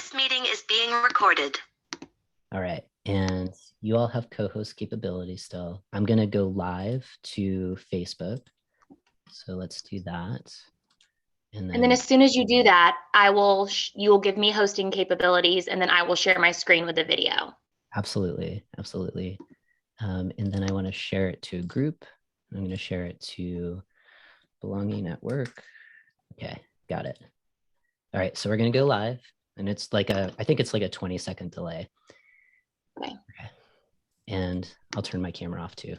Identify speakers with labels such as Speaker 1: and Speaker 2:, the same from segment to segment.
Speaker 1: This meeting is being recorded.
Speaker 2: All right, and you all have co-host capability still. I'm gonna go live to Facebook. So let's do that.
Speaker 3: And then as soon as you do that, you will give me hosting capabilities, and then I will share my screen with the video.
Speaker 2: Absolutely, absolutely. And then I want to share it to a group. I'm going to share it to Belonging at Work. Okay, got it. All right, so we're going to go live, and it's like I think it's like a 20-second delay.
Speaker 3: Okay.
Speaker 2: And I'll turn my camera off too.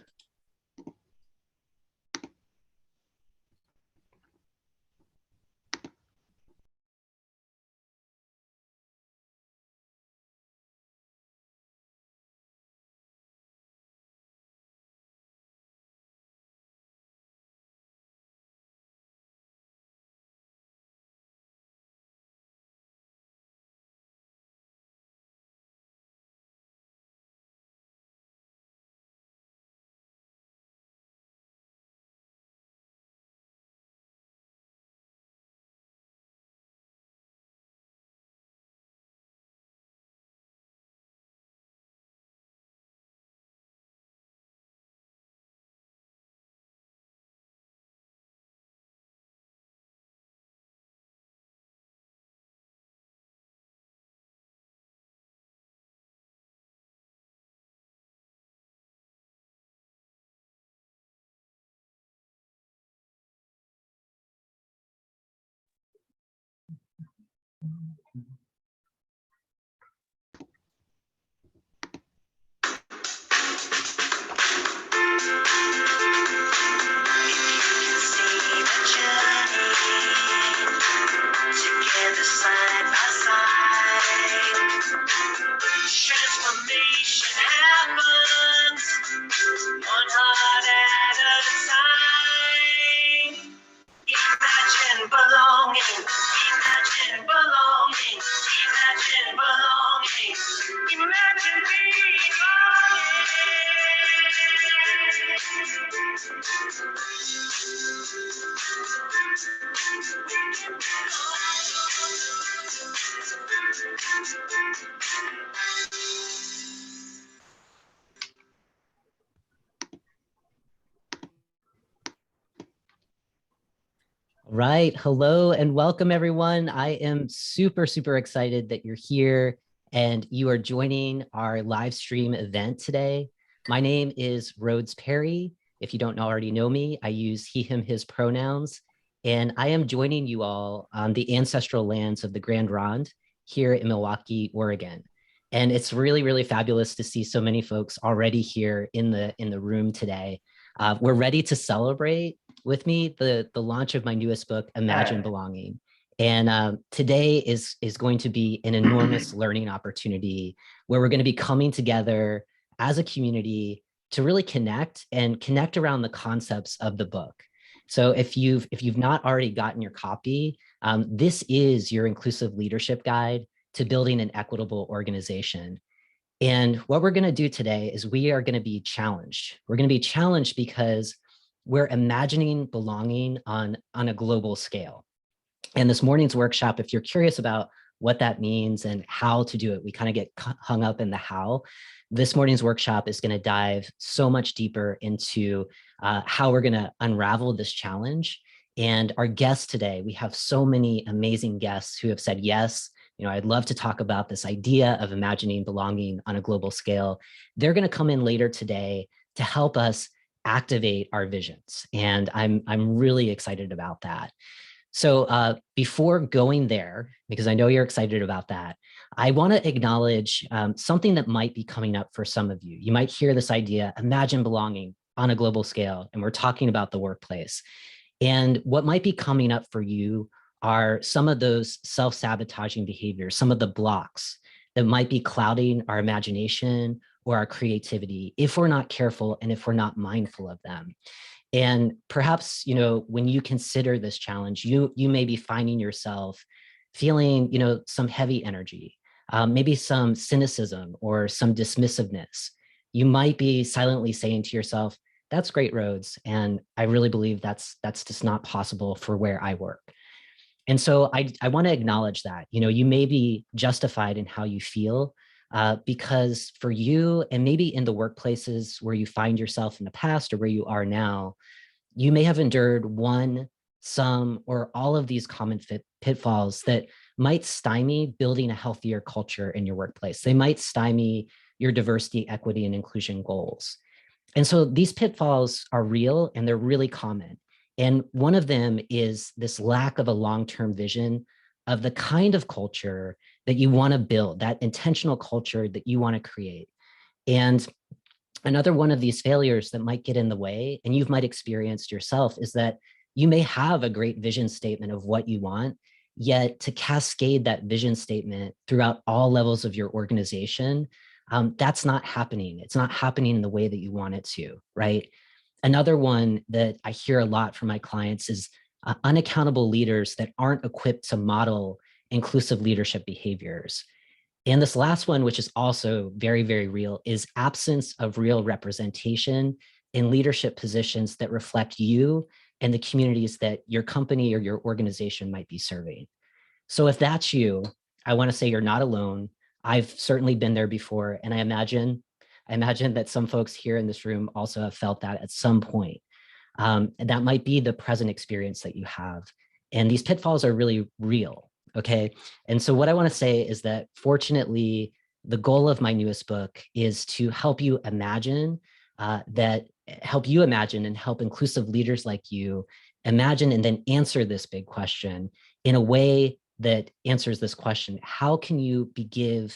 Speaker 1: Transformation happens one heart at a time. Imagine belonging, imagine belonging, imagine belonging, imagine
Speaker 2: Right. Hello and welcome, everyone. I am super, super excited that you're here and you are joining our live stream event today. My name is Rhodes Perry. If you don't already know me, I use he, him, his pronouns, and I am joining you all on the ancestral lands of the Grand Ronde here in Milwaukee, Oregon. And it's really, really fabulous to see so many folks already here in the room today. We're ready to celebrate with me the launch of my newest book, Imagine Belonging. And today is going to be an enormous learning opportunity where we're going to be coming together as a community to really connect around the concepts of the book. So if you've not already gotten your copy, this is your inclusive leadership guide to building an equitable organization. And what we're going to do today is we are going to be challenged. We're going to be challenged because we're imagining belonging on a global scale. And this morning's workshop, if you're curious about what that means and how to do it, we kind of get hung up in the how. This morning's workshop is going to dive so much deeper into how we're going to unravel this challenge. And our guests today, we have so many amazing guests who have said yes. You know, I'd love to talk about this idea of imagining belonging on a global scale. They're going to come in later today to help us activate our visions. And I'm really excited about that. So before going there, because I know you're excited about that, I want to acknowledge something that might be coming up for some of you. You might hear this idea, imagine belonging on a global scale, and we're talking about the workplace. And what might be coming up for you are some of those self-sabotaging behaviors, some of the blocks that might be clouding our imagination or our creativity if we're not careful and if we're not mindful of them. And perhaps, you know, when you consider this challenge, you may be finding yourself feeling, you know, some heavy energy, maybe some cynicism or some dismissiveness. You might be silently saying to yourself, that's great, Rhodes. And I really believe that's just not possible for where I work. And so I want to acknowledge that, you may be justified in how you feel, because for you, and maybe in the workplaces where you find yourself in the past or where you are now, you may have endured one, some, or all of these common pitfalls that might stymie building a healthier culture in your workplace. They might stymie your diversity, equity, and inclusion goals. And so these pitfalls are real and they're really common. And one of them is this lack of a long-term vision of the kind of culture that you want to build, that intentional culture that you want to create. And another one of these failures that might get in the way, and you might experience yourself, is that you may have a great vision statement of what you want, yet to cascade that vision statement throughout all levels of your organization, that's not happening. It's not happening in the way that you want it to, right? Another one that I hear a lot from my clients is unaccountable leaders that aren't equipped to model inclusive leadership behaviors. And this last one, which is also very, very real, is absence of real representation in leadership positions that reflect you and the communities that your company or your organization might be serving. So if that's you, I want to say you're not alone. I've certainly been there before, and I imagine that some folks here in this room also have felt that at some point. And that might be the present experience that you have. And these pitfalls are really real, okay? And so what I want to say is that fortunately, the goal of my newest book is to help you imagine and help inclusive leaders like you imagine and then answer this big question in a way that answers this question: how can you begin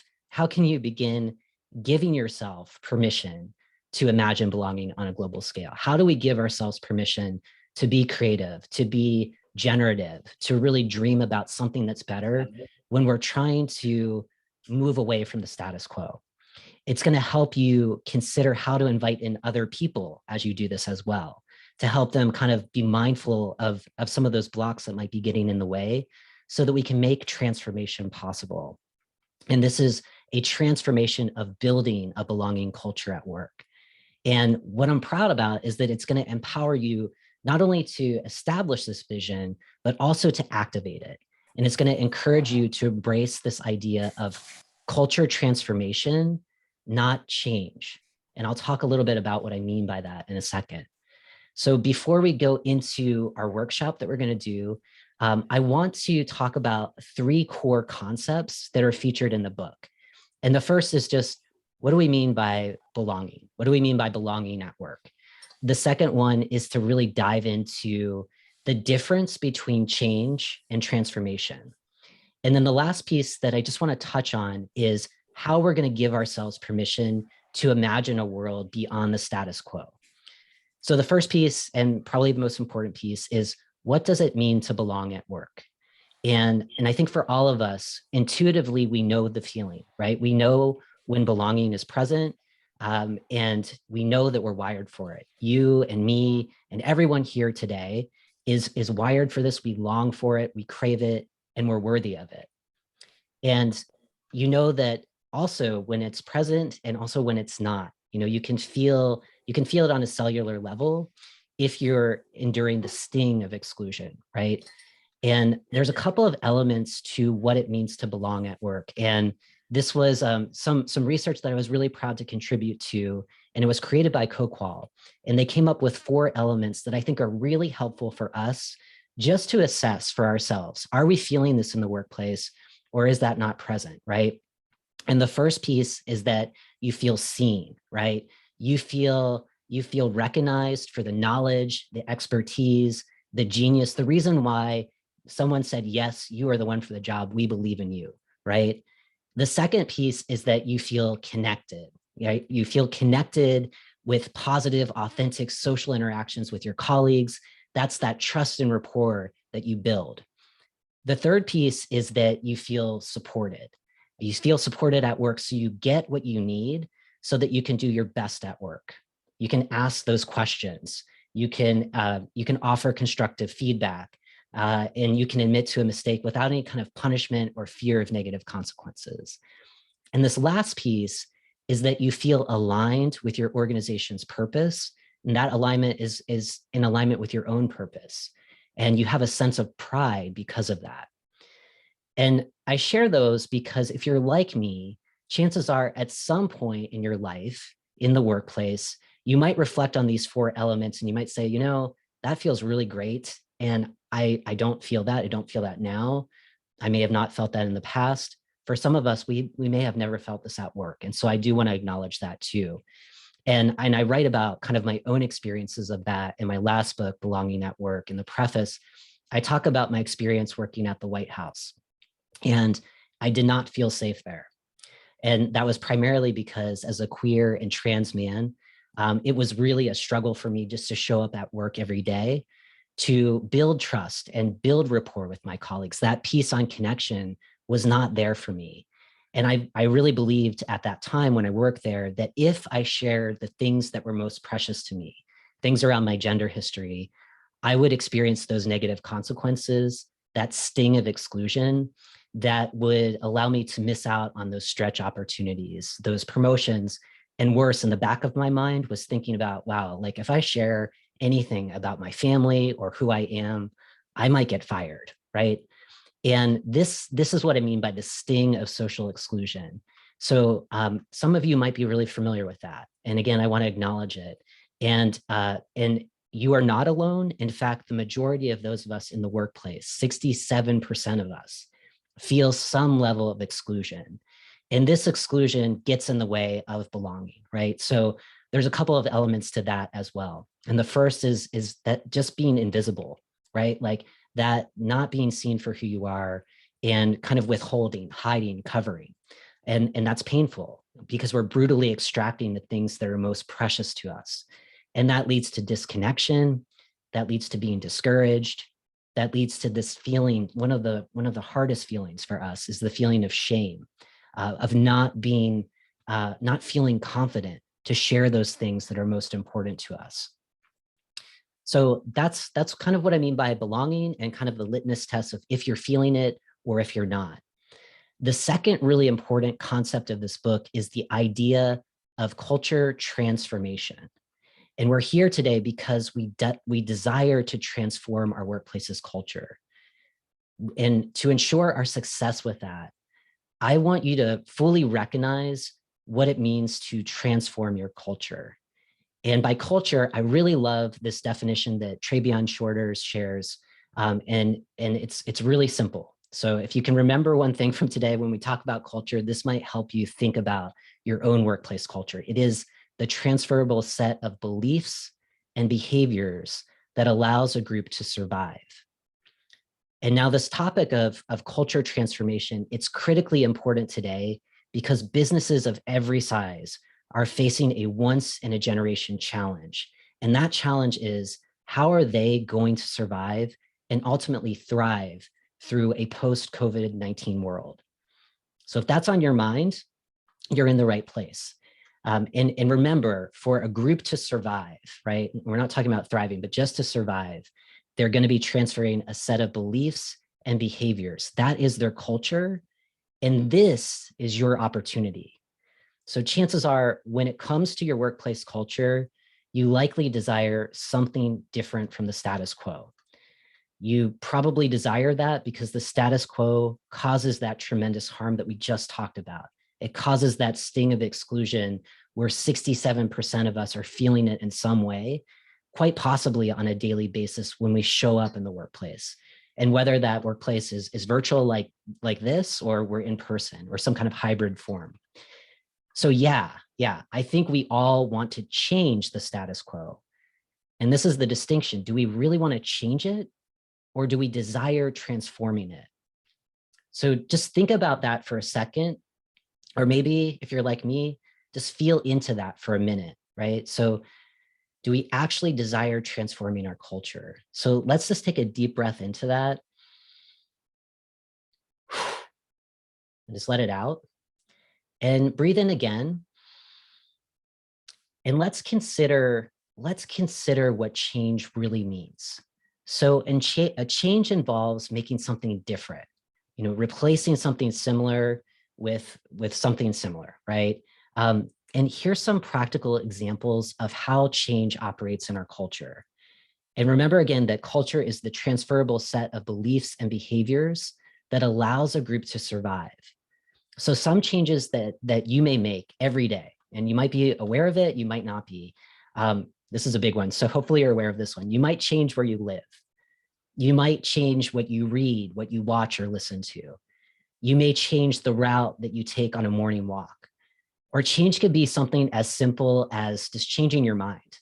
Speaker 2: giving yourself permission to imagine belonging on a global scale? How do we give ourselves permission to be creative, to be generative, to really dream about something that's better when we're trying to move away from the status quo? It's going to help you consider how to invite in other people as you do this as well, to help them kind of be mindful of some of those blocks that might be getting in the way, so that we can make transformation possible. And this is a transformation of building a belonging culture at work. And what I'm proud about is that it's going to empower you not only to establish this vision, but also to activate it. And it's going to encourage you to embrace this idea of culture transformation, not change. And I'll talk a little bit about what I mean by that in a second. So before we go into our workshop that we're going to do, I want to talk about 3 core concepts that are featured in the book. And the first is just, what do we mean by belonging? What do we mean by belonging at work? The second one is to really dive into the difference between change and transformation. And then the last piece that I just want to touch on is how we're going to give ourselves permission to imagine a world beyond the status quo. So the first piece, and probably the most important piece, is what does it mean to belong at work? And I think for all of us, intuitively, we know the feeling, right? We know when belonging is present, and we know that we're wired for it. You and me and everyone here today is wired for this. We long for it, we crave it, and we're worthy of it. And you know that also when it's present and also when it's not, you can feel it on a cellular level if you're enduring the sting of exclusion, right? And there's a couple of elements to what it means to belong at work. And this was some research that I was really proud to contribute to, and it was created by CoQual. And they came up with 4 elements that I think are really helpful for us just to assess for ourselves. Are we feeling this in the workplace, or is that not present, right? And the first piece is that you feel seen, right? You feel recognized for the knowledge, the expertise, the genius, the reason why someone said, yes, you are the one for the job. We believe in you, right? The second piece is that you feel connected, right? You feel connected with positive, authentic social interactions with your colleagues. That's that trust and rapport that you build. The third piece is that you feel supported. You feel supported at work, so you get what you need so that you can do your best at work. You can ask those questions. You can offer constructive feedback, and you can admit to a mistake without any kind of punishment or fear of negative consequences. And this last piece is that you feel aligned with your organization's purpose, and that alignment is in alignment with your own purpose. and you have a sense of pride because of that. And I share those because if you're like me, chances are at some point in your life, in the workplace, you might reflect on these 4 elements and you might say, that feels really great. And I don't feel that. I don't feel that now. I may have not felt that in the past. For some of us, we may have never felt this at work. And so I do want to acknowledge that too. And I write about kind of my own experiences of that in my last book, Belonging at Work. In the preface, I talk about my experience working at the White House. And I did not feel safe there. And that was primarily because as a queer and trans man, it was really a struggle for me just to show up at work every day, to build trust and build rapport with my colleagues. That piece on connection was not there for me. And I really believed at that time when I worked there that if I shared the things that were most precious to me, things around my gender history, I would experience those negative consequences, that sting of exclusion that would allow me to miss out on those stretch opportunities, those promotions. And worse, in the back of my mind was thinking about, wow, like if I share anything about my family or who I am, I might get fired, right? And this is what I mean by the sting of social exclusion. So some of you might be really familiar with that. And again, I want to acknowledge it. And you are not alone. In fact, the majority of those of us in the workplace, 67% of us, feel some level of exclusion. And this exclusion gets in the way of belonging, right? So there's a couple of elements to that as well. And the first is that just being invisible, right? Like that not being seen for who you are and kind of withholding, hiding, covering. And that's painful because we're brutally extracting the things that are most precious to us. And that leads to disconnection, that leads to being discouraged, that leads to this feeling. One of the hardest feelings for us is the feeling of shame, of not feeling confident to share those things that are most important to us. So that's kind of what I mean by belonging and kind of the litmus test of if you're feeling it or if you're not. The second really important concept of this book is the idea of culture transformation. And we're here today because we desire to transform our workplace's culture. And to ensure our success with that, I want you to fully recognize what it means to transform your culture. And by culture, I really love this definition that Trabian Shorters shares, and it's really simple. So if you can remember one thing from today when we talk about culture, this might help you think about your own workplace culture. It is the transferable set of beliefs and behaviors that allows a group to survive. And now this topic of culture transformation, it's critically important today because businesses of every size are facing a once in a generation challenge. And that challenge is, how are they going to survive and ultimately thrive through a post-COVID-19 world? So if that's on your mind, you're in the right place. And remember, for a group to survive, right? We're not talking about thriving, but just to survive, they're going to be transferring a set of beliefs and behaviors. That is their culture. And this is your opportunity. So chances are, when it comes to your workplace culture, you likely desire something different from the status quo. You probably desire that because the status quo causes that tremendous harm that we just talked about. It causes that sting of exclusion where 67% of us are feeling it in some way, quite possibly on a daily basis when we show up in the workplace. And whether that workplace is virtual like this, or we're in person or some kind of hybrid form. So yeah, I think we all want to change the status quo. And this is the distinction. Do we really want to change it, or do we desire transforming it? So just think about that for a second. Or maybe if you're like me, just feel into that for a minute, right? So do we actually desire transforming our culture? So let's just take a deep breath into that. And just let it out. And breathe in again. And let's consider what change really means. So a change involves making something different, replacing something similar with something similar, right? And here's some practical examples of how change operates in our culture. And remember again that culture is the transferable set of beliefs and behaviors that allows a group to survive. So some changes that you may make every day, and you might be aware of it, you might not be. This is a big one. So hopefully you're aware of this one. You might change where you live. You might change what you read, what you watch or listen to. You may change the route that you take on a morning walk. Or change could be something as simple as just changing your mind.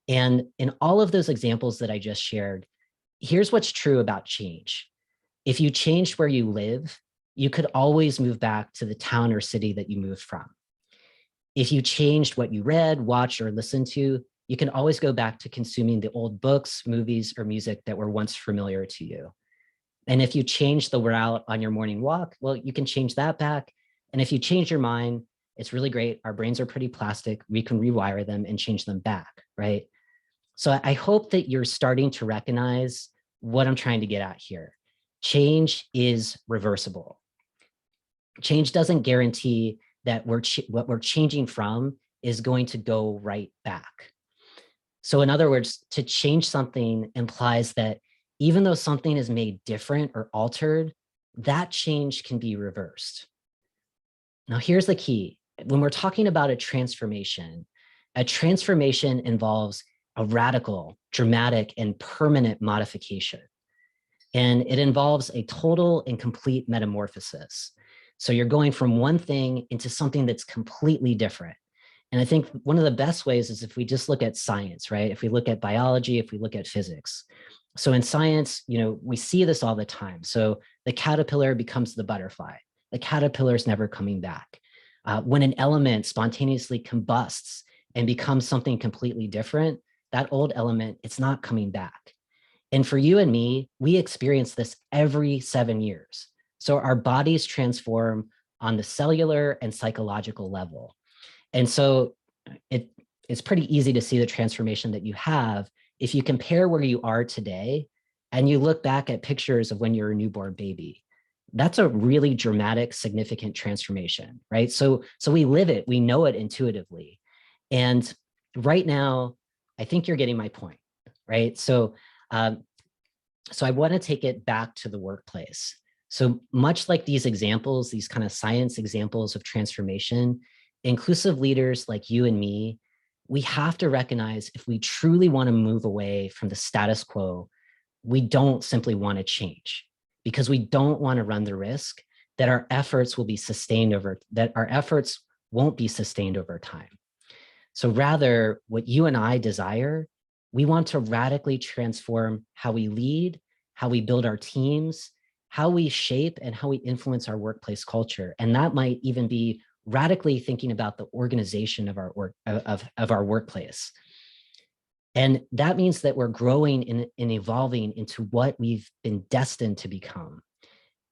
Speaker 2: And in all of those examples that I just shared, here's what's true about change. If you changed where you live, you could always move back to the town or city that you moved from. If you changed what you read, watched, or listened to, you can always go back to consuming the old books, movies, or music that were once familiar to you. And if you change the route on your morning walk, well, you can change that back. And if you change your mind, it's really great. Our brains are pretty plastic. We can rewire them and change them back, right? So I hope that you're starting to recognize what I'm trying to get at here. Change is reversible. Change doesn't guarantee that what we're changing from is going to go right back. So in other words, to change something implies that even though something is made different or altered, that change can be reversed. Now, here's the key. When we're talking about a transformation involves a radical, dramatic, and permanent modification. And it involves a total and complete metamorphosis. So you're going from one thing into something that's completely different. And I think one of the best ways is if we just look at science, right? If we look at biology, if we look at physics. So in science, we see this all the time. So the caterpillar becomes the butterfly. The caterpillar is never coming back. When an element spontaneously combusts and becomes something completely different, that old element, it's not coming back. And for you and me, we experience this every 7 years. So our bodies transform on the cellular and psychological level. And so it's pretty easy to see the transformation that you have if you compare where you are today and you look back at pictures of when you're a newborn baby. That's a really dramatic, significant transformation, right? So we live it, we know it intuitively. And right now, I think you're getting my point, right? So I want to take it back to the workplace. So much like these examples, these kind of science examples of transformation, inclusive leaders like you and me, we have to recognize if we truly want to move away from the status quo, we don't simply want to change because we don't want to run the risk that our efforts won't be sustained over time. So rather, what you and I desire, we want to radically transform how we lead, how we build our teams, how we shape and how we influence our workplace culture. And that might even be radically thinking about the organization of our workplace. And that means that we're growing and evolving into what we've been destined to become.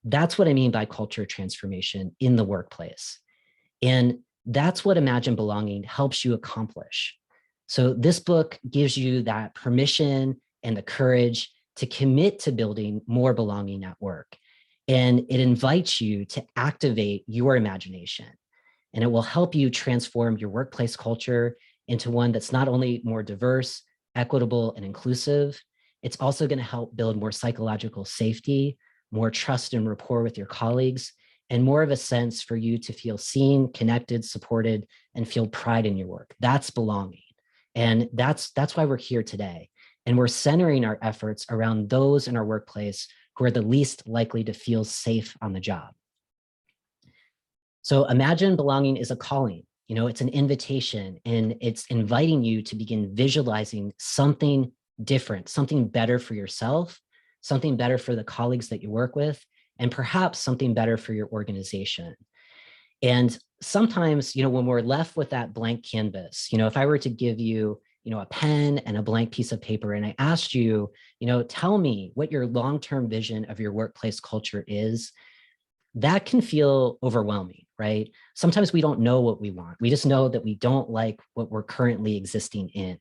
Speaker 2: That's what I mean by culture transformation in the workplace. And that's what Imagine Belonging helps you accomplish. So this book gives you that permission and the courage to commit to building more belonging at work. And it invites you to activate your imagination. And it will help you transform your workplace culture into one that's not only more diverse, equitable, and inclusive, it's also going to help build more psychological safety, more trust and rapport with your colleagues, and more of a sense for you to feel seen, connected, supported, and feel pride in your work. That's belonging. And that's why we're here today. And we're centering our efforts around those in our workplace who are the least likely to feel safe on the job. So Imagine Belonging is a calling, it's an invitation, and it's inviting you to begin visualizing something different, something better for yourself, something better for the colleagues that you work with, and perhaps something better for your organization. And sometimes, when we're left with that blank canvas, if I were to give you, a pen and a blank piece of paper, and I asked you, tell me what your long-term vision of your workplace culture is, that can feel overwhelming, right? Sometimes we don't know what we want. We just know that we don't like what we're currently existing in.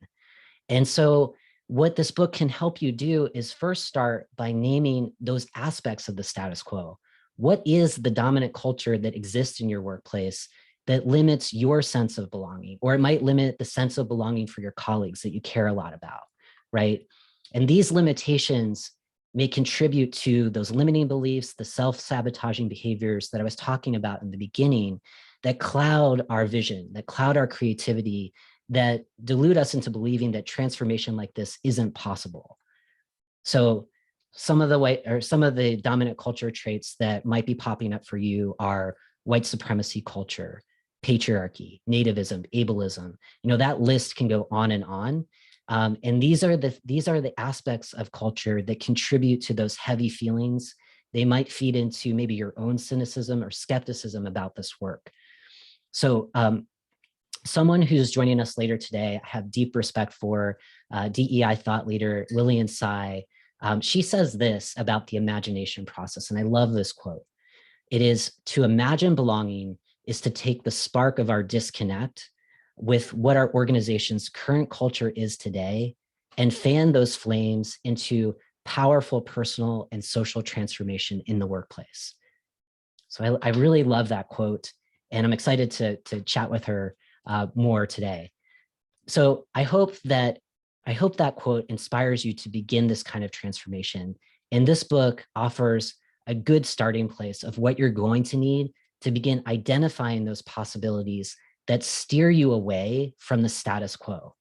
Speaker 2: And so what this book can help you do is first start by naming those aspects of the status quo. What is the dominant culture that exists in your workplace that limits your sense of belonging? Or it might limit the sense of belonging for your colleagues that you care a lot about, right? And these limitations may contribute to those limiting beliefs, the self-sabotaging behaviors that I was talking about in the beginning that cloud our vision, that cloud our creativity, that delude us into believing that transformation like this isn't possible. So some of the dominant culture traits that might be popping up for you are white supremacy culture, patriarchy, nativism, ableism. That list can go on and on. And these are the aspects of culture that contribute to those heavy feelings. They might feed into maybe your own cynicism or skepticism about this work. So someone who's joining us later today, I have deep respect for, DEI thought leader Lillian Tsai. She says this about the imagination process, and I love this quote. It is, to imagine belonging is to take the spark of our disconnect with what our organization's current culture is today and fan those flames into powerful personal and social transformation in the workplace. So I really love that quote, and I'm excited to chat with her more today. So I hope that quote inspires you to begin this kind of transformation. And this book offers a good starting place of what you're going to need to begin identifying those possibilities that steer you away from the status quo.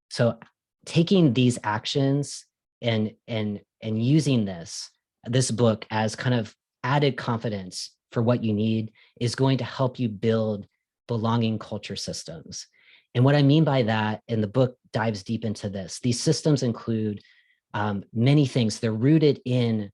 Speaker 2: So taking these actions and using this book as kind of added confidence for what you need is going to help you build belonging culture systems. And what I mean by that, and the book dives deep into this, these systems include many things. They're rooted in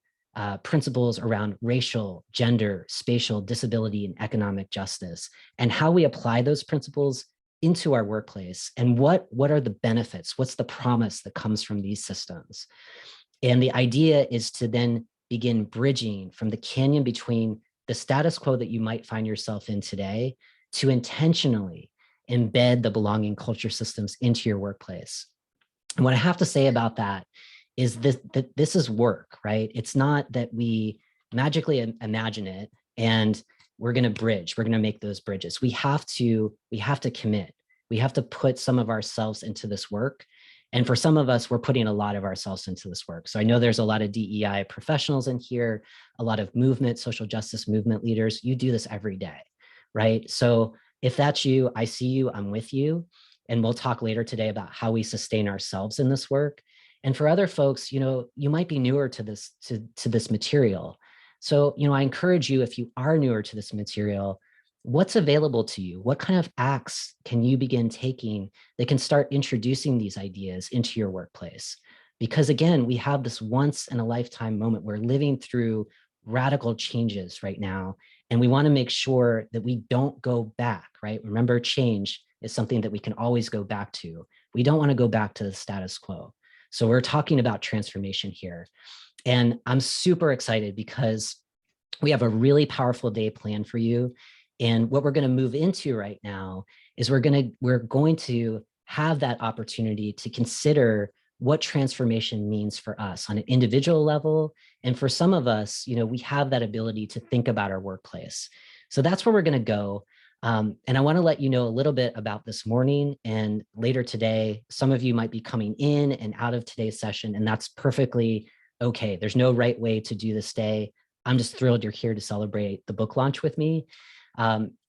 Speaker 2: principles around racial, gender, spatial, disability, and economic justice, and how we apply those principles into our workplace, and what are the benefits, what's the promise that comes from these systems. And the idea is to then begin bridging from the canyon between the status quo that you might find yourself in today to intentionally embed the belonging culture systems into your workplace. And what I have to say about that is that this is work, right? It's not that we magically imagine it and we're going to make those bridges. We have to commit. We have to put some of ourselves into this work. And for some of us, we're putting a lot of ourselves into this work. So I know there's a lot of DEI professionals in here, a lot of movement, social justice movement leaders. You do this every day, right? So if that's you, I see you, I'm with you. And we'll talk later today about how we sustain ourselves in this work. And for other folks, you might be newer to this material. So, I encourage you, if you are newer to this material, what's available to you? What kind of acts can you begin taking that can start introducing these ideas into your workplace? Because again, we have this once in a lifetime moment. We're living through radical changes right now, and we want to make sure that we don't go back, right? Remember, change is something that we can always go back to. We don't want to go back to the status quo. So we're talking about transformation here. And I'm super excited because we have a really powerful day planned for you. And what we're going to move into right now is we're going to have that opportunity to consider what transformation means for us on an individual level. And for some of us, we have that ability to think about our workplace. So that's where we're going to go. And I want to let you know a little bit about this morning and later today. Some of you might be coming in and out of today's session, and that's perfectly okay. There's no right way to do this day. I'm just thrilled you're here to celebrate the book launch with me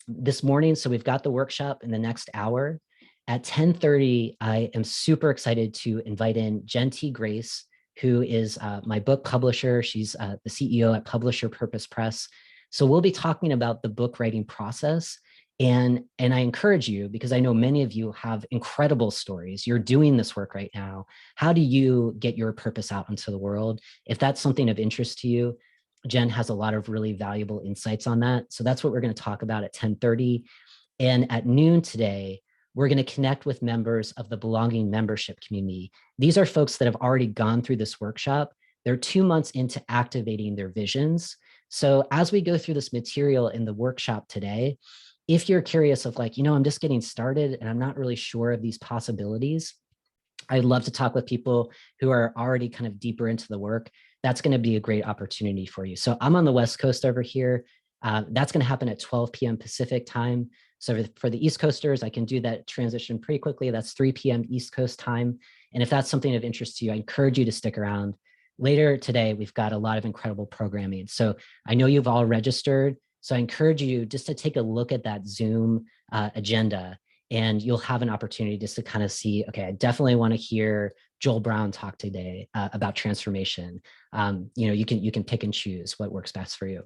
Speaker 2: this morning. So we've got the workshop in the next hour. At 10:30, I am super excited to invite in Jen T. Grace, who is my book publisher. She's the CEO at Publisher Purpose Press. So we'll be talking about the book writing process. And I encourage you, because I know many of you have incredible stories. You're doing this work right now. How do you get your purpose out into the world? If that's something of interest to you, Jen has a lot of really valuable insights on that. So that's what we're going to talk about at 10:30. And at noon today, we're going to connect with members of the Belonging membership community. These are folks that have already gone through this workshop. They're 2 months into activating their visions. So as we go through this material in the workshop today, if you're curious of I'm just getting started and I'm not really sure of these possibilities, I'd love to talk with people who are already kind of deeper into the work. That's going to be a great opportunity for you. So I'm on the West Coast over here. That's going to happen at 12 p.m. Pacific time. So for the East Coasters, I can do that transition pretty quickly. That's 3 p.m. East Coast time. And if that's something of interest to you, I encourage you to stick around. Later today, we've got a lot of incredible programming. So I know you've all registered. So I encourage you just to take a look at that Zoom agenda, and you'll have an opportunity just to kind of see, okay, I definitely want to hear Joel Brown talk today about transformation. You can pick and choose what works best for you.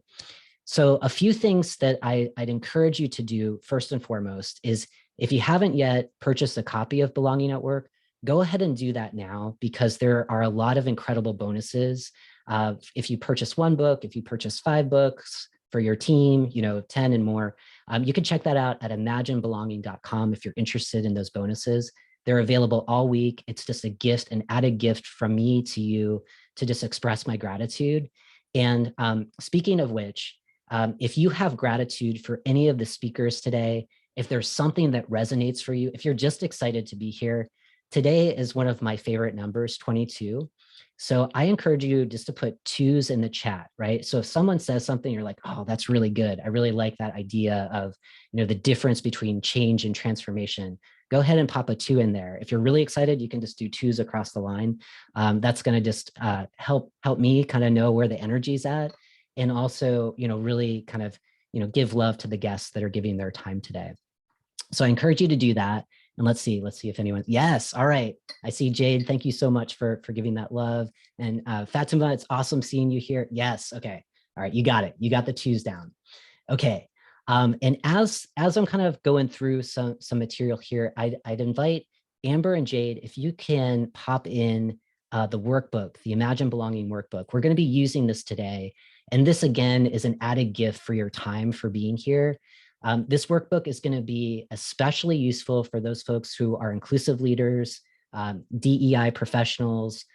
Speaker 2: So a few things that I'd encourage you to do first and foremost is, if you haven't yet purchased a copy of Belonging at Work, go ahead and do that now, because there are a lot of incredible bonuses. If you purchase one book, if you purchase 5 books for your team, 10 and more, you can check that out at imaginebelonging.com if you're interested in those bonuses. They're available all week. It's just a gift, an added gift from me to you to just express my gratitude. And speaking of which, if you have gratitude for any of the speakers today, if there's something that resonates for you, if you're just excited to be here, today is one of my favorite numbers, 22. So I encourage you just to put 2s in the chat, right? So if someone says something, you're like, oh, that's really good. I really like that idea of, the difference between change and transformation. Go ahead and pop a 2 in there. If you're really excited, you can just do 2s across the line. That's going to just help me kind of know where the energy's at, and also, really kind of, give love to the guests that are giving their time today. So I encourage you to do that. And let's see if anyone, yes, all right. I see Jade, thank you so much for giving that love. And Fatima, it's awesome seeing you here. Yes, okay. All right, you got it. You got the 2s down. Okay. And as I'm kind of going through some material here, I'd invite Amber and Jade, if you can pop in the workbook, the Imagine Belonging workbook. We're going to be using this today. And this, again, is an added gift for your time for being here. This workbook is going to be especially useful for those folks who are inclusive leaders, DEI professionals,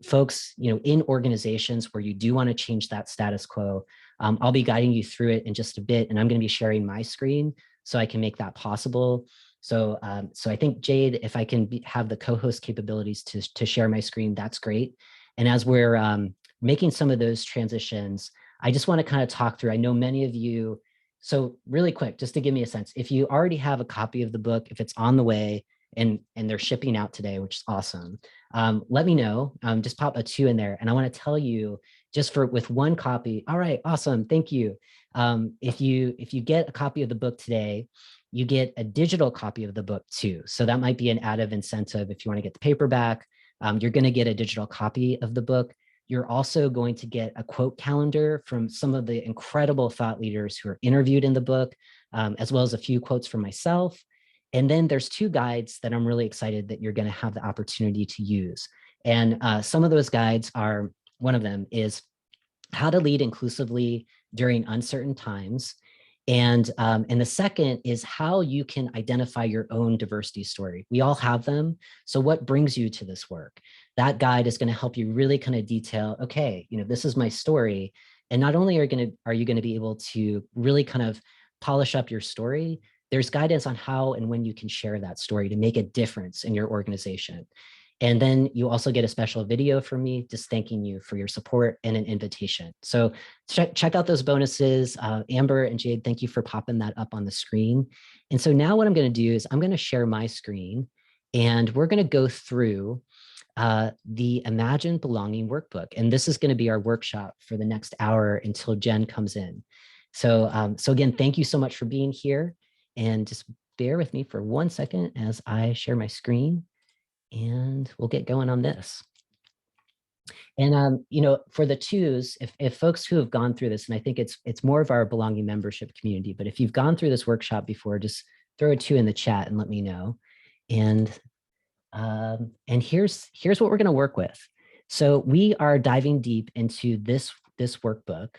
Speaker 2: folks, in organizations where you do want to change that status quo. I'll be guiding you through it in just a bit, and I'm going to be sharing my screen so I can make that possible. So I think, Jade, if I can have the co-host capabilities to share my screen, that's great. And as we're making some of those transitions, I just want to kind of talk through, I know many of you, so really quick, just to give me a sense, if you already have a copy of the book, if it's on the way and they're shipping out today, which is awesome, let me know, just pop a 2 in there. And I want to tell you, just with one copy, all right, awesome, thank you. If you get a copy of the book today, you get a digital copy of the book too. So that might be an added incentive. If you want to get the paperback, you're going to get a digital copy of the book. You're also going to get a quote calendar from some of the incredible thought leaders who are interviewed in the book, as well as a few quotes from myself. And then there's 2 guides that I'm really excited that you're going to have the opportunity to use. And some of those guides are, one of them is how to lead inclusively during uncertain times. And the second is how you can identify your own diversity story. We all have them. So what brings you to this work? That guide is going to help you really kind of detail, okay, this is my story. And not only are you going to be able to really kind of polish up your story, there's guidance on how and when you can share that story to make a difference in your organization. And then you also get a special video from me just thanking you for your support and an invitation. So check out those bonuses. Amber and Jade, thank you for popping that up on the screen. And so now what I'm going to do is I'm going to share my screen, and we're going to go through the Imagine Belonging workbook. And this is going to be our workshop for the next hour until Jen comes in. So again, thank you so much for being here. And just bear with me for 1 second as I share my screen, and we'll get going on this. And for the 2s, if folks who have gone through this, and I think it's more of our Belonging membership community, but if you've gone through this workshop before, just throw a 2 in the chat and let me know. And here's what we're going to work with. So we are diving deep into this workbook,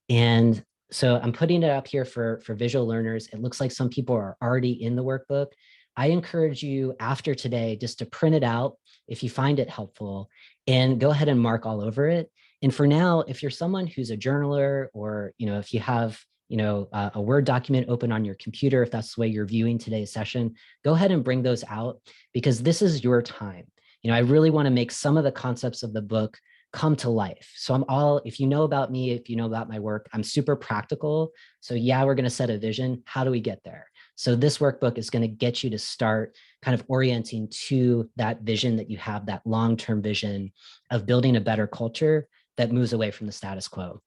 Speaker 2: and so I'm putting it up here for visual learners. It looks like some people are already in the workbook. I encourage you after today just to print it out if you find it helpful, and go ahead and mark all over it. And for now, if you're someone who's a journaler, or if you have a Word document open on your computer, if that's the way you're viewing today's session, go ahead and bring those out, because this is your time. I really want to make some of the concepts of the book come to life. So if you know about me, if you know about my work, I'm super practical. So yeah, we're going to set a vision. How do we get there? So this workbook is going to get you to start kind of orienting to that vision that you have, that long-term vision of building a better culture that moves away from the status quo.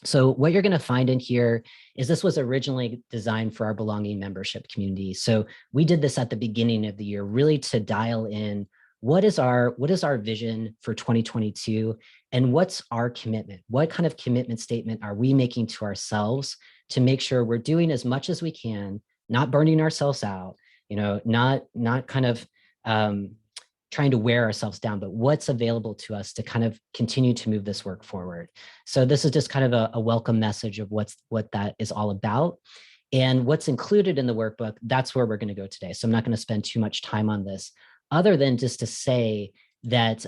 Speaker 2: So what you're going to find in here is this was originally designed for our belonging membership community. So we did this at the beginning of the year, really to dial in what is our vision for 2022 and what's our commitment? What kind of commitment statement are we making to ourselves to make sure we're doing as much as we can, not burning ourselves out, not kind of trying to wear ourselves down, but what's available to us to kind of continue to move this work forward. So this is just kind of a welcome message of what that is all about. And what's included in the workbook, that's where we're going to go today. So I'm not going to spend too much time on this, other than just to say that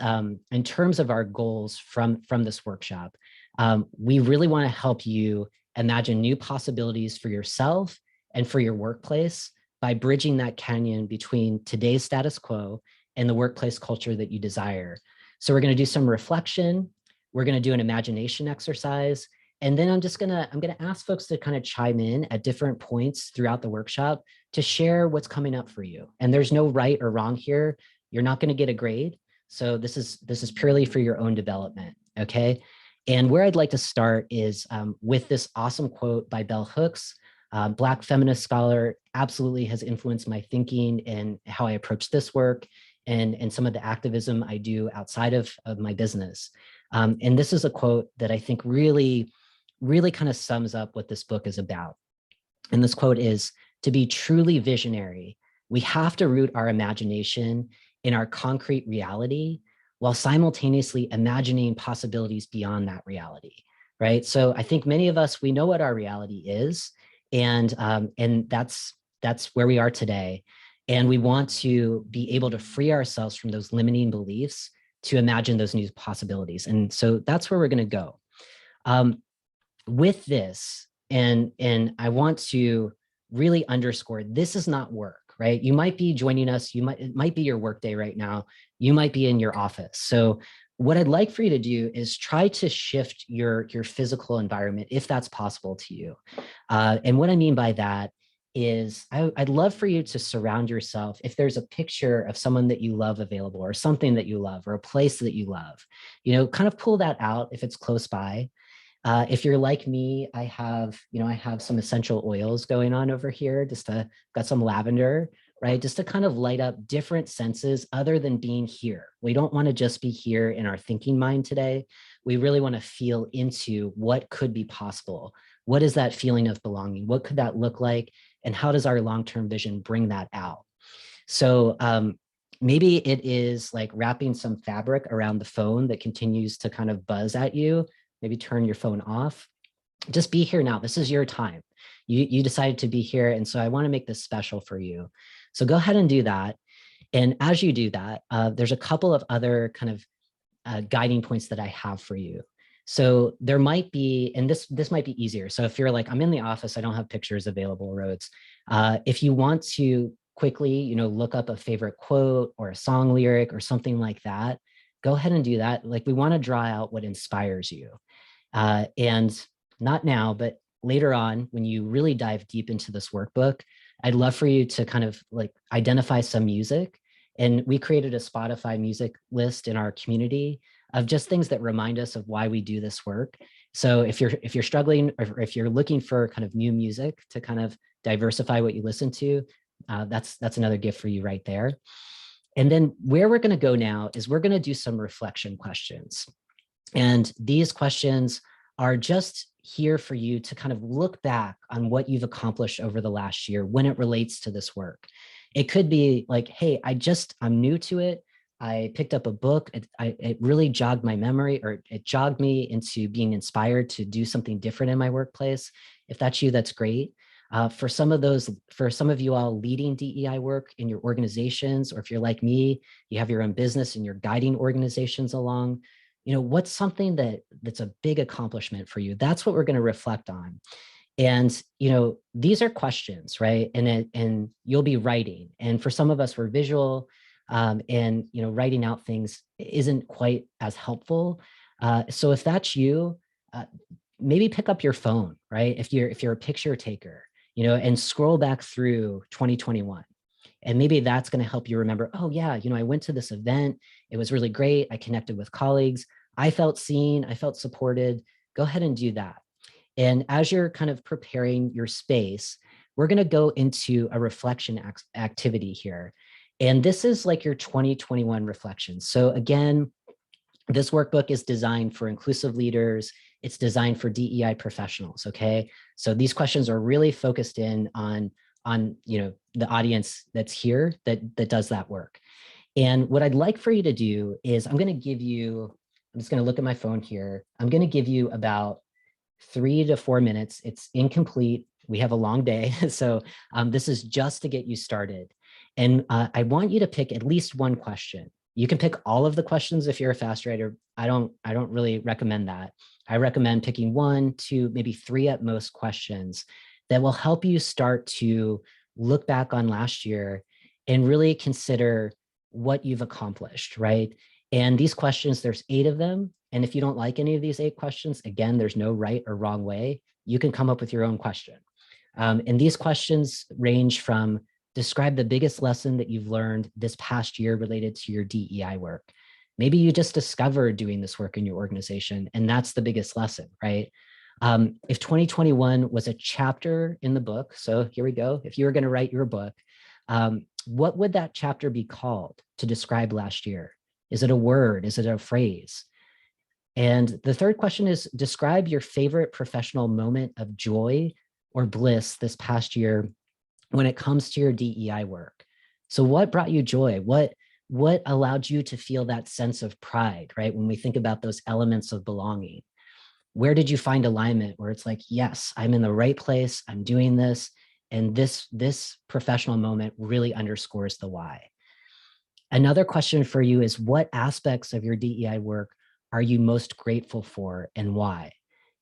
Speaker 2: in terms of our goals from this workshop, we really want to help you imagine new possibilities for yourself and for your workplace by bridging that canyon between today's status quo and the workplace culture that you desire. So we're going to do some reflection. We're going to do an imagination exercise. And then I'm going to ask folks to kind of chime in at different points throughout the workshop to share what's coming up for you. And there's no right or wrong here. You're not going to get a grade. So this is purely for your own development. Okay. And where I'd like to start is with this awesome quote by Bell Hooks. Black feminist scholar, absolutely has influenced my thinking and how I approach this work and some of the activism I do outside of my business. And this is a quote that I think really kind of sums up what this book is about. And this quote is, "To be truly visionary, we have to root our imagination in our concrete reality while simultaneously imagining possibilities beyond that reality," right? So I think many of us, we know what our reality is, and that's where we are today. And we want to be able to free ourselves from those limiting beliefs to imagine those new possibilities. And so that's where we're going to go. With this, and I want to really underscore, this is not work, right? You might be joining us, it might be your work day right now, you might be in your office. So what I'd like for you to do is try to shift your physical environment if that's possible to you. And what I mean by that is I'd love for you to surround yourself, if there's a picture of someone that you love available or something that you love or a place that you love, kind of pull that out if it's close by. If you're like me, I have some essential oils going on over here, got some lavender, right? Just to kind of light up different senses other than being here. We don't want to just be here in our thinking mind today. We really want to feel into what could be possible. What is that feeling of belonging? What could that look like? And how does our long-term vision bring that out? So maybe it is like wrapping some fabric around the phone that continues to kind of buzz at you. Maybe turn your phone off. Just be here now. This is your time. You decided to be here. And so I want to make this special for you. So go ahead and do that. And as you do that, there's a couple of other kind of guiding points that I have for you. So there might be, and this might be easier. So if you're like, I'm in the office, I don't have pictures available, Rhodes. If you want to quickly, look up a favorite quote or a song lyric or something like that, go ahead and do that. Like, we want to draw out what inspires you. And not now, but later on, when you really dive deep into this workbook, I'd love for you to kind of like identify some music. And we created a Spotify music list in our community of just things that remind us of why we do this work. So if you're struggling, or if you're looking for kind of new music to kind of diversify what you listen to, that's another gift for you right there. And then where we're going to go now is we're going to do some reflection questions. And these questions are just here for you to kind of look back on what you've accomplished over the last year when it relates to this work. It could be like, hey, I'm new to it. I picked up a book. It really jogged my memory, or it jogged me into being inspired to do something different in my workplace. If that's you, that's great. For some of you all leading DEI work in your organizations, or if you're like me, you have your own business and you're guiding organizations along, what's something that's a big accomplishment for you? That's what we're going to reflect on. And, these are questions, right? And you'll be writing. And for some of us, we're visual, and, writing out things isn't quite as helpful. So if that's you, maybe pick up your phone, right? If you're a picture taker, and scroll back through 2021. And maybe that's going to help you remember, oh yeah, I went to this event. It was really great. I connected with colleagues. I felt seen. I felt supported. Go ahead and do that. And as you're kind of preparing your space, we're going to go into a reflection activity here. And this is like your 2021 reflection. So again, this workbook is designed for inclusive leaders. It's designed for DEI professionals, okay? So these questions are really focused in on the audience that's here that does that work. And what I'd like for you to do is I'm just gonna look at my phone here. I'm gonna give you about 3 to 4 minutes. It's incomplete. We have a long day. So this is just to get you started. And I want you to pick at least one question. You can pick all of the questions if you're a fast writer. I don't really recommend that. I recommend picking 1, 2, maybe 3 at most questions that will help you start to look back on last year and really consider what you've accomplished, right? And these questions, there's 8 of them. And if you don't like any of these 8 questions, again, there's no right or wrong way. You can come up with your own question. And these questions range from describe the biggest lesson that you've learned this past year related to your DEI work. Maybe you just discovered doing this work in your organization, and that's the biggest lesson, right? If 2021 was a chapter in the book, so here we go. If you were going to write your book, what would that chapter be called to describe last year? Is it a word? Is it a phrase? And the third question is describe your favorite professional moment of joy or bliss this past year when it comes to your DEI work. So what brought you joy? What allowed you to feel that sense of pride, right? When we think about those elements of belonging, where did you find alignment where it's like, yes, I'm in the right place, I'm doing this, and this professional moment really underscores the why. Another question for you is what aspects of your DEI work are you most grateful for and why?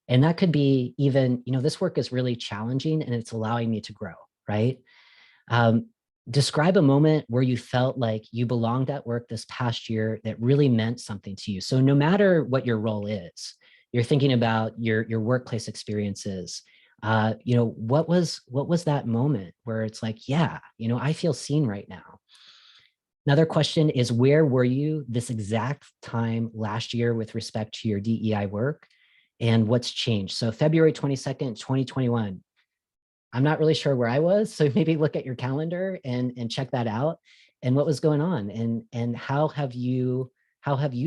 Speaker 2: And that could be even, this work is really challenging and it's allowing me to grow, right? Describe a moment where you felt like you belonged at work this past year that really meant something to you. So no matter what your role is, you're thinking about your workplace experiences. What was that moment where it's like, yeah, I feel seen right now. Another question is, where were you this exact time last year with respect to your DEI work, and what's changed? So February 22nd, 2021, I'm not really sure where I was, so maybe look at your calendar and check that out, and what was going on, and how have you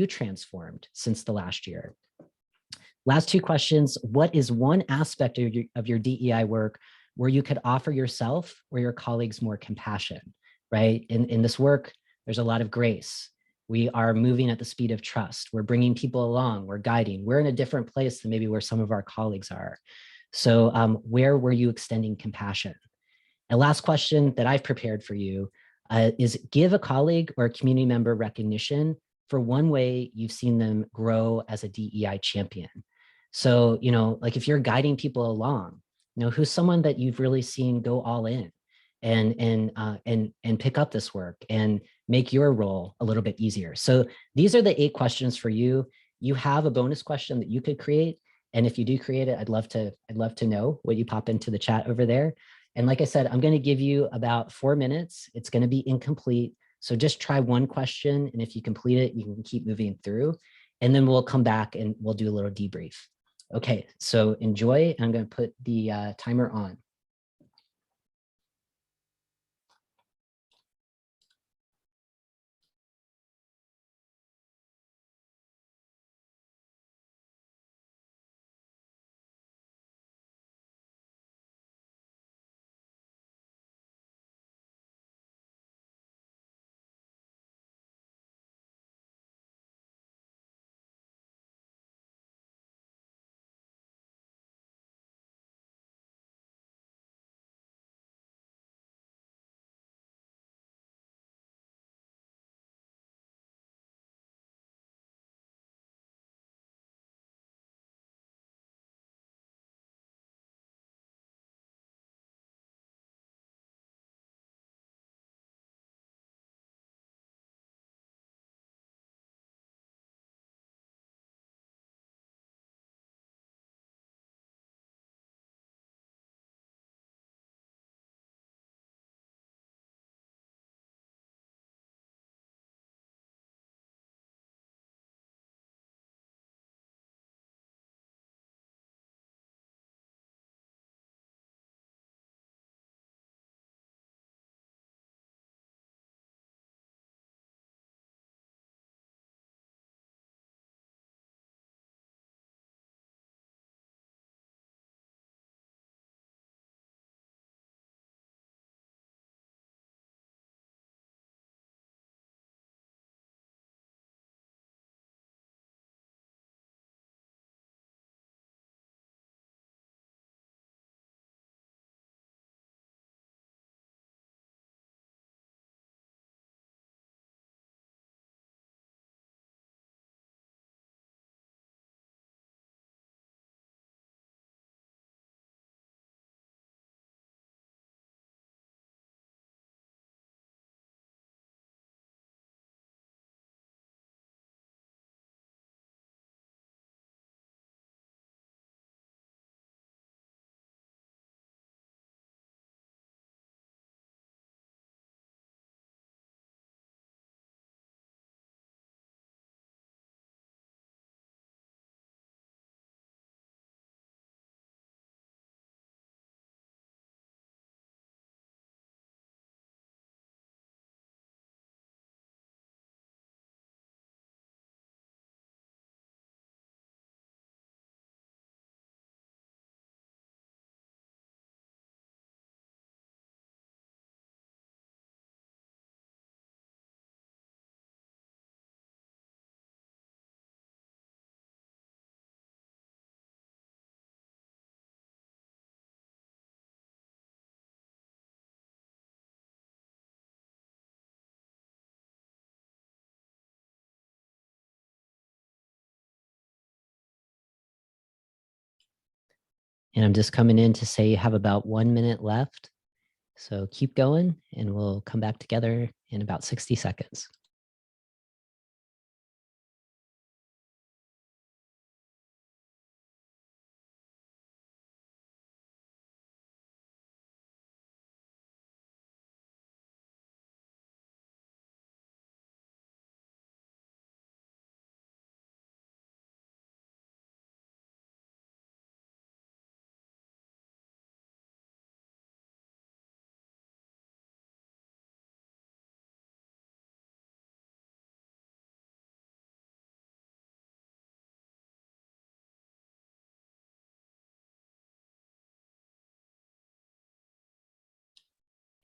Speaker 2: transformed since the last year? Last 2 questions. What is one aspect of your DEI work where you could offer yourself or your colleagues more compassion, right? In this work, there's a lot of grace. We are moving at the speed of trust. We're bringing people along. We're guiding. We're in a different place than maybe where some of our colleagues are. So where were you extending compassion? And last question that I've prepared for you is give a colleague or a community member recognition for one way you've seen them grow as a DEI champion. So, like if you're guiding people along, who's someone that you've really seen go all in and pick up this work and make your role a little bit easier. So these are the 8 questions for you. You have a bonus question that you could create. And if you do create it, I'd love to know what you pop into the chat over there. And like I said, I'm going to give you about 4 minutes. It's going to be incomplete. So just try one question. And if you complete it, you can keep moving through. And then we'll come back and we'll do a little debrief. Okay, so enjoy. I'm going to put the timer on. And I'm just coming in to say you have about 1 minute left. So keep going and we'll come back together in about 60 seconds.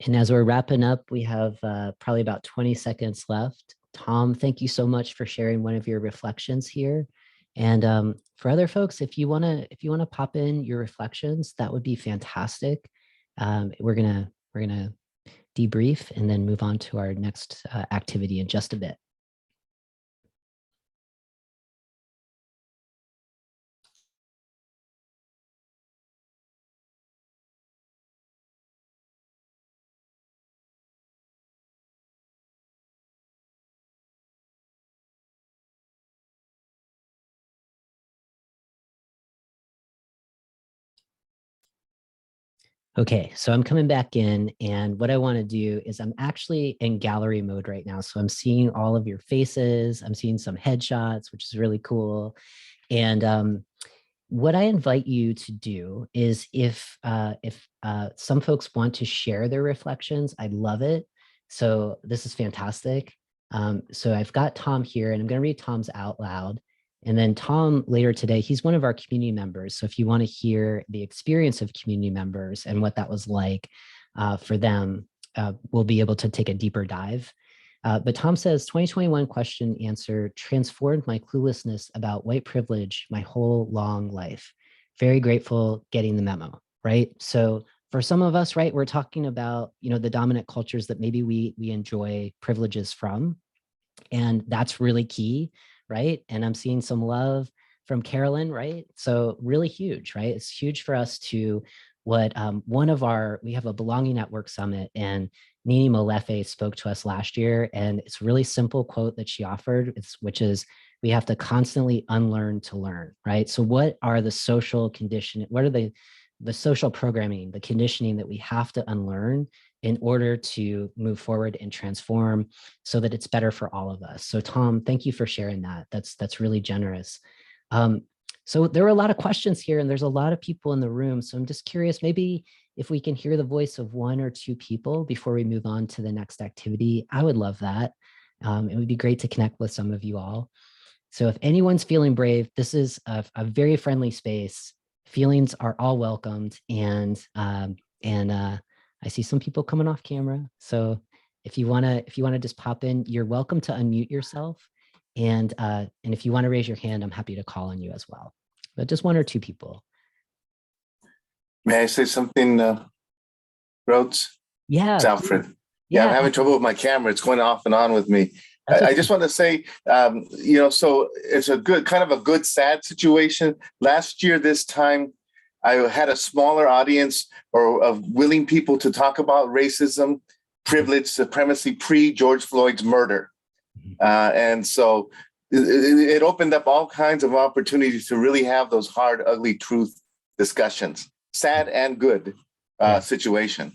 Speaker 2: And as we're wrapping up, we have probably about 20 seconds left. Tom, thank you so much for sharing one of your reflections here. And for other folks, if you wanna pop in your reflections, that would be fantastic. We're gonna debrief and then move on to our next activity in just a bit. Okay, so I'm coming back in, and what I want to do is I'm actually in gallery mode right now. So I'm seeing all of your faces. I'm seeing some headshots, which is really cool. And what I invite you to do is if some folks want to share their reflections, I'd love it. So this is fantastic. So I've got Tom here, and I'm going to read Tom's out loud. And then Tom later today, he's one of our community members. So if you want to hear the experience of community members and what that was like for them, we'll be able to take a deeper dive. But Tom says, 2021 question answer transformed my cluelessness about white privilege my whole long life. Very grateful getting the memo, right? So for some of us, right, we're talking about, the dominant cultures that maybe we enjoy privileges from. And that's really key, right? And I'm seeing some love from Carolyn, right? So really huge, right? It's huge for us to what we have a Belonging at Work Summit, and Nini Molefe spoke to us last year, and it's a really simple quote that she offered, which is, we have to constantly unlearn to learn, right? So what are the social conditioning, what are the social programming, the conditioning that we have to unlearn in order to move forward and transform so that it's better for all of us? So Tom, thank you for sharing that. That's really generous. So there were a lot of questions here, and there's a lot of people in the room. So I'm just curious, maybe if we can hear the voice of one or two people before we move on to the next activity, I would love that. It would be great to connect with some of you all. So if anyone's feeling brave, this is a very friendly space. Feelings are all welcomed, and I see some people coming off camera. So if you wanna just pop in, you're welcome to unmute yourself. And if you want to raise your hand, I'm happy to call on you as well. But just one or two people.
Speaker 4: May I say something, Rhodes?
Speaker 2: Yeah.
Speaker 4: It's Alfred. Yeah, I'm having trouble with my camera. It's going off and on with me. Okay. I just want to say, so it's a good, sad situation. Last year, this time, I had a smaller audience of willing people to talk about racism, privilege, supremacy, pre-George Floyd's murder. And so it opened up all kinds of opportunities to really have those hard, ugly truth discussions, sad and good situation.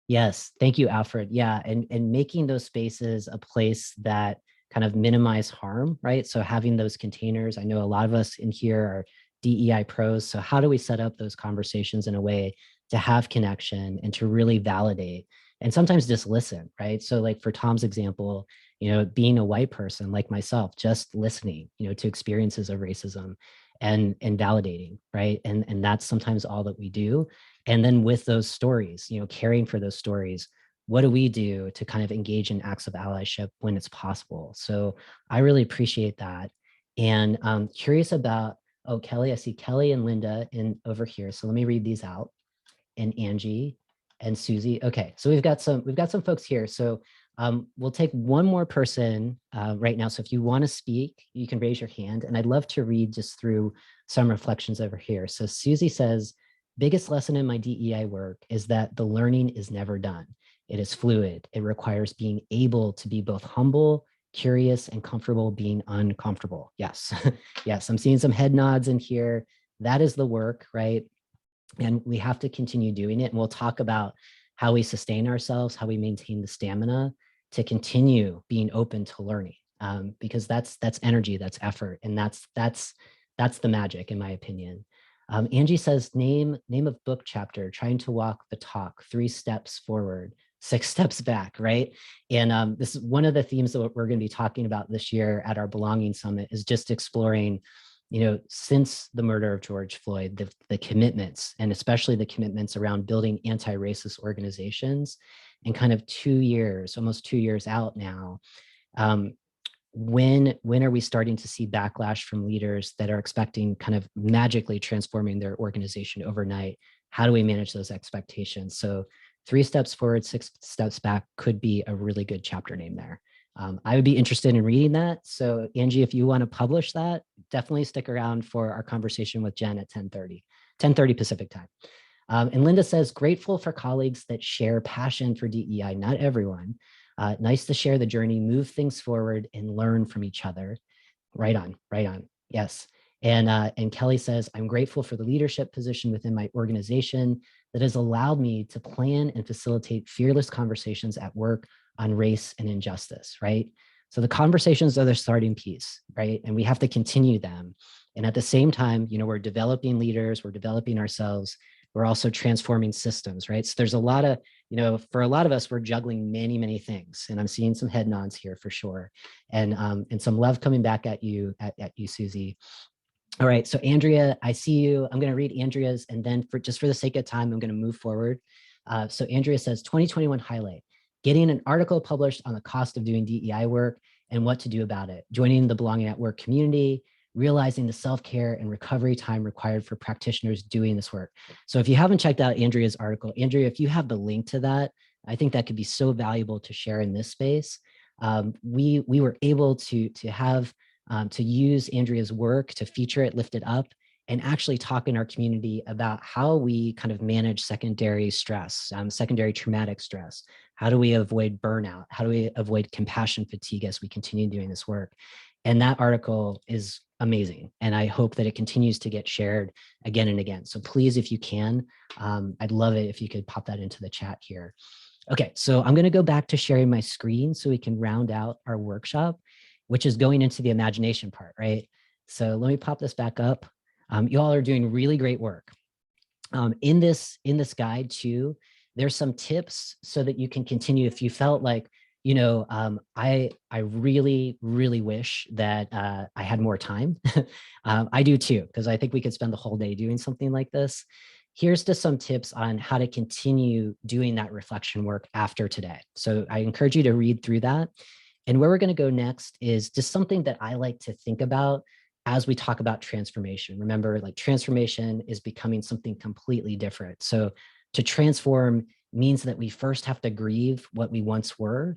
Speaker 2: Yes. Thank you, Alfred. Yeah. And making those spaces a place that kind of minimize harm, right? So having those containers, I know a lot of us in here are DEI pros. So how do we set up those conversations in a way to have connection and to really validate and sometimes just listen, right? So like for Tom's example, being a white person like myself, just listening, to experiences of racism and validating, right? And that's sometimes all that we do. And then with those stories, caring for those stories, what do we do to kind of engage in acts of allyship when it's possible? So I really appreciate that. And I'm curious about, Kelly, I see Kelly and Linda over here. So let me read these out. And Angie and Susie. Okay, so we've got some folks here. So we'll take one more person right now. So if you want to speak, you can raise your hand. And I'd love to read just through some reflections over here. So Susie says, biggest lesson in my DEI work is that the learning is never done. It is fluid. It requires being able to be both humble, curious, and comfortable being uncomfortable. Yes, yes, I'm seeing some head nods in here. That is the work, right? And we have to continue doing it. And we'll talk about how we sustain ourselves, how we maintain the stamina to continue being open to learning, because that's energy, that's effort, and that's the magic, in my opinion. Angie says, name of book chapter, trying to walk the talk, 3 steps forward, 6 steps back, right? And this is one of the themes that we're going to be talking about this year at our Belonging Summit, is just exploring, since the murder of George Floyd, the commitments, and especially the commitments around building anti-racist organizations, and kind of 2 years, almost 2 years out now, when are we starting to see backlash from leaders that are expecting kind of magically transforming their organization overnight? How do we manage those expectations? So 3 steps forward, 6 steps back could be a really good chapter name there. I would be interested in reading that. So Angie, if you want to publish that, definitely stick around for our conversation with Jen at 10:30 Pacific time. And Linda says, grateful for colleagues that share passion for DEI, not everyone. Nice to share the journey, move things forward, and learn from each other. Right on, right on. Yes. And Kelly says, I'm grateful for the leadership position within my organization that has allowed me to plan and facilitate fearless conversations at work on race and injustice, right? So the conversations are the starting piece, right? And we have to continue them. And at the same time, we're developing leaders, we're developing ourselves, we're also transforming systems, right? So there's a lot of, for a lot of us, we're juggling many, many things. And I'm seeing some head nods here for sure. And some love coming back at you, at you, Susie. All right, so Andrea, I see you. I'm going to read Andrea's, and then for the sake of time, I'm going to move forward. So Andrea says, 2021 highlight, getting an article published on the cost of doing DEI work and what to do about it, joining the Belonging at Work community, realizing the self-care and recovery time required for practitioners doing this work. So if you haven't checked out Andrea's article, Andrea, if you have the link to that, I think that could be so valuable to share in this space. We were able to have to use Andrea's work to feature it, lift it up, and actually talk in our community about how we kind of manage secondary stress, secondary traumatic stress. How do we avoid burnout? How do we avoid compassion fatigue as we continue doing this work? And that article is amazing. And I hope that it continues to get shared again and again. So please, if you can, I'd love it if you could pop that into the chat here. Okay, so I'm going to go back to sharing my screen so we can round out our workshop, which is going into the imagination part, right? So let me pop this back up. You all are doing really great work. In this guide too, there's some tips so that you can continue. If you felt like, I really, really wish that I had more time. I do too, because I think we could spend the whole day doing something like this. Here's just some tips on how to continue doing that reflection work after today. So I encourage you to read through that. And where we're going to go next is just something that I like to think about as we talk about transformation. Remember, like, transformation is becoming something completely different. So to transform means that we first have to grieve what we once were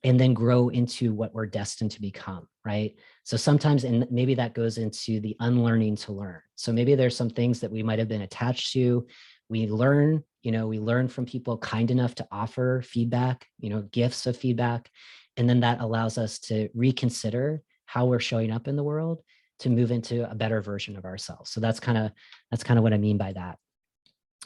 Speaker 2: and then grow into what we're destined to become, right? So sometimes, and maybe that goes into the unlearning to learn. So maybe there's some things that we might have been attached to. We learn, we learn from people kind enough to offer feedback, gifts of feedback. And then that allows us to reconsider how we're showing up in the world to move into a better version of ourselves. So that's kind of what I mean by that.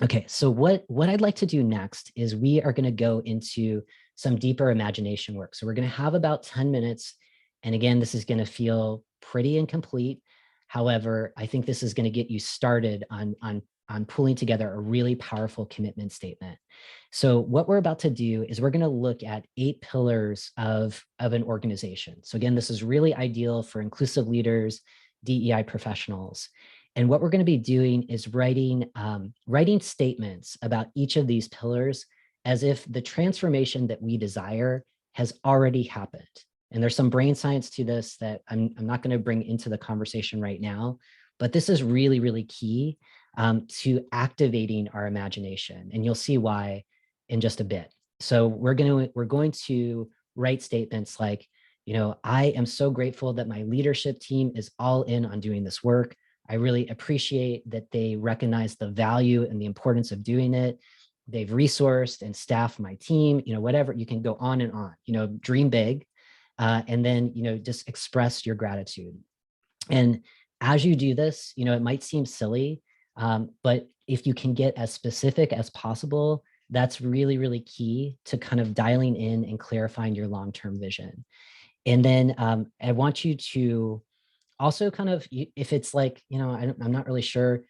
Speaker 2: Okay, so what I'd like to do next is we are going to go into some deeper imagination work. So we're going to have about 10 minutes. And again, this is going to feel pretty incomplete. However, I think this is going to get you started on pulling together a really powerful commitment statement. So what we're about to do is we're going to look at 8 pillars of an organization. So again, this is really ideal for inclusive leaders, DEI professionals. And what we're going to be doing is writing statements about each of these pillars as if the transformation that we desire has already happened. And there's some brain science to this that I'm not going to bring into the conversation right now, but this is really, really key to activating our imagination. And you'll see why in just a bit. So we're going to write statements like, I am so grateful that my leadership team is all in on doing this work. I really appreciate that they recognize the value and the importance of doing it. They've resourced and staffed my team, whatever. You can go on and on, dream big, and then, just express your gratitude. And as you do this, it might seem silly, but if you can get as specific as possible, that's really, really key to kind of dialing in and clarifying your long-term vision. And then I want you to also kind of, if it's like, I'm not really sure,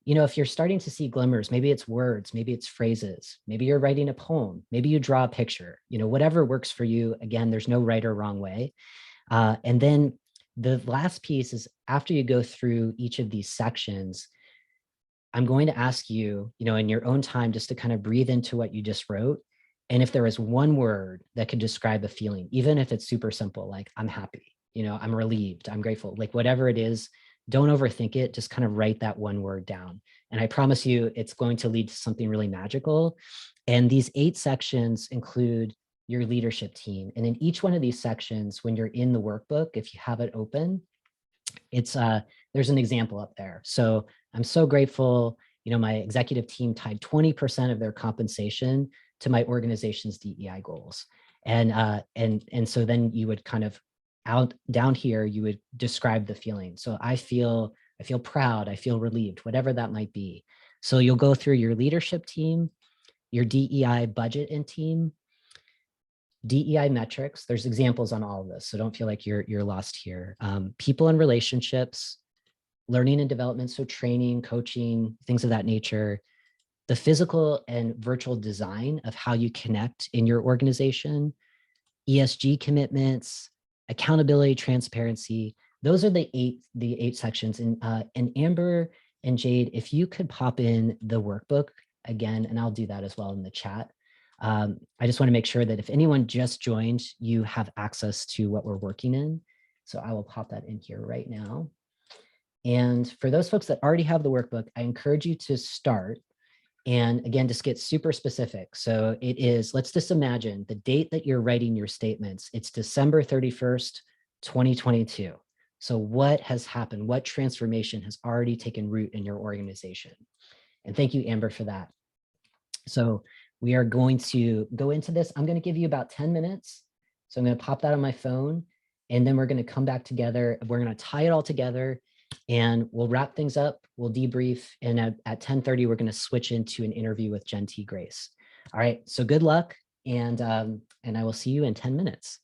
Speaker 2: if you're starting to see glimmers, maybe it's words, maybe it's phrases, maybe you're writing a poem, maybe you draw a picture, whatever works for you. Again, there's no right or wrong way. And then the last piece is, after you go through each of these sections, I'm going to ask you, in your own time, just to kind of breathe into what you just wrote. And if there is one word that could describe a feeling, even if it's super simple, like I'm happy, I'm relieved, I'm grateful, like whatever it is, don't overthink it. Just kind of write that one word down. And I promise you, it's going to lead to something really magical. And these 8 sections include your leadership team. And in each one of these sections, when you're in the workbook, if you have it open, it's there's an example up there. So I'm so grateful, my executive team tied 20% of their compensation to my organization's DEI goals. And so then you would kind of down here, you would describe the feeling. So I feel proud, I feel relieved, whatever that might be. So you'll go through your leadership team, your DEI budget and team, DEI metrics. There's examples on all of this, so don't feel like you're lost here. People and relationships, learning and development, so training, coaching, things of that nature. The physical and virtual design of how you connect in your organization, ESG commitments, accountability, transparency. Those are the eight sections. And Amber and Jade, if you could pop in the workbook again, and I'll do that as well in the chat. I just want to make sure that if anyone just joined, you have access to what we're working in. So I will pop that in here right now. And for those folks that already have the workbook, I encourage you to start. And again, just get super specific. So it is, let's just imagine the date that you're writing your statements. It's December 31st, 2022. So what has happened? What transformation has already taken root in your organization? And thank you, Amber, for that. So we are going to go into this. I'm going to give you about 10 minutes. So I'm going to pop that on my phone, and then we're going to come back together. We're going to tie it all together, and we'll wrap things up. We'll debrief. And at 10:30, we're going to switch into an interview with Jen T. Grace. All right. So good luck. And I will see you in 10 minutes.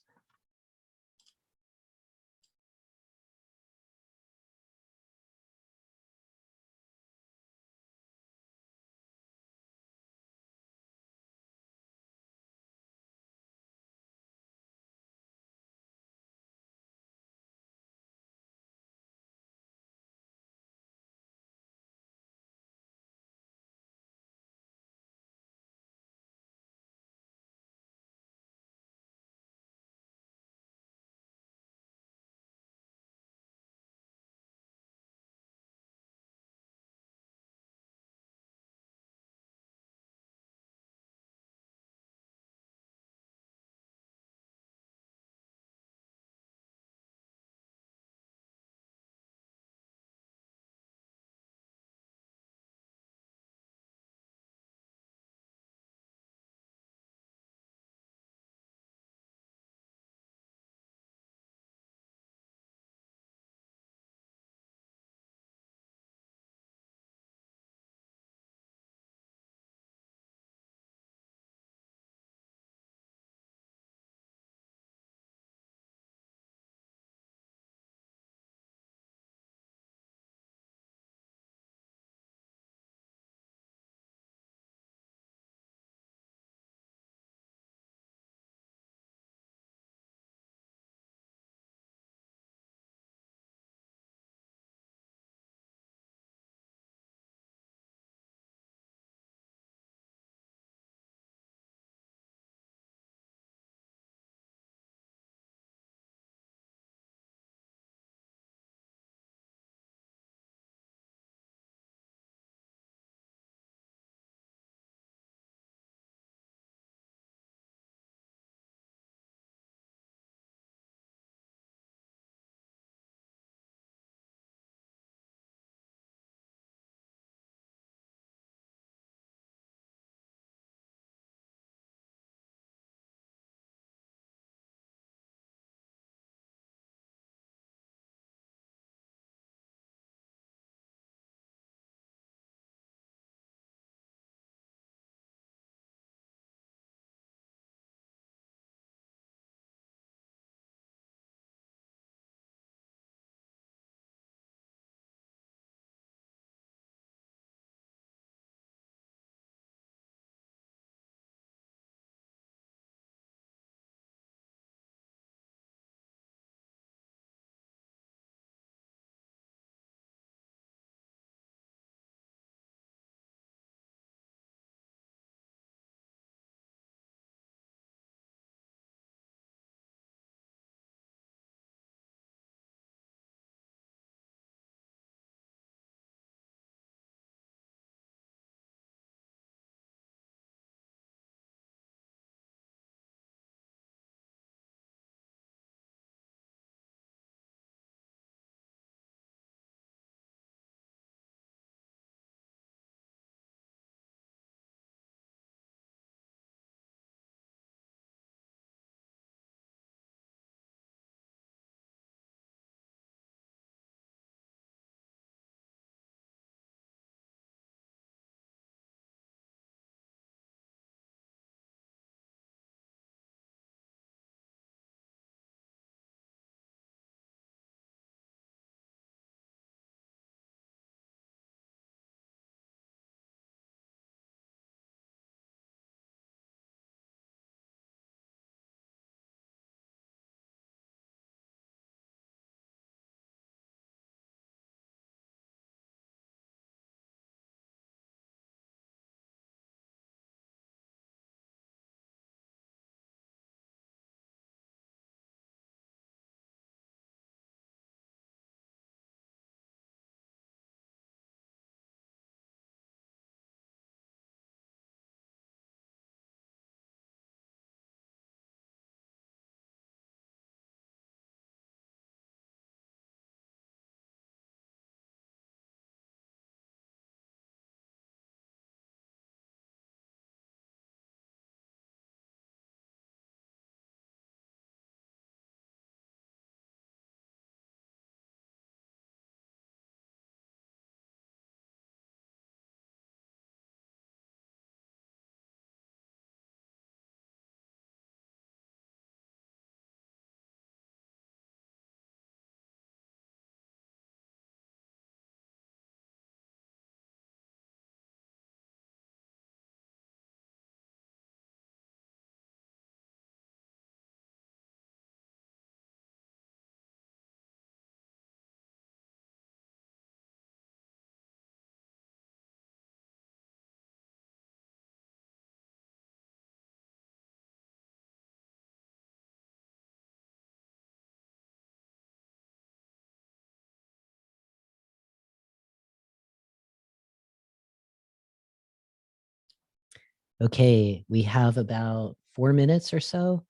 Speaker 2: Okay, we have about 4 minutes or so.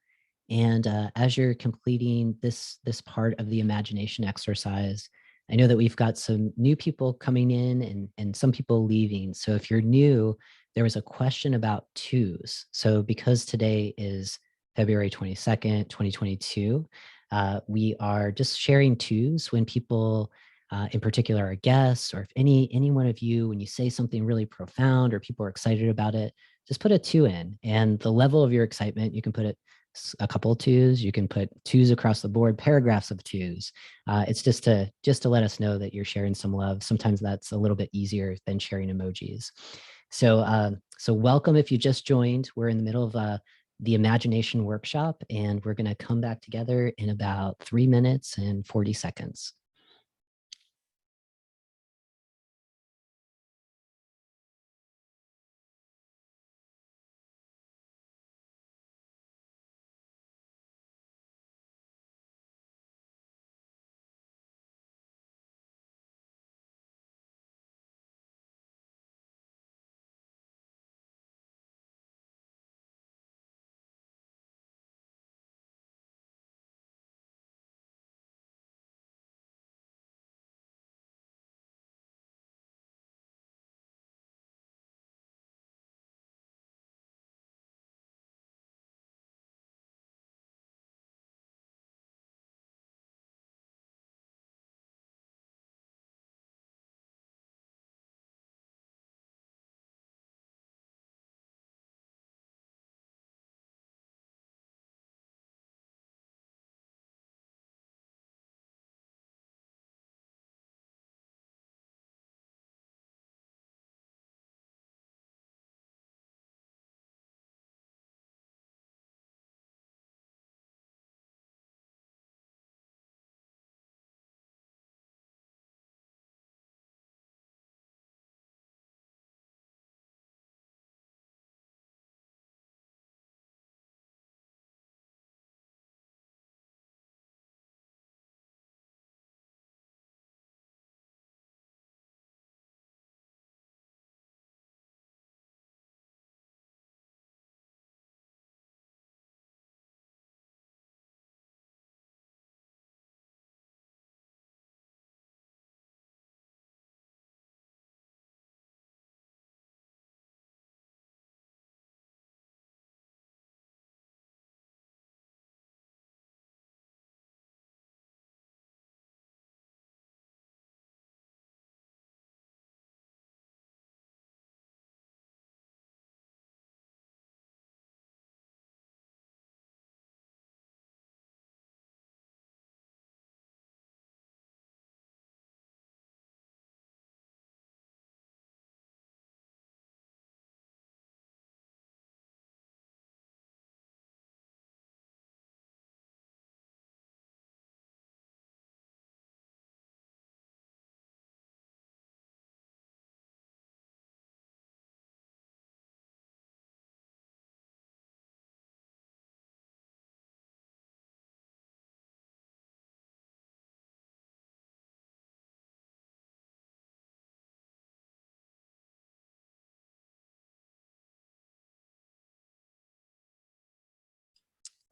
Speaker 2: And as you're completing this part of the imagination exercise, I know that we've got some new people coming in and some people leaving. So if you're new, there was a question about twos. So because today is February 22nd, 2022, we are just sharing twos when people, in particular our guests, or if any one of you, when you say something really profound or people are excited about it, just put a 2 in. And the level of your excitement, you can put it a couple of twos, you can put twos across the board, paragraphs of twos. It's just to let us know that you're sharing some love. Sometimes that's a little bit easier than sharing emojis. So welcome if you just joined. We're in the middle of the imagination workshop, and we're going to come back together in about 3 minutes and 40 seconds.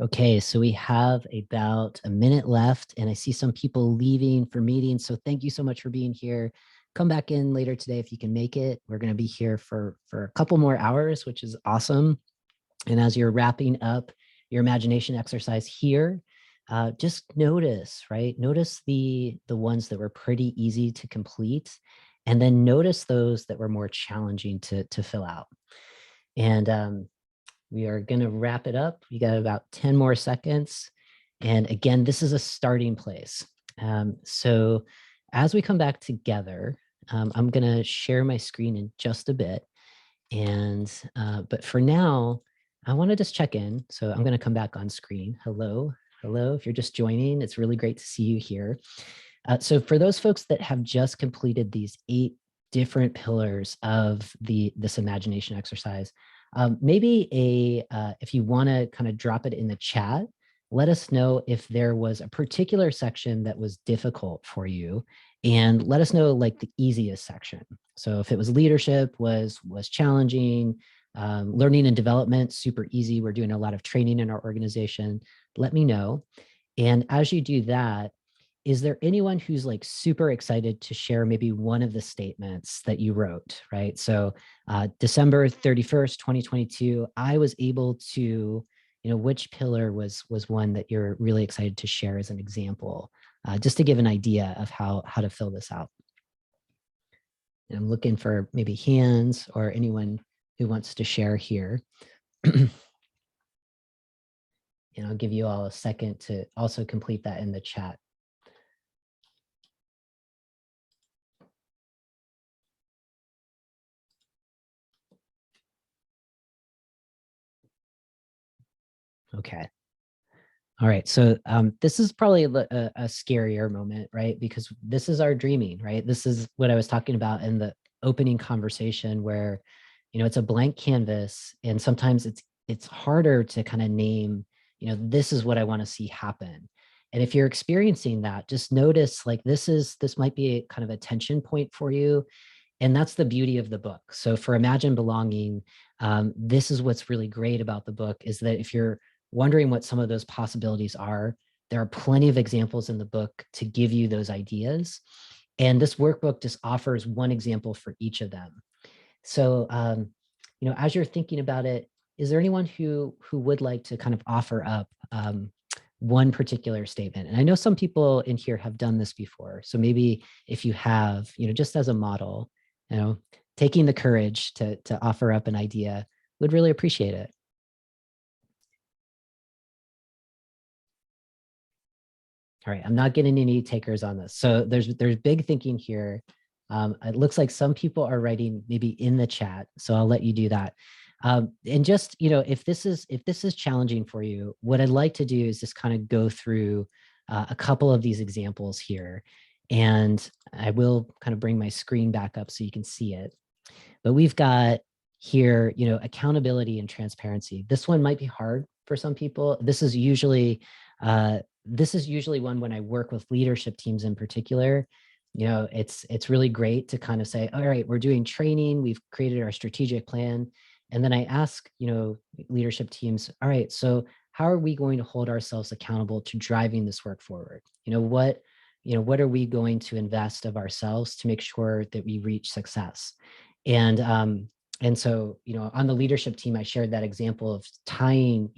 Speaker 2: Okay, so we have about a minute left, and I see some people leaving for meetings. So thank you so much for being here. Come back in later today if you can make it. We're going to be here for a couple more hours, which is awesome. And as you're wrapping up your imagination exercise here, just notice, right? Notice the ones that were pretty easy to complete, and then notice those that were more challenging to fill out. And we are going to wrap it up. We got about 10 more seconds. And again, this is a starting place. So as we come back together, I'm going to share my screen in just a bit. And but for now, I want to just check in. So I'm going to come back on screen. Hello. Hello. If you're just joining, it's really great to see you here. So for those folks that have just completed these 8 different pillars of this imagination exercise, maybe if you want to kind of drop it in the chat, let us know if there was a particular section that was difficult for you, and let us know like the easiest section. So if it was leadership was challenging, learning and development, super easy. We're doing a lot of training in our organization. Let me know. And as you do that, is there anyone who's like super excited to share maybe one of the statements that you wrote, right? So December 31st, 2022, I was able to, which pillar was one that you're really excited to share as an example, just to give an idea of how to fill this out. And I'm looking for maybe hands or anyone who wants to share here. And I'll give you all a second to also complete that in the chat. Okay. All right. So this is probably a scarier moment, right? Because this is our dreaming, right? This is what I was talking about in the opening conversation where, it's a blank canvas, and sometimes it's harder to kind of name, this is what I want to see happen. And if you're experiencing that, just notice like this might be a kind of a tension point for you. And that's the beauty of the book. So for Imagine Belonging, this is what's really great about the book, is that if you're wondering what some of those possibilities are, there are plenty of examples in the book to give you those ideas. And this workbook just offers one example for each of them. So, as you're thinking about it, is there anyone who would like to kind of offer up one particular statement? And I know some people in here have done this before. So maybe if you have, just as a model, taking the courage to offer up an idea, would really appreciate it. All right, I'm not getting any takers on this. So there's big thinking here. It looks like some people are writing maybe in the chat, so I'll let you do that. And just, if this is challenging for you, what I'd like to do is just kind of go through a couple of these examples here. And I will kind of bring my screen back up so you can see it. But we've got here, accountability and transparency. This one might be hard for some people. This is usually one when I work with leadership teams in particular. It's really great to kind of say, all right, we're doing training, we've created our strategic plan. And then I ask, leadership teams, all right, so how are we going to hold ourselves accountable to driving this work forward? What are we going to invest of ourselves to make sure that we reach success? And so, on the leadership team, I shared that example of tying,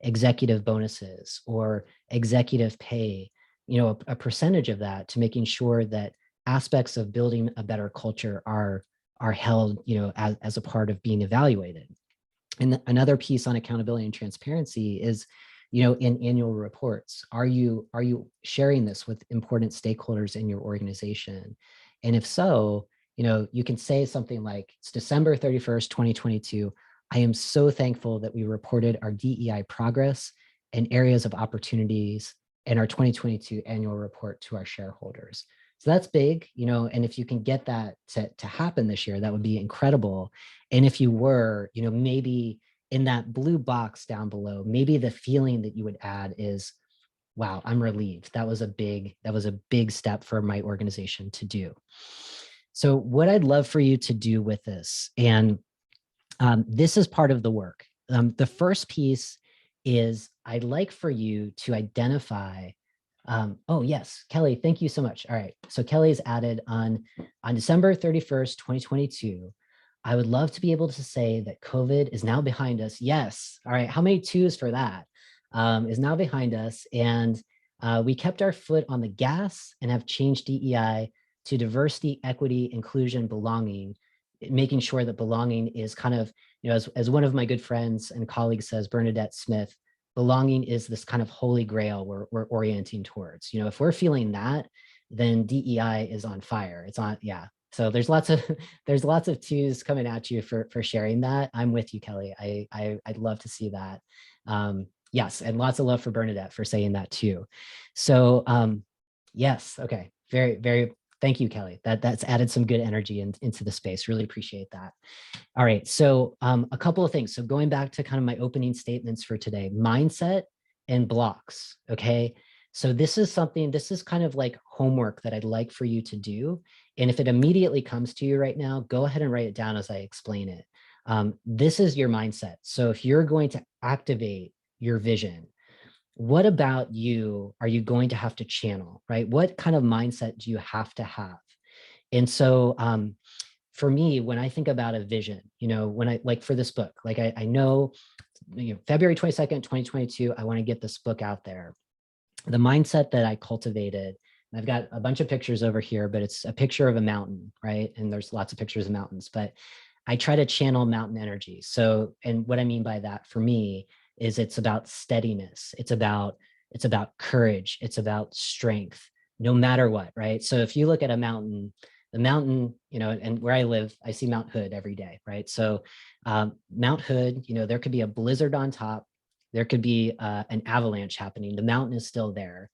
Speaker 2: executive bonuses or executive pay, a percentage of that to making sure that aspects of building a better culture are held, as a part of being evaluated. And another piece on accountability and transparency is, in annual reports, are you sharing this with important stakeholders in your organization? And if so, you can say something like, it's December 31st, 2022. I am so thankful that we reported our DEI progress and areas of opportunities in our 2022 annual report to our shareholders. So that's big, and if you can get that to happen this year, that would be incredible. And if you were, maybe in that blue box down below, maybe the feeling that you would add is, wow, I'm relieved. That was a big step for my organization to do. So what I'd love for you to do with this, and this is part of the work. The first piece is I'd like for you to identify, oh yes, Kelly, thank you so much. All right, so Kelly's added on December 31st, 2022, I would love to be able to say that COVID is now behind us. Yes, all right, how many twos for that? Is now behind us, and we kept our foot on the gas and have changed DEI to diversity, equity, inclusion, belonging, making sure that belonging is kind of, as one of my good friends and colleagues says, Bernadette Smith, belonging is this kind of holy grail we're orienting towards. If we're feeling that, then DEI is on fire. It's on, yeah. So there's lots of twos coming at you for sharing that. I'm with you, Kelly. I'd love to see that. Yes, and lots of love for Bernadette for saying that too. So yes, okay, very, very. Thank you, Kelly. That's added some good energy into the space. Really appreciate that. All right, so a couple of things. So going back to kind of my opening statements for today, mindset and blocks, okay? So this is kind of like homework that I'd like for you to do. And if it immediately comes to you right now, go ahead and write it down as I explain it. This is your mindset. So if you're going to activate your vision, what about you are you going to have to channel, right? What kind of mindset do you have to have? And so for me, when I think about a vision, when I like for this book, like I know, February 22nd, 2022, I want to get this book out there. The mindset that I cultivated, and I've got a bunch of pictures over here, but it's a picture of a mountain, right? And there's lots of pictures of mountains, but I try to channel mountain energy. So, and what I mean by that for me is it's about steadiness. It's about courage. It's about strength, no matter what, right? So if you look at a mountain, the mountain, and where I live, I see Mount Hood every day, right? So Mount Hood, there could be a blizzard on top. There could be an avalanche happening. The mountain is still there,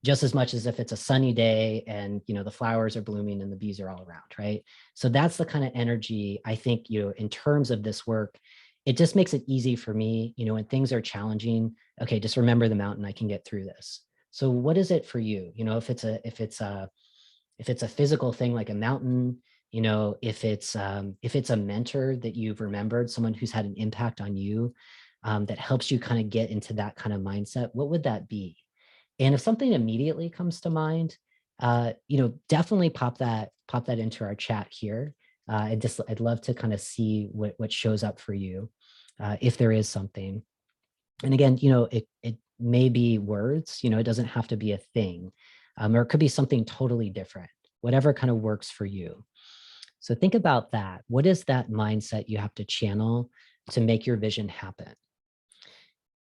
Speaker 2: just as much as if it's a sunny day and the flowers are blooming and the bees are all around, right? So that's the kind of energy I think, in terms of this work, it just makes it easy for me, when things are challenging. Okay, just remember the mountain. I can get through this. So what is it for you? If it's a physical thing like a mountain, if it's a mentor that you've remembered, someone who's had an impact on you, that helps you kind of get into that kind of mindset, what would that be? And if something immediately comes to mind, definitely pop that into our chat here. I'd love to kind of see what shows up for you, if there is something. And again, it may be words, it doesn't have to be a thing, or it could be something totally different, whatever kind of works for you. So think about that. What is that mindset you have to channel to make your vision happen?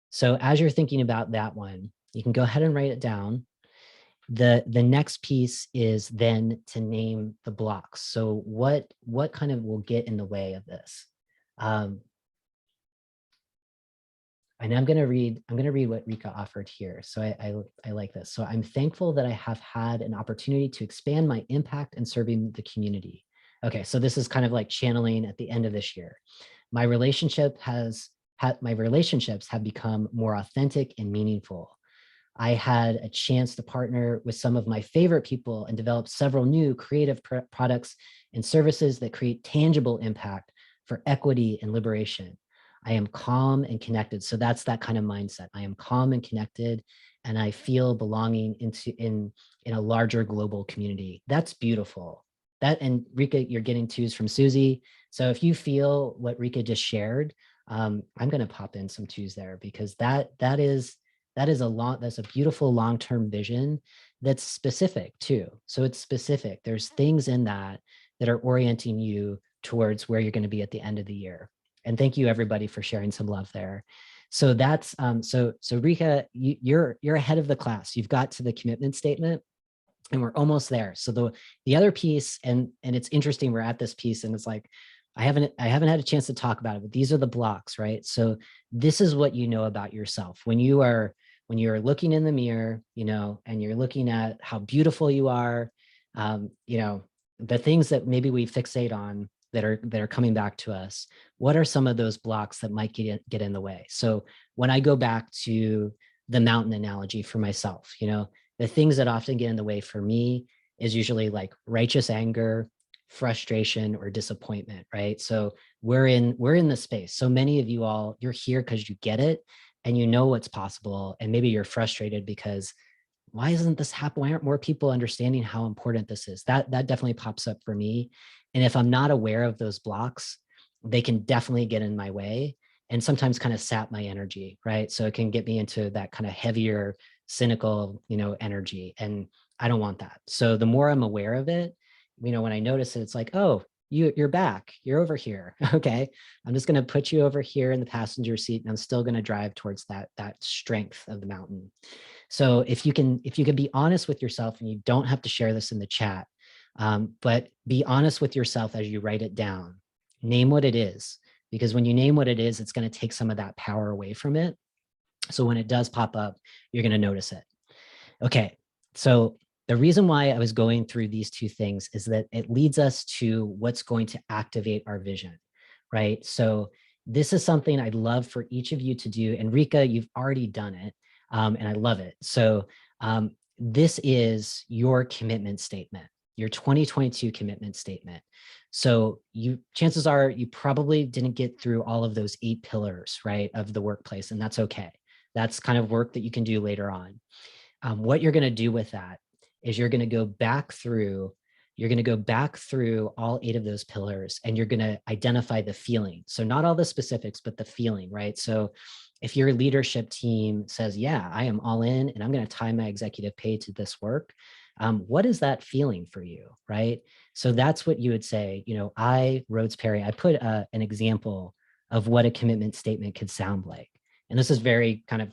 Speaker 2: So as you're thinking about that one, you can go ahead and write it down. The next piece is then to name the blocks. So what kind of will get in the way of this? And I'm going to read what Rika offered here. So I like this. So I'm thankful that I have had an opportunity to expand my impact in serving the community. Okay, so this is kind of like channeling at the end of this year. My relationships have become more authentic and meaningful. I had a chance to partner with some of my favorite people and develop several new creative products and services that create tangible impact for equity and liberation. I am calm and connected. So that's that kind of mindset. I am calm and connected, and I feel belonging in a larger global community. That's beautiful. That, and Rika, you're getting twos from Susie. So if you feel what Rika just shared, I'm going to pop in some twos there, because that's a beautiful long-term vision that's specific too. So it's specific. There's things in that are orienting you towards where you're going to be at the end of the year. And thank you everybody for sharing some love there. So that's so Rika, you're ahead of the class. You've got to the commitment statement, and we're almost there. So the other piece, and it's interesting, we're at this piece, and it's like, I haven't had a chance to talk about it, but these are the blocks, right? So this is what you know about yourself when you're looking in the mirror, and you're looking at how beautiful you are, the things that maybe we fixate on that are coming back to us. What are some of those blocks that might get in the way? So when I go back to the mountain analogy for myself, the things that often get in the way for me is usually like righteous anger, frustration, or disappointment, right? So we're in the space. So many of you all, you're here because you get it and you know what's possible. And maybe you're frustrated because why isn't this happening? Why aren't more people understanding how important this is? That definitely pops up for me. And if I'm not aware of those blocks, they can definitely get in my way and sometimes kind of sap my energy, right? So it can get me into that kind of heavier, cynical, energy. And I don't want that. So the more I'm aware of it, when I notice it, it's like, oh, you're back, you're over here. Okay, I'm just going to put you over here in the passenger seat, and I'm still going to drive towards that strength of the mountain. So if you can be honest with yourself, and you don't have to share this in the chat, but be honest with yourself as you write it down. Name what it is, because when you name what it is, it's going to take some of that power away from it. So when it does pop up, you're going to notice it. Okay, so the reason why I was going through these two things is that it leads us to what's going to activate our vision, right? So this is something I'd love for each of you to do. And Rika, you've already done it, and I love it. So this is your commitment statement. your 2022 commitment statement. So chances are you probably didn't get through all of those 8 pillars, right, of the workplace, and that's okay. That's kind of work that you can do later on. What you're going to do with that is you're going to go back through all 8 of those pillars, and you're going to identify the feeling. So not all the specifics, but the feeling, right? So if your leadership team says, yeah, I am all in and I'm going to tie my executive pay to this work, what is that feeling for you, right? So that's what you would say, Rhodes Perry, I put an example of what a commitment statement could sound like. And this is very kind of,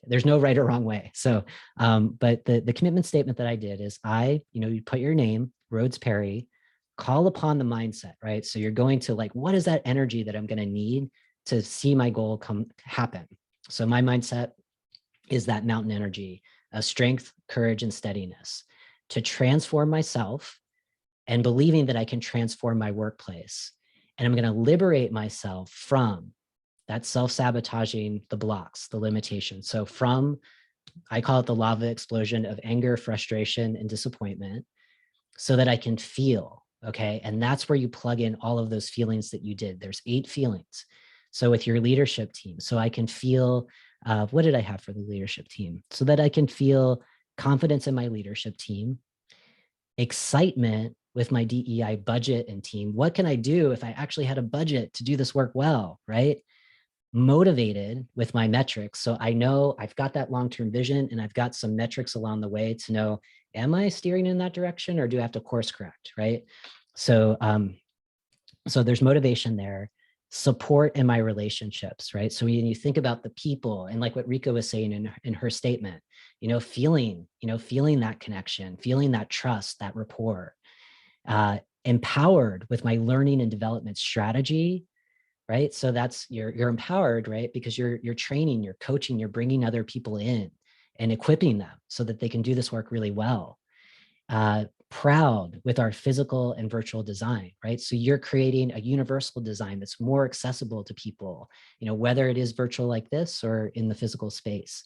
Speaker 2: there's no right or wrong way. So, but the commitment statement that I did is you put your name, Rhodes Perry, call upon the mindset, right? So you're going to what is that energy that I'm going to need to see my goal happen? So my mindset is that mountain energy of strength, courage, and steadiness to transform myself and believing that I can transform my workplace. And I'm going to liberate myself from that self-sabotaging, the blocks, the limitations. So I call it the lava explosion of anger, frustration, and disappointment, so that I can feel, okay? And that's where you plug in all of those feelings that you did. There's 8 feelings. So with your leadership team, so I can feel, what did I have for the leadership team? So that I can feel confidence in my leadership team, excitement with my DEI budget and team. What can I do if I actually had a budget to do this work well, right? Motivated with my metrics. So I know I've got that long-term vision and I've got some metrics along the way to know, am I steering in that direction or do I have to course correct, right? So, so there's motivation there, support in my relationships, right? So when you think about the people and like what Rika was saying in her statement, feeling that connection, feeling that trust, that rapport, empowered with my learning and development strategy, right? So that's you're empowered, right? Because you're training, you're coaching, you're bringing other people in and equipping them so that they can do this work really well. Proud with our physical and virtual design, right? So you're creating a universal design that's more accessible to people, whether it is virtual like this or in the physical space.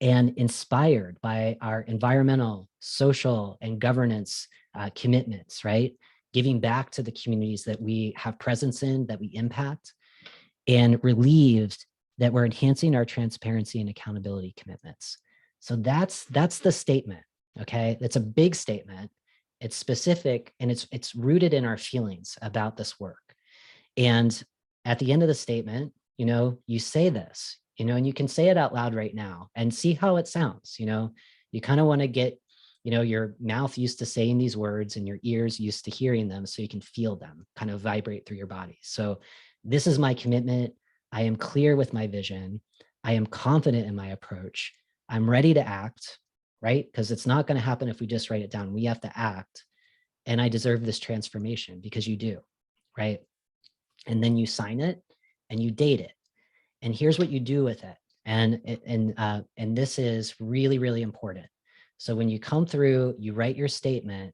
Speaker 2: And inspired by our environmental, social, and governance commitments, right? Giving back to the communities that we have presence in, that we impact, and relieved that we're enhancing our transparency and accountability commitments. So that's the statement, okay? It's a big statement. It's specific, and it's rooted in our feelings about this work. And at the end of the statement, you say this, and you can say it out loud right now and see how it sounds. You kind of want to get your mouth used to saying these words and your ears used to hearing them so you can feel them kind of vibrate through your body. So this is my commitment. I am clear with my vision. I am confident in my approach. I'm ready to act, right? Because it's not going to happen if we just write it down. We have to act. And I deserve this transformation because you do, right? And then you sign it and you date it. And here's what you do with it. And this is really, really important. So when you come through, you write your statement,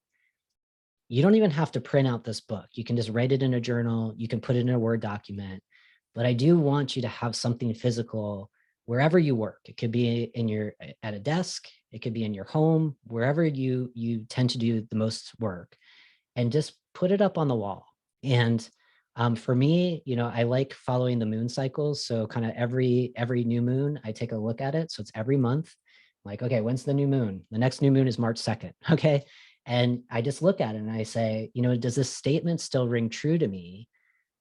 Speaker 2: you don't even have to print out this book. You can just write it in a journal. You can put it in a Word document. But I do want you to have something physical wherever you work. It could be at a desk. It could be in your home, wherever you tend to do the most work, and just put it up on the wall. And for me, I like following the moon cycles. So kind of every new moon, I take a look at it. So it's every month. Like, okay, when's the new moon? The next new moon is March 2nd. Okay. And I just look at it and I say, does this statement still ring true to me?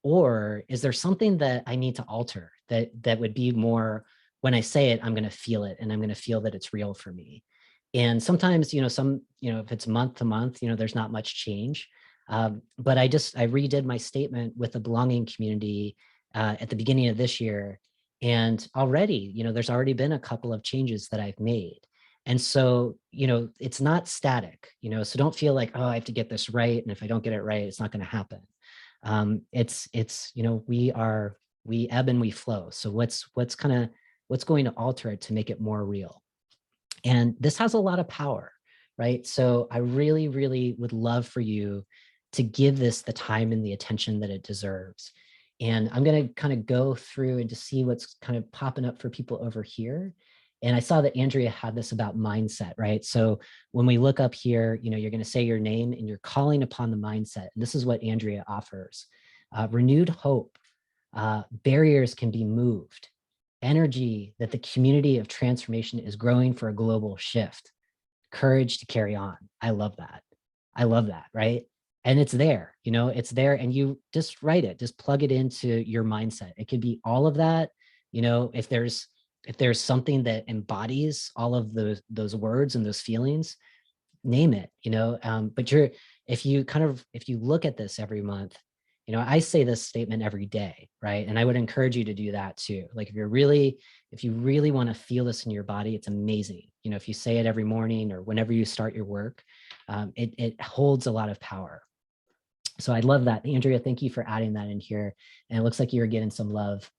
Speaker 2: Or is there something that I need to alter that would be more, when I say it, I'm going to feel it and I'm going to feel that it's real for me. And sometimes, if it's month to month, there's not much change. But I redid my statement with the belonging community at the beginning of this year. And already, there's already been a couple of changes that I've made. And so, it's not static, so don't feel like, oh, I have to get this right. And if I don't get it right, it's not going to happen. We ebb and we flow. So what's going to alter it to make it more real? And this has a lot of power, right? So I really, really would love for you to give this the time and the attention that it deserves. And I'm going to kind of go through and to see what's kind of popping up for people over here. And I saw that Andrea had this about mindset, right? So when we look up here, you're going to say your name and you're calling upon the mindset. And this is what Andrea offers. Renewed hope. Barriers can be moved. Energy that the community of transformation is growing for a global shift. Courage to carry on. I love that. I love that, right? And it's there, it's there, and you just write it, just plug it into your mindset. It could be all of that, if there's something that embodies all of those words and those feelings, name it, but if you look at this every month, I say this statement every day, right? And I would encourage you to do that too. Like if you really want to feel this in your body, it's amazing. If you say it every morning or whenever you start your work, it holds a lot of power. So I love that. Andrea, thank you for adding that in here. And it looks like you're getting some love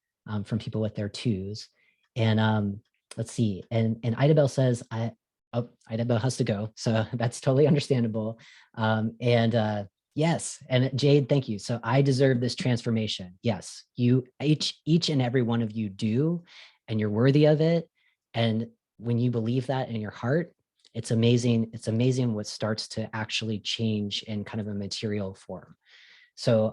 Speaker 2: from people with their twos. And let's see. And Idabel says, Idabel has to go. So that's totally understandable. Yes. And Jade, thank you. So I deserve this transformation. Yes, you, each and every one of you do, and you're worthy of it. And when you believe that in your heart, it's amazing. It's amazing what starts to actually change in kind of a material form. So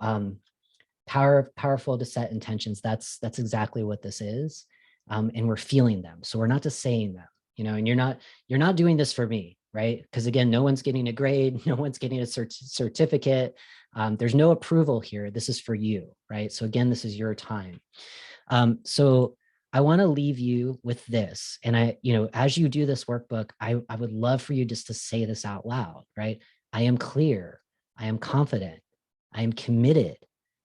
Speaker 2: powerful to set intentions. That's exactly what this is. And we're feeling them. So we're not just saying them, and you're not doing this for me, right? Because again, no one's getting a grade, no one's getting a certificate. There's no approval here. This is for you, right? So again, this is your time. So I want to leave you with this. And as you do this workbook, I would love for you just to say this out loud, right? I am clear. I am confident. I am committed.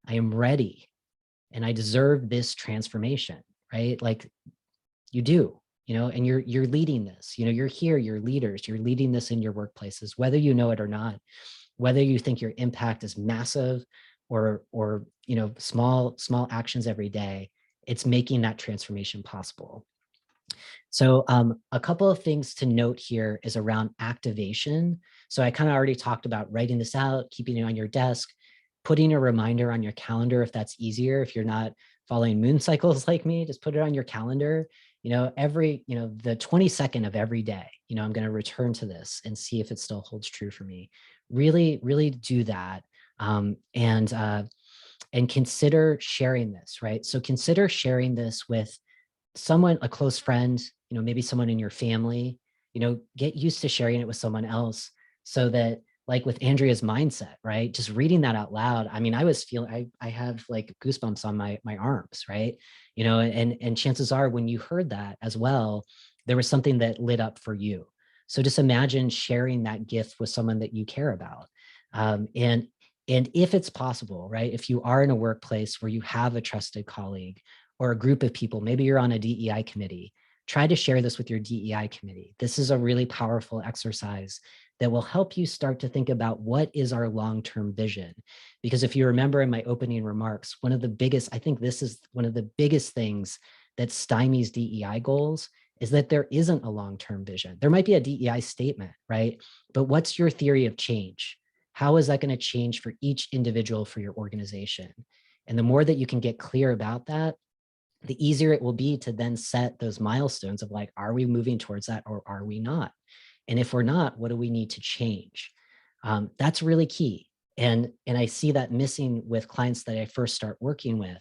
Speaker 2: I am ready. And I deserve this transformation, right? Like you do, and you're leading this, you're here, you're leaders, you're leading this in your workplaces, whether you know it or not, whether you think your impact is massive or small actions every day, it's making that transformation possible. So a couple of things to note here is around activation. So I kind of already talked about writing this out, keeping it on your desk, putting a reminder on your calendar if that's easier. If you're not following moon cycles like me, just put it on your calendar. Every, the 22nd of every day, I'm going to return to this and see if it still holds true for me. Really, really do that. And consider sharing this, right? So consider sharing this with someone, a close friend, maybe someone in your family, get used to sharing it with someone else so that, like with Andrea's mindset, right? Just reading that out loud. I mean, I was feeling, I have like goosebumps on my arms, right? And chances are when you heard that as well, there was something that lit up for you. So just imagine sharing that gift with someone that you care about. And if it's possible, right? If you are in a workplace where you have a trusted colleague or a group of people, maybe you're on a DEI committee, try to share this with your DEI committee. This is a really powerful exercise that will help you start to think about what is our long-term vision. Because if you remember in my opening remarks, I think this is one of the biggest things that stymies DEI goals is that there isn't a long-term vision. There might be a DEI statement, right? But what's your theory of change? How is that going to change for each individual for your organization? And the more that you can get clear about that, the easier it will be to then set those milestones of like, are we moving towards that or are we not? And if we're not, what do we need to change? That's really key. And I see that missing with clients that I first start working with.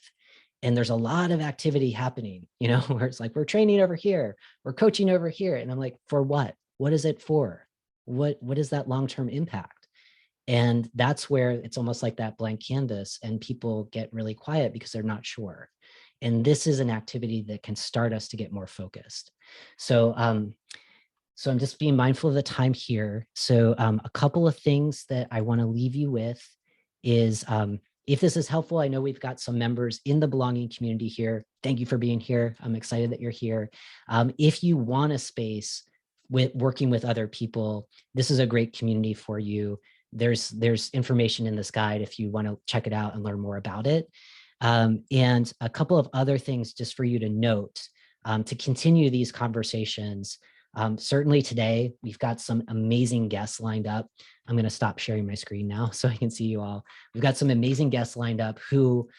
Speaker 2: And there's a lot of activity happening, where it's like, we're training over here, we're coaching over here. And I'm like, for what? What is it for? What is that long-term impact? And that's where it's almost like that blank canvas and people get really quiet because they're not sure. And this is an activity that can start us to get more focused. So I'm just being mindful of the time here. So a couple of things that I want to leave you with is, if this is helpful, I know we've got some members in the belonging community here. Thank you for being here. I'm excited that you're here. If you want a space with working with other people, this is a great community for you. There's information in this guide if you want to check it out and learn more about it. And a couple of other things just for you to note to continue these conversations. Certainly today, we've got some amazing guests lined up. I'm going to stop sharing my screen now so I can see you all. We've got some amazing guests lined up who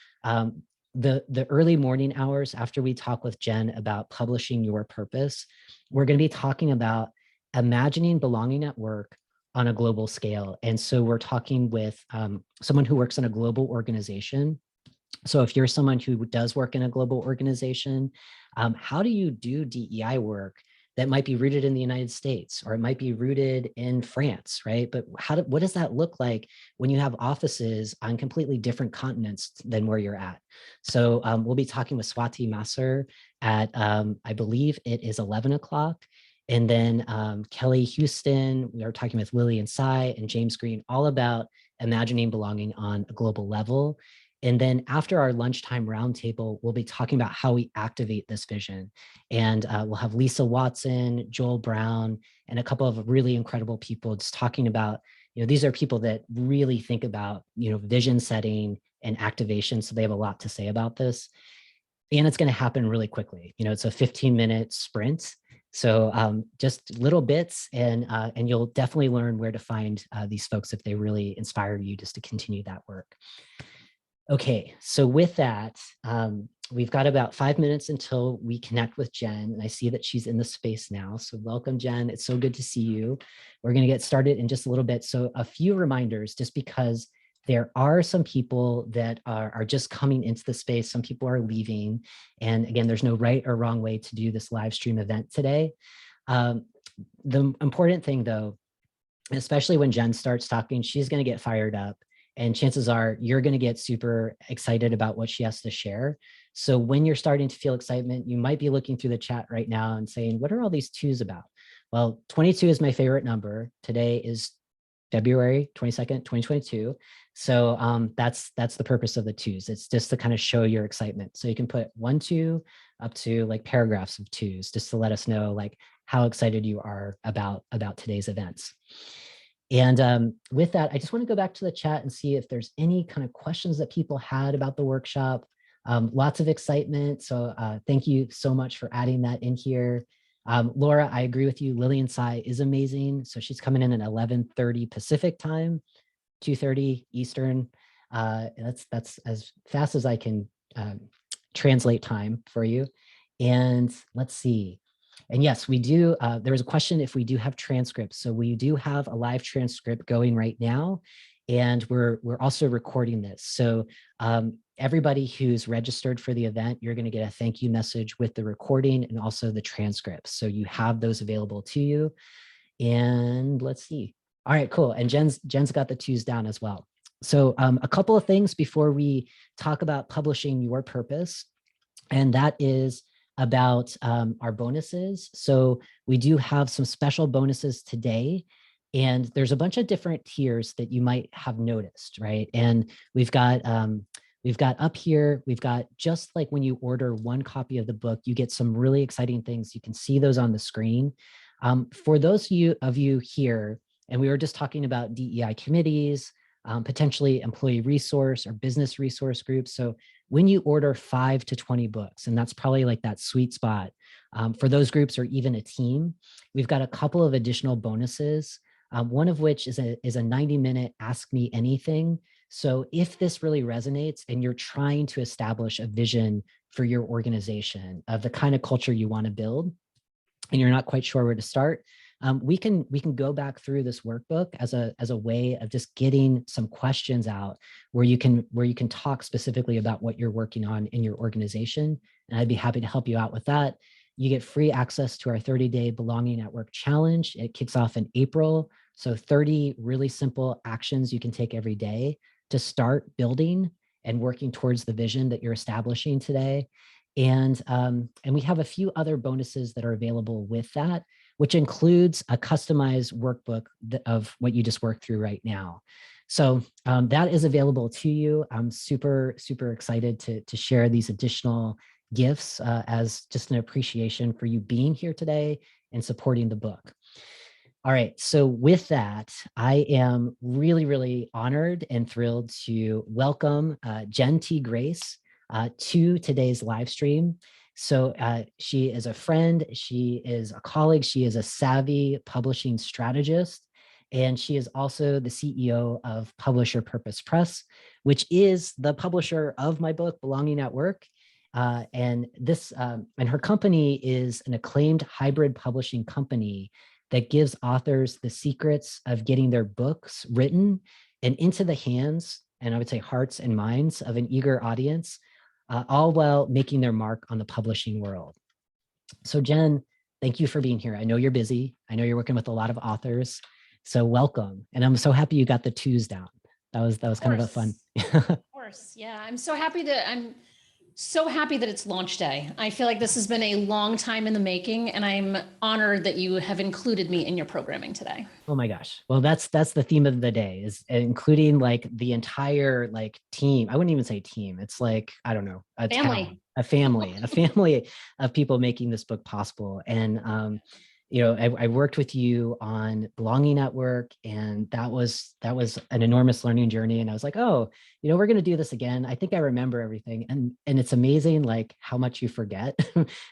Speaker 2: the early morning hours after we talk with Jen about publishing your purpose, we're going to be talking about imagining belonging at work on a global scale. And so we're talking with someone who works in a global organization. So if you're someone who does work in a global organization, how do you do DEI work that might be rooted in the United States, or it might be rooted in France, right? But what does that look like when you have offices on completely different continents than where you're at? So we'll be talking with Swati Masur at, I believe it is 11 o'clock. And then Kelly Houston, we are talking with Lily and Sai and James Green, all about imagining belonging on a global level. And then after our lunchtime roundtable, we'll be talking about how we activate this vision. And we'll have Lisa Watson, Joel Brown, and a couple of really incredible people just talking about, these are people that really think about, vision setting and activation. So they have a lot to say about this. And it's going to happen really quickly. It's a 15-minute sprint. So just little bits, and you'll definitely learn where to find these folks if they really inspire you just to continue that work. Okay, so with that, we've got about 5 minutes until we connect with Jen, and I see that she's in the space now. So welcome, Jen. It's so good to see you. We're going to get started in just a little bit. So a few reminders, just because there are some people that are just coming into the space. Some people are leaving. And again, there's no right or wrong way to do this live stream event today. The important thing, though, especially when Jen starts talking, she's going to get fired up. And chances are you're going to get super excited about what she has to share. So when you're starting to feel excitement, you might be looking through the chat right now and saying, what are all these twos about? Well, 22 is my favorite number. Today is February 22nd, 2022. So that's the purpose of the twos. It's just to kind of show your excitement. So you can put 1, 2 up to like paragraphs of twos, just to let us know like how excited you are about today's events. And with that, I just want to go back to the chat and see if there's any kind of questions that people had about the workshop. Lots of excitement. So thank you so much for adding that in here. Laura, I agree with you. Lillian Sai is amazing. So she's coming in at 11:30 Pacific time, 2:30 Eastern. That's as fast as I can translate time for you. And let's see. And yes, we do. There was a question if we do have transcripts. So we do have a live transcript going right now, and we're also recording this. So everybody who's registered for the event, you're going to get a thank you message with the recording and also the transcripts. So you have those available to you. And let's see. All right, cool. And Jen's got the twos down as well. So a couple of things before we talk about publishing your purpose, and that is about our bonuses. So we do have some special bonuses today, and there's a bunch of different tiers that you might have noticed, right? And we've got up here, we've got just like when you order one copy of the book, you get some really exciting things. You can see those on the screen. For those of you here, and we were just talking about DEI committees, potentially employee resource or business resource groups. So when you order 5 to 20 books, and that's probably like that sweet spot for those groups or even a team, we've got a couple of additional bonuses. One of which is a 90-minute Ask Me Anything. So if this really resonates and you're trying to establish a vision for your organization of the kind of culture you want to build, and you're not quite sure where to start, we can go back through this workbook as a way of just getting some questions out where you can talk specifically about what you're working on in your organization. And I'd be happy to help you out with that. You get free access to our 30-day Belonging at Work challenge. It kicks off in April. So 30 really simple actions you can take every day to start building and working towards the vision that you're establishing today. And we have a few other bonuses that are available with that, which includes a customized workbook of what you just worked through right now. So that is available to you. I'm super, super excited to share these additional gifts as just an appreciation for you being here today and supporting the book. All right, so with that, I am really, really honored and thrilled to welcome Jen T. Grace to today's live stream. So she is a friend, she is a colleague, she is a savvy publishing strategist, And she is also the CEO of Publisher Purpose Press, which is the publisher of my book, Belonging at Work. And her company is an acclaimed hybrid publishing company that gives authors the secrets of getting their books written and into the hands, and I would say hearts and minds of an eager audience, all while making their mark on the publishing world. So Jen, thank you for being here. I know you're busy. I know you're working with a lot of authors. So welcome. And I'm so happy you got the twos down. That was kind of a fun.
Speaker 5: Of course. Yeah. I'm so happy that it's launch day. I feel like this has been a long time in the making, and I'm honored that you have included me in your programming today.
Speaker 2: Oh my gosh. Well, that's the theme of the day, is including like the entire like team. I wouldn't even say team. It's like, I don't know, a family of people making this book possible. And I worked with you on Belonging at Work, and that was an enormous learning journey. And I was like, oh, we're going to do this again. I think I remember everything. And it's amazing like how much you forget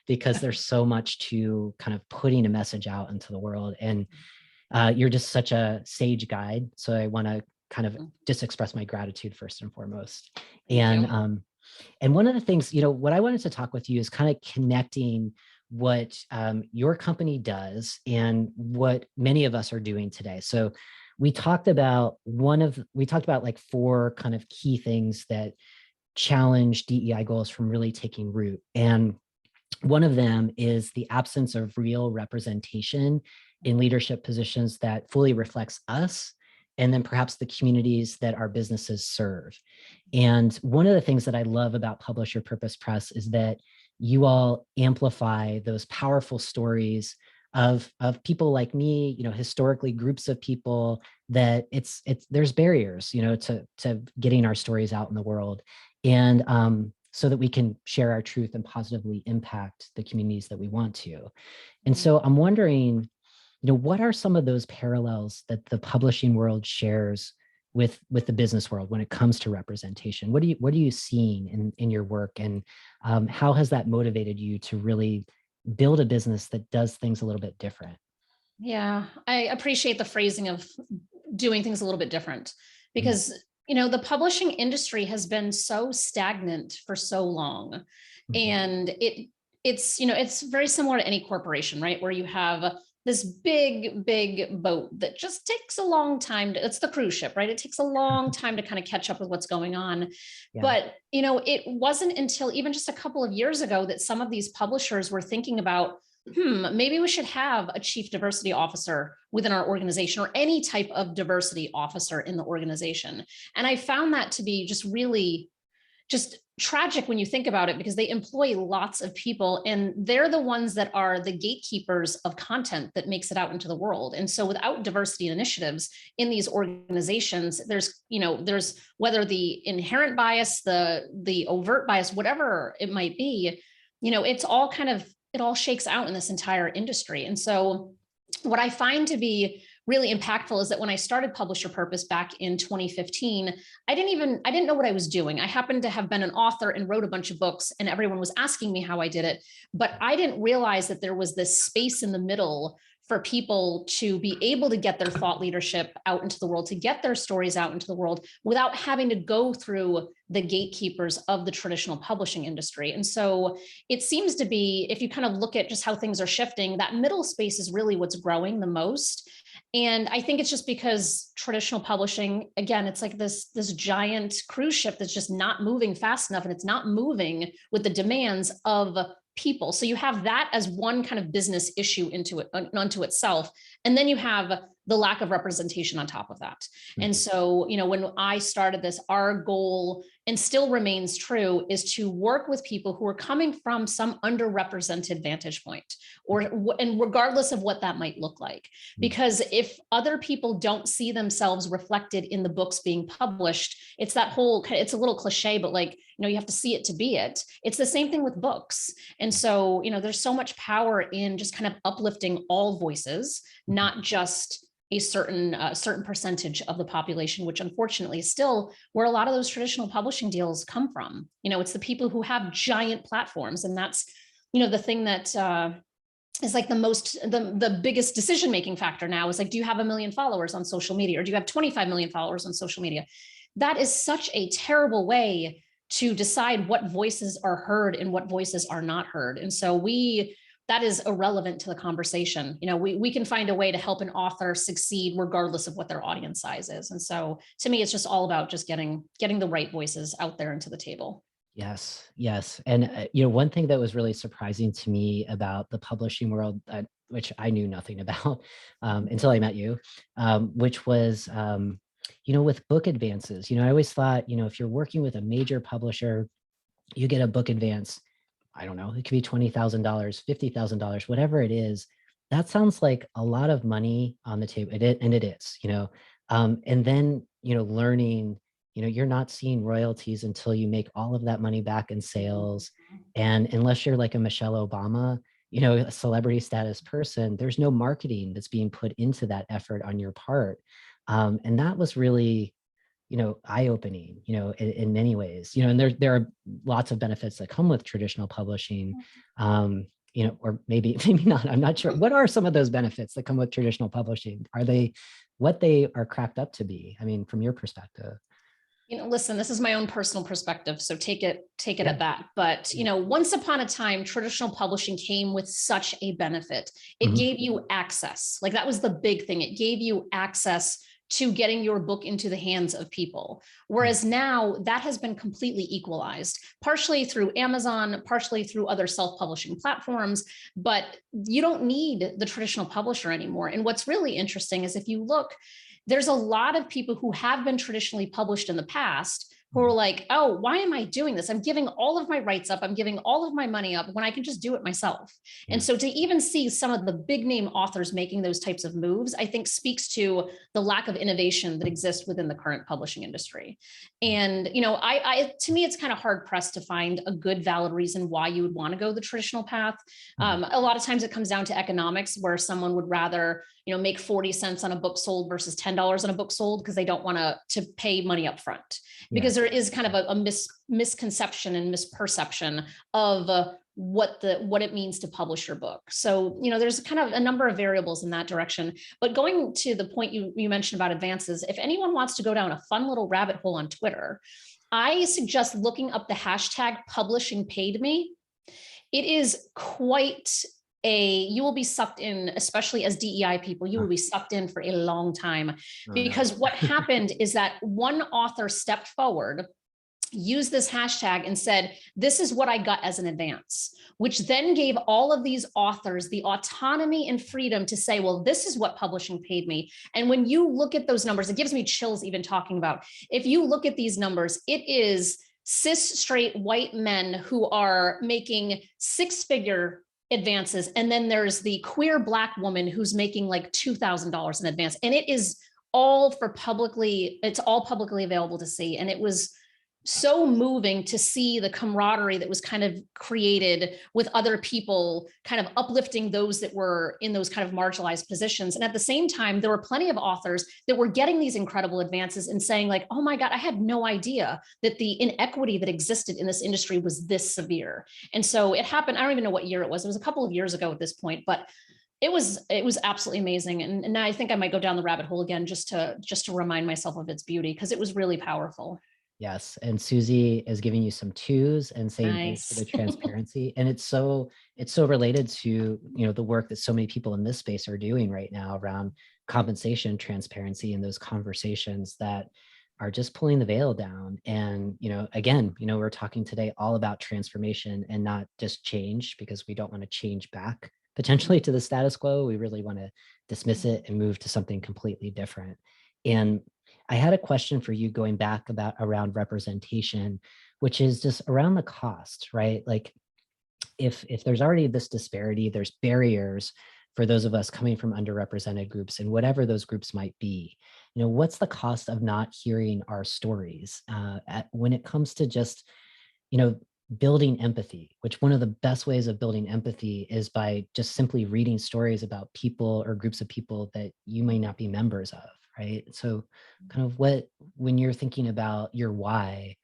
Speaker 2: because there's so much to kind of putting a message out into the world. And you're just such a sage guide. So I want to kind of just express my gratitude first and foremost. And one of the things, what I wanted to talk with you is kind of connecting what your company does and what many of us are doing today. So we talked about like 4 kind of key things that challenge DEI goals from really taking root. And one of them is the absence of real representation in leadership positions that fully reflects us, and then perhaps the communities that our businesses serve. And one of the things that I love about Publisher Purpose Press is that you all amplify those powerful stories of people like me, historically groups of people that there's barriers, to getting our stories out in the world. And so that we can share our truth and positively impact the communities that we want to. And so I'm wondering, what are some of those parallels that the publishing world shares with the business world when it comes to representation? What are you seeing in your work, and how has that motivated you to really build a business that does things a little bit different?
Speaker 5: Yeah, I appreciate the phrasing of doing things a little bit different, because the publishing industry has been so stagnant for so long, and it's very similar to any corporation, right? Where you have this big boat that just takes a long time it's the cruise ship, right? It takes a long time to kind of catch up with what's going on. Yeah. But, it wasn't until even just a couple of years ago that some of these publishers were thinking about, maybe we should have a chief diversity officer within our organization, or any type of diversity officer in the organization. And I found that to be just really just tragic when you think about it, because they employ lots of people, and they're the ones that are the gatekeepers of content that makes it out into the world. And so without diversity initiatives in these organizations, there's whether the inherent bias, the overt bias, whatever it might be, it's all it all shakes out in this entire industry. And so what I find to be really impactful is that when I started Publisher Purpose back in 2015, I didn't know what I was doing. I happened to have been an author and wrote a bunch of books, and everyone was asking me how I did it, but I didn't realize that there was this space in the middle for people to be able to get their thought leadership out into the world, to get their stories out into the world without having to go through the gatekeepers of the traditional publishing industry. And so it seems to be, if you kind of look at just how things are shifting, that middle space is really what's growing the most. And I think it's just because traditional publishing, again, it's like this giant cruise ship that's just not moving fast enough, and it's not moving with the demands of people. So you have that as one kind of business issue unto itself. And then you have the lack of representation on top of that. And so, when I started this, our goal, and still remains true, is to work with people who are coming from some underrepresented vantage point, and regardless of what that might look like. Because if other people don't see themselves reflected in the books being published, it's a little cliche, but you have to see it to be it. It's the same thing with books. And so, there's so much power in just kind of uplifting all voices, not just a certain percentage of the population, which unfortunately is still where a lot of those traditional publishing deals come from. It's the people who have giant platforms. And that's, the thing that is like the biggest decision-making factor now is like, do you have 1 million followers on social media, or do you have 25 million followers on social media? That is such a terrible way to decide what voices are heard and what voices are not heard. And so that is irrelevant to the conversation. We can find a way to help an author succeed regardless of what their audience size is. And so to me, it's just all about just getting the right voices out there into the table.
Speaker 2: Yes, yes. And, one thing that was really surprising to me about the publishing world, which I knew nothing about until I met you, which was, with book advances. I always thought, if you're working with a major publisher, you get a book advance, I don't know, it could be $20,000, $50,000, whatever it is. That sounds like a lot of money on the table. And it is, and then, learning, you're not seeing royalties until you make all of that money back in sales. And unless you're like a Michelle Obama, a celebrity status person, there's no marketing that's being put into that effort on your part. And that was really, eye-opening, in many ways, and there are lots of benefits that come with traditional publishing, or maybe not, I'm not sure. What are some of those benefits that come with traditional publishing? Are they what they are cracked up to be? I mean, from your perspective.
Speaker 5: Listen, this is my own personal perspective, so take it at that. But, once upon a time, traditional publishing came with such a benefit. It gave you access. Like, that was the big thing. It gave you access to getting your book into the hands of people. Whereas now that has been completely equalized, partially through Amazon, partially through other self-publishing platforms, but you don't need the traditional publisher anymore. And what's really interesting is if you look, there's a lot of people who have been traditionally published in the past who are like, oh, why am I doing this? I'm giving all of my rights up. I'm giving all of my money up when I can just do it myself. Yeah. And so to even see some of the big name authors making those types of moves, I think speaks to the lack of innovation that exists within the current publishing industry. And, to me, it's kind of hard pressed to find a good, valid reason why you would want to go the traditional path. A lot of times it comes down to economics, where someone would rather, make 40 cents on a book sold versus $10 on a book sold, because they don't want to pay money up front. Because there is kind of a misconception and misperception of what it means to publish your book. So, there's kind of a number of variables in that direction. But going to the point you mentioned about advances, if anyone wants to go down a fun little rabbit hole on Twitter, I suggest looking up the hashtag publishing paid me. It is quite you will be sucked in, especially as DEI people, you will be sucked in for a long time, because what happened is that one author stepped forward, used this hashtag and said, this is what I got as an advance, which then gave all of these authors the autonomy and freedom to say, well, this is what publishing paid me. And when you look at those numbers, it gives me chills even talking about, if you look at these numbers, it is cis straight white men who are making six-figure advances. And then there's the queer Black woman who's making like $2,000 in advance. And it's all publicly available to see. And it was so moving to see the camaraderie that was kind of created with other people, kind of uplifting those that were in those kind of marginalized positions. And at the same time, there were plenty of authors that were getting these incredible advances and saying like, oh my God, I had no idea that the inequity that existed in this industry was this severe. And so it happened, I don't even know what year it was. It was a couple of years ago at this point, but it was absolutely amazing. And now I think I might go down the rabbit hole again, just to remind myself of its beauty, because it was really powerful.
Speaker 2: Yes. And Susie is giving you some twos and saying
Speaker 5: nice.
Speaker 2: Thanks for the transparency. And it's so related to, the work that so many people in this space are doing right now around compensation, transparency, and those conversations that are just pulling the veil down. And, again, we're talking today all about transformation and not just change, because we don't want to change back potentially to the status quo. We really want to dismiss it and move to something completely different. And I had a question for you going back around representation, which is just around the cost, right? Like if there's already this disparity, there's barriers for those of us coming from underrepresented groups, and whatever those groups might be, what's the cost of not hearing our stories when it comes to just, building empathy, which one of the best ways of building empathy is by just simply reading stories about people or groups of people that you may not be members of. Right. So kind of when you're thinking about your why,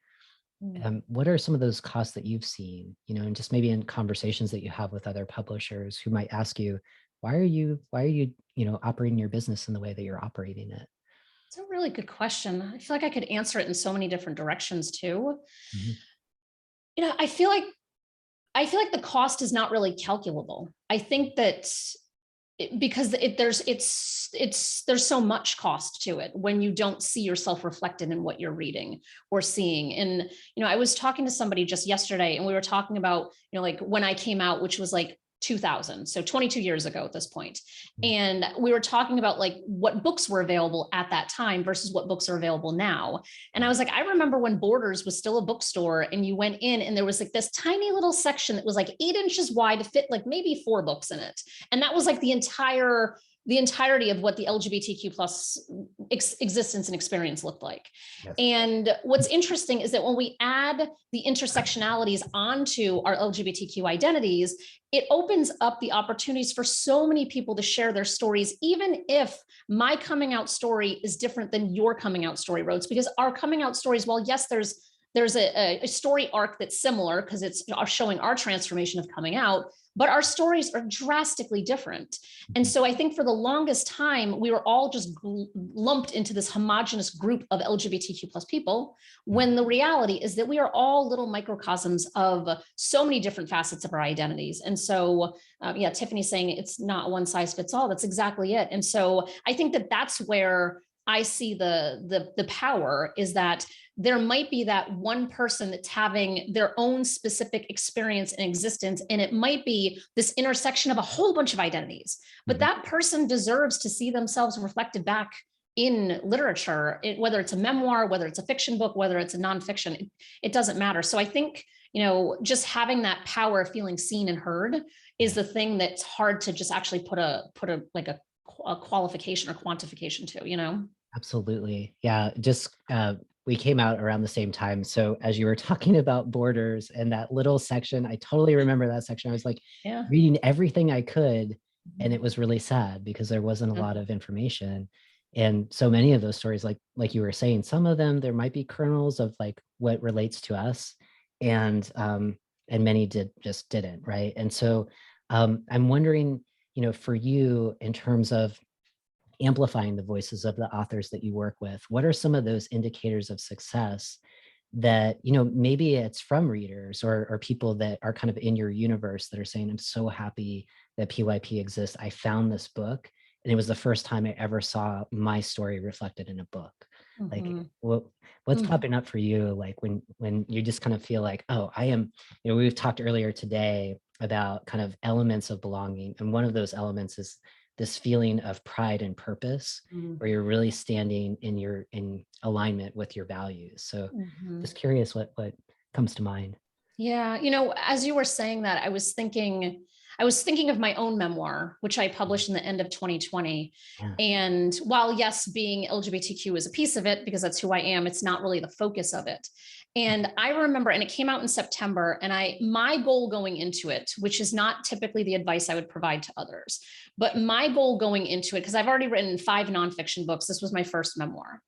Speaker 2: What are some of those costs that you've seen, and just maybe in conversations that you have with other publishers who might ask you, why are you, operating your business in the way that you're operating it?
Speaker 5: It's a really good question. I feel like I could answer it in so many different directions too. I feel like the cost is not really calculable. I think that because there's so much cost to it when you don't see yourself reflected in what you're reading or seeing. And, I was talking to somebody just yesterday and we were talking about, like when I came out, which was like 2000, so 22 years ago at this point. And we were talking about like what books were available at that time versus what books are available now. And I was like, I remember when Borders was still a bookstore and you went in and there was like this tiny little section that was like 8 inches wide to fit like maybe 4 books in it. And that was like the entirety of what the LGBTQ plus existence and experience looked like. Yes. And what's interesting is that when we add the intersectionalities onto our LGBTQ identities, it opens up the opportunities for so many people to share their stories, even if my coming out story is different than your coming out story, Rhodes, because our coming out stories, well, yes, there's a story arc that's similar because it's showing our transformation of coming out, but our stories are drastically different. And so I think for the longest time, we were all just lumped into this homogenous group of LGBTQ plus people, when the reality is that we are all little microcosms of so many different facets of our identities. And so, yeah, Tiffany's saying it's not one size fits all. That's exactly it. And so I think that that's where I see the power, is that there might be that one person that's having their own specific experience and existence, and it might be this intersection of a whole bunch of identities, but that person deserves to see themselves reflected back in literature, whether it's a memoir, whether it's a fiction book, whether it's a nonfiction, it doesn't matter. So I think, just having that power of feeling seen and heard is the thing that's hard to just actually put a qualification or quantification to,
Speaker 2: Absolutely. Yeah. Just, we came out around the same time. So as you were talking about Borders and that little section, I totally remember that section. I was like reading everything I could, and it was really sad because there wasn't a lot of information. And so many of those stories, like you were saying, some of them, there might be kernels of like what relates to us, and many just didn't. Right. And so I'm wondering, for you, in terms of amplifying the voices of the authors that you work with, what are some of those indicators of success that, maybe it's from readers or people that are kind of in your universe that are saying, I'm so happy that PYP exists. I found this book and it was the first time I ever saw my story reflected in a book. Like what's popping up for you? Like when you just kind of feel like, oh, I am, we've talked earlier today about kind of elements of belonging. And one of those elements is this feeling of pride and purpose, where you're really standing in alignment with your values. So just curious what comes to mind.
Speaker 5: Yeah. As you were saying that, I was thinking of my own memoir, which I published in the end of 2020. Yeah. And while yes, being LGBTQ is a piece of it because that's who I am, it's not really the focus of it. And I remember, and it came out in September, and my goal going into it, which is not typically the advice I would provide to others, but my goal going into it, because I've already written 5 nonfiction books. This was my first memoir.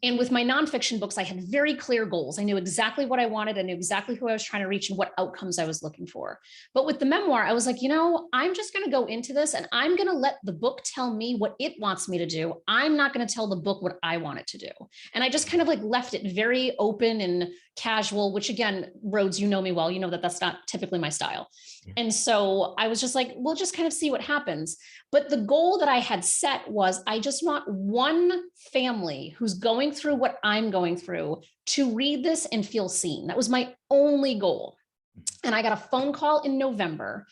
Speaker 5: And with my nonfiction books, I had very clear goals. I knew exactly what I wanted. I knew exactly who I was trying to reach and what outcomes I was looking for. But with the memoir, I was like, I'm just going to go into this and I'm going to let the book tell me what it wants me to do. I'm not going to tell the book what I want it to do. And I just kind of like left it very open and casual, which again, Rhodes, you know me well, you know that that's not typically my style. Yeah. And so I was just like, we'll just kind of see what happens. But the goal that I had set was, I just want one family who's going through what I'm going through to read this and feel seen. That was my only goal. And I got a phone call in November,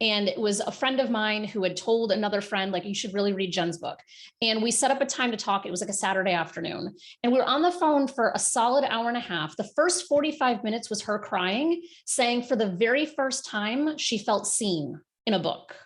Speaker 5: and it was a friend of mine who had told another friend, like, you should really read Jen's book. And we set up a time to talk. It was like a Saturday afternoon. And we were on the phone for a solid hour and a half. The first 45 minutes was her crying, saying for the very first time, she felt seen in a book.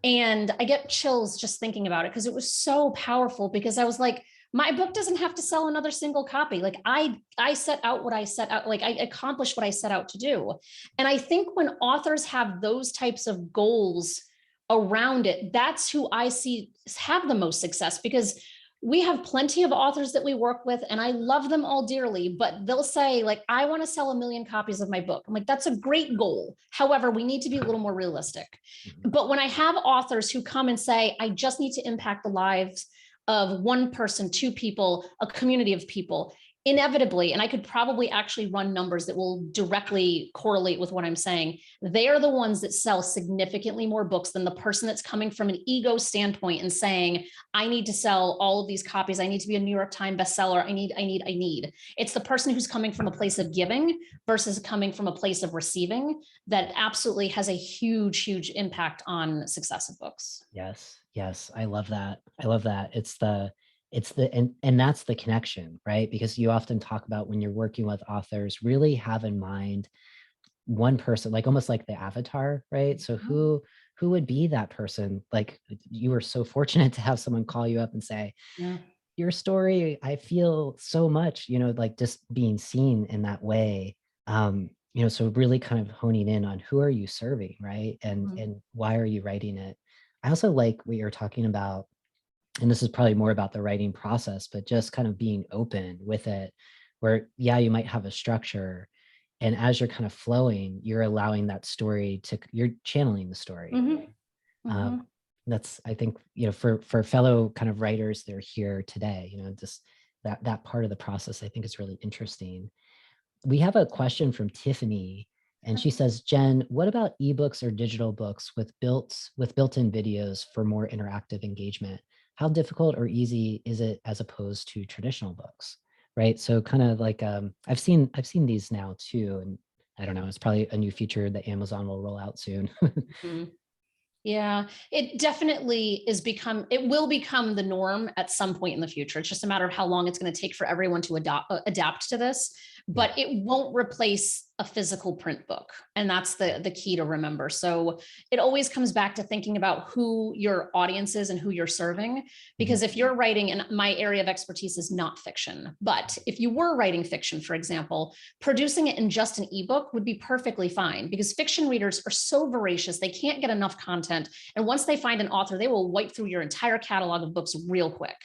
Speaker 5: And I get chills just thinking about it because it was so powerful, because I was like, my book doesn't have to sell another single copy. Like I set out what I set out, like I accomplished what I set out to do. And I think when authors have those types of goals around it, that's who I see have the most success, because we have plenty of authors that we work with, and I love them all dearly, but they'll say, like, I want to sell 1 million copies of my book. I'm like, that's a great goal. However, we need to be a little more realistic. But when I have authors who come and say, I just need to impact the lives of one person, 2 people, a community of people, inevitably, and I could probably actually run numbers that will directly correlate with what I'm saying, they are the ones that sell significantly more books than the person that's coming from an ego standpoint and saying, I need to sell all of these copies. I need to be a New York Times bestseller. I need. It's the person who's coming from a place of giving versus coming from a place of receiving that absolutely has a huge, huge impact on success of books.
Speaker 2: Yes. Yes. I love that. And that's the connection, right? Because you often talk about when you're working with authors, really have in mind one person, like almost like the avatar, right? So who would be that person? Like, you were so fortunate to have someone call you up and say, your story, I feel so much, like just being seen in that way. So really kind of honing in on who are you serving, right? And why are you writing it? I also like what you're talking about, and this is probably more about the writing process, but just kind of being open with it, where, you might have a structure, and as you're kind of flowing, you're allowing that story you're channeling the story. That's, I think, for fellow kind of writers that are here today, just that part of the process, I think, is really interesting. We have a question from Tiffany, and she says, Jen, what about ebooks or digital books with built-in videos for more interactive engagement? How difficult or easy is it as opposed to traditional books, right? So kind of like, I've seen these now too, and I don't know, it's probably a new feature that Amazon will roll out soon.
Speaker 5: Yeah, it definitely it will become the norm at some point in the future. It's just a matter of how long it's going to take for everyone to adapt to this, but it won't replace a physical print book. And that's the key to remember. So it always comes back to thinking about who your audience is and who you're serving. Because if you're writing, and my area of expertise is not fiction, but if you were writing fiction, for example, producing it in just an ebook would be perfectly fine, because fiction readers are so voracious, they can't get enough content. And once they find an author, they will wipe through your entire catalog of books real quick.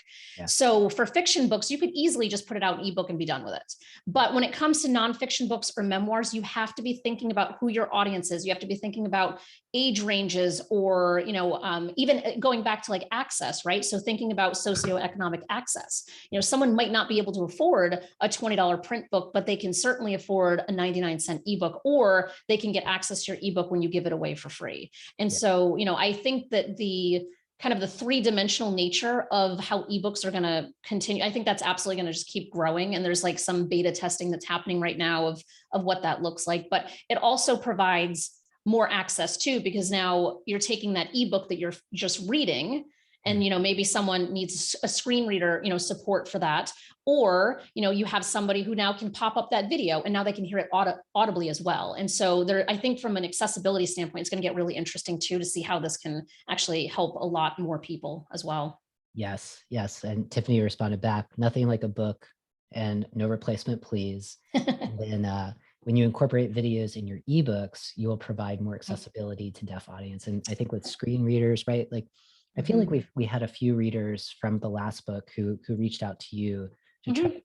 Speaker 5: So for fiction books, you could easily just put it out in ebook and be done with it. But when it comes to nonfiction books or memoirs, you have to be thinking about who your audience is. You have to be thinking about age ranges, or, even going back to like access, right? So thinking about socioeconomic access. Someone might not be able to afford a $20 print book, but they can certainly afford a 99-cent ebook, or they can get access to your ebook when you give it away for free. And so, I think that the kind of the 3-dimensional nature of how ebooks are going to continue, I think that's absolutely going to just keep growing. And there's like some beta testing that's happening right now of what that looks like. But it also provides more access too, because now you're taking that ebook that you're just reading, and maybe someone needs a screen reader support for that, or you have somebody who now can pop up that video and now they can hear it audibly as well. And so I think from an accessibility standpoint, it's going to get really interesting too, to see how this can actually help a lot more people as well.
Speaker 2: Yes. And Tiffany responded back, nothing like a book and no replacement, please. And then when you incorporate videos in your ebooks, you will provide more accessibility to deaf audience. And I think with screen readers, right? Like, I feel like we had a few readers from the last book who reached out to you to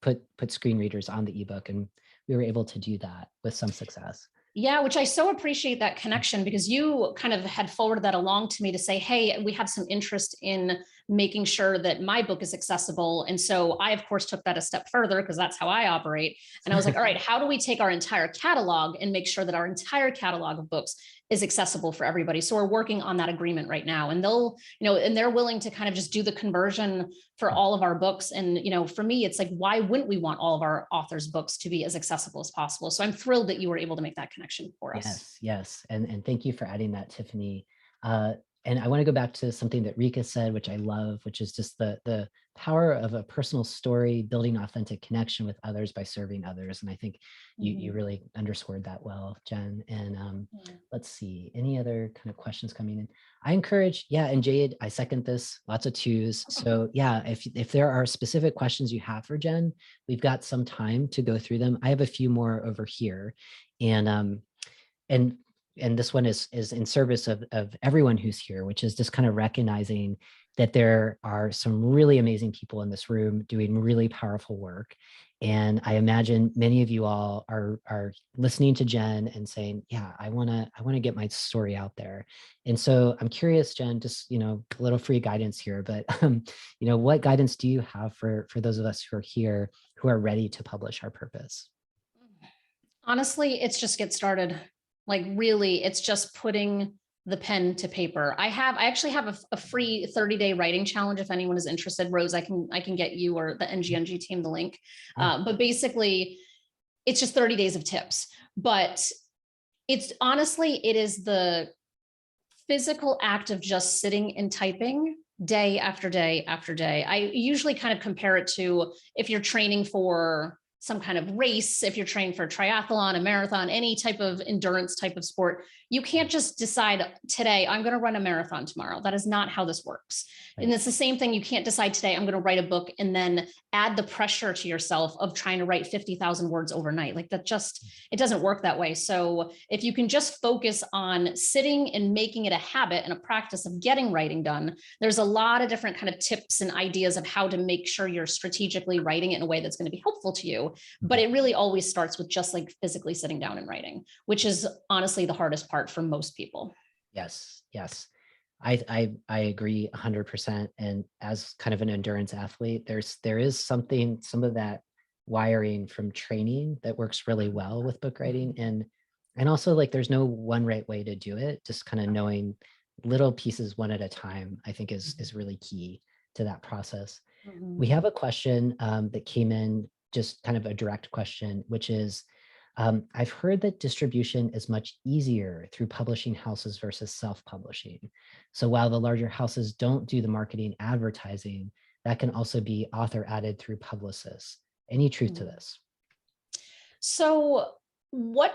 Speaker 2: put screen readers on the ebook, and we were able to do that with some success.
Speaker 5: Yeah, which I so appreciate that connection, because you kind of had forwarded that along to me to say, hey, we have some interest in making sure that my book is accessible. And so I, of course, took that a step further, because that's how I operate. And I was like, all right, how do we take our entire catalog and make sure that our entire catalog of books is accessible for everybody? So we're working on that agreement right now, and they're willing to kind of just do the conversion for all of our books. And, for me, it's like, why wouldn't we want all of our authors' books to be as accessible as possible? So I'm thrilled that you were able to make that connection for us.
Speaker 2: Yes. And thank you for adding that, Tiffany. And I want to go back to something that Rika said, which I love, which is just the power of a personal story, building authentic connection with others by serving others. And I think you really underscored that well, Jen. And let's see, any other kind of questions coming in? I encourage, and Jade, I second this, lots of 2s. So if there are specific questions you have for Jen, we've got some time to go through them. I have a few more over here. And and this one is in service of everyone who's here, which is just kind of recognizing that there are some really amazing people in this room doing really powerful work. And I imagine many of you all are listening to Jen and saying, yeah, I wanna get my story out there. And so I'm curious, Jen, just, a little free guidance here, but what guidance do you have for those of us who are here who are ready to publish our purpose?
Speaker 5: Honestly, it's just get started. Like really, it's just putting the pen to paper. I actually have a free 30-day writing challenge. If anyone is interested, Rose, I can get you or the NGNG team the link. But basically, it's just 30 days of tips. But it is the physical act of just sitting and typing day after day after day. I usually kind of compare it to if you're training for some kind of race, if you're training for a triathlon, a marathon, any type of endurance type of sport, you can't just decide today, I'm going to run a marathon tomorrow. That is not how this works. Right. And it's the same thing. You can't decide today, I'm going to write a book and then add the pressure to yourself of trying to write 50,000 words overnight. Like that it doesn't work that way. So if you can just focus on sitting and making it a habit and a practice of getting writing done, there's a lot of different kind of tips and ideas of how to make sure you're strategically writing it in a way that's going to be helpful to you. But it really always starts with just like physically sitting down and writing, which is honestly the hardest part for most people.
Speaker 2: Yes. I agree 100%. And as kind of an endurance athlete, there is some of that wiring from training that works really well with book writing. And also like, there's no one right way to do it. Just kind of knowing little pieces one at a time, I think is really key to that process. Mm-hmm. We have a question that came in, just kind of a direct question, which is, I've heard that distribution is much easier through publishing houses versus self-publishing. So while the larger houses don't do the marketing advertising, that can also be author added through publicists. Any truth to this?
Speaker 5: So what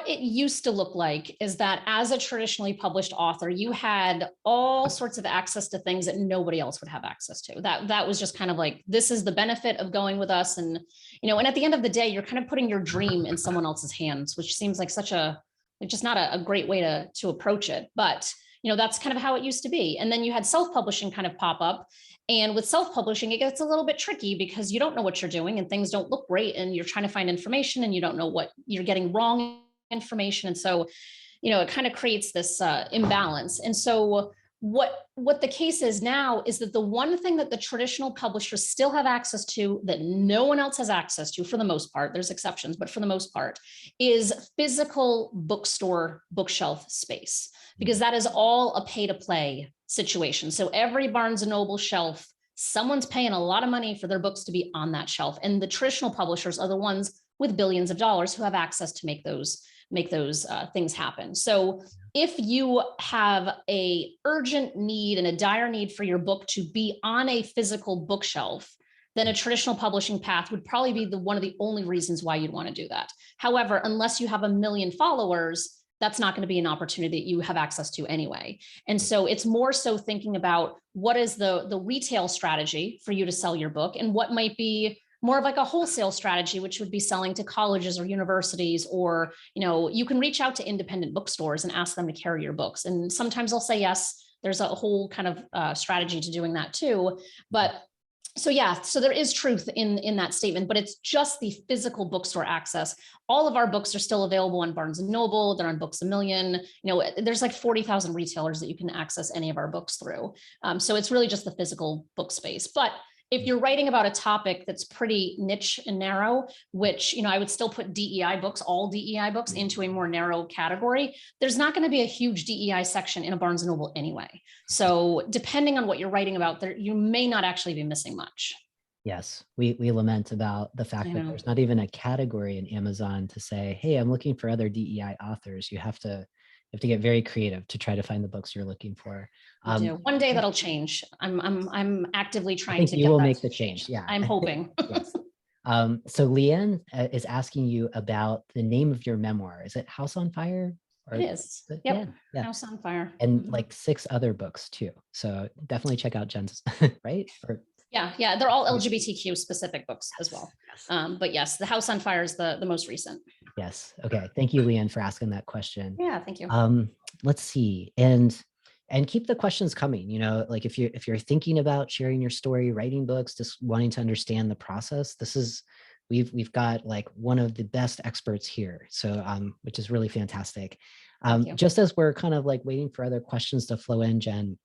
Speaker 5: it used to look like is that as a traditionally published author, you had all sorts of access to things that nobody else would have access to. That was just kind of like, this is the benefit of going with us. And, and at the end of the day, you're kind of putting your dream in someone else's hands, which seems like just not a great way to approach it. But, that's kind of how it used to be. And then you had self-publishing kind of pop up. And with self-publishing, it gets a little bit tricky because you don't know what you're doing and things don't look great and you're trying to find information and you don't know what you're getting wrong information. And so, it kind of creates this imbalance. And so what the case is now is that the one thing that the traditional publishers still have access to that no one else has access to, for the most part, there's exceptions, but for the most part, is physical bookstore, bookshelf space, because that is all a pay-to-play situation. So every Barnes & Noble shelf, someone's paying a lot of money for their books to be on that shelf. And the traditional publishers are the ones with billions of dollars who have access to make those things happen. So if you have a urgent need and a dire need for your book to be on a physical bookshelf, then a traditional publishing path would probably be one of the only reasons why you'd want to do that. However, unless you have 1 million followers, that's not going to be an opportunity that you have access to anyway. And so it's more so thinking about what is the retail strategy for you to sell your book and what might be more of like a wholesale strategy, which would be selling to colleges or universities, or, you can reach out to independent bookstores and ask them to carry your books. And sometimes they'll say yes. There's a whole kind of strategy to doing that too. But so there is truth in that statement, but it's just the physical bookstore access. All of our books are still available on Barnes & Noble. They're on Books A Million. There's like 40,000 retailers that you can access any of our books through. So it's really just the physical book space. But if you're writing about a topic that's pretty niche and narrow, which, I would still put DEI books, all DEI books, into a more narrow category, there's not going to be a huge DEI section in a Barnes & Noble anyway. So depending on what you're writing about, you may not actually be missing much.
Speaker 2: Yes, we lament about the fact that there's not even a category in Amazon to say, hey, I'm looking for other DEI authors. You have to get very creative to try to find the books you're looking for.
Speaker 5: One day that'll change. I'm actively trying to get that.
Speaker 2: You will make the change. Yeah,
Speaker 5: I'm hoping.
Speaker 2: Yes. So Leanne is asking you about the name of your memoir. Is it House on Fire?
Speaker 5: It is. Yep. Yeah. House on Fire.
Speaker 2: And like 6 other books too. So definitely check out Jen's, right?
Speaker 5: Yeah. They're all LGBTQ specific books as well.
Speaker 2: Yes.
Speaker 5: But yes, The House on Fire is the most recent.
Speaker 2: Yes. Okay. Thank you, Leanne, for asking that question.
Speaker 5: Yeah, thank you.
Speaker 2: Let's see. And keep the questions coming. You know, like if you're thinking about sharing your story, writing books, just wanting to understand the process, we've got like one of the best experts here. So which is really fantastic. Just as we're kind of like waiting for other questions to flow in, Jen,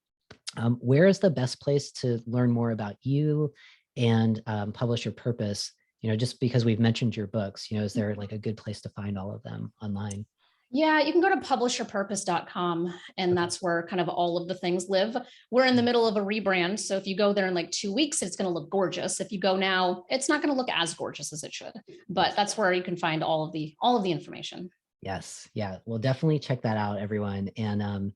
Speaker 2: where is the best place to learn more about you and Publish Your Purpose? You know, just because we've mentioned your books, you know, is there like a good place to find all of them online?
Speaker 5: Yeah, you can go to publishyourpurpose.com, and that's where kind of all of the things live. We're in the middle of a rebrand. So if you go there in like 2 weeks, it's going to look gorgeous. If you go now, it's not going to look as gorgeous as it should, but that's where you can find all of the information.
Speaker 2: Yes. Yeah. Well, definitely check that out, everyone. And,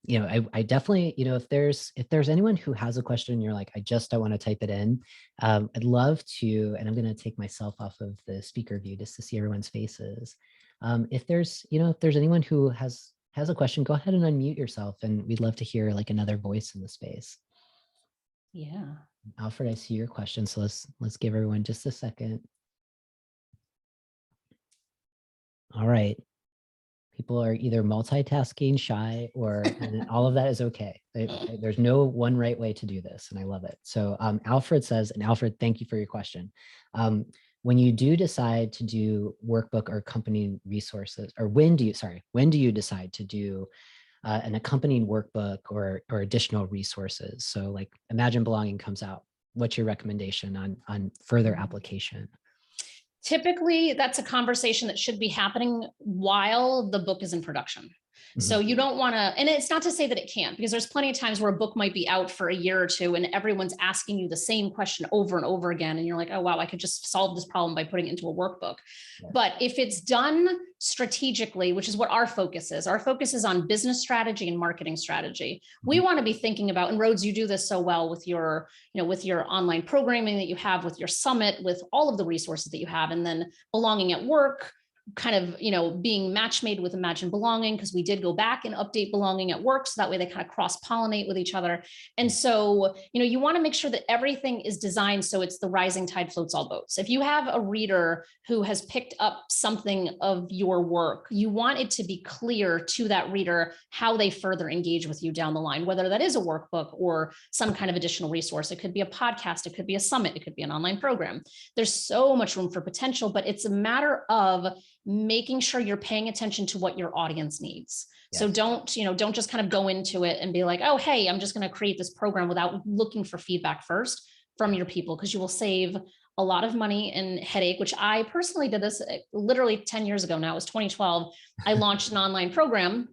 Speaker 2: you know, I definitely, you know, if there's anyone who has a question, you're like, I just don't want to type it in. I'd love to, and I'm going to take myself off of the speaker view just to see everyone's faces. If there's anyone who has a question, go ahead and unmute yourself, and we'd love to hear like another voice in the space.
Speaker 5: Yeah.
Speaker 2: Alfred, I see your question, so let's give everyone just a second. All right. People are either multitasking, shy, or all of that is okay. There's no one right way to do this, and I love it. So Alfred says, and Alfred, thank you for your question. When you do decide to do workbook or accompanying resources, or when do you decide to do an accompanying workbook or additional resources? So like Imagine Belonging comes out, what's your recommendation on further application?
Speaker 5: Typically, that's a conversation that should be happening while the book is in production. So you don't want to, and it's not to say that it can't, because there's plenty of times where a book might be out for a year or two and everyone's asking you the same question over and over again. And you're like, oh, wow, I could just solve this problem by putting it into a workbook. Yes. But if it's done strategically, which is what our focus is on business strategy and marketing strategy. We want to be thinking about, and Rhodes, you do this so well with your, with your online programming that you have, with your summit, with all of the resources that you have, and then Belonging at Work, kind of, being match made with Imagine Belonging, because we did go back and update Belonging at Work. So that way they kind of cross-pollinate with each other. And so, you want to make sure that everything is designed so it's the rising tide floats all boats. If you have a reader who has picked up something of your work, you want it to be clear to that reader how they further engage with you down the line, whether that is a workbook or some kind of additional resource. It could be a podcast, it could be a summit, it could be an online program. There's so much room for potential, but it's a matter of making sure you're paying attention to what your audience needs. Yes. So don't just kind of go into it and be like, oh, hey, I'm just going to create this program without looking for feedback first from your people, because you will save a lot of money and headache, which I personally did this literally 10 years ago now. It was 2012. I launched an online program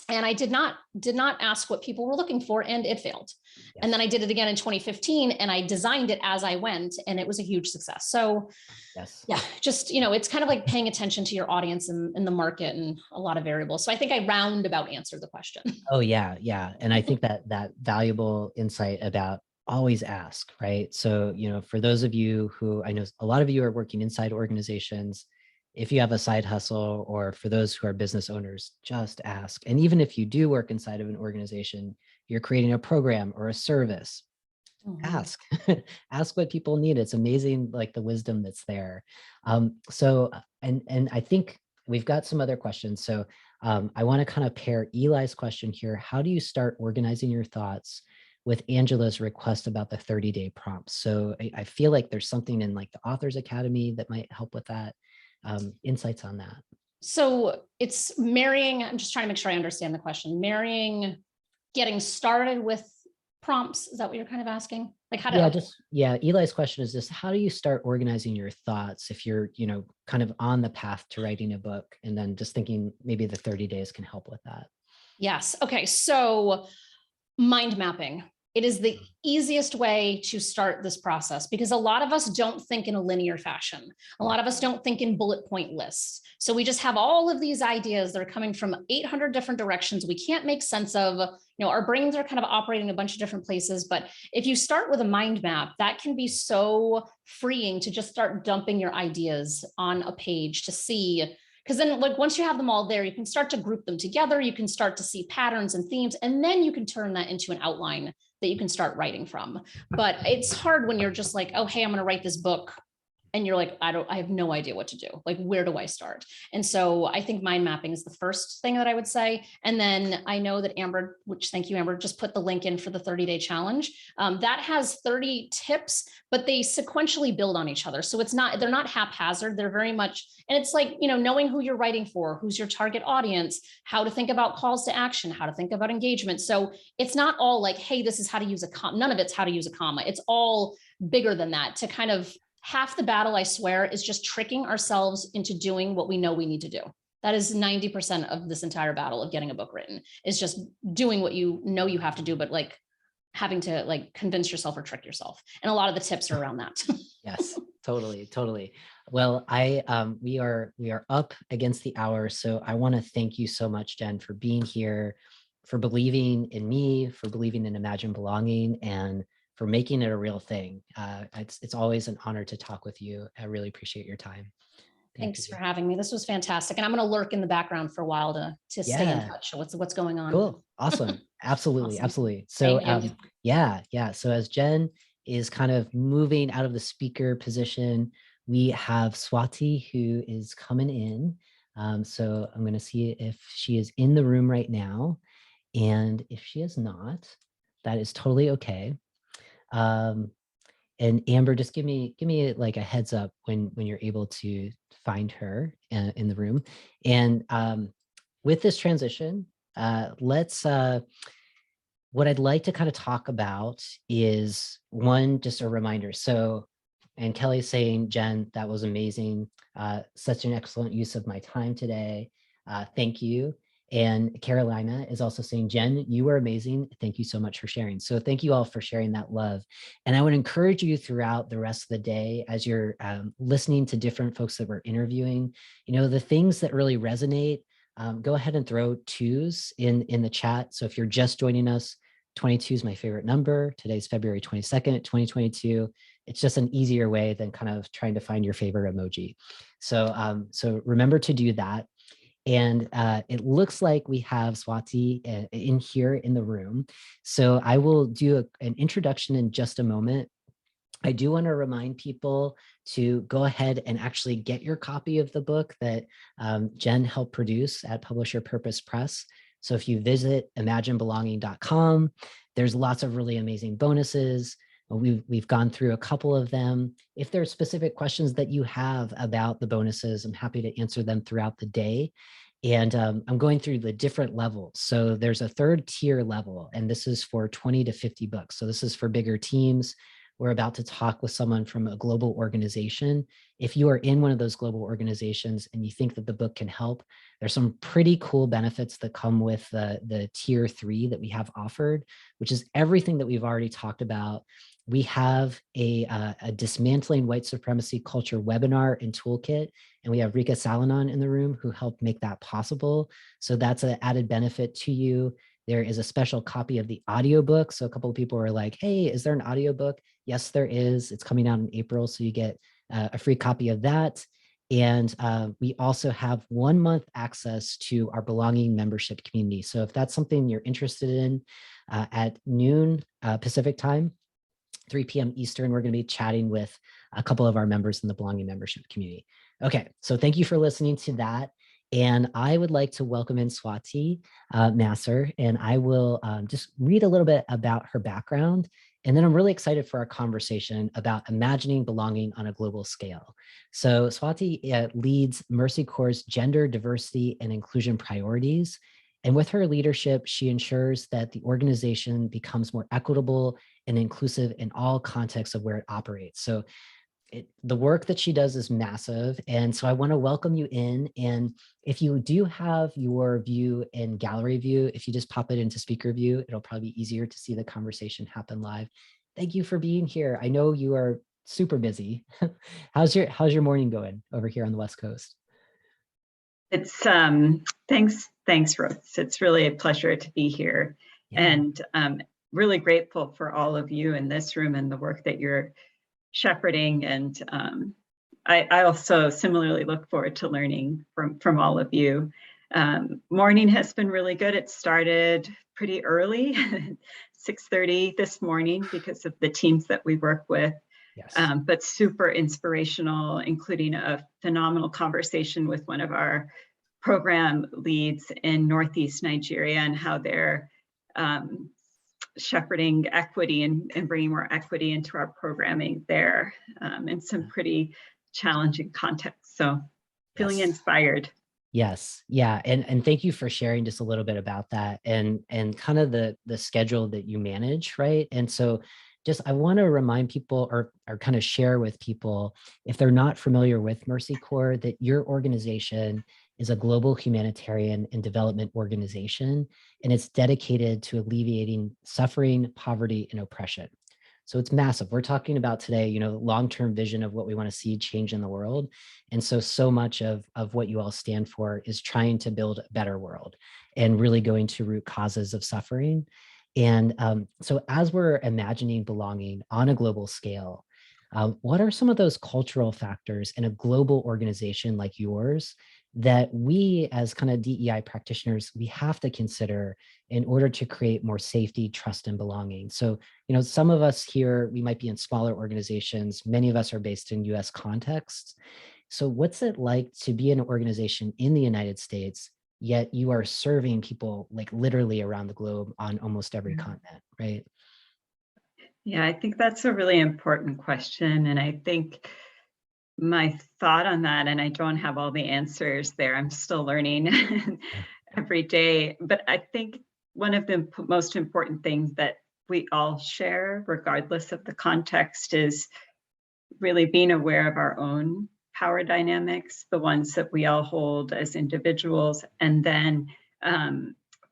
Speaker 5: and I did not ask what people were looking for, and it failed. Yes. And then I did it again in 2015 and I designed it as I went, and it was a huge success. So yes. Yeah, just, it's kind of like paying attention to your audience and the market and a lot of variables. So I think I roundabout answered the question. Oh yeah. Yeah. And I think that valuable insight about always ask, right? So, for those of you who, I know a lot of you are working inside organizations, if you have a side hustle, or for those who are business owners, just ask. And even if you do work inside of an organization, you're creating a program or a service, ask, ask what people need. It's amazing, like the wisdom that's there. So, and I think we've got some other questions. So I want to kind of pair Eli's question here. How do you start organizing your thoughts with Angela's request about the 30-day prompts? So I feel like there's something in like the Authors Academy that might help with that. Insights on that. So it's marrying, I'm just trying to make sure I understand the question. Marrying, getting started with prompts. Is that what you're kind of asking? Like how to? Eli's question is just, how do you start organizing your thoughts if you're, kind of on the path to writing a book, and then just thinking maybe the 30 days can help with that? Yes. Okay. So mind mapping. It is the easiest way to start this process, because a lot of us don't think in a linear fashion. A lot of us don't think in bullet point lists. So we just have all of these ideas that are coming from 800 different directions. We can't make sense of, our brains are kind of operating in a bunch of different places. But if you start with a mind map, that can be so freeing to just start dumping your ideas on a page to see Because then like once you have them all there, you can start to group them together. You can start to see patterns and themes, and then you can turn that into an outline that you can start writing from. But it's hard when you're just like, oh, hey, I'm going to write this book. And you're like, I have no idea what to do. Like, where do I start? And so I think mind mapping is the first thing that I would say. And then I know that Amber, which thank you, Amber, just put the link in for the 30-day challenge. That has 30 tips, but they sequentially build on each other. So they're not haphazard. They're very much, and it's like, knowing who you're writing for, who's your target audience, how to think about calls to action, how to think about engagement. So it's not all like, hey, this is how to use a comma. None of it's how to use a comma. It's all bigger than that. To kind of half the battle, I swear, is just tricking ourselves into doing what we know we need to do. That is 90% of this entire battle of getting a book written, is just doing what you know you have to do, but like having to like convince yourself or trick yourself. And a lot of the tips are around that.
Speaker 2: Yes, totally. Well, we are up against the hour. So I want to thank you so much, Jen, for being here, for believing in me, for believing in Imagine Belonging, and for making it a real thing. It's always an honor to talk with you. I really appreciate your time.
Speaker 5: Thanks for having me. This was fantastic. And I'm going to lurk in the background for a while to stay in touch. What's going on.
Speaker 2: Cool. Awesome. Absolutely.
Speaker 5: Awesome.
Speaker 2: Absolutely. So
Speaker 5: Yeah.
Speaker 2: So as Jen is kind of moving out of the speaker position, we have Swati who is coming in. So I'm going to see if she is in the room right now. And if she is not, that is totally okay. And Amber, just give me like a heads up when you're able to find her in the room. And with this transition, what I'd like to kind of talk about is one, just a reminder. So, and Kelly's saying, Jen, that was amazing. Such an excellent use of my time today. Thank you. And Carolina is also saying, Jen, you were amazing. Thank you so much for sharing. So thank you all for sharing that love. And I would encourage you throughout the rest of the day, as you're listening to different folks that we're interviewing, the things that really resonate, go ahead and throw 2s in the chat. So if you're just joining us, 22 is my favorite number. Today's February 22nd, 2022. It's just an easier way than kind of trying to find your favorite emoji. So, so remember to do that. And it looks like we have Swati in here in the room. So I will do an introduction in just a moment. I do want to remind people to go ahead and actually get your copy of the book that Jen helped produce at Publisher Purpose Press. So if you visit imaginebelonging.com, there's lots of really amazing bonuses. We've gone through a couple of them. If there are specific questions that you have about the bonuses, I'm happy to answer them throughout the day. And I'm going through the different levels. So there's a 3rd tier level, and this is for 20 to 50 books. So this is for bigger teams. We're about to talk with someone from a global organization. If you are in one of those global organizations and you think that the book can help, there's some pretty cool benefits that come with the tier 3 that we have offered, which is everything that we've already talked about. We have a dismantling white supremacy culture webinar and toolkit, and we have Rika Salonon in the room who helped make that possible. So that's an added benefit to you. There is a special copy of the audiobook. So a couple of people were like, hey, is there an audiobook? Yes, there is. It's coming out in April. So you get a free copy of that. And we also have 1 month access to our Belonging membership community. So if that's something you're interested in, at noon Pacific time, 3 p.m. Eastern, we're going to be chatting with a couple of our members in the Belonging membership community. Okay, so thank you for listening to that. And I would like to welcome in Swati Nasser, and I will just read a little bit about her background. And then I'm really excited for our conversation about imagining belonging on a global scale. So Swati leads Mercy Corps' gender diversity and inclusion priorities. And with her leadership, she ensures that the organization becomes more equitable and inclusive in all contexts of where it operates. So the work that she does is massive. And so I want to welcome you in. And if you do have your view in gallery view, if you just pop it into speaker view, it'll probably be easier to see the conversation happen live. Thank you for being here. I know you are super busy. How's your morning going over here on the West Coast?
Speaker 6: It's thanks, Rhodes. It's really a pleasure to be here. Yeah. And really grateful for all of you in this room and the work that you're shepherding. And I also similarly look forward to learning from all of you. Morning has been really good. It started pretty early, 6:30 this morning because of the teams that we work with.
Speaker 2: Yes.
Speaker 6: But super inspirational, including a phenomenal conversation with one of our program leads in Northeast Nigeria and how they're shepherding equity and bringing more equity into our programming there in some pretty challenging contexts. So feeling
Speaker 2: Yes.
Speaker 6: inspired.
Speaker 2: Yes. Yeah. And thank you for sharing just a little bit about that and kind of the schedule that you manage, right? And so just I want to remind people or kind of share with people, if they're not familiar with Mercy Corps, that your organization is a global humanitarian and development organization, and it's dedicated to alleviating suffering, poverty, and oppression. So it's massive. We're talking about today, long-term vision of what we want to see change in the world. And so much of what you all stand for is trying to build a better world and really going to root causes of suffering. And so as we're imagining belonging on a global scale, what are some of those cultural factors in a global organization like yours that we as kind of DEI practitioners, we have to consider in order to create more safety, trust, and belonging? So, some of us here, we might be in smaller organizations. Many of us are based in US contexts. So what's it like to be an organization in the United States, yet you are serving people like literally around the globe on almost every continent, right?
Speaker 6: Yeah, I think that's a really important question. And I think my thought on that, and I don't have all the answers there, I'm still learning every day, but I think one of the most important things that we all share, regardless of the context, is really being aware of our own power dynamics, the ones that we all hold as individuals, and then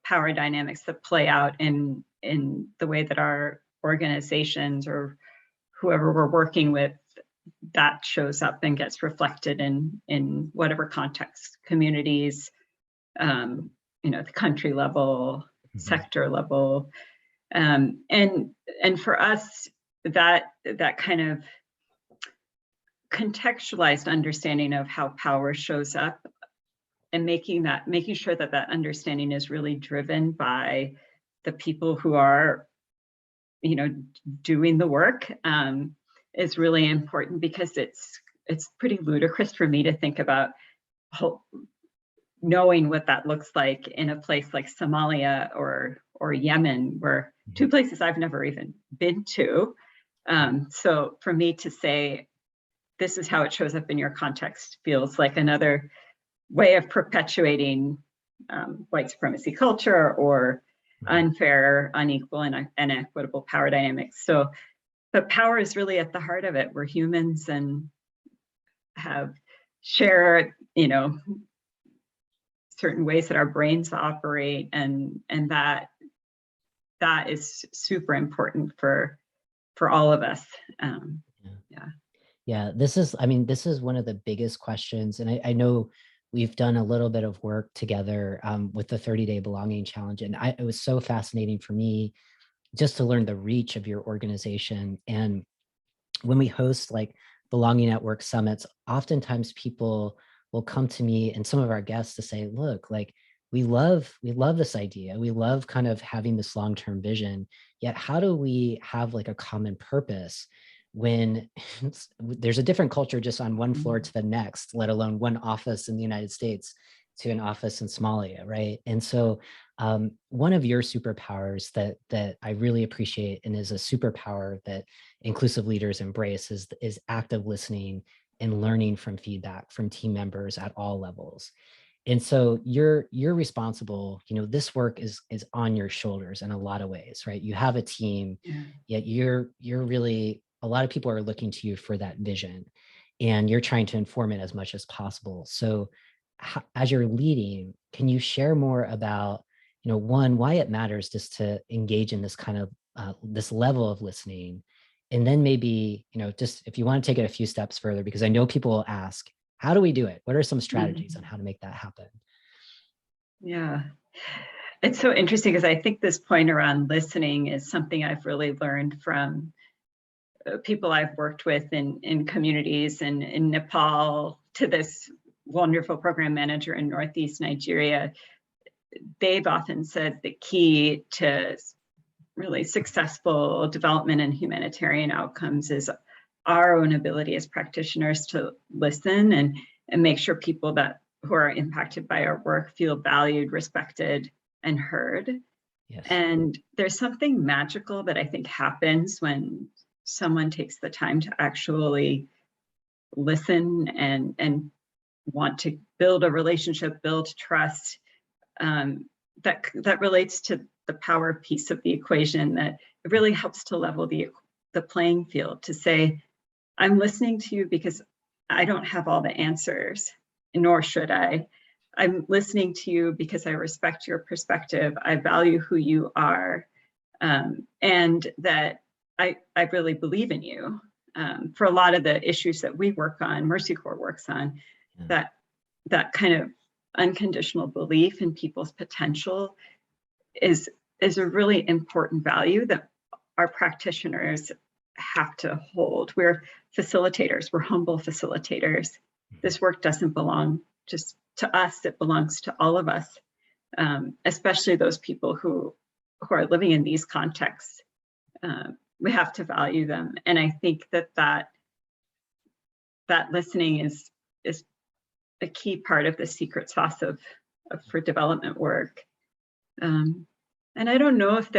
Speaker 6: power dynamics that play out in the way that our organizations or whoever we're working with, that shows up and gets reflected in whatever context, communities, the country level, sector level. And for us, that kind of contextualized understanding of how power shows up and making sure that understanding is really driven by the people who are, doing the work is really important, because it's pretty ludicrous for me to think about knowing what that looks like in a place like Somalia or Yemen, where two places I've never even been to. So for me to say, this is how it shows up in your context, feels like another way of perpetuating white supremacy culture or unfair, unequal, and inequitable power dynamics. So, but power is really at the heart of it. We're humans and share, certain ways that our brains operate, and that is super important for all of us.
Speaker 2: Yeah, this is one of the biggest questions. And I know we've done a little bit of work together with the 30-day belonging challenge. And it was so fascinating for me just to learn the reach of your organization. And when we host like belonging at work summits, oftentimes people will come to me and some of our guests to say, look, like we love this idea. We love kind of having this long-term vision, yet how do we have like a common purpose when there's a different culture just on one floor to the next, let alone one office in the United States to an office in Somalia, right? And so one of your superpowers that I really appreciate and is a superpower that inclusive leaders embrace is active listening and learning from feedback from team members at all levels. And so you're responsible, this work is on your shoulders in a lot of ways, right? You have a team, yet you're really, a lot of people are looking to you for that vision and you're trying to inform it as much as possible. So as you're leading, can you share more about, one, why it matters just to engage in this kind of, this level of listening? And then maybe, just if you want to take it a few steps further, because I know people will ask, how do we do it? What are some strategies on how to make that happen?
Speaker 6: Yeah, it's so interesting because I think this point around listening is something I've really learned from people I've worked with in communities and in Nepal to this wonderful program manager in Northeast Nigeria, they've often said the key to really successful development and humanitarian outcomes is our own ability as practitioners to listen and make sure people who are impacted by our work feel valued, respected, and heard.
Speaker 2: Yes.
Speaker 6: And there's something magical that I think happens when someone takes the time to actually listen and want to build a relationship, build trust, that relates to the power piece of the equation, that it really helps to level the playing field, to say, I'm listening to you because I don't have all the answers, nor should I. I'm listening to you because I respect your perspective. I value who you are, and that I really believe in you. For a lot of the issues that we work on, Mercy Corps works on, that kind of unconditional belief in people's potential is a really important value that our practitioners have to hold. We're facilitators, we're humble facilitators. This work doesn't belong just to us, it belongs to all of us, especially those people who are living in these contexts. We have to value them. And I think that listening is a key part of the secret sauce for development work. And I don't know if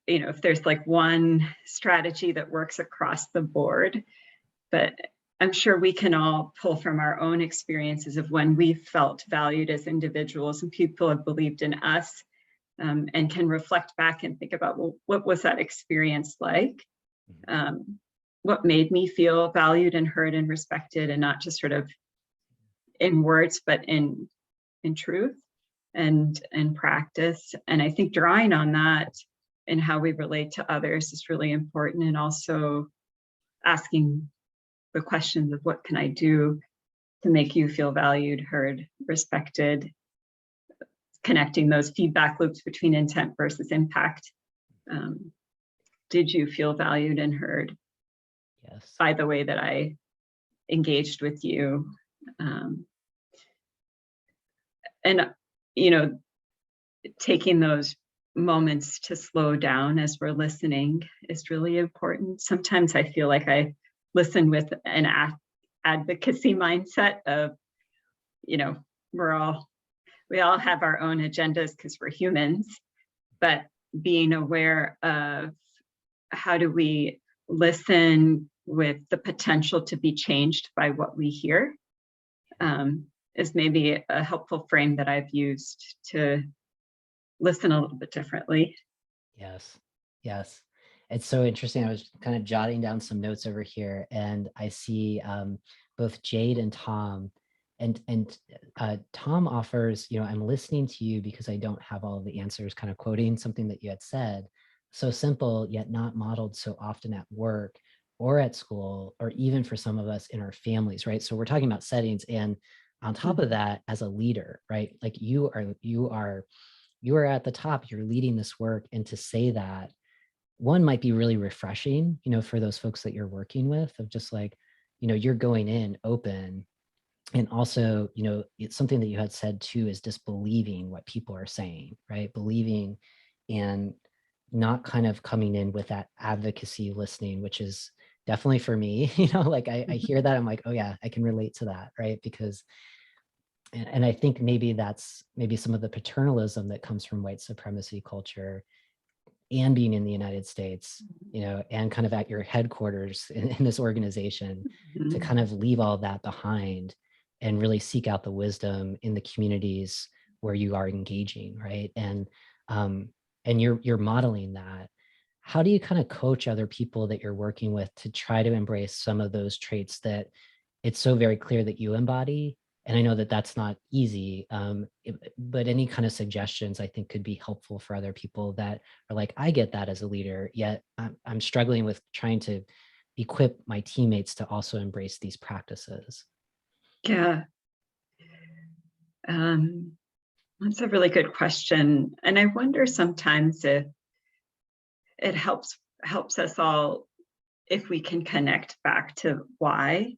Speaker 6: if there's like one strategy that works across the board, but I'm sure we can all pull from our own experiences of when we felt valued as individuals and people have believed in us, and can reflect back and think about, well, what was that experience like? What made me feel valued and heard and respected, and not just sort of in words, but in truth and practice. And I think drawing on that and how we relate to others is really important, and also asking the questions of what can I do to make you feel valued, heard, respected, connecting those feedback loops between intent versus impact. Did you feel valued and heard?
Speaker 2: Yes.
Speaker 6: By the way that I engaged with you? And, taking those moments to slow down as we're listening is really important. Sometimes I feel like I listen with an advocacy mindset of, we all have our own agendas because we're humans, but being aware of how do we listen with the potential to be changed by what we hear, is maybe a helpful frame that I've used to listen a little bit differently.
Speaker 2: Yes. Yes. It's so interesting. I was kind of jotting down some notes over here, and I see both Jade and Tom. And Tom offers, I'm listening to you because I don't have all of the answers, kind of quoting something that you had said. So simple, yet not modeled so often at work or at school, or even for some of us in our families, right? So we're talking about settings. And on top of that, as a leader, right? Like you are at the top, you're leading this work. And to say that, one might be really refreshing, for those folks that you're working with, of just like, you're going in open. And also, it's something that you had said too, is just believing what people are saying, right? Believing and not kind of coming in with that advocacy listening, which is definitely for me, like I hear that, I'm like, oh yeah, I can relate to that, right? Because, and I think maybe that's some of the paternalism that comes from white supremacy culture and being in the United States, and kind of at your headquarters in this organization, to kind of leave all that behind and really seek out the wisdom in the communities where you are engaging, right? And you're modeling that. How do you kind of coach other people that you're working with to try to embrace some of those traits that it's so very clear that you embody? And I know that that's not easy, but any kind of suggestions I think could be helpful for other people that are like, I get that as a leader, yet I'm struggling with trying to equip my teammates to also embrace these practices.
Speaker 6: Yeah. That's a really good question. And I wonder sometimes if it helps helps us all, if we can connect back to why.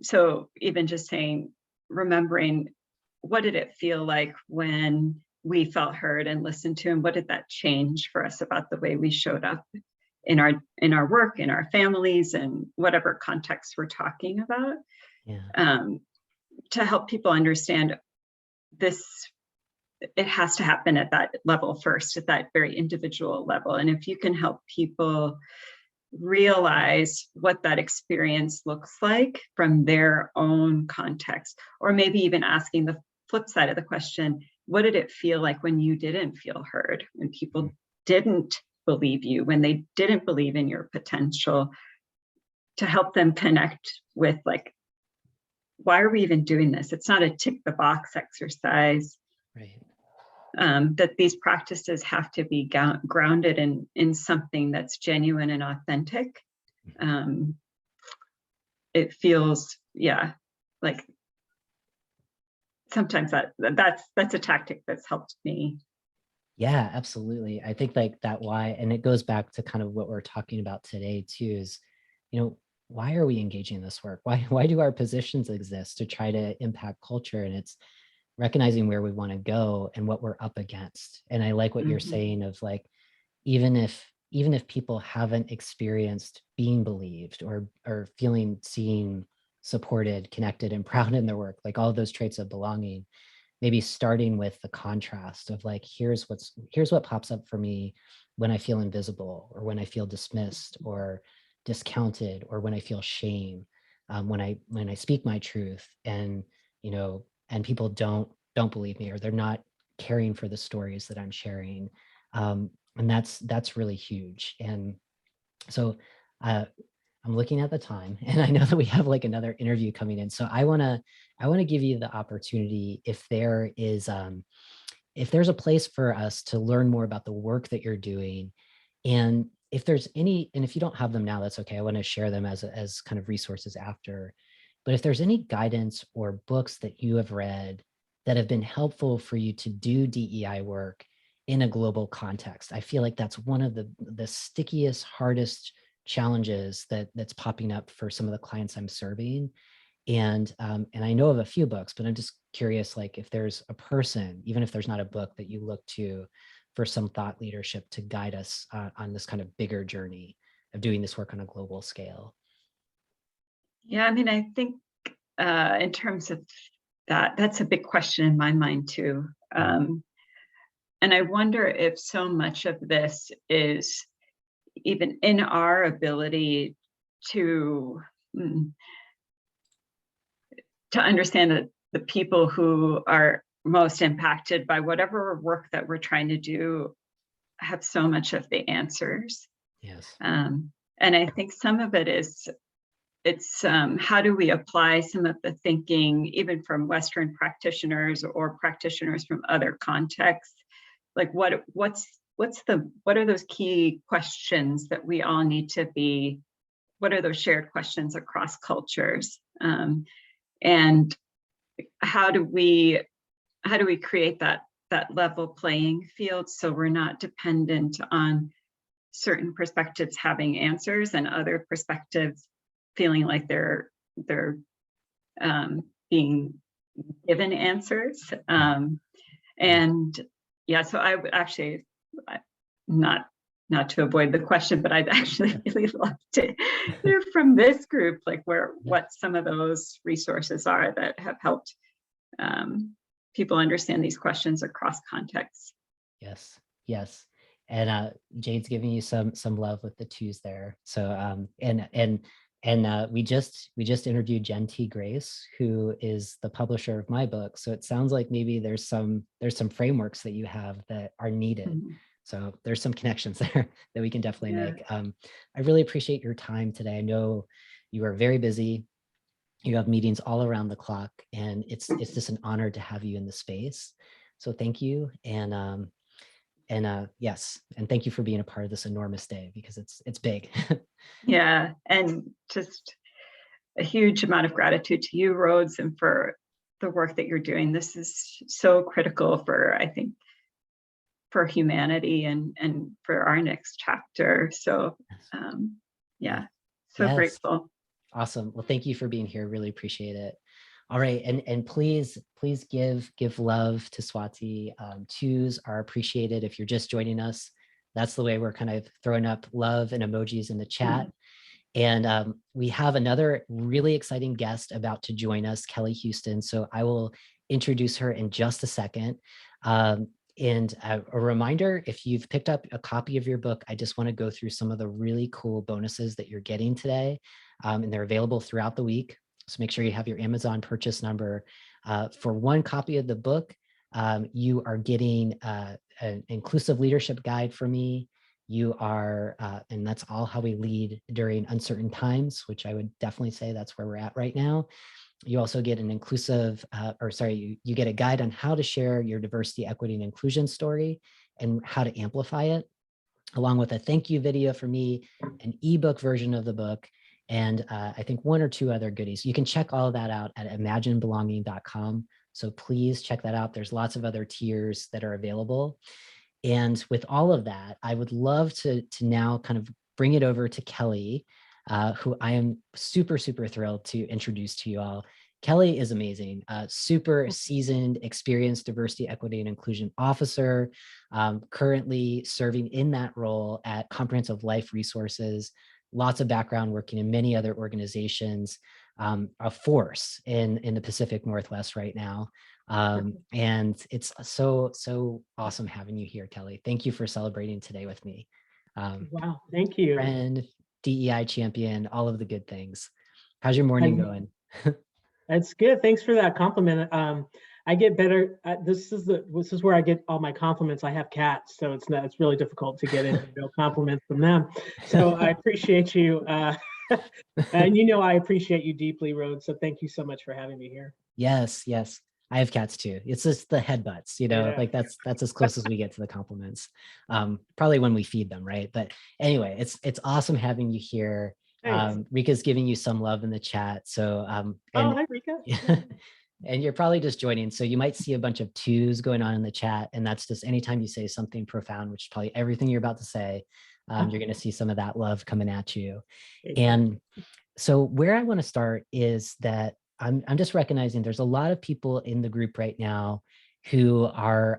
Speaker 6: So even just saying, remembering, what did it feel like when we felt heard and listened to, and what did that change for us about the way we showed up in our work, in our families, and whatever context we're talking about. To help people understand this, it has to happen at that level first, at that very individual level. And if you can help people realize what that experience looks like from their own context, or maybe even asking the flip side of the question, what did it feel like when you didn't feel heard, when people didn't believe you, when they didn't believe in your potential, to help them connect with, like, why are we even doing this? It's not a tick the box exercise.
Speaker 2: Right.
Speaker 6: That these practices have to be grounded in something that's genuine and authentic. It feels, like sometimes that's a tactic that's helped me.
Speaker 2: Yeah, absolutely. I think like that why, and it goes back to kind of what we're talking about today too, is, why are we engaging in this work? Why do our positions exist? To try to impact culture. And it's recognizing where we want to go and what we're up against. And I like what you're saying of like, even if people haven't experienced being believed or feeling seen, supported, connected, and proud in their work, like all of those traits of belonging, maybe starting with the contrast of like, here's what pops up for me when I feel invisible, or when I feel dismissed or discounted, or when I feel shame, when I speak my truth, and and people don't believe me, or they're not caring for the stories that I'm sharing, and that's really huge. And so I'm looking at the time, and I know that we have like another interview coming in, so I want to give you the opportunity, if there's a place for us to learn more about the work that you're doing, and if there's any, and if you don't have them now, that's okay. I want to share them as kind of resources after. But if there's any guidance or books that you have read that have been helpful for you to do DEI work in a global context, I feel like that's one of the stickiest, hardest challenges that's popping up for some of the clients I'm serving. And I know of a few books, but I'm just curious, like if there's a person, even if there's not a book, that you look to for some thought leadership to guide us on this kind of bigger journey of doing this work on a global scale.
Speaker 6: Yeah, I mean, I think in terms of that's a big question in my mind too. And I wonder if so much of this is even in our ability to understand that the people who are most impacted by whatever work that we're trying to do have so much of the answers.
Speaker 2: Yes.
Speaker 6: And I think some of it is, it's how do we apply some of the thinking, even from Western practitioners or practitioners from other contexts? Like what are those key questions that we all need to be, what are those shared questions across cultures? And how do we create that level playing field, so we're not dependent on certain perspectives having answers and other perspectives feeling like they're being given answers. And yeah, so I would actually, not to avoid the question, but I'd actually really love to hear from this group, like what some of those resources are that have helped people understand these questions across contexts.
Speaker 2: Yes. And Jade's giving you some love with the twos there. So we just interviewed Jen T. Grace, who is the publisher of my book. So it sounds like maybe there's some frameworks that you have that are needed. So there's some connections there that we can definitely make. I really appreciate your time today. I know you are very busy. You have meetings all around the clock, and it's just an honor to have you in the space. So thank you. And yes, and thank you for being a part of this enormous day, because it's big.
Speaker 6: Yeah, and just a huge amount of gratitude to you, Rhodes, and for the work that you're doing. This is so critical for, I think, for humanity and for our next chapter. So yeah, so
Speaker 2: Yes.
Speaker 6: grateful.
Speaker 2: Awesome. Well, thank you for being here. Really appreciate it. All right, and please give love to Swati. Twos are appreciated. If you're just joining us, that's the way we're kind of throwing up love and emojis in the chat. And we have another really exciting guest about to join us, Kelly Houston. So I will introduce her in just a second. And a reminder, if you've picked up a copy of your book, I just want to go through some of the really cool bonuses that you're getting today. And they're available throughout the week. So make sure you have your Amazon purchase number. For one copy of the book, you are getting an inclusive leadership guide from me. You are, and that's all how we lead during uncertain times, which I would definitely say that's where we're at right now. You also get an inclusive, you get a guide on how to share your diversity, equity, and inclusion story and how to amplify it, along with a thank you video for me, an ebook version of the book, and I think one or two other goodies. You can check all of that out at imaginebelonging.com. So please check that out. There's lots of other tiers that are available. And with all of that, I would love to now kind of bring it over to Kelly, who I am super thrilled to introduce to you all. Kelly is amazing, super seasoned, experienced diversity, equity, and inclusion officer, currently serving in that role at Comprehensive Life Resources, lots of background working in many other organizations, a force in the Pacific Northwest right now. And it's so awesome having you here, Kelly. Thank you for celebrating today with me.
Speaker 7: Wow, thank you.
Speaker 2: Friend, DEI champion, all of the good things. How's your morning going?
Speaker 7: That's good. Thanks for that compliment. I get better. This is where I get all my compliments. I have cats, so it's really difficult to get any real compliments from them. So I appreciate you, and I appreciate you deeply, Rhodes. So thank you so much for having me here.
Speaker 2: Yes. I have cats too. It's just the headbutts, like that's as close as we get to the compliments. Probably when we feed them, right? But anyway, it's awesome having you here. Rika's giving you some love in the chat. So
Speaker 7: hi Rika.
Speaker 2: And you're probably just joining, so you might see a bunch of twos going on in the chat, and that's just anytime you say something profound, which is probably everything you're about to say, you're going to see some of that love coming at you. And so where I want to start is that I'm just recognizing there's a lot of people in the group right now who are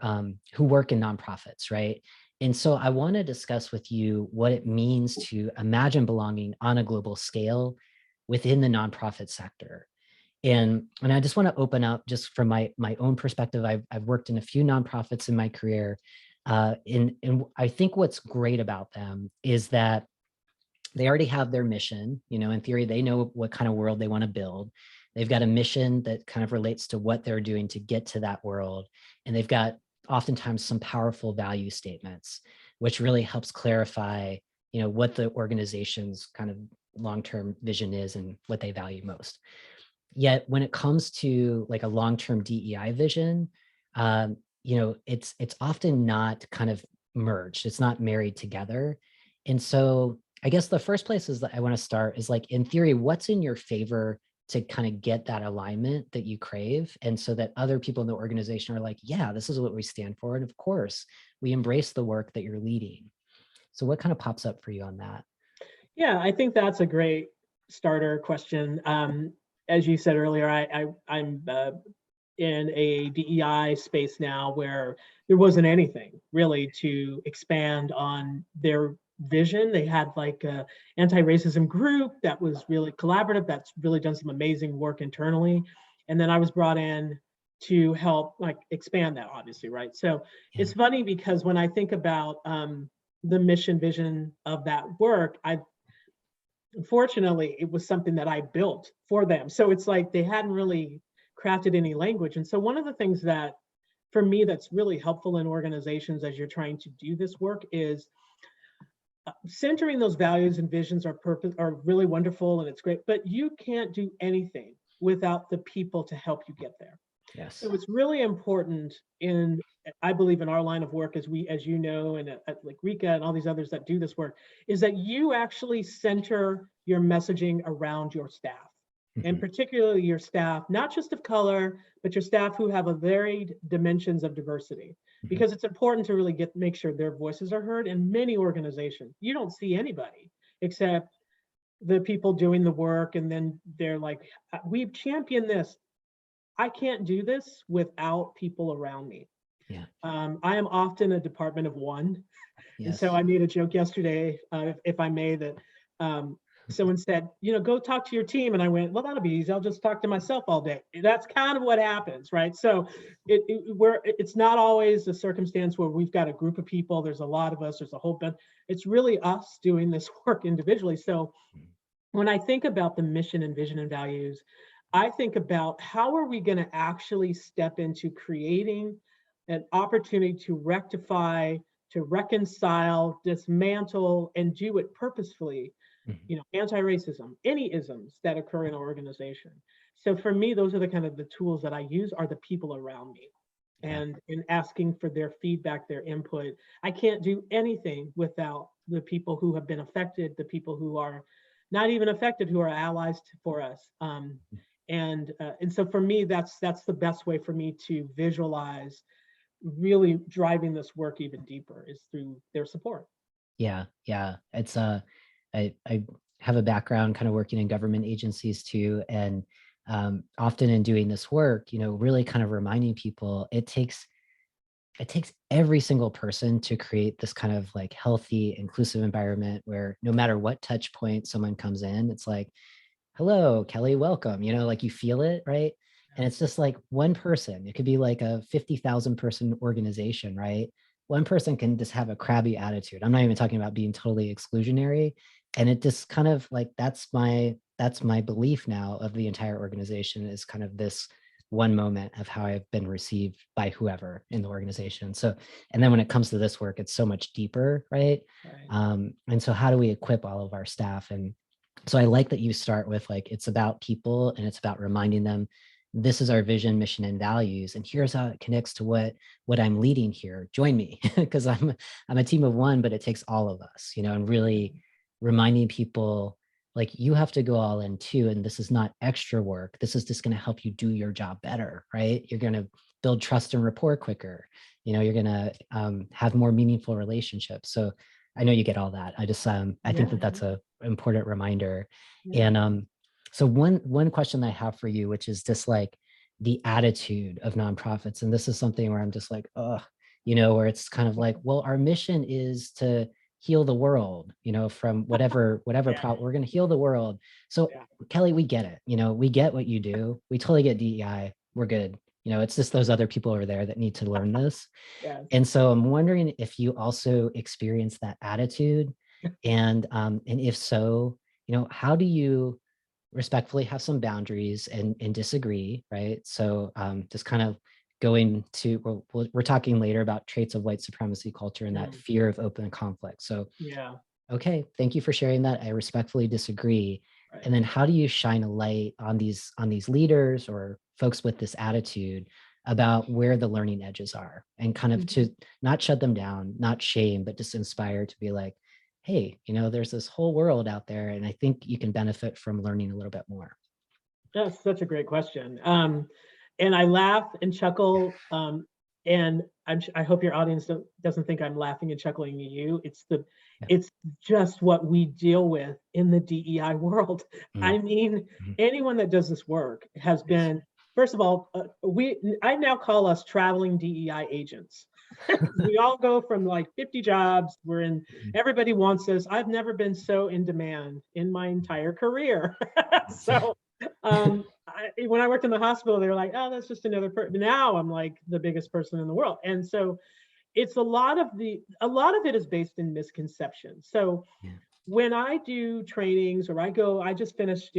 Speaker 2: who work in nonprofits, right? And so I want to discuss with you what it means to imagine belonging on a global scale within the nonprofit sector. And I just want to open up just from my own perspective. I've worked in a few nonprofits in my career. And I think what's great about them is that they already have their mission. In theory, they know what kind of world they want to build. They've got a mission that kind of relates to what they're doing to get to that world. And they've got oftentimes some powerful value statements, which really helps clarify, what the organization's kind of long-term vision is and what they value most. Yet when it comes to like a long-term DEI vision, it's often not kind of merged. It's not married together. And so I guess the first places that I want to start is like, in theory, what's in your favor to kind of get that alignment that you crave? And so that other people in the organization are like, yeah, this is what we stand for. And of course, we embrace the work that you're leading. So what kind of pops up for you on that?
Speaker 7: Yeah, I think that's a great starter question. As you said earlier, I'm in a DEI space now where there wasn't anything really to expand on their vision. They had like a anti-racism group that was really collaborative, that's really done some amazing work internally. And then I was brought in to help like expand that, obviously, right? So It's funny because when I think about the mission vision of that work, unfortunately, it was something that I built for them. So it's like they hadn't really crafted any language. And so one of the things that, for me, that's really helpful in organizations as you're trying to do this work is centering those values and visions are really wonderful and it's great, but you can't do anything without the people to help you get there.
Speaker 2: Yes.
Speaker 7: So it's really important I believe in our line of work, as you know, and like Rika and all these others that do this work, is that you actually center your messaging around your staff. and particularly your staff, not just of color, but your staff who have a varied dimensions of diversity, because it's important to really make sure their voices are heard. In many organizations, you don't see anybody except the people doing the work, and then they're like, we've championed this. I can't do this without people around me.
Speaker 2: Yeah.
Speaker 7: I am often a department of one.
Speaker 2: Yes.
Speaker 7: And so I made a joke yesterday, if I may, that someone said, go talk to your team. And I went, well, that'll be easy. I'll just talk to myself all day. That's kind of what happens, right? So it's not always a circumstance where we've got a group of people. There's a lot of us. There's a whole bunch. It's really us doing this work individually. So when I think about the mission and vision and values, I think about how are we going to actually step into creating an opportunity to rectify, to reconcile, dismantle, and do it purposefully, anti-racism, any isms that occur in our organization. So for me, those are the tools that I use, are the people around me. And in asking for their feedback, their input. I can't do anything without the people who have been affected, the people who are not even affected, who are allies for us. And so for me, that's the best way for me to visualize really driving this work even deeper, is through their support.
Speaker 2: Yeah. It's I have a background kind of working in government agencies too, and often in doing this work, really kind of reminding people it takes every single person to create this kind of like healthy, inclusive environment where no matter what touch point someone comes in, it's like, hello, Kelly, welcome, like you feel it, right? And it's just like one person. It could be like a 50,000 person organization, right? One person can just have a crabby attitude. I'm not even talking about being totally exclusionary. And it just kind of like, that's my belief now of the entire organization, is kind of this one moment of how I've been received by whoever in the organization. So, and then when it comes to this work, it's so much deeper, right? And so how do we equip all of our staff? And so I like that you start with like, it's about people and it's about reminding them, this is our vision, mission, and values. And here's how it connects to what I'm leading here. Join me, because I'm a team of one, but it takes all of us, and really reminding people, like, you have to go all in too. And this is not extra work. This is just going to help you do your job better, right? You're going to build trust and rapport quicker. You're going to have more meaningful relationships. So I know you get all that. I just, I think that that's a important reminder. And so one question I have for you, which is just like the attitude of nonprofits. And this is something where I'm just like, where it's kind of like, well, our mission is to heal the world, from whatever problem. We're going to heal the world. So Kelly, we get it. We get what you do. We totally get DEI. We're good. It's just those other people over there that need to learn this. And so I'm wondering if you also experience that attitude, and if so, how do you respectfully have some boundaries and disagree, right? So just kind of going to, we're talking later about traits of white supremacy culture and that fear of open conflict. So okay, thank you for sharing that. I respectfully disagree. And then how do you shine a light on these leaders or folks with this attitude about where the learning edges are, and kind of to not shut them down, not shame, but just inspire to be like, hey, there's this whole world out there, and I think you can benefit from learning a little bit more.
Speaker 7: That's such a great question. And I laugh and chuckle, and I hope your audience doesn't think I'm laughing and chuckling at you. It's just what we deal with in the DEI world. I mean, anyone that does this work has been, first of all, I now call us traveling DEI agents. We all go from like 50 jobs. We're in, everybody wants us. I've never been so in demand in my entire career. So when I worked in the hospital, they were like, oh, that's just another person. Now I'm like the biggest person in the world. And so it's a lot of it is based in misconception. So when I do trainings, or I just finished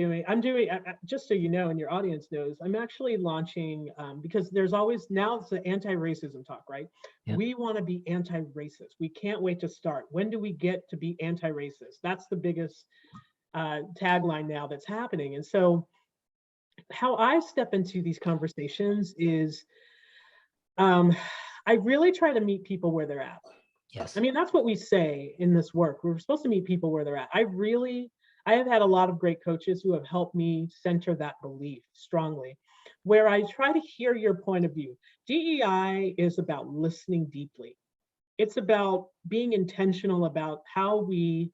Speaker 7: just so you know, and your audience knows, I'm actually launching, because there's always, now it's the anti-racism talk, right? We want to be anti-racist. We can't wait to start. When do we get to be anti-racist? That's the biggest tagline now that's happening. And so how I step into these conversations is I really try to meet people where they're at. I mean, that's what we say in this work. We're supposed to meet people where they're at. I have had a lot of great coaches who have helped me center that belief strongly, where I try to hear your point of view. DEI is about listening deeply. It's about being intentional about how we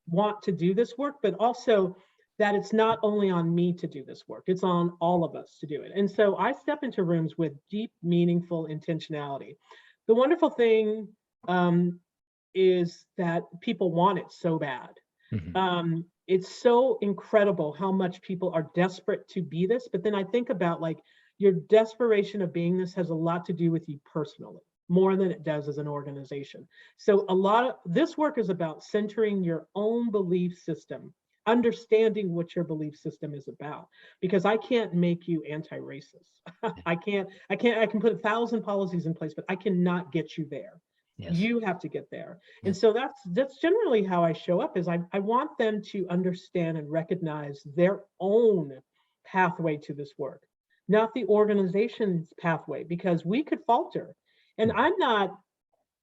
Speaker 7: want to do this work, but also that it's not only on me to do this work, it's on all of us to do it. And so I step into rooms with deep, meaningful intentionality. The wonderful thing is that people want it so bad. It's so incredible how much people are desperate to be this, but then I think about like your desperation of being this has a lot to do with you personally, more than it does as an organization. So a lot of this work is about centering your own belief system, understanding what your belief system is about, because I can't make you anti-racist. I can put 1,000 policies in place, but I cannot get you there. Yes. You have to get there. Yes. And so that's generally how I show up, is I want them to understand and recognize their own pathway to this work, not the organization's pathway, because we could falter. And I'm not,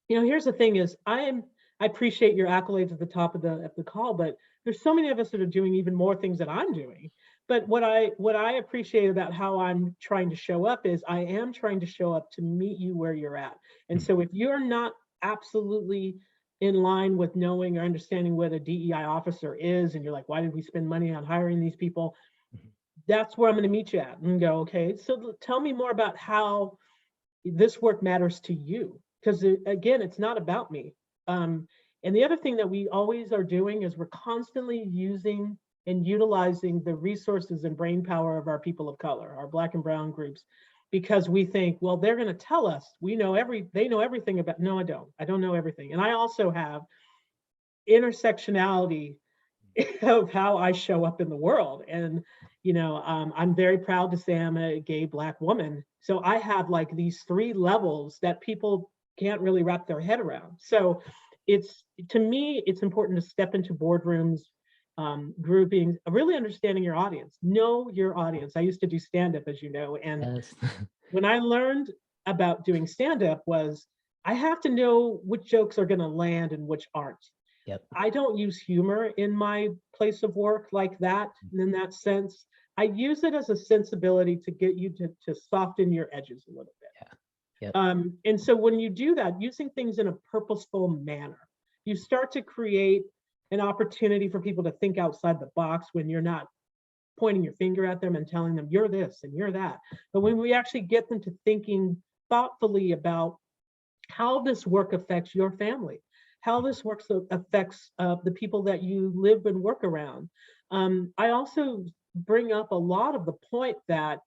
Speaker 7: here's the thing is I appreciate your accolades at the top of the call, but there's so many of us that are doing even more things that I'm doing. But what I appreciate about how I'm trying to show up is I am trying to show up to meet you where you're at. And so if you're not absolutely in line with knowing or understanding what a DEI officer is, and you're like, why did we spend money on hiring these people? That's where I'm going to meet you at and go, okay, so tell me more about how this work matters to you. Because again, it's not about me. And the other thing that we always are doing is we're constantly using and utilizing the resources and brain power of our people of color, our Black and brown groups, because we think, well, they're going to tell us they know everything about. No, I don't know everything. And I also have intersectionality of how I show up in the world. And I'm very proud to say I'm a gay Black woman. So I have like these 3 levels that people can't really wrap their head around. So to me, it's important to step into boardrooms, groupings, really understanding your audience. Know your audience. I used to do stand-up, as you know, and yes. When I learned about doing stand-up was I have to know which jokes are going to land and which aren't. Yep. I don't use humor in my place of work like that, in that sense. I use it as a sensibility to get you to soften your edges a little bit. Yeah. Yep. And so when you do that, using things in a purposeful manner, you start to create an opportunity for people to think outside the box when you're not pointing your finger at them and telling them you're this and you're that. But when we actually get them to thinking thoughtfully about how this work affects your family, how this work affects the people that you live and work around. I also bring up a lot of the point that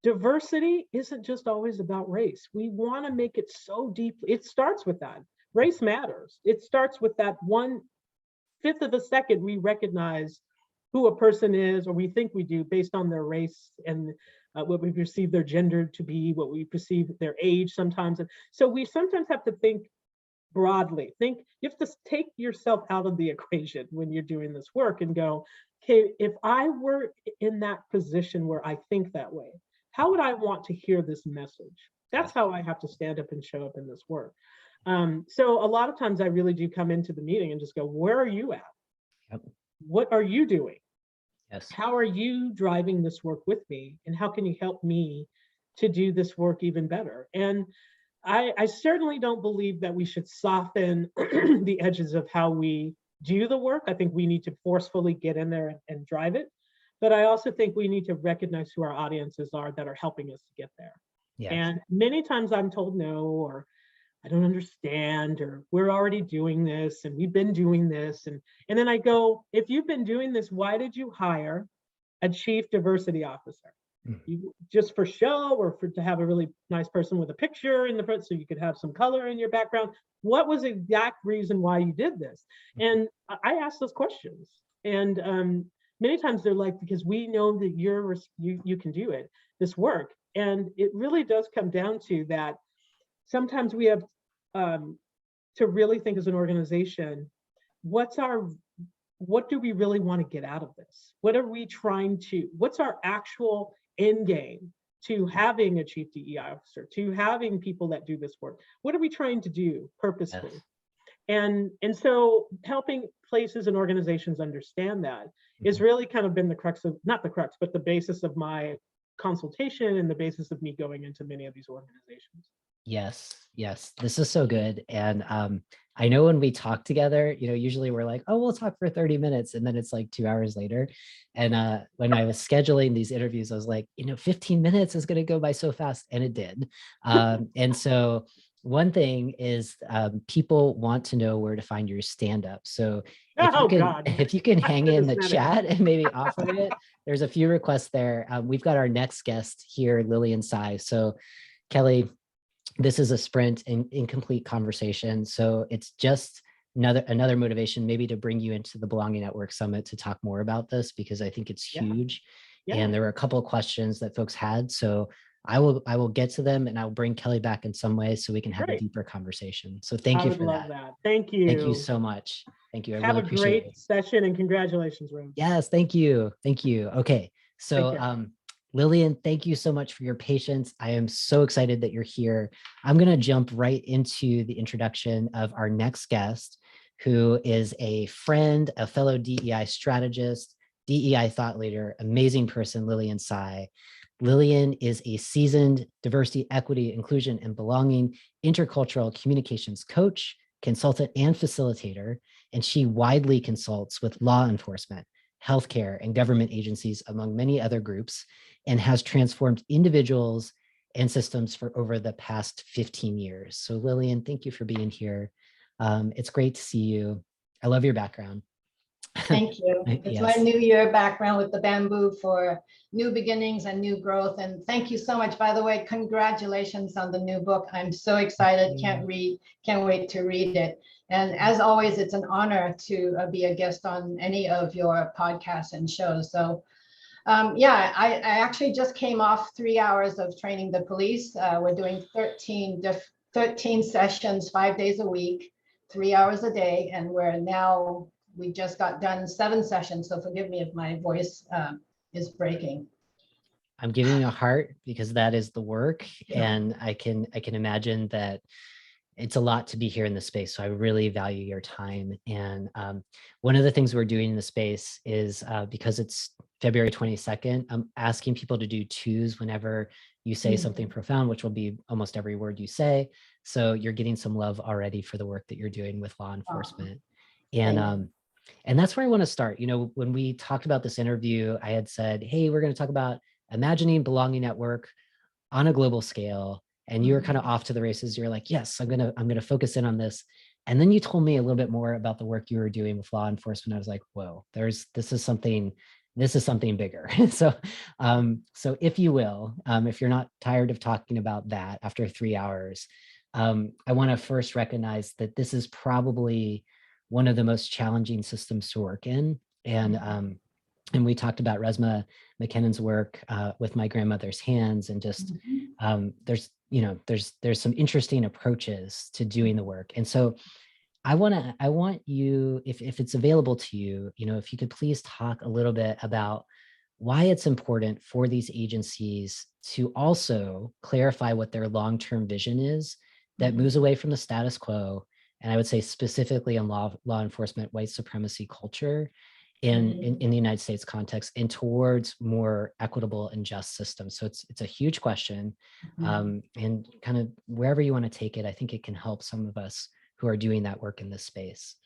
Speaker 7: diversity isn't just always about race. We want to make it so deep. It starts with that. Race matters. It starts with that 1/5 of a second we recognize who a person is, or we think we do, based on their race and what we perceive their gender to be, what we perceive their age sometimes. And so we sometimes have to think broadly. You have to take yourself out of the equation when you're doing this work and go, okay, if I were in that position where I think that way, how would I want to hear this message? That's how I have to stand up and show up in this work. So a lot of times I really do come into the meeting and just go, where are you at? Yep. What are you doing? Yes. How are you driving this work with me? And how can you help me to do this work even better? And I certainly don't believe that we should soften the edges of how we do the work. I think we need to forcefully get in there and drive it. But I also think we need to recognize who our audiences are that are helping us to get there. Yes. And many times I'm told no, or I don't understand, or we're already doing this and we've been doing this. And then I go, if you've been doing this, why did you hire a chief diversity officer? You, just for show, or to have a really nice person with a picture in the front so you could have some color in your background? What was the exact reason why you did this? And I ask those questions. And many times they're like, because we know that you can do it, this work. And it really does come down to that. Sometimes we have to really think as an organization, what do we really want to get out of this? What's our actual end game to having a chief DEI officer, to having people that do this work? What are we trying to do purposefully? Yes. And so helping places and organizations understand that is really kind of been the crux of, not the crux, but the basis of my consultation and the basis of me going into many of these organizations.
Speaker 2: Yes, yes, this is so good. And I know when we talk together, usually we're like, oh, we'll talk for 30 minutes. And then it's like 2 hours later. And when I was scheduling these interviews, I was like, 15 minutes is going to go by so fast. And it did. And so one thing is people want to know where to find your stand-up. So if you can hang in the chat and maybe offer it, there's a few requests there. We've got our next guest here, Lillian Tsai. So Kelly, this is a sprint and incomplete conversation. So it's just another motivation maybe to bring you into the Belonging Network Summit to talk more about this, because I think it's huge. Yeah. And there were a couple of questions that folks had. So I will get to them, and I'll bring Kelly back in some way so we can have a deeper conversation. So thank you for that.
Speaker 7: Thank you.
Speaker 2: Thank you so much. Thank you. I
Speaker 7: have
Speaker 2: really
Speaker 7: a
Speaker 2: appreciate
Speaker 7: great session, and congratulations, Rhodes.
Speaker 2: Yes, thank you. Thank you. Okay. So Lillian, thank you so much for your patience. I am so excited that you're here. I'm going to jump right into the introduction of our next guest, who is a friend, a fellow DEI strategist, DEI thought leader, amazing person, Lillian Tsai. Lillian is a seasoned diversity, equity, inclusion, and belonging intercultural communications coach, consultant, and facilitator, and she widely consults with law enforcement, healthcare, and government agencies, among many other groups, and has transformed individuals and systems for over the past 15 years. So Lillian, thank you for being here. It's great to see you. I love your background.
Speaker 8: Thank you. It's my New Year background with the bamboo for new beginnings and new growth. And thank you so much. By the way, congratulations on the new book. I'm so excited. Can't wait to read it. And as always, it's an honor to be a guest on any of your podcasts and shows. So I actually just came off 3 hours of training the police. We're doing 13 sessions, 5 days a week, 3 hours a day. And we just got done 7 sessions. So forgive me if my voice is breaking.
Speaker 2: I'm giving you a heart because that is the work. Yeah. And I can imagine that it's a lot to be here in the space. So I really value your time. And one of the things we're doing in the space is because it's February 22nd, I'm asking people to do twos whenever you say something profound, which will be almost every word you say. So you're getting some love already for the work that you're doing with law enforcement. And that's where I want to start. When we talked about this interview, I had said, hey, we're going to talk about imagining belonging at work on a global scale. And you were kind of off to the races. You're like, yes, I'm gonna focus in on this. And then you told me a little bit more about the work you were doing with law enforcement. I was like, whoa, this is something bigger. So if you will, if you're not tired of talking about that after 3 hours, I want to first recognize that this is probably one of the most challenging systems to work in. And we talked about Resmaa McKinnon's work with My Grandmother's Hands, and just there's some interesting approaches to doing the work. And so I want you, if it's available to you, if you could please talk a little bit about why it's important for these agencies to also clarify what their long-term vision is that moves away from the status quo. And I would say specifically in law enforcement, white supremacy culture in the United States context, and towards more equitable and just systems. So it's a huge question, and kind of wherever you want to take it, I think it can help some of us who are doing that work in this space.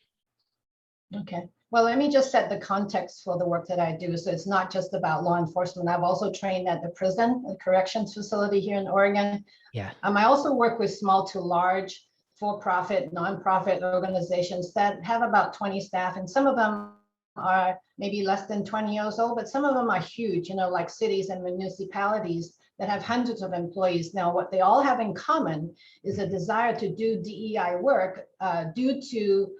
Speaker 8: Okay. Well, let me just set the context for the work that I do. So it's not just about law enforcement. I've also trained at the prison, a corrections facility here in Oregon.
Speaker 2: Yeah.
Speaker 8: I also work with small to large for-profit, nonprofit organizations that have about 20 staff, and some of them are maybe less than 20 years old, but some of them are huge, like cities and municipalities that have hundreds of employees. Now, what they all have in common is a desire to do DEI work due to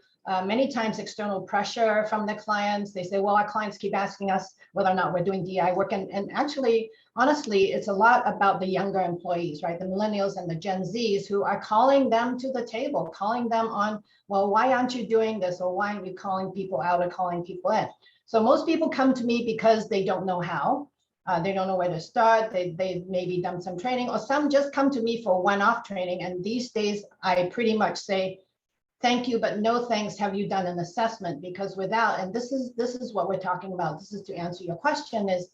Speaker 8: many times external pressure from the clients. They say, well, our clients keep asking us whether or not we're doing DEI work. And actually, honestly, it's a lot about the younger employees, right? The millennials and the Gen Zs who are calling them to the table, calling them on, well, why aren't you doing this? Or why aren't you calling people out or calling people in? So most people come to me because they don't know how. They don't know where to start. They maybe done some training, or some just come to me for one-off training. And these days, I pretty much say, thank you, but no thanks, have you done an assessment? Because without, and this is what we're talking about, this is to answer your question, is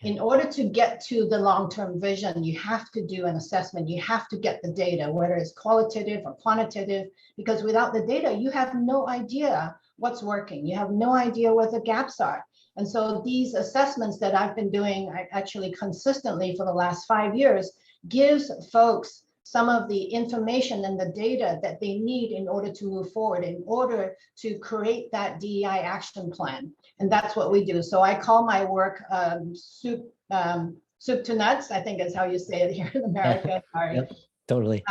Speaker 8: in order to get to the long-term vision, you have to do an assessment. You have to get the data, whether it's qualitative or quantitative, because without the data, you have no idea what's working. You have no idea what the gaps are. And so these assessments that I've been doing actually consistently for the last 5 years gives folks some of the information and the data that they need in order to move forward, in order to create that DEI action plan. And that's what we do. So I call my work soup to nuts, I think is how you say it here in America. Sorry.
Speaker 2: Yep, totally.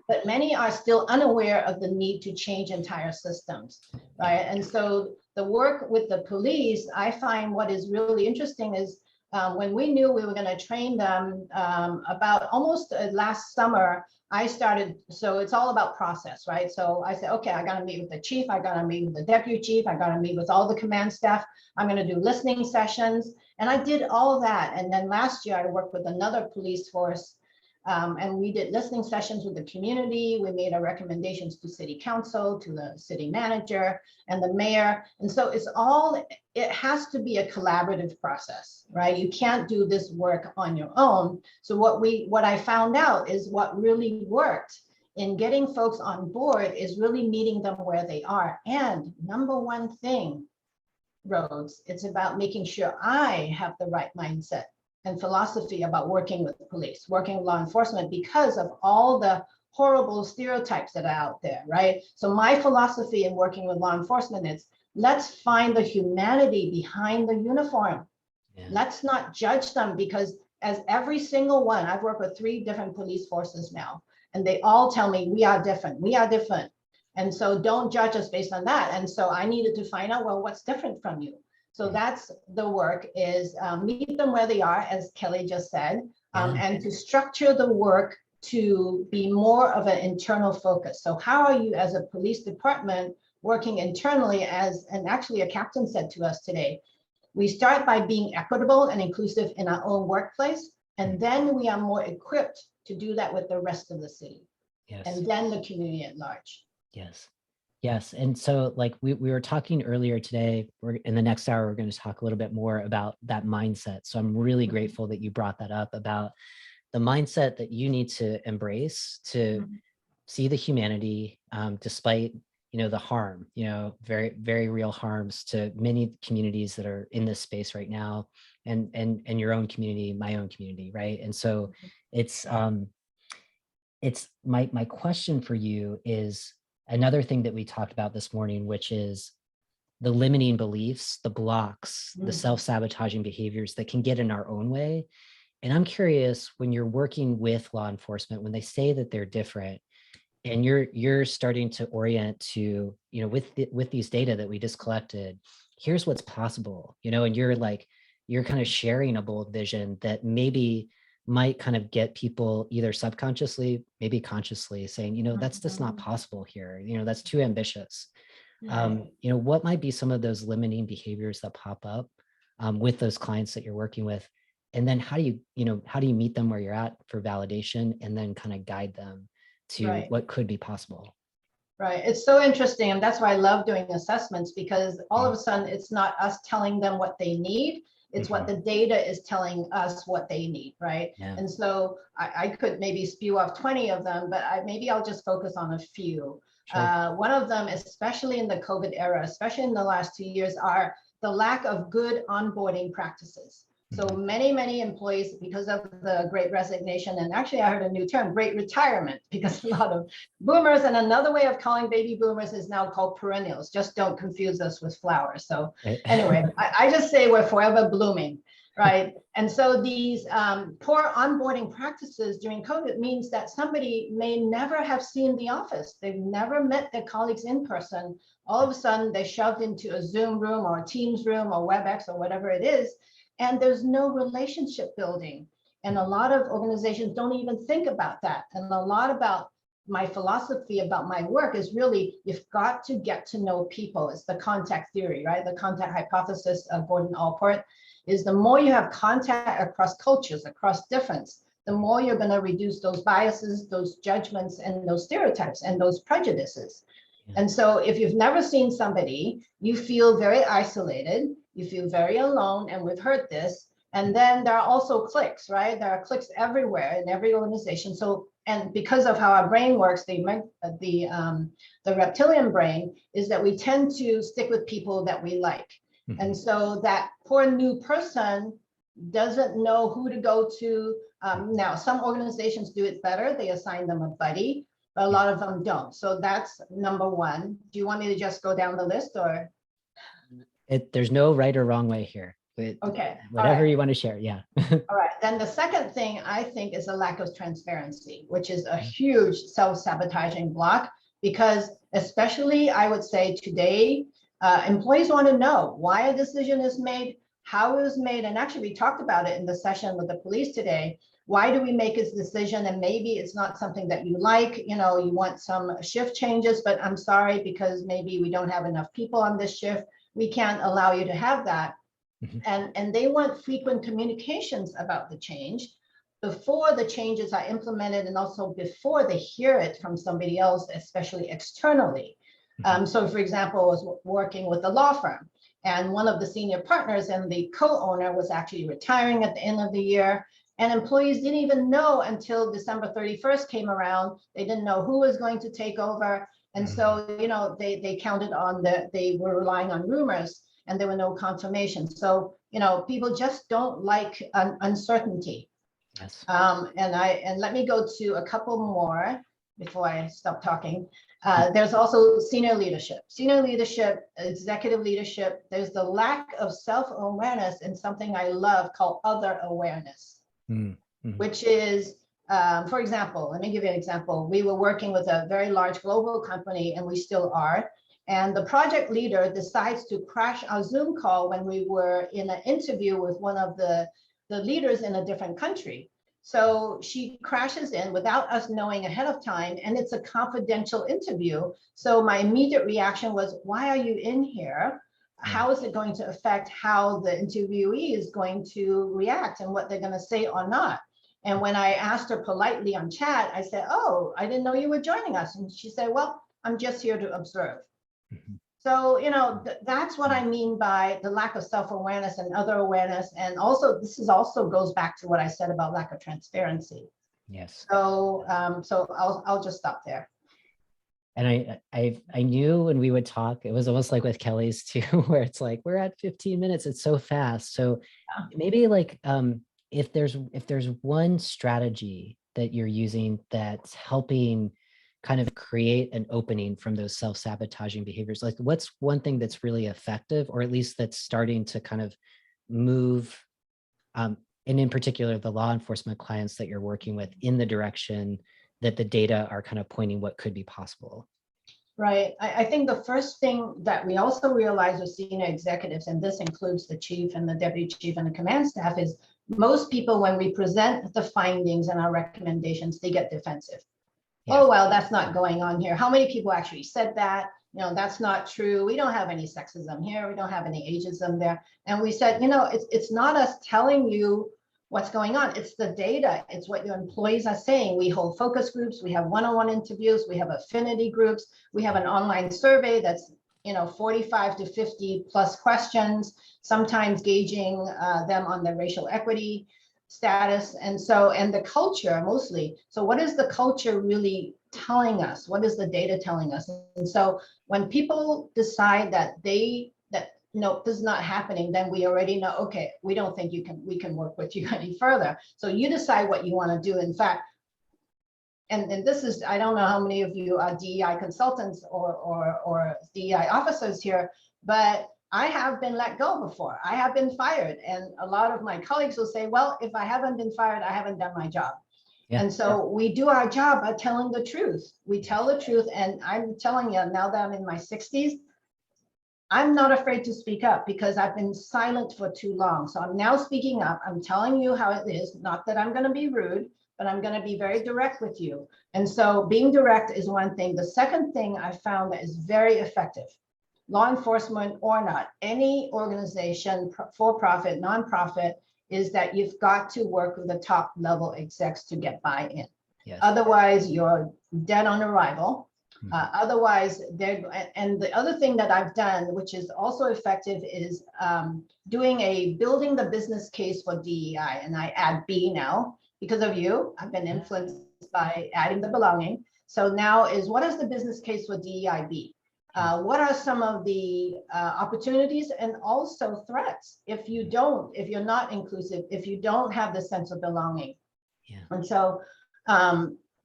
Speaker 8: But many are still unaware of the need to change entire systems, right? And so the work with the police, I find what is really interesting is when we knew we were going to train them about almost last summer, I started, so it's all about process, right? So I said, okay, I got to meet with the chief, I got to meet with the deputy chief, I got to meet with all the command staff, I'm going to do listening sessions. And I did all that. And then last year I worked with another police force and we did listening sessions with the community. We made our recommendations to city council, to the city manager and the mayor. And so it has to be a collaborative process, right? You can't do this work on your own. So what I found out is what really worked in getting folks on board is really meeting them where they are. And number one thing, Rhodes, it's about making sure I have the right mindset and philosophy about working with the police, working with law enforcement, because of all the horrible stereotypes that are out there, right? So my philosophy in working with law enforcement is, let's find the humanity behind the uniform. Yeah. Let's not judge them, because as every single one, I've worked with 3 different police forces now, and they all tell me we are different, we are different. And so don't judge us based on that. And so I needed to find out, well, what's different from you? So that's the work, is meet them where they are, as Kelly just said, and to structure the work to be more of an internal focus. So how are you as a police department working internally, and actually a captain said to us today, we start by being equitable and inclusive in our own workplace, and then we are more equipped to do that with the rest of the city, and then the community at large.
Speaker 2: Yes. And so like we were talking earlier today, in the next hour, we're going to talk a little bit more about that mindset. So I'm really grateful that you brought that up, about the mindset that you need to embrace to see the humanity, despite, the harm, very, very real harms to many communities that are in this space right now, and your own community, my own community. Right. And so it's my question for you is, another thing that we talked about this morning, which is the limiting beliefs, the blocks, the self-sabotaging behaviors that can get in our own way. And I'm curious, when you're working with law enforcement, when they say that they're different, and you're starting to orient to, with these data that we just collected, here's what's possible, and you're kind of sharing a bold vision that maybe might kind of get people either subconsciously, maybe consciously saying, that's just not possible here. That's too ambitious. What might be some of those limiting behaviors that pop up with those clients that you're working with? And then how do you meet them where you're at for validation, and then kind of guide them to what could be possible?
Speaker 8: Right. It's so interesting. And that's why I love doing assessments, because all of a sudden it's not us telling them what they need. It's what the data is telling us what they need, right? And so I could maybe spew off 20 of them, but maybe I'll just focus on a few. One of them, especially in the COVID era, especially in the last 2 years, are the lack of good onboarding practices. So many employees, because of the great resignation, and actually I heard a new term, great retirement, because a lot of boomers, and another way of calling baby boomers is now called perennials. Just don't confuse us with flowers. So anyway, I just say we're forever blooming, right? And so these poor onboarding practices during COVID means that somebody may never have seen the office. They've never met their colleagues in person. All of a sudden they're shoved into a Zoom room or a Teams room or WebEx or whatever it is. And there's no relationship building. And a lot of organizations don't even think about that. And a lot about my philosophy about my work is really, you've got to get to know people. It's the contact theory, right? The contact hypothesis of Gordon Allport is, the more you have contact across cultures, across difference, the more you're going to reduce those biases, those judgments, and those stereotypes and those prejudices. And so if you've never seen somebody, you feel very isolated, you feel very alone, and we've heard this. And then there are also clicks, right? There are clicks everywhere in every organization. So, and because of how our brain works, the reptilian brain is that we tend to stick with people that we like. And so that poor new person doesn't know who to go to. Now, some organizations do it better. They assign them a buddy, but a lot of them don't. So that's number one. Do you want me to just go down the list, or?
Speaker 2: There's no right or wrong way here.
Speaker 8: Okay.
Speaker 2: Whatever you want to share. Yeah.
Speaker 8: All right. Then the second thing I think is a lack of transparency, which is a huge self-sabotaging block, because especially I would say today, employees want to know why a decision is made, how it was made. And actually we talked about it in the session with the police today. Why do we make this decision? And maybe it's not something that you like, you know, you want some shift changes, but I'm sorry, because maybe we don't have enough people on this shift. We can't allow you to have that. And they want frequent communications about the change before the changes are implemented, and also before they hear it from somebody else, especially externally. So for example, I was working with a law firm, and one of the senior partners and the co-owner was actually retiring at the end of the year. And employees didn't even know until December 31st came around. They didn't know who was going to take over. And so, you know, they counted on they were relying on rumors, and there were no confirmations. So, you know, people just don't like uncertainty.
Speaker 2: Yes.
Speaker 8: And let me go to a couple more before I stop talking. There's also senior leadership, executive leadership. There's the lack of self-awareness in something I love called other awareness, which is, for example, let me give you an example. We were working with a very large global company, and we still are. And the project leader decides to crash our Zoom call when we were in an interview with one of the leaders in a different country. So she crashes in without us knowing ahead of time, and it's a confidential interview. So my immediate reaction was, why are you in here? How is it going to affect how the interviewee is going to react and what they're going to say or not? And when I asked her politely on chat, I said, oh, I didn't know you were joining us. And she said, well, I'm just here to observe. So, you know, that's what I mean by the lack of self-awareness and other awareness. And also, this is also goes back to what I said about lack of transparency.
Speaker 2: Yes.
Speaker 8: So, I'll just stop there.
Speaker 2: And I knew when we would talk, it was almost like with Kelly's too, where it's like, we're at 15 minutes, it's so fast. So maybe like, if there's one strategy that you're using that's helping kind of create an opening from those self-sabotaging behaviors, like what's one thing that's really effective, or at least that's starting to kind of move, and in particular, the law enforcement clients that you're working with in the direction that the data are kind of pointing what could be possible?
Speaker 8: Right. I think the first thing that we also realize with senior executives, and this includes the chief and the deputy chief and the command staff, is most people, when we present the findings and our recommendations, they get defensive. Yeah. Oh, well, that's not going on here. How many people actually said that? You know, that's not true. We don't have any sexism here. We don't have any ageism there. And we said, you know, it's not us telling you what's going on. It's the data. It's what your employees are saying. We hold focus groups. We have one-on-one interviews. We have affinity groups. We have an online survey that's, you know, 45 to 50 plus questions, sometimes gauging them on their racial equity status. And so, and the culture mostly. So what is the culture really telling us? What is the data telling us? And so when people decide that no, this is not happening, then we already know, okay, we don't think we can work with you any further. So you decide what you want to do. In fact, and this is, I don't know how many of you are DEI consultants or DEI officers here, but I have been let go before. I have been fired. And a lot of my colleagues will say, well, if I haven't been fired, I haven't done my job. Yeah. And so we do our job by telling the truth. We tell the truth. And I'm telling you, now that I'm in my 60s, I'm not afraid to speak up because I've been silent for too long. So I'm now speaking up. I'm telling you how it is. Not that I'm going to be rude, but I'm going to be very direct with you. And so being direct is one thing. The second thing I found that is very effective, law enforcement or not, any organization, for-profit, nonprofit, is that you've got to work with the top level execs to get buy-in. Yes. Otherwise, you're dead on arrival. Otherwise, and the other thing that I've done, which is also effective, is building the business case for DEI. And I add B now because of you. I've been influenced by adding the belonging. So now is, what is the business case for DEI be? What are some of the opportunities and also threats if you're not inclusive, if you don't have the sense of belonging?
Speaker 2: Yeah.
Speaker 8: And so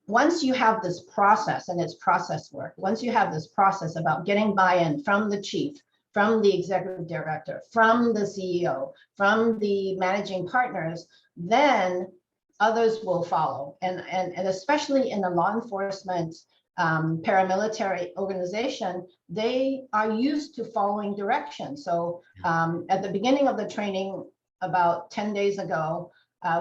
Speaker 8: once you have this process, and it's process work, once you have this process about getting buy-in from the chief, from the executive director, from the CEO, from the managing partners, then others will follow. And especially in the law enforcement paramilitary organization, they are used to following direction. So at the beginning of the training about 10 days ago,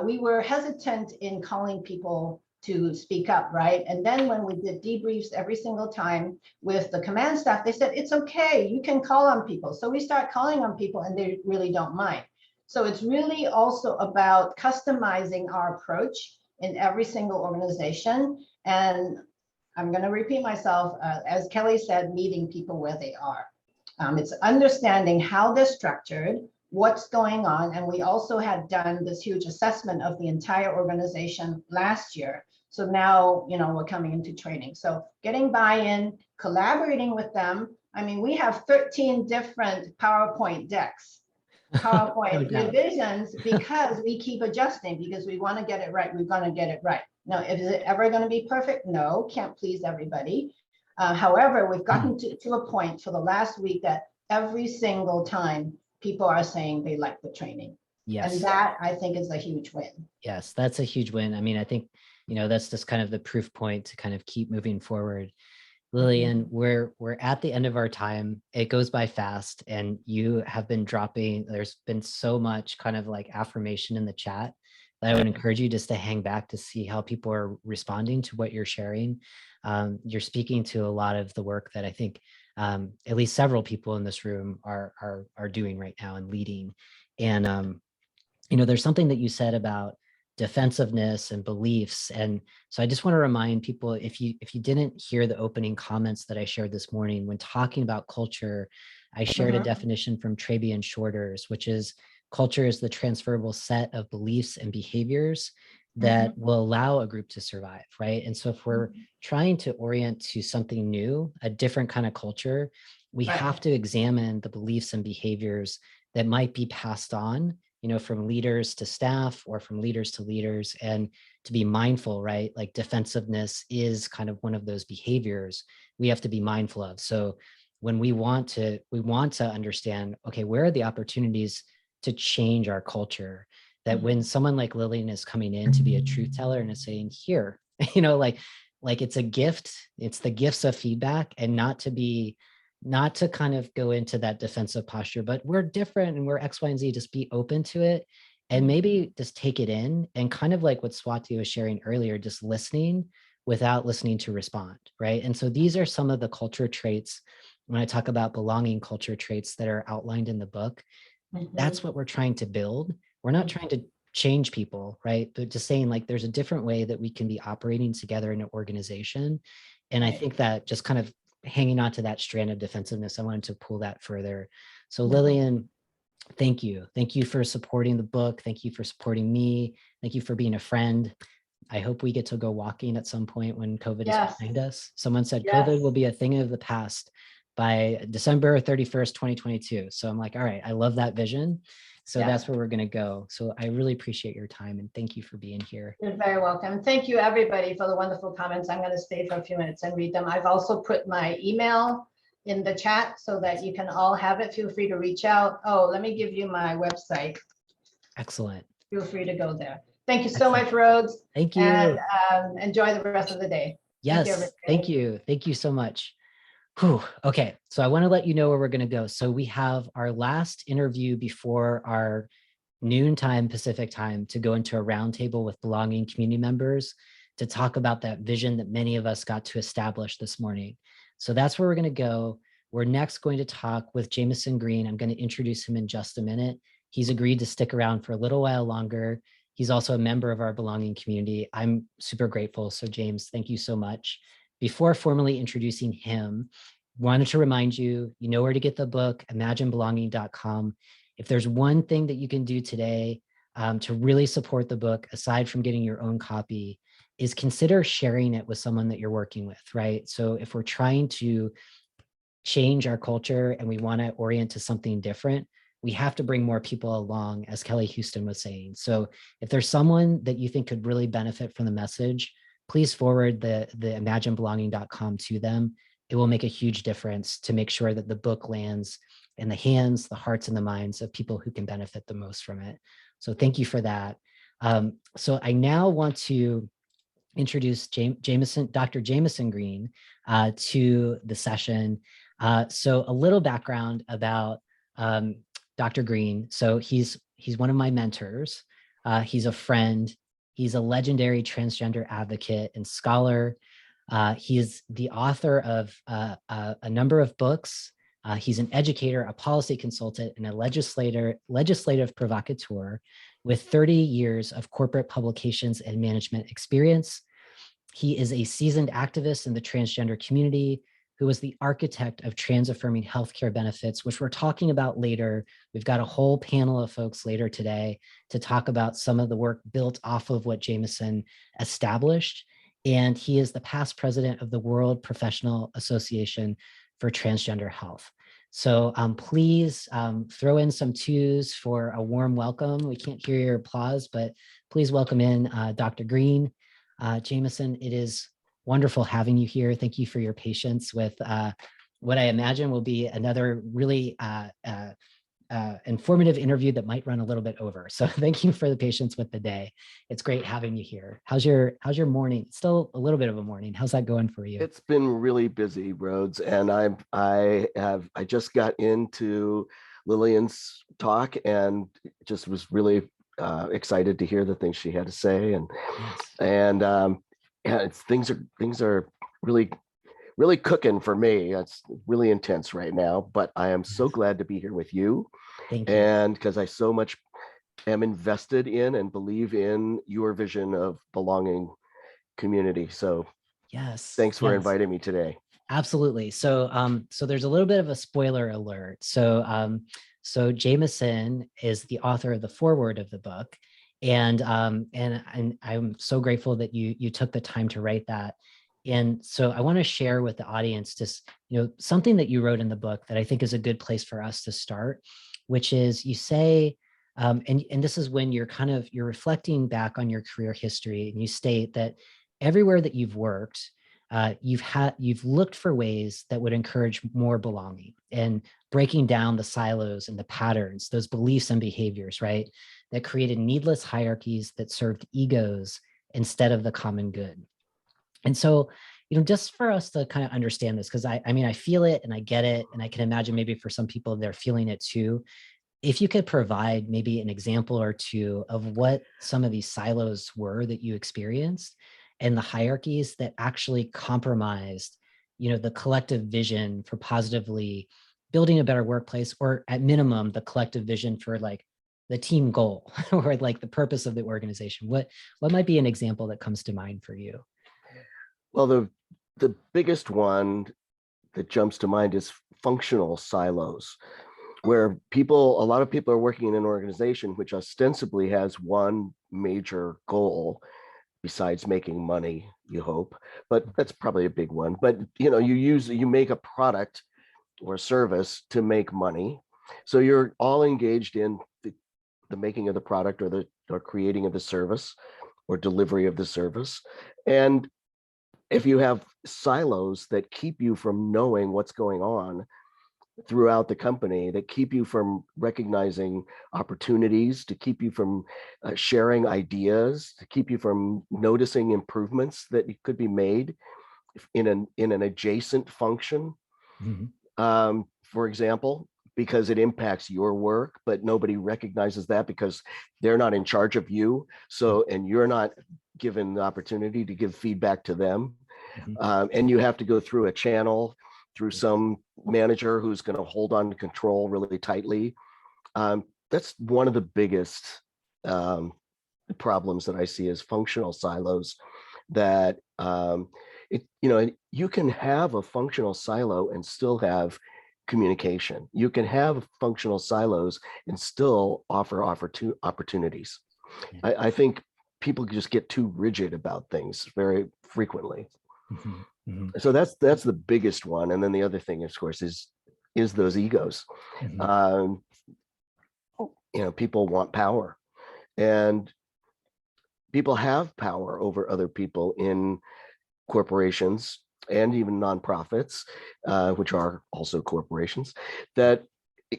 Speaker 8: we were hesitant in calling people to speak up, right? And then when we did debriefs every single time with the command staff, they said, it's okay, you can call on people. So we start calling on people and they really don't mind. So it's really also about customizing our approach in every single organization. And I'm going to repeat myself, as Kelly said, meeting people where they are. It's understanding how they're structured, what's going on. And we also had done this huge assessment of the entire organization last year. So now, we're coming into training. So getting buy-in, collaborating with them. I mean, we have 13 different PowerPoint decks, PowerPoint revisions, because we keep adjusting, because we want to get it right. We're going to get it right. Now, is it ever going to be perfect? No, can't please everybody. However, we've gotten to a point for the last week that every single time people are saying they like the training.
Speaker 2: Yes.
Speaker 8: And that, I think, is a huge win.
Speaker 2: Yes, that's a huge win. I mean, I think, that's just kind of the proof point to kind of keep moving forward. Lillian, we're at the end of our time. It goes by fast, and you have been dropping, there's been so much kind of like affirmation in the chat that I would encourage you just to hang back to see how people are responding to what you're sharing. You're speaking to a lot of the work that I think at least several people in this room are doing right now and leading. And there's something that you said about defensiveness and beliefs. And so I just want to remind people, if you didn't hear the opening comments that I shared this morning, when talking about culture, I shared a definition from Trabian Shorter's, which is culture is the transferable set of beliefs and behaviors that will allow a group to survive, right? And so if we're trying to orient to something new, a different kind of culture, we have to examine the beliefs and behaviors that might be passed on, from leaders to staff or from leaders to leaders, and to be mindful, right? Like defensiveness is kind of one of those behaviors we have to be mindful of. So when we want to understand, okay, where are the opportunities to change our culture, that when someone like Lillian is coming in to be a truth teller and is saying, here, like it's a gift, it's the gifts of feedback, and not to kind of go into that defensive posture, but we're different and we're X, Y, and Z, just be open to it and maybe just take it in, and kind of like what Swati was sharing earlier, just listening without listening to respond, right? And so these are some of the culture traits, when I talk about belonging culture traits that are outlined in the book. That's what we're trying to build. We're not trying to change people, right? But just saying, like, there's a different way that we can be operating together in an organization. And I think that just kind of hanging on to that strand of defensiveness, I wanted to pull that further. So Lillian, thank you. Thank you for supporting the book. Thank you for supporting me. Thank you for being a friend. I hope we get to go walking at some point when COVID is behind us. Someone said COVID will be a thing of the past by December 31st, 2022. So I'm like, all right, I love that vision. So that's where we're going to go. So I really appreciate your time, and thank you for being here.
Speaker 8: You're very welcome. Thank you, everybody, for the wonderful comments. I'm going to stay for a few minutes and read them. I've also put my email in the chat so that you can all have it. Feel free to reach out. Oh, let me give you my website.
Speaker 2: Excellent.
Speaker 8: Feel free to go there. Thank you so much, Rhodes.
Speaker 2: Thank you.
Speaker 8: And enjoy the rest of the day.
Speaker 2: Yes, thank you. Thank you so much. Whew. Okay, so I want to let you know where we're going to go. So we have our last interview before our noontime Pacific time to go into a roundtable with belonging community members to talk about that vision that many of us got to establish this morning. So that's where we're going to go. We're next going to talk with Jameson Green. I'm going to introduce him in just a minute. He's agreed to stick around for a little while longer. He's also a member of our belonging community. I'm super grateful. So James, thank you so much. before formally introducing him, wanted to remind you, you know where to get the book, imaginebelonging.com. If there's one thing that you can do today to really support the book, aside from getting your own copy, is consider sharing it with someone that you're working with, right? So if we're trying to change our culture and we want to orient to something different, we have to bring more people along, as Kelly Houston was saying. So if there's someone that you think could really benefit from the message, please forward the imaginebelonging.com to them. It will make a huge difference to make sure that the book lands in the hands, the hearts, and the minds of people who can benefit the most from it. So thank you for that. So I now want to introduce Dr. Jameson Green to the session. So a little background about Dr. Green. So he's one of my mentors. He's a friend. He's a legendary transgender advocate and scholar. He is the author of a number of books. He's an educator, a policy consultant, and a legislative provocateur with 30 years of corporate publications and management experience. He is a seasoned activist in the transgender community who was the architect of trans-affirming healthcare benefits, which we're talking about later. We've got a whole panel of folks later today to talk about some of the work built off of what Jameson established. And he is the past president of the World Professional Association for Transgender Health. So please throw in some twos for a warm welcome. We can't hear your applause, but please welcome in Dr. Green. Jameson, it is wonderful having you here. Thank you for your patience with what I imagine will be another really informative interview that might run a little bit over. So thank you for the patience with the day. It's great having you here. How's your morning? It's still a little bit of a morning. How's that going for you?
Speaker 9: It's been really busy, Rhodes, and I just got into Lillian's talk and just was really excited to hear the things she had to say, and yeah, things are really cooking for me. It's really intense right now, but I am so glad to be here with you.
Speaker 2: Thank you.
Speaker 9: And because I so much am invested in and believe in your vision of belonging community. So
Speaker 2: yes,
Speaker 9: thanks for inviting me today.
Speaker 2: Absolutely. So so there's a little bit of a spoiler alert. So so Jameson is the author of the foreword of the book. And I'm so grateful that you took the time to write that. And so I want to share with the audience just, something that you wrote in the book that I think is a good place for us to start, which is you say, and this is when you're reflecting back on your career history, and you state that everywhere that you've worked, you've looked for ways that would encourage more belonging and breaking down the silos and the patterns, those beliefs and behaviors, right, that created needless hierarchies that served egos instead of the common good. And so, just for us to kind of understand this, because I mean, I feel it and I get it, and I can imagine maybe for some people they're feeling it too. If you could provide maybe an example or two of what some of these silos were that you experienced and the hierarchies that actually compromised, the collective vision for positively building a better workplace, or at minimum, the collective vision for like the team goal or like the purpose of the organization. What might be an example that comes to mind for you?
Speaker 9: Well, the biggest one that jumps to mind is functional silos, where a lot of people are working in an organization which ostensibly has one major goal besides making money, you hope, but that's probably a big one. But you make a product or a service to make money. So you're all engaged in the making of the product or creating of the service or delivery of the service. And if you have silos that keep you from knowing what's going on throughout the company, that keep you from recognizing opportunities, to keep you from sharing ideas, to keep you from noticing improvements that could be made in an adjacent function, for example, because it impacts your work, but nobody recognizes that because they're not in charge of you. So, and you're not given the opportunity to give feedback to them. And you have to go through a channel, through some manager who's going to hold on to control really tightly. That's one of the biggest problems that I see as functional silos that you can have a functional silo and still have communication. You can have functional silos and still offer opportunities.
Speaker 2: Yeah.
Speaker 9: I think people just get too rigid about things very frequently.
Speaker 2: Mhm, mhm,
Speaker 9: So that's the biggest one. And then the other thing, of course, is those egos.
Speaker 2: mhm.
Speaker 9: People want power, and people have power over other people in corporations and even nonprofits, which are also corporations, that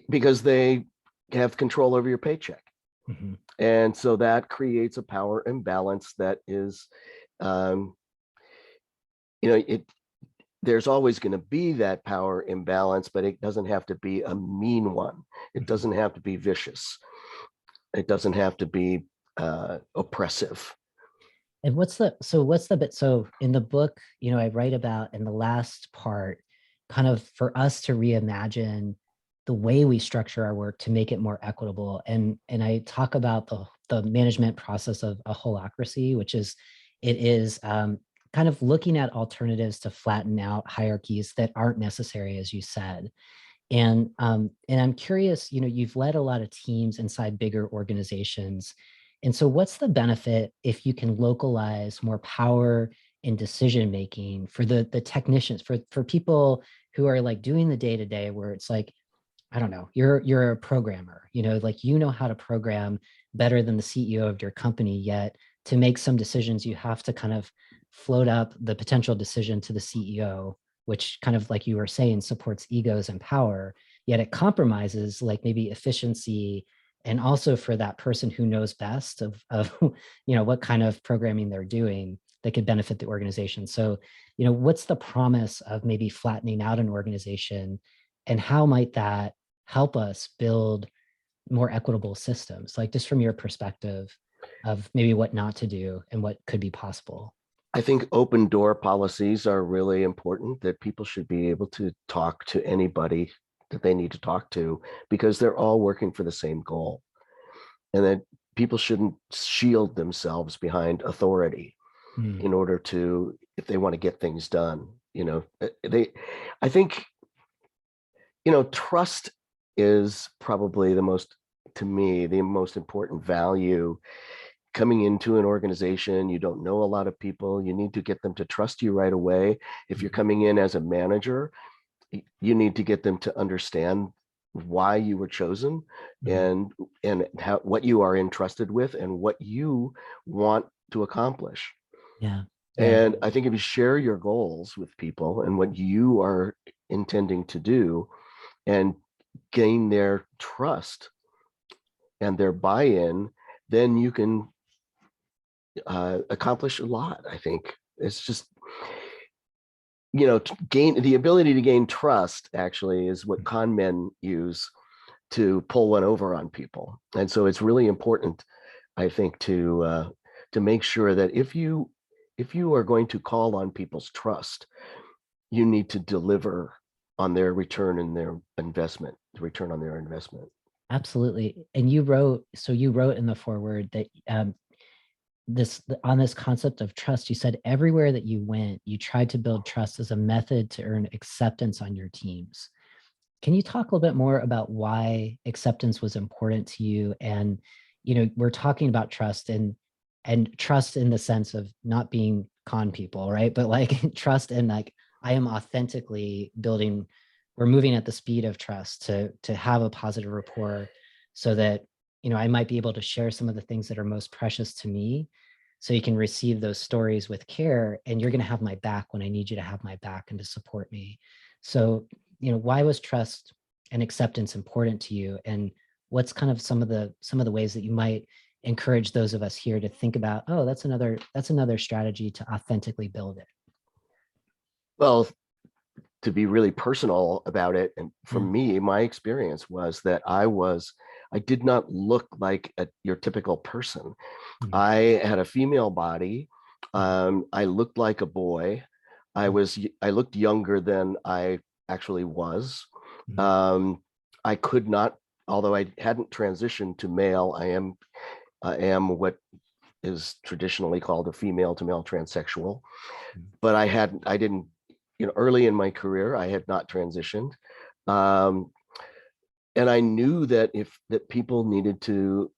Speaker 9: because they have control over your paycheck.
Speaker 2: Mhm.
Speaker 9: And so that creates a power imbalance that is, there's always going to be that power imbalance, but it doesn't have to be a mean one. It doesn't have to be vicious. It doesn't have to be oppressive.
Speaker 2: And what's the bit? So in the book, I write about in the last part, kind of for us to reimagine the way we structure our work to make it more equitable. And I talk about the management process of a holacracy, which is, it is kind of looking at alternatives to flatten out hierarchies that aren't necessary, as you said. And I'm curious, you've led a lot of teams inside bigger organizations. And so what's the benefit if you can localize more power in decision making for the technicians, for people who are like doing the day-to-day, where it's like, I don't know, you're a programmer, like how to program better than the CEO of your company, yet to make some decisions, you have to kind of float up the potential decision to the CEO, which kind of, like you were saying, supports egos and power, yet it compromises like maybe efficiency, and also for that person who knows best of what kind of programming they're doing that could benefit the organization. So, what's the promise of maybe flattening out an organization, and how might that help us build more equitable systems, like just from your perspective of maybe what not to do and what could be possible?
Speaker 9: I think open door policies are really important, that people should be able to talk to anybody that they need to talk to, because they're all working for the same goal. And that people shouldn't shield themselves behind authority in order to, if they want to get things done. I think, trust is probably to me, the most important value. Coming into an organization, you don't know a lot of people, you need to get them to trust you right away. If you're coming in as a manager, you need to get them to understand why you were chosen, and what you are entrusted with and what you want to accomplish.
Speaker 2: Yeah.
Speaker 9: And I think if you share your goals with people and what you are intending to do, and gain their trust and their buy-in, then you can accomplish a lot. I think it's just, gain the ability to gain trust actually is what con men use to pull one over on people. And so it's really important, I think, to make sure that if you are going to call on people's trust, you need to deliver on their return on their investment.
Speaker 2: Absolutely. And you wrote in the foreword that on this concept of trust, you said everywhere that you went, you tried to build trust as a method to earn acceptance on your teams. Can you talk a little bit more about why acceptance was important to you? And, we're talking about trust and trust in the sense of not being con people, right? But like trust and like, I am authentically building, we're moving at the speed of trust to have a positive rapport, so that, I might be able to share some of the things that are most precious to me, so you can receive those stories with care, and you're going to have my back when I need you to have my back and to support me. So, why was trust and acceptance important to you? And what's kind of some of the ways that you might encourage those of us here to think about, oh, that's another strategy to authentically build it?
Speaker 9: Well, to be really personal about it, and for me, my experience was that I did not look like your typical person. I had a female body. I looked like a boy. I looked younger than I actually was. I could not, although I hadn't transitioned to male, I am what is traditionally called a female to male transsexual, but I didn't, early in my career, I had not transitioned. And I knew that that people needed to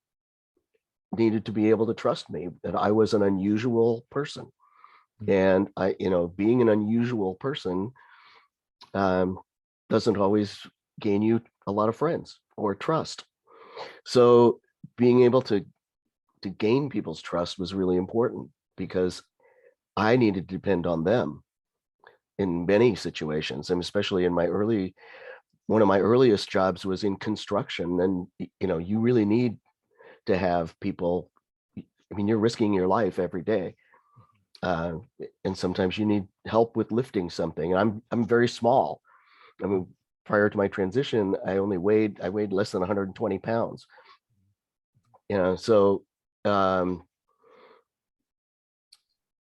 Speaker 9: be able to trust me, that I was an unusual person. And being an unusual person doesn't always gain you a lot of friends or trust. So being able to gain people's trust was really important, because I needed to depend on them in many situations. And especially in one of my earliest jobs was in construction. And, you really need to have people. I mean, you're risking your life every day. And sometimes you need help with lifting something. And I'm very small. I mean, prior to my transition, I weighed less than 120 pounds. So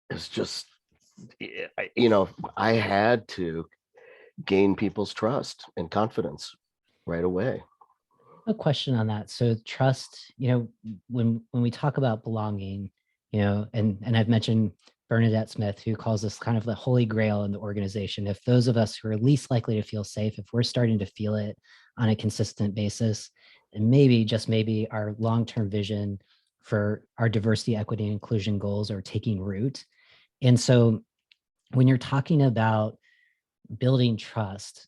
Speaker 9: it's just, I had to gain people's trust and confidence right away.
Speaker 2: A question on that. So trust, when we talk about belonging, and I've mentioned Bernadette Smith, who calls this kind of the holy grail in the organization. If those of us who are least likely to feel safe, if we're starting to feel it on a consistent basis, and maybe, just maybe, our long-term vision for our diversity, equity, and inclusion goals are taking root. And so when you're talking about building trust,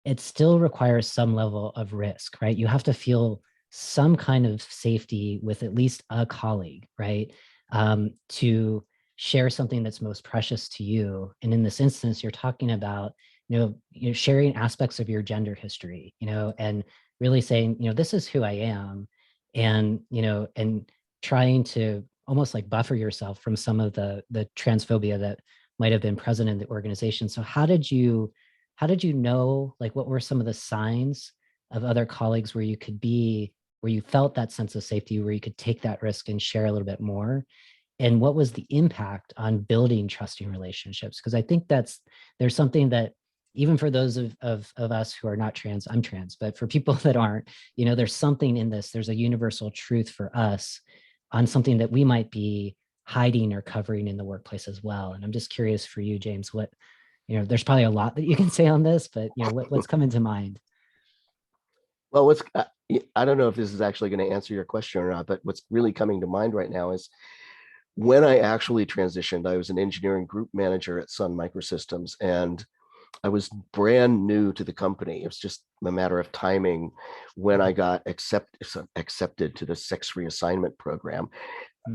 Speaker 2: it still requires some level of risk, right? You have to feel some kind of safety with at least a colleague, right? To share something that's most precious to you. And in this instance, you're talking about, sharing aspects of your gender history, and really saying, this is who I am. And, and trying to almost like buffer yourself from some of the transphobia that might have been present in the organization. So how did you know, like, what were some of the signs of other colleagues where you felt that sense of safety, where you could take that risk and share a little bit more? And what was the impact on building trusting relationships? Because I think there's something that, even for those of us who are not trans, I'm trans, but for people that aren't, there's something in this, there's a universal truth for us on something that we might be hiding or covering in the workplace as well. And I'm just curious for you, James, what, there's probably a lot that you can say on this, but what's coming to mind?
Speaker 9: Well, I don't know if this is actually going to answer your question or not, but what's really coming to mind right now is when I actually transitioned, I was an engineering group manager at Sun Microsystems, and I was brand new to the company. It was just a matter of timing when I got accepted to the sex reassignment program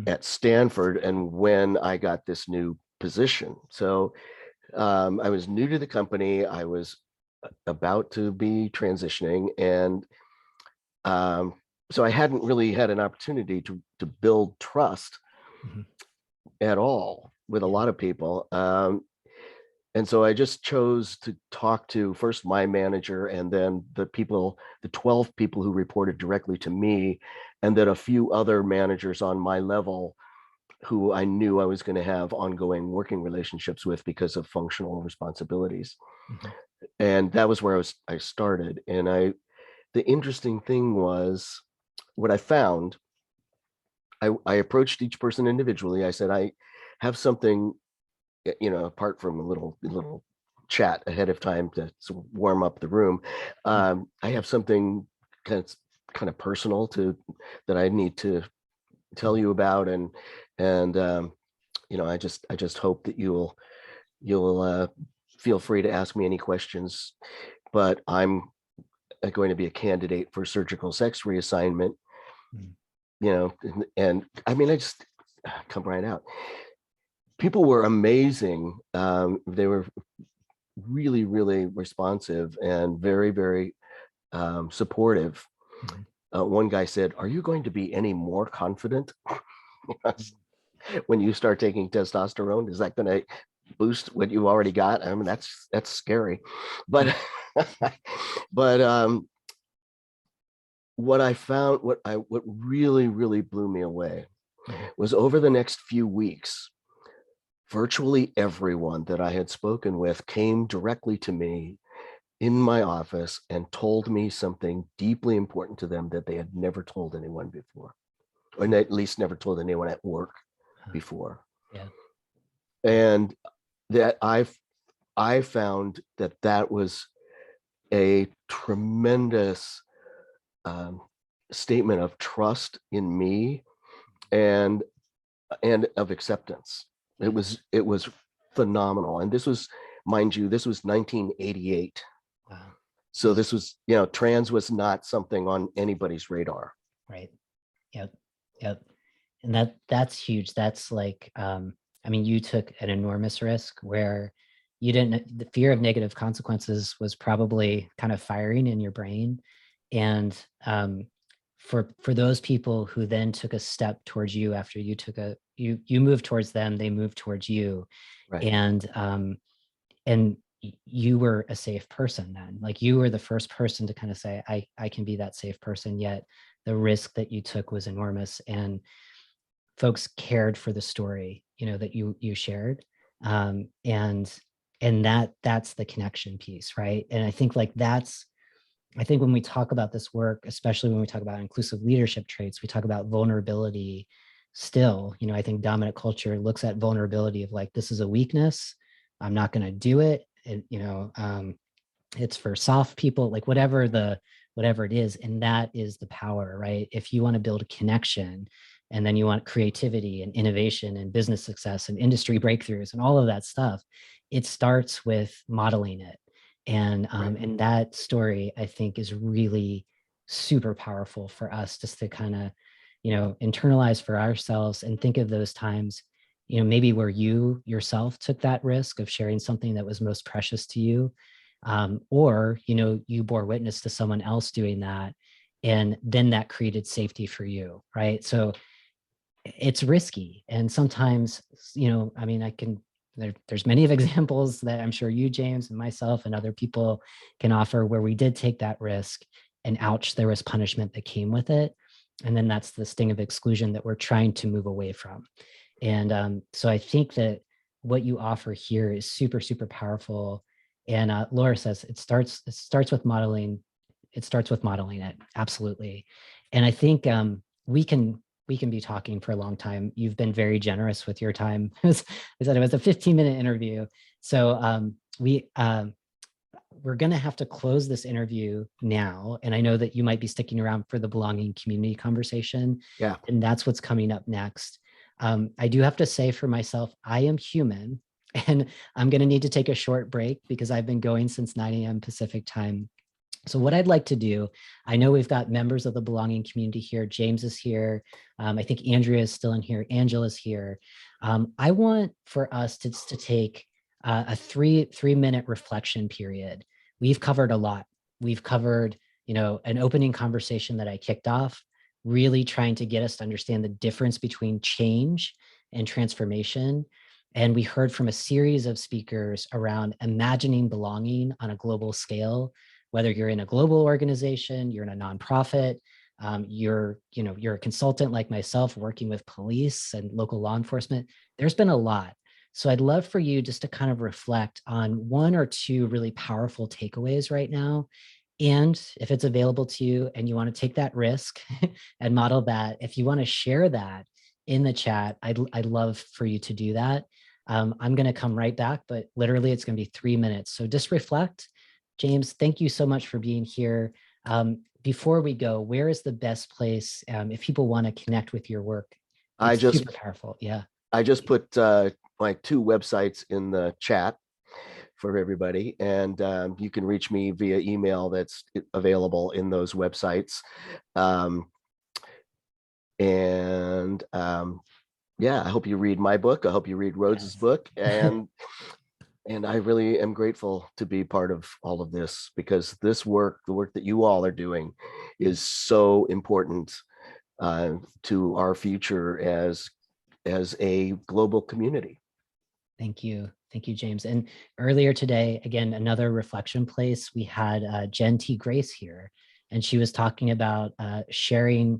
Speaker 9: at Stanford, and when I got this new position. So I was new to the company. I was about to be transitioning, and so I hadn't really had an opportunity to build trust at all with a lot of people. And so I just chose to talk to first my manager, and then the 12 people who reported directly to me, and then a few other managers on my level who I knew I was going to have ongoing working relationships with because of functional responsibilities. And that was where I started. And the interesting thing was, what I found, I approached each person individually. I said, I have something, apart from a little chat ahead of time to warm up the room. I have something kind of personal that I need to tell you about, and I just hope that you'll feel free to ask me any questions. But I'm going to be a candidate for surgical sex reassignment, and I mean, I just come right out. People were amazing. They were really, really responsive and very, very supportive. One guy said, "Are you going to be any more confident when you start taking testosterone? Is that going to boost what you already got?" I mean, that's scary. But what I found, what really, really blew me away was, over the next few weeks, virtually everyone that I had spoken with came directly to me in my office and told me something deeply important to them that they had never told anyone before. or at least never told anyone at work before.
Speaker 2: Yeah.
Speaker 9: And that I found that was a tremendous statement of trust in me and of acceptance. It was phenomenal. And this was, mind you, this was 1988.
Speaker 2: Wow.
Speaker 9: So this was, trans was not something on anybody's radar.
Speaker 2: Right. Yep. Yep. And that's huge. That's like, I mean, you took an enormous risk where the fear of negative consequences was probably kind of firing in your brain. And for those people who then took a step towards you after you moved towards them, they moved towards you.
Speaker 9: Right.
Speaker 2: And you were a safe person then. Like, you were the first person to kind of say, I can be that safe person, yet the risk that you took was enormous. And folks cared for the story, that you shared. And that's the connection piece, right? And I think when we talk about this work, especially when we talk about inclusive leadership traits, we talk about vulnerability still. I think dominant culture looks at vulnerability of like, this is a weakness, I'm not going to do it. And, it's for soft people, like whatever it is. And that is the power, right? If you want to build a connection, and then you want creativity and innovation and business success and industry breakthroughs and all of that stuff, it starts with modeling it. And and that story, I think, is really super powerful for us just to kind of, internalize for ourselves and think of those times, maybe where you yourself took that risk of sharing something that was most precious to you. Or, you bore witness to someone else doing that. And then that created safety for you, right? So it's risky. And sometimes, I mean, there's many of examples that I'm sure you, James, and myself and other people can offer where we did take that risk, and ouch, there was punishment that came with it. And then that's the sting of exclusion that we're trying to move away from. And so I think that what you offer here is super, super powerful. And Laura says it starts with modeling. It starts with modeling it. Absolutely. And I think we can be talking for a long time. You've been very generous with your time. I said it was a 15-minute interview. So we're going to have to close this interview now. And I know that you might be sticking around for the belonging community conversation.
Speaker 9: Yeah.
Speaker 2: And that's what's coming up next. I do have to say for myself, I am human, and I'm going to need to take a short break because I've been going since 9 a.m. Pacific time. So what I'd like to do, I know we've got members of the belonging community here. James is here. I think Andrea is still in here. Angela's here. I want for us to take a three-minute reflection period. We've covered a lot. We've covered, an opening conversation that I kicked off, really trying to get us to understand the difference between change and transformation. And we heard from a series of speakers around imagining belonging on a global scale. Whether you're in a global organization, you're in a nonprofit, you're a consultant like myself working with police and local law enforcement, there's been a lot. So I'd love for you just to kind of reflect on one or two really powerful takeaways right now. And if it's available to you and you want to take that risk and model that, if you want to share that in the chat, I'd love for you to do that. I'm going to come right back, but literally it's going to be 3 minutes. So just reflect. James, thank you so much for being here. Before we go, where is the best place if people want to connect with your work? It's super powerful. Yeah.
Speaker 9: I just put my 2 websites in the chat for everybody, and you can reach me via email that's available in those websites. Yeah, I hope you read my book. I hope you read Rhodes's book, and I really am grateful to be part of all of this, because this work, the work that you all are doing, is so important to our future as a global community.
Speaker 2: Thank you. Thank you, James. And earlier today, again, another reflection place, we had Jen T. Grace here, and she was talking about sharing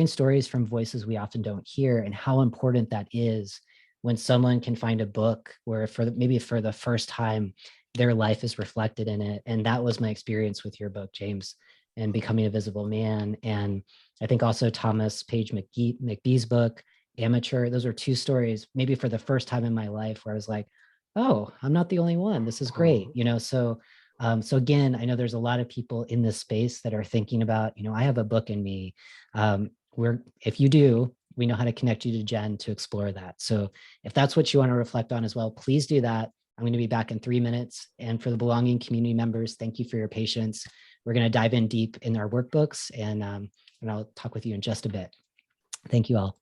Speaker 2: stories from voices we often don't hear, and how important that is when someone can find a book where maybe for the first time, their life is reflected in it. And that was my experience with your book, James. and Becoming a Visible Man. And I think also Thomas Page McBee's book, Amateur. Those are two stories, maybe for the first time in my life, where I was like, oh, I'm not the only one. This is great. So again, I know there's a lot of people in this space that are thinking about, I have a book in me. If you do, we know how to connect you to Jen to explore that. So if that's what you want to reflect on as well, please do that. I'm going to be back in 3 minutes. And for the Belonging community members, thank you for your patience. We're going to dive in deep in our workbooks, and I'll talk with you in just a bit. Thank you all.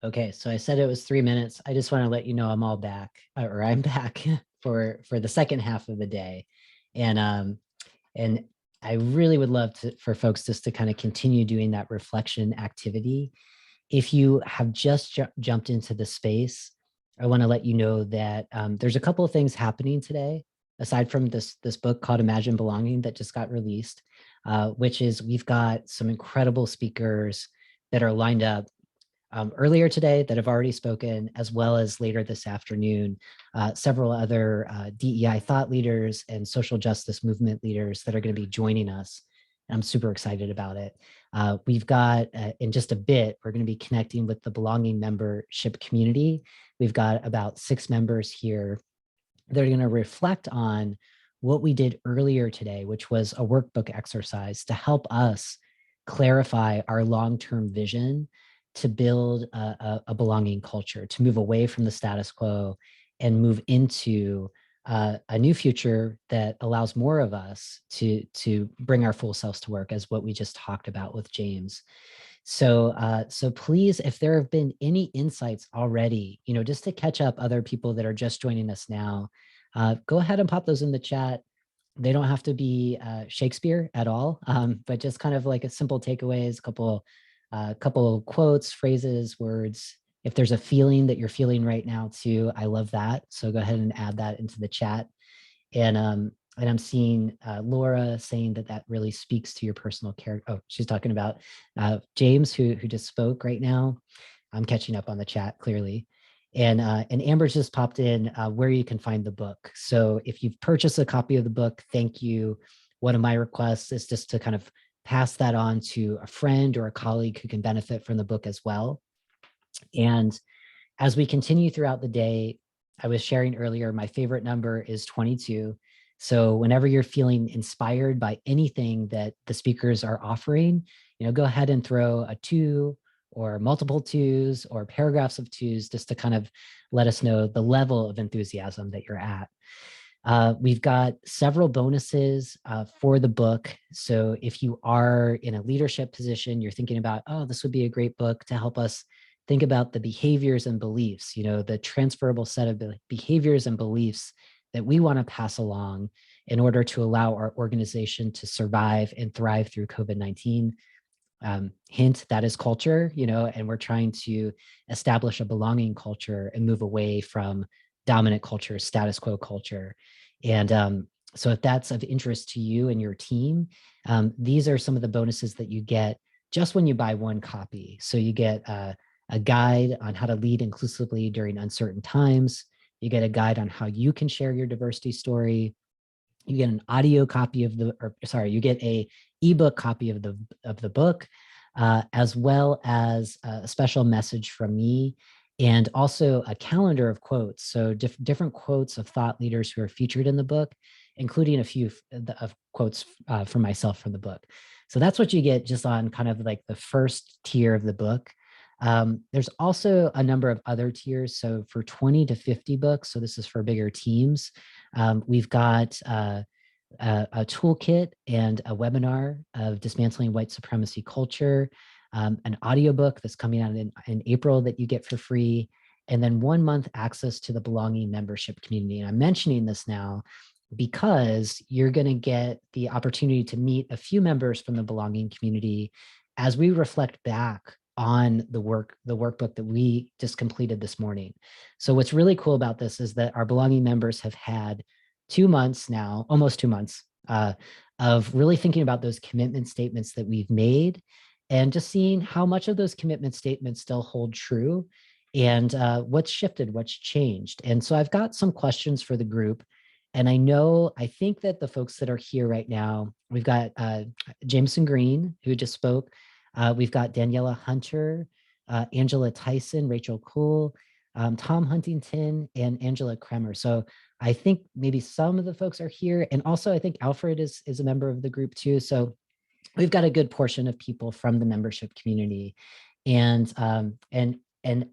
Speaker 2: Okay, so I said it was 3 minutes. I just want to let you know I'm all back, or I'm back for the second half of the day, and I really would love for folks just to kind of continue doing that reflection activity. If you have just jumped into the space, I want to let you know that there's a couple of things happening today, aside from this book called Imagine Belonging that just got released, which is we've got some incredible speakers that are lined up earlier today that have already spoken, as well as later this afternoon, several other DEI thought leaders and social justice movement leaders that are going to be joining us. I'm super excited about it. We've got, in just a bit, we're going to be connecting with the Belonging membership community. We've got about 6 members here. They're going to reflect on what we did earlier today, which was a workbook exercise to help us clarify our long-term vision to build a belonging culture, to move away from the status quo and move into a new future that allows more of us to bring our full selves to work, as what we just talked about with James. So please, if there have been any insights already, just to catch up other people that are just joining us now, go ahead and pop those in the chat. They don't have to be Shakespeare at all, but just kind of like a simple takeaways, a couple of quotes, phrases, words. If there's a feeling that you're feeling right now too, I love that. So go ahead and add that into the chat. And I'm seeing Laura saying that really speaks to your personal character. Oh, she's talking about James, who just spoke right now. I'm catching up on the chat clearly. And Amber's just popped in where you can find the book. So if you've purchased a copy of the book, thank you. One of my requests is just to kind of pass that on to a friend or a colleague who can benefit from the book as well. And as we continue throughout the day, I was sharing earlier, my favorite number is 22. So whenever you're feeling inspired by anything that the speakers are offering, go ahead and throw a 2 or multiple 2s or paragraphs of 2s, just to kind of let us know the level of enthusiasm that you're at. We've got several bonuses for the book. So if you are in a leadership position, you're thinking about, oh, this would be a great book to help us think about the behaviors and beliefs, the transferable set of behaviors and beliefs that we want to pass along in order to allow our organization to survive and thrive through COVID-19. Hint, that is culture, and we're trying to establish a belonging culture and move away from dominant culture, status quo culture. And so if that's of interest to you and your team, these are some of the bonuses that you get just when you buy one copy. So you get a guide on how to lead inclusively during uncertain times. You get a guide on how you can share your diversity story. You get an audio copy of you get a ebook copy of the book, as well as a special message from me, and also a calendar of quotes. So different quotes of thought leaders who are featured in the book, including a few of quotes from myself from the book. So that's what you get just on kind of like the first tier of the book. There's also a number of other tiers. So for 20 to 50 books, so this is for bigger teams, we've got a toolkit and a webinar of dismantling white supremacy culture, an audiobook that's coming out in April that you get for free, and then 1 month access to the Belonging membership community. And I'm mentioning this now because you're going to get the opportunity to meet a few members from the Belonging community as we reflect back on the workbook that we just completed this morning. So what's really cool about this is that our Belonging members have had 2 months now, almost 2 months, of really thinking about those commitment statements that we've made and just seeing how much of those commitment statements still hold true and what's shifted, what's changed. And so I've got some questions for the group. And I think that the folks that are here right now, we've got Jameson Green, who just spoke. We've got Daniela Hunter, Angela Tyson, Rachel Kuhl, Tom Huntington, and Angela Kremer. So I think maybe some of the folks are here. And also I think Alfred is a member of the group too. So we've got a good portion of people from the membership community. And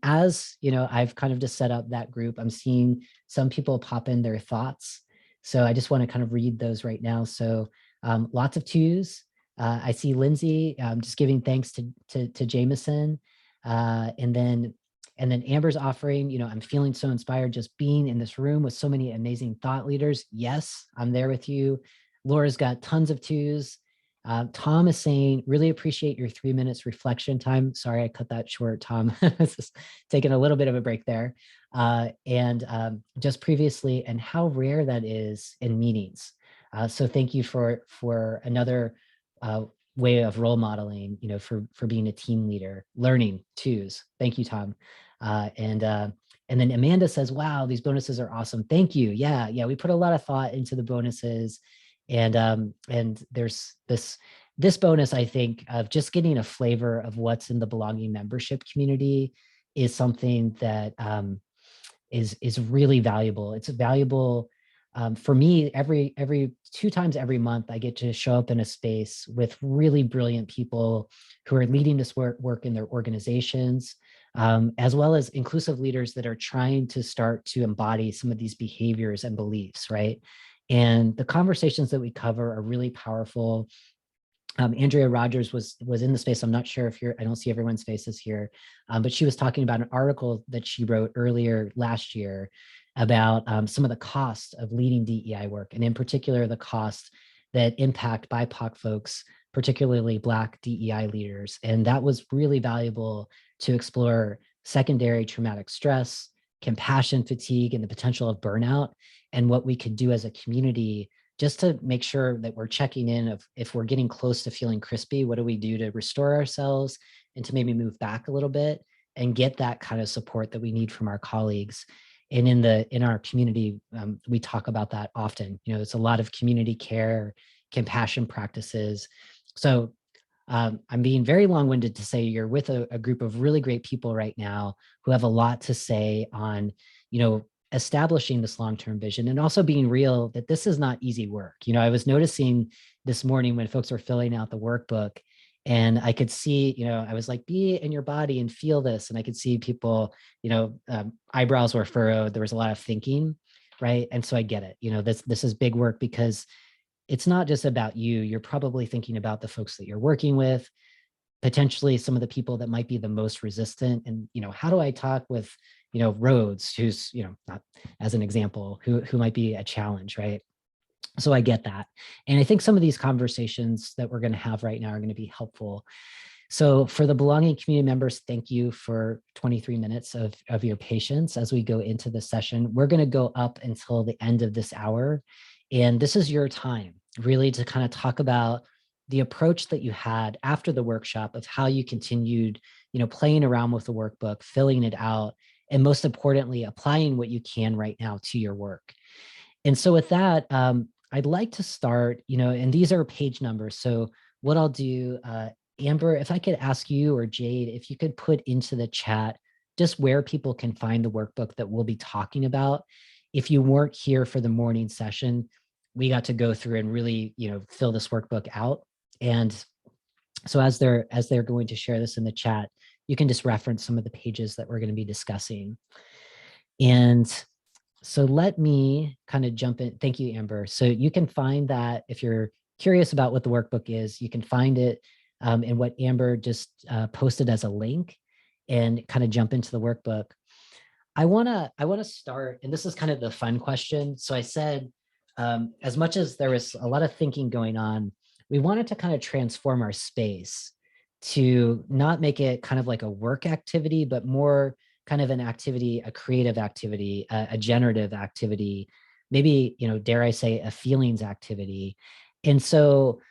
Speaker 2: as I've kind of just set up that group, I'm seeing some people pop in their thoughts. So I just want to kind of read those right now. So lots of twos. I see Lindsay just giving thanks to Jameson. And then Amber's offering, I'm feeling so inspired just being in this room with so many amazing thought leaders. Yes, I'm there with you. Laura's got tons of twos. Tom is saying, really appreciate your 3 minutes reflection time. Sorry, I cut that short, Tom. Just taking a little bit of a break there. And just previously, and how rare that is in meetings. So thank you for another way of role modeling, for being a team leader, learning twos. Thank you, Tom. And then Amanda says, wow, these bonuses are awesome. Thank you. Yeah. We put a lot of thought into the bonuses. And there's this bonus, I think, of just getting a flavor of what's in the Belonging membership community is something that is really valuable. It's valuable for me. Every 2 times every month, I get to show up in a space with really brilliant people who are leading this work in their organizations, as well as inclusive leaders that are trying to start to embody some of these behaviors and beliefs, right? And the conversations that we cover are really powerful. Andrea Rogers was in the space. I'm not sure if I don't see everyone's faces here, but she was talking about an article that she wrote earlier last year about some of the costs of leading DEI work, and in particular, the costs that impact BIPOC folks, particularly Black DEI leaders. And that was really valuable to explore secondary traumatic stress, compassion fatigue, and the potential of burnout, and what we could do as a community just to make sure that we're checking in of if we're getting close to feeling crispy, what do we do to restore ourselves and to maybe move back a little bit and get that kind of support that we need from our colleagues. And in our community, we talk about that often. It's a lot of community care, compassion practices. So I'm being very long-winded to say you're with a group of really great people right now who have a lot to say on, establishing this long-term vision, and also being real that this is not easy work. I was noticing this morning when folks were filling out the workbook, and I could see, I was like, be in your body and feel this. And I could see people, eyebrows were furrowed. There was a lot of thinking. right? And so I get it. This is big work because it's not just about you. You're probably thinking about the folks that you're working with, potentially some of the people that might be the most resistant. And, how do I talk with, Rhodes, who's, not as an example, who might be a challenge, right? So I get that. And I think some of these conversations that we're going to have right now are going to be helpful. So for the belonging community members, thank you for 23 minutes of your patience as we go into the session. We're going to go up until the end of this hour. And this is your time really to kind of talk about the approach that you had after the workshop of how you continued, playing around with the workbook, filling it out, and most importantly, applying what you can right now to your work. And so with that, I'd like to start, and these are page numbers. So what I'll do, Amber, if I could ask you or Jade, if you could put into the chat just where people can find the workbook that we'll be talking about. If you weren't here for the morning session, we got to go through and really, fill this workbook out. And so as they're going to share this in the chat, you can just reference some of the pages that we're going to be discussing. And so let me kind of jump in. Thank you, Amber. So you can find that if you're curious about what the workbook is, you can find it in what Amber just posted as a link and kind of jump into the workbook. I want to start, and this is kind of the fun question. So I said, as much as there was a lot of thinking going on, we wanted to kind of transform our space to not make it kind of like a work activity, but more kind of an activity, a creative activity, a generative activity, maybe, dare I say, a feelings activity. And so,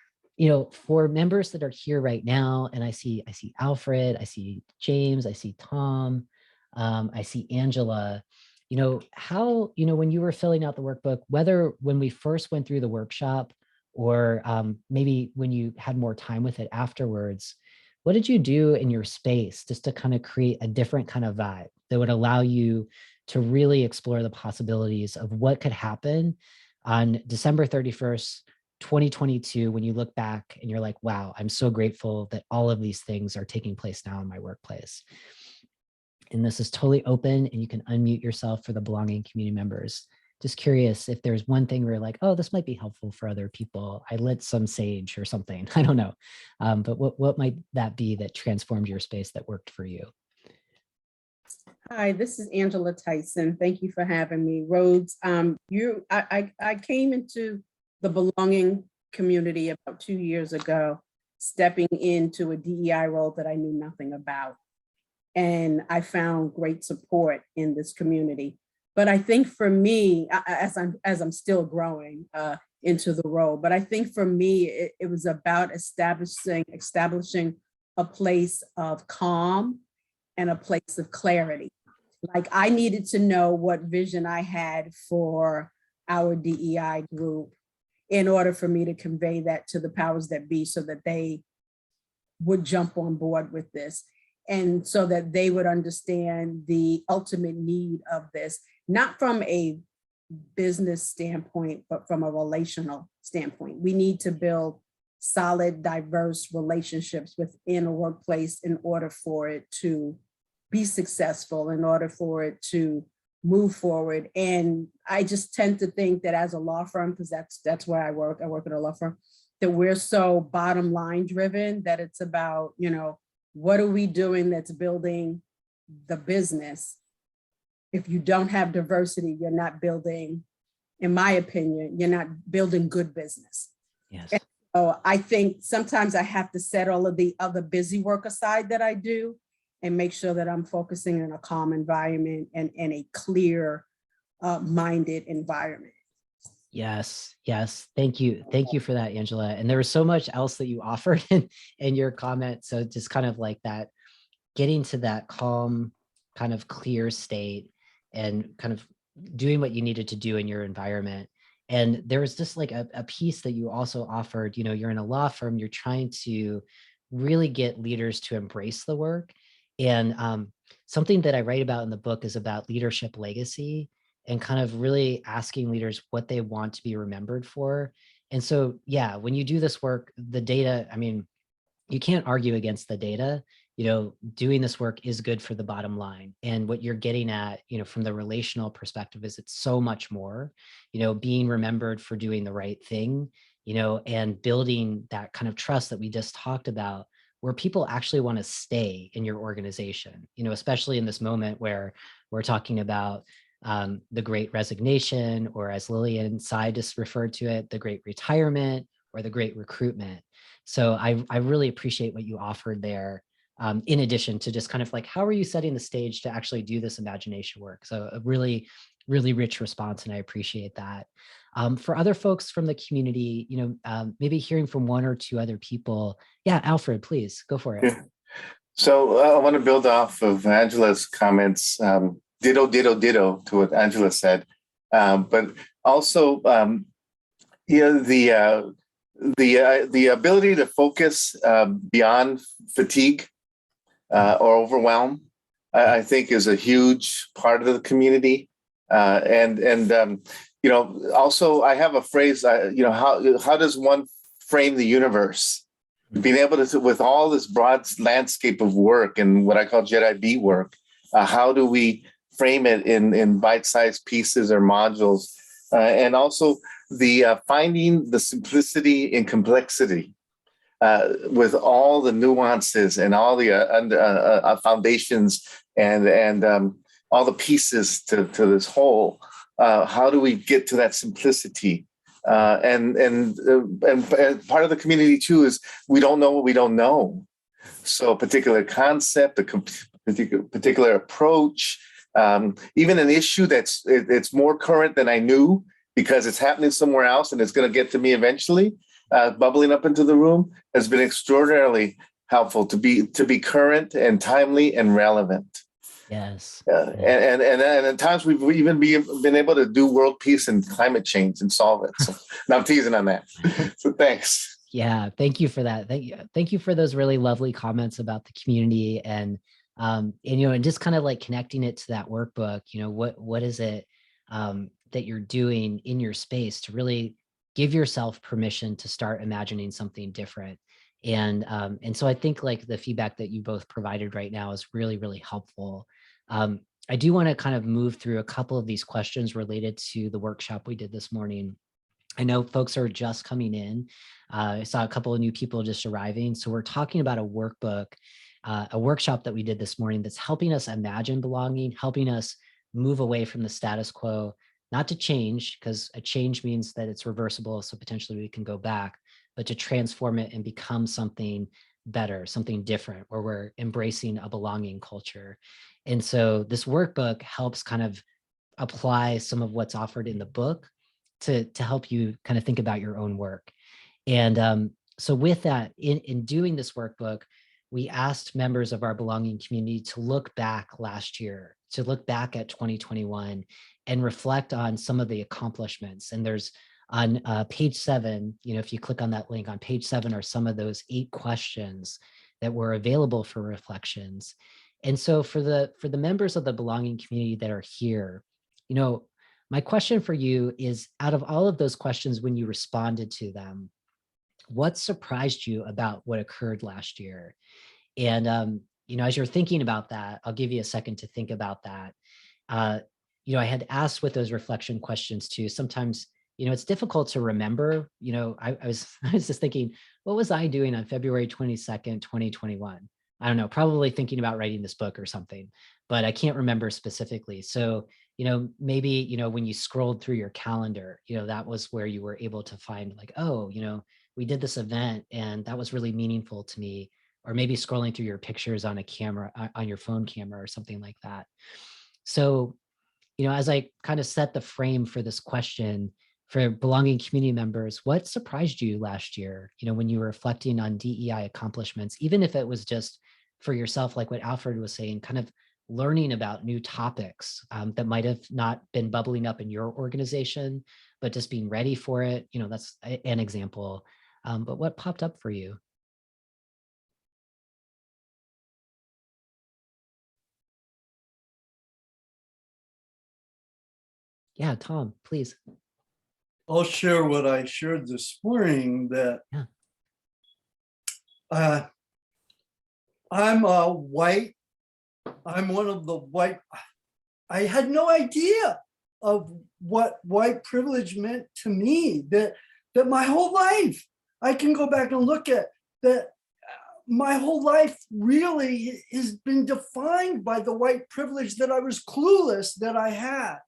Speaker 2: for members that are here right now, and I see Alfred, I see James, I see Tom, I see Angela, how, when you were filling out the workbook, whether when we first went through the workshop or maybe when you had more time with it afterwards, what did you do in your space just to kind of create a different kind of vibe that would allow you to really explore the possibilities of what could happen on December 31st, 2022, when you look back and you're like, wow, I'm so grateful that all of these things are taking place now in my workplace. And this is totally open and you can unmute yourself for the belonging community members. Just curious if there's one thing where you're like, oh, this might be helpful for other people. I lit some sage or something. I don't know. But what might that be that transformed your space that worked for you?
Speaker 10: Hi, this is Angela Tyson. Thank you for having me. Rhodes, I came into the belonging community about 2 years ago, stepping into a DEI role that I knew nothing about. And I found great support in this community. But I think for me, as I'm still growing into the role, but I think for me, it was about establishing a place of calm and a place of clarity. Like I needed to know what vision I had for our DEI group in order for me to convey that to the powers that be so that they would jump on board with this. And so that they would understand the ultimate need of this, not from a business standpoint, but from a relational standpoint. We need to build solid, diverse relationships within a workplace in order for it to be successful, in order for it to move forward. And I just tend to think that as a law firm, because that's where I work at a law firm, that we're so bottom line driven that it's about, what are we doing that's building the business? If you don't have diversity, you're not building, in my opinion, you're not building good business.
Speaker 2: Yes.
Speaker 10: And so I think sometimes I have to set all of the other busy work aside that I do and make sure that I'm focusing on a calm environment and a clear minded environment.
Speaker 2: Yes. Thank you. Thank you for that, Angela. And there was so much else that you offered in your comment. So just kind of like that, getting to that calm, kind of clear state and kind of doing what you needed to do in your environment. And there was just like a piece that you also offered, you're in a law firm, you're trying to really get leaders to embrace the work. And something that I write about in the book is about leadership legacy and kind of really asking leaders what they want to be remembered for. And so, yeah, when you do this work, the data, I mean, you can't argue against the data. doing this work is good for the bottom line. And what you're getting at, from the relational perspective is it's so much more, being remembered for doing the right thing, and building that kind of trust that we just talked about, where people actually want to stay in your organization, especially in this moment where we're talking about the great resignation, or as Lillian Tsai just referred to it, the great retirement or the great recruitment. So I really appreciate what you offered there. In addition to just kind of like, how are you setting the stage to actually do this imagination work? So a really, really rich response, and I appreciate that. For other folks from the community, maybe hearing from one or two other people. Yeah, Alfred, please go for it.
Speaker 4: Yeah. So I want to build off of Angela's comments, ditto, ditto, ditto to what Angela said. But also, the ability to focus beyond fatigue or overwhelm, I think, is a huge part of the community. Also, I have a phrase. How does one frame the universe? Being able to, with all this broad landscape of work and what I call Jedi B work, how do we frame it in bite-sized pieces or modules? And also the finding the simplicity in complexity with all the nuances and all the foundations and all the pieces to this whole. How do we get to that simplicity? And part of the community too is we don't know what we don't know. So a particular concept, a particular approach, even an issue it's more current than I knew because it's happening somewhere else and it's going to get to me eventually, bubbling up into the room, has been extraordinarily helpful to be current and timely and relevant.
Speaker 2: Yes.
Speaker 4: And at times we've even been able to do world peace and climate change and solve it. So now I'm teasing on that. So thanks.
Speaker 2: Yeah, thank you for that. Thank you for those really lovely comments about the community and just kind of like connecting it to that workbook. What is it that you're doing in your space to really give yourself permission to start imagining something different. And so I think like the feedback that you both provided right now is really, really helpful. I do want to kind of move through a couple of these questions related to the workshop we did this morning. I know folks are just coming in. I saw a couple of new people just arriving. So we're talking about a workbook, a workshop that we did this morning that's helping us imagine belonging, helping us move away from the status quo, not to change, because a change means that it's reversible. So potentially we can go back, but to transform it and become something better, something different, where we're embracing a belonging culture. And so this workbook helps kind of apply some of what's offered in the book to help you kind of think about your own work. And so with that, in doing this workbook, we asked members of our belonging community to look back last year, to look back at 2021 and reflect on some of the accomplishments. And there's on page 7, if you click on that link on page 7 are some of those 8 questions that were available for reflections. And so for the members of the belonging community that are here, my question for you is, out of all of those questions, when you responded to them, what surprised you about what occurred last year? And, as you're thinking about that, I'll give you a second to think about that. I had asked with those reflection questions too. Sometimes, it's difficult to remember. I was just thinking, what was I doing on February 22nd, 2021? I don't know, probably thinking about writing this book or something, but I can't remember specifically. So, maybe, when you scrolled through your calendar, that was where you were able to find like, oh, we did this event and that was really meaningful to me. Or maybe scrolling through your pictures on a camera, on your phone camera or something like that. So, as I kind of set the frame for this question for belonging community members, what surprised you last year, when you were reflecting on DEI accomplishments, even if it was just for yourself, like what Alfred was saying, kind of learning about new topics that might have not been bubbling up in your organization, but just being ready for it. That's an example. But what popped up for you? Yeah, Tom, please.
Speaker 11: I'll share what I shared this morning, that I'm white. I'm one of the white. I had no idea of what white privilege meant to me, that my whole life, I can go back and look at that. My whole life really has been defined by the white privilege that I was clueless that I had.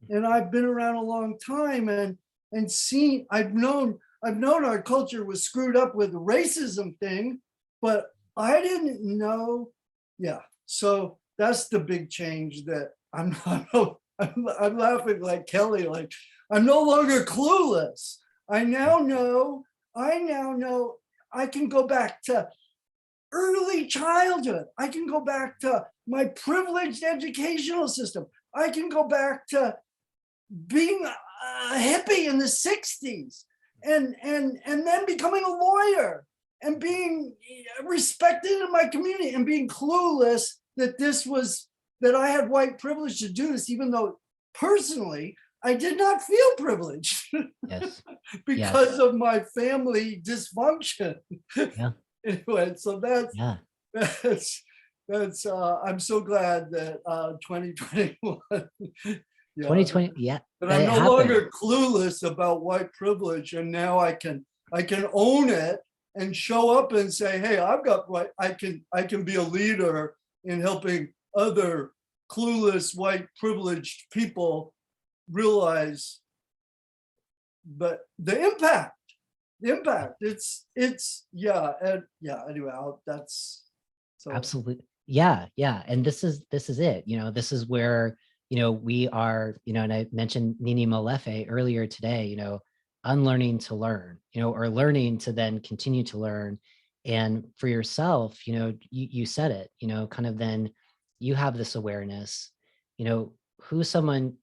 Speaker 11: And I've been around a long time and seen, I've known our culture was screwed up with the racism thing, but I didn't know. Yeah. So that's the big change that I'm laughing like Kelly, like I'm no longer clueless. I now know I can go back to early childhood. I can go back to my privileged educational system. I can go back to being a hippie in the 60s and then becoming a lawyer and being respected in my community and being clueless that I had white privilege to do this, even though personally I did not feel privileged.
Speaker 2: Yes.
Speaker 11: because of my family dysfunction.
Speaker 2: Yeah.
Speaker 11: Anyway, so that's I'm so glad that 2021. Yeah,
Speaker 2: 2020, yeah.
Speaker 11: but I'm no longer clueless about white privilege, and now I can own it and show up and say, hey, I've got white. I can be a leader in helping other clueless white privileged people realize. But the impact, it's yeah, and yeah. Anyway, that's so
Speaker 2: absolutely, yeah, and this is it. This is where we are. And I mentioned Nini Molefe earlier today. Unlearning to learn. Or learning to then continue to learn. And for yourself, you said it. Kind of then you have this awareness. Who's someone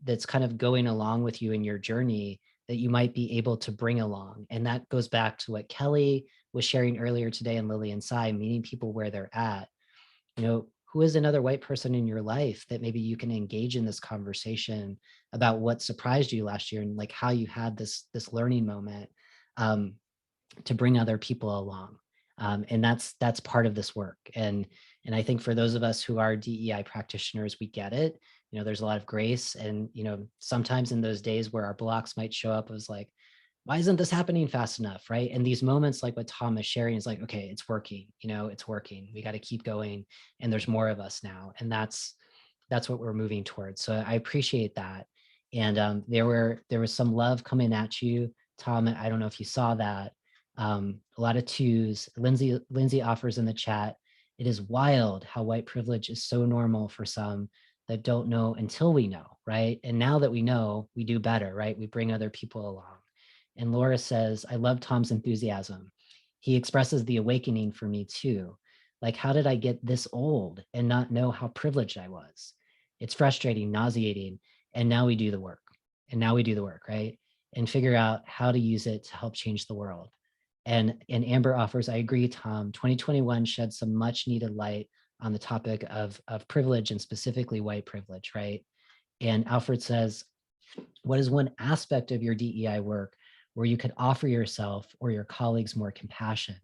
Speaker 2: that's kind of going along with you in your journey that you might be able to bring along. And that goes back to what Kelly was sharing earlier today and Lily and Sai, meeting people where they're at. Who is another white person in your life that maybe you can engage in this conversation about what surprised you last year and like how you had this learning moment to bring other people along. And that's part of this work. And I think for those of us who are DEI practitioners, we get it. There's a lot of grace. And, sometimes in those days where our blocks might show up, it was like, why isn't this happening fast enough? Right. And these moments like what Tom is sharing is like, okay, it's working, it's working. We got to keep going. And there's more of us now. And that's what we're moving towards. So I appreciate that. And there was some love coming at you, Tom. I don't know if you saw that. A lot of twos. Lindsay offers in the chat. It is wild how white privilege is so normal for some that don't know until we know, right? And now that we know, we do better, right? We bring other people along. And Laura says, I love Tom's enthusiasm. He expresses the awakening for me too. Like, how did I get this old and not know how privileged I was? It's frustrating, nauseating. And now we do the work. Right? And figure out how to use it to help change the world. And Amber offers, I agree, Tom, 2021 shed some much needed light on the topic of privilege and specifically white privilege, right? And Alfred says, what is one aspect of your DEI work where you could offer yourself or your colleagues more compassion,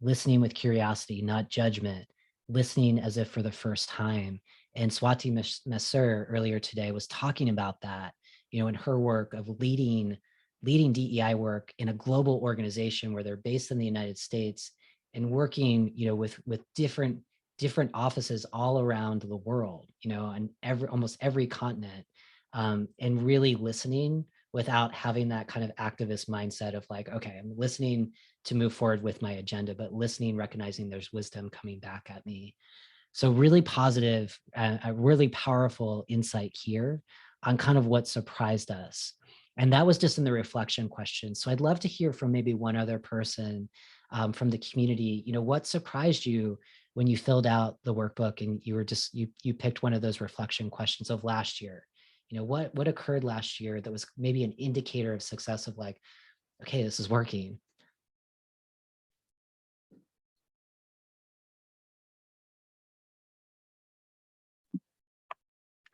Speaker 2: listening with curiosity, not judgment, listening as if for the first time? And Swati Messer earlier today was talking about that, in her work of leading DEI work in a global organization where they're based in the United States and working, with different offices all around the world, and almost every continent, and really listening without having that kind of activist mindset of like, okay, I'm listening to move forward with my agenda, but listening, recognizing there's wisdom coming back at me. So really positive, a really powerful insight here on kind of what surprised us. And that was just in the reflection question. So I'd love to hear from maybe one other person from the community, what surprised you when you filled out the workbook and you were just, you picked one of those reflection questions of last year. What occurred last year that was maybe an indicator of success of like, okay, this is working.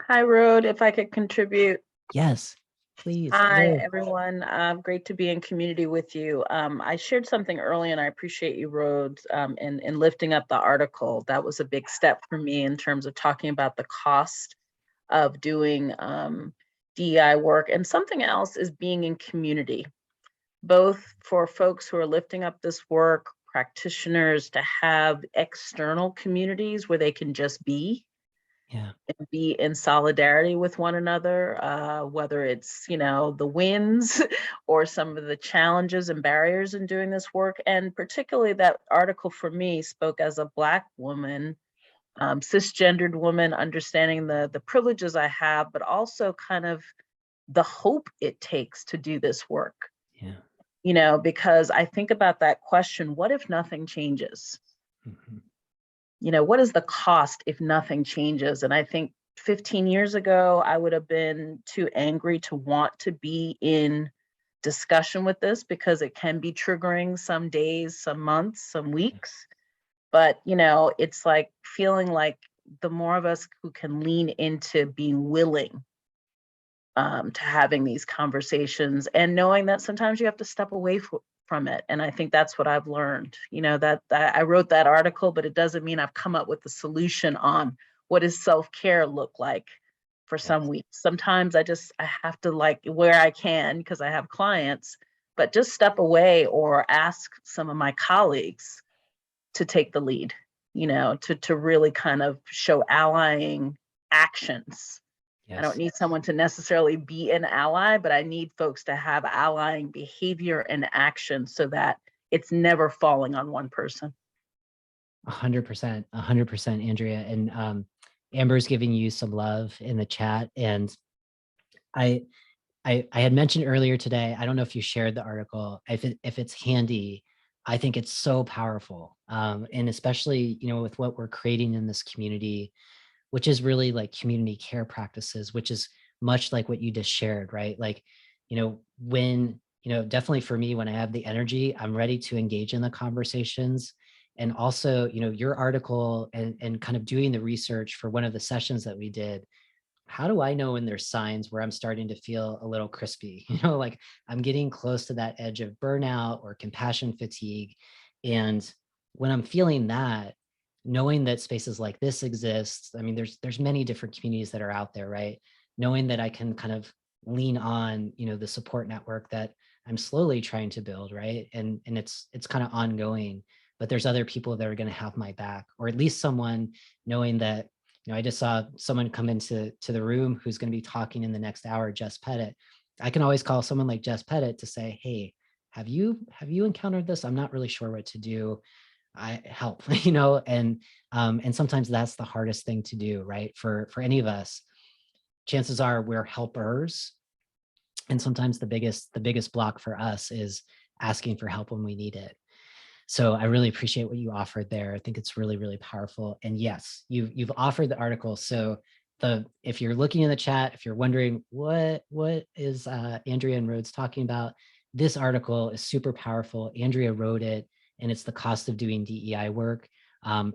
Speaker 12: Hi, Rhodes, if I could contribute.
Speaker 2: Yes. Please.
Speaker 12: Hi,
Speaker 2: Hello.
Speaker 12: everyone. Great to be in community with you. I shared something early, and I appreciate you, Rhodes, in lifting up the article. That was a big step for me in terms of talking about the cost of doing DEI work. And something else is being in community, both for folks who are lifting up this work, practitioners, to have external communities where they can just be.
Speaker 2: Yeah.
Speaker 12: And be in solidarity with one another, whether it's, the wins or some of the challenges and barriers in doing this work. And particularly that article for me spoke as a Black woman, cisgendered woman, understanding the privileges I have, but also kind of the hope it takes to do this work.
Speaker 2: Yeah.
Speaker 12: Because I think about that question, what if nothing changes?
Speaker 2: Mm-hmm.
Speaker 12: What is the cost if nothing changes? And I think 15 years ago, I would have been too angry to want to be in discussion with this because it can be triggering some days, some months, some weeks. But, it's like feeling like the more of us who can lean into being willing to having these conversations and knowing that sometimes you have to step away from it. And I think that's what I've learned, that I wrote that article, but it doesn't mean I've come up with a solution on what does self-care look like for some weeks. Sometimes I have to, like, where I can, because I have clients, but just step away or ask some of my colleagues to take the lead, to really kind of show allying actions. I don't need someone to necessarily be an ally, but I need folks to have allying behavior and action so that it's never falling on one person.
Speaker 2: 100%, Andrea. And Amber's giving you some love in the chat. And I had mentioned earlier today, I don't know if you shared the article. If it's handy, I think it's so powerful. And especially, with what we're creating in this community, which is really like community care practices, which is much like what you just shared, right? Like, when, definitely for me, when I have the energy, I'm ready to engage in the conversations. And also, your article and kind of doing the research for one of the sessions that we did, how do I know when there's signs where I'm starting to feel a little crispy? Like I'm getting close to that edge of burnout or compassion fatigue. And when I'm feeling that, knowing that spaces like this exist, I mean, there's many different communities that are out there, right? Knowing that I can kind of lean on, the support network that I'm slowly trying to build, right? And it's kind of ongoing, but there's other people that are going to have my back, or at least someone knowing that, I just saw someone come into the room who's going to be talking in the next hour, Jess Pettit. I can always call someone like Jess Pettit to say, hey, have you encountered this? I'm not really sure what to do. I help, and sometimes that's the hardest thing to do, right? For any of us, chances are we're helpers. And sometimes the biggest block for us is asking for help when we need it. So I really appreciate what you offered there. I think it's really, really powerful. And yes, you've offered the article. So if you're looking in the chat, if you're wondering what is Andrea and Rhodes talking about, this article is super powerful. Andrea wrote it, and it's the cost of doing DEI work,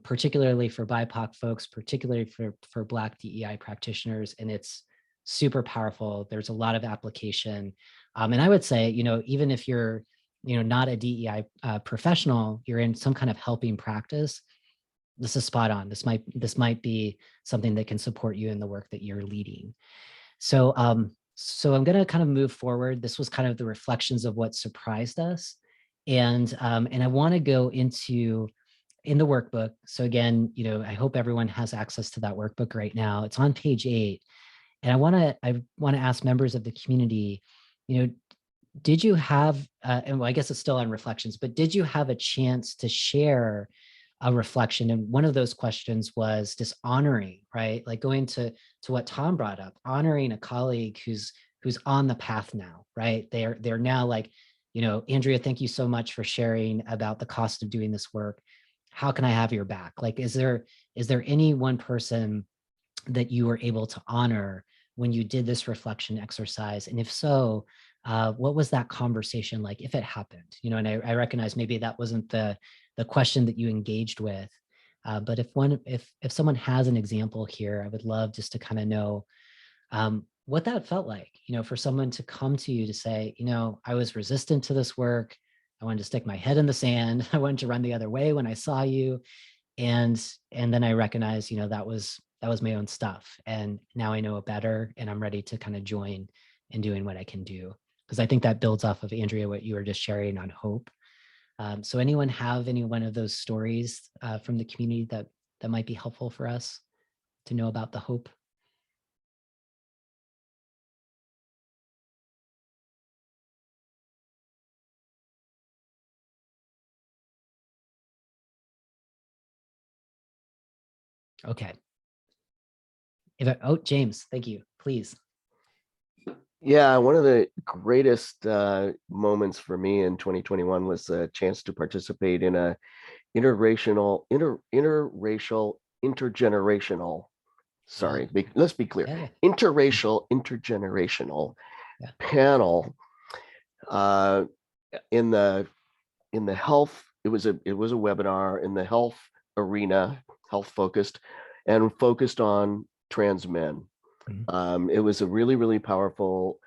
Speaker 2: particularly for BIPOC folks, particularly for Black DEI practitioners. And it's super powerful. There's a lot of application. And I would say, even if you're not a DEI professional, you're in some kind of helping practice, this is spot on. This might be something that can support you in the work that you're leading. So I'm going to kind of move forward. This was kind of the reflections of what surprised us. And I want to go in the workbook. So again, I hope everyone has access to that workbook right now. It's on page 8. And I want to ask members of the community, did you have, and well, I guess it's still on reflections, but did you have a chance to share a reflection? And one of those questions was just honoring, right? Like going to what Tom brought up, honoring a colleague who's on the path now, right? They're now like, Andrea, thank you so much for sharing about the cost of doing this work. How can I have your back? Like, is there any one person that you were able to honor when you did this reflection exercise? And if so, what was that conversation like, if it happened? And I recognize maybe that wasn't the question that you engaged with, but if someone has an example here, I would love just to kind of know what that felt like, for someone to come to you to say, I was resistant to this work. I wanted to stick my head in the sand. I wanted to run the other way when I saw you. And then I recognized, that was my own stuff. And now I know it better, and I'm ready to kind of join in doing what I can do. Because I think that builds off of, Andrea, what you were just sharing on hope. So anyone have any one of those stories from the community that might be helpful for us to know about the hope? Okay. James, thank you. Please.
Speaker 9: Yeah, one of the greatest moments for me in 2021 was a chance to participate in a intergenerational, sorry, let's be clear, intergenerational panel in the health. It was a webinar in the health arena, health focused, and focused on trans men. It was a really, really powerful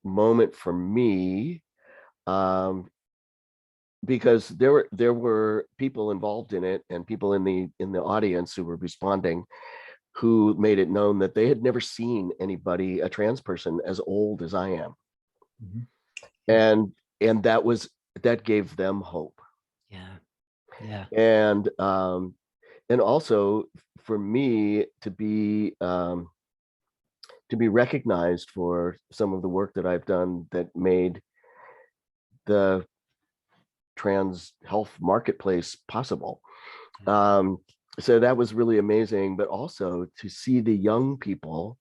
Speaker 9: moment for me, because there were people involved in it, and people in the audience who were responding, who made it known that they had never seen anybody, a trans person, as old as I am. And that gave them hope.
Speaker 2: Yeah.
Speaker 9: And also for me to be recognized for some of the work that I've done that made the trans health marketplace possible. So that was really amazing, but also to see the young people,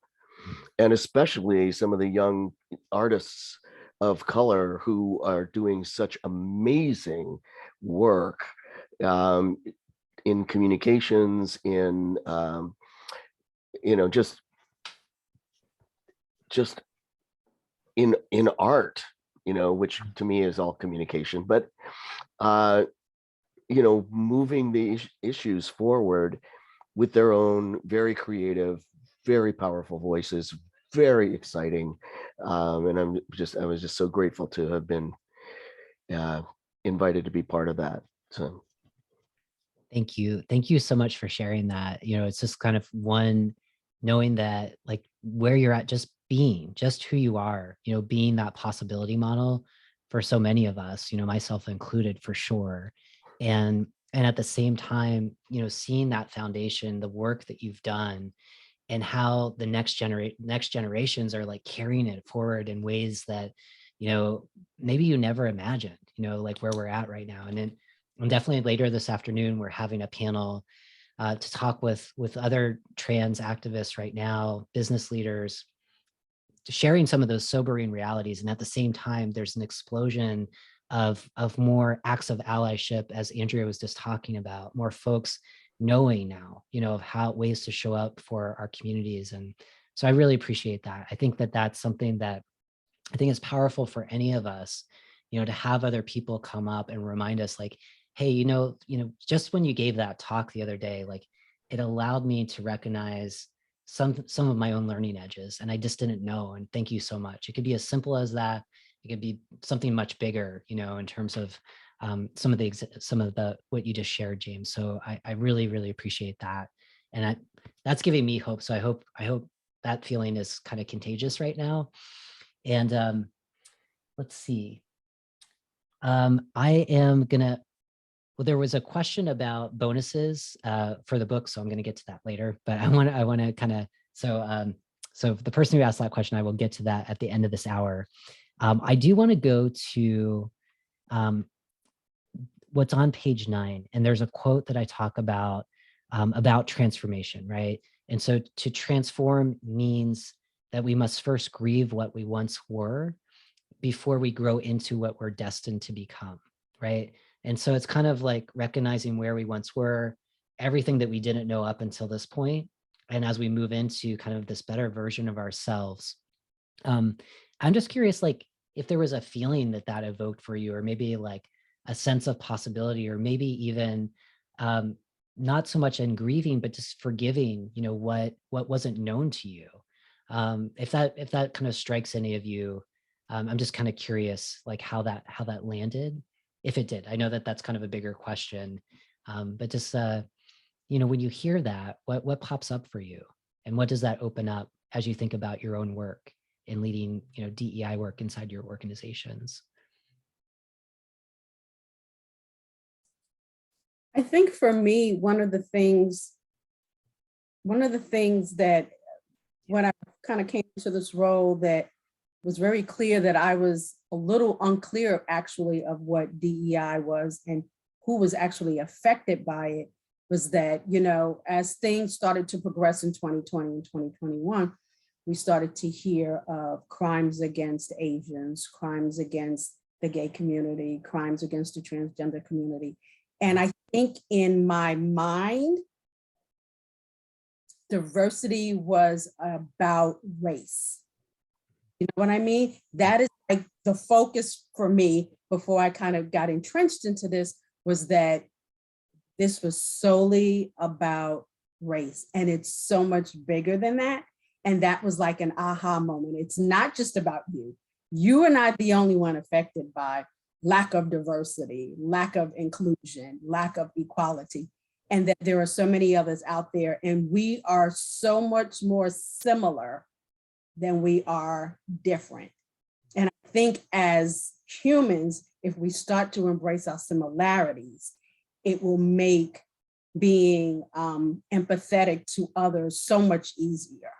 Speaker 9: and especially some of the young artists of color who are doing such amazing work in communications, in just in art, which to me is all communication, but moving the issues forward with their own very creative, very powerful voices, very exciting. And I was just so grateful to have been invited to be part of that. So
Speaker 2: thank you so much for sharing that. It's just kind of knowing that, like, where you're at, just who you are, being that possibility model for so many of us, myself included, for sure. And at the same time, seeing that foundation, the work that you've done, and how the next generations are like carrying it forward in ways that, maybe you never imagined, like where we're at right now. And definitely later this afternoon, we're having a panel to talk with other trans activists right now, business leaders, sharing some of those sobering realities. And at the same time, there's an explosion of more acts of allyship, as Andrea was just talking about, more folks knowing now, of how ways to show up for our communities. And so I really appreciate that. I think that that's something that I think is powerful for any of us, to have other people come up and remind us, like, hey, just when you gave that talk the other day, like, it allowed me to recognize some of my own learning edges, and I just didn't know. And thank you so much. It could be as simple as that. It could be something much bigger, in terms of some of the what you just shared, James. So I really, really appreciate that, and that's giving me hope. So I hope that feeling is kind of contagious right now. And let's see. I am gonna. Well, there was a question about bonuses for the book, so I'm going to get to that later. But I want to kind of, so the person who asked that question, I will get to that at the end of this hour. I do want to go to what's on page 9, and there's a quote that I talk about transformation, right? And so to transform means that we must first grieve what we once were before we grow into what we're destined to become, right? And so it's kind of like recognizing where we once were, everything that we didn't know up until this point. And as we move into kind of this better version of ourselves, I'm just curious, like, if there was a feeling that evoked for you, or maybe like a sense of possibility, or maybe even not so much in grieving, but just forgiving, what wasn't known to you. If that kind of strikes any of you, I'm just kind of curious, like how that landed, if it did. I know that that's kind of a bigger question, but just when you hear that, what pops up for you, and what does that open up as you think about your own work in leading, DEI work inside your organizations?
Speaker 10: I think for me, one of the things that when I kind of came to this role that was very clear that I was a little unclear actually of what DEI was and who was actually affected by it was that, as things started to progress in 2020 and 2021, we started to hear of crimes against Asians, crimes against the gay community, crimes against the transgender community. And I think in my mind, diversity was about race. You know what I mean? That is like the focus for me before I kind of got entrenched into this, was that this was solely about race. And it's so much bigger than that. And that was like an aha moment. It's not just about you. You are not the only one affected by lack of diversity, lack of inclusion, lack of equality, and that there are so many others out there. And we are so much more similar than we are different. And I think as humans, if we start to embrace our similarities, it will make being empathetic to others so much easier.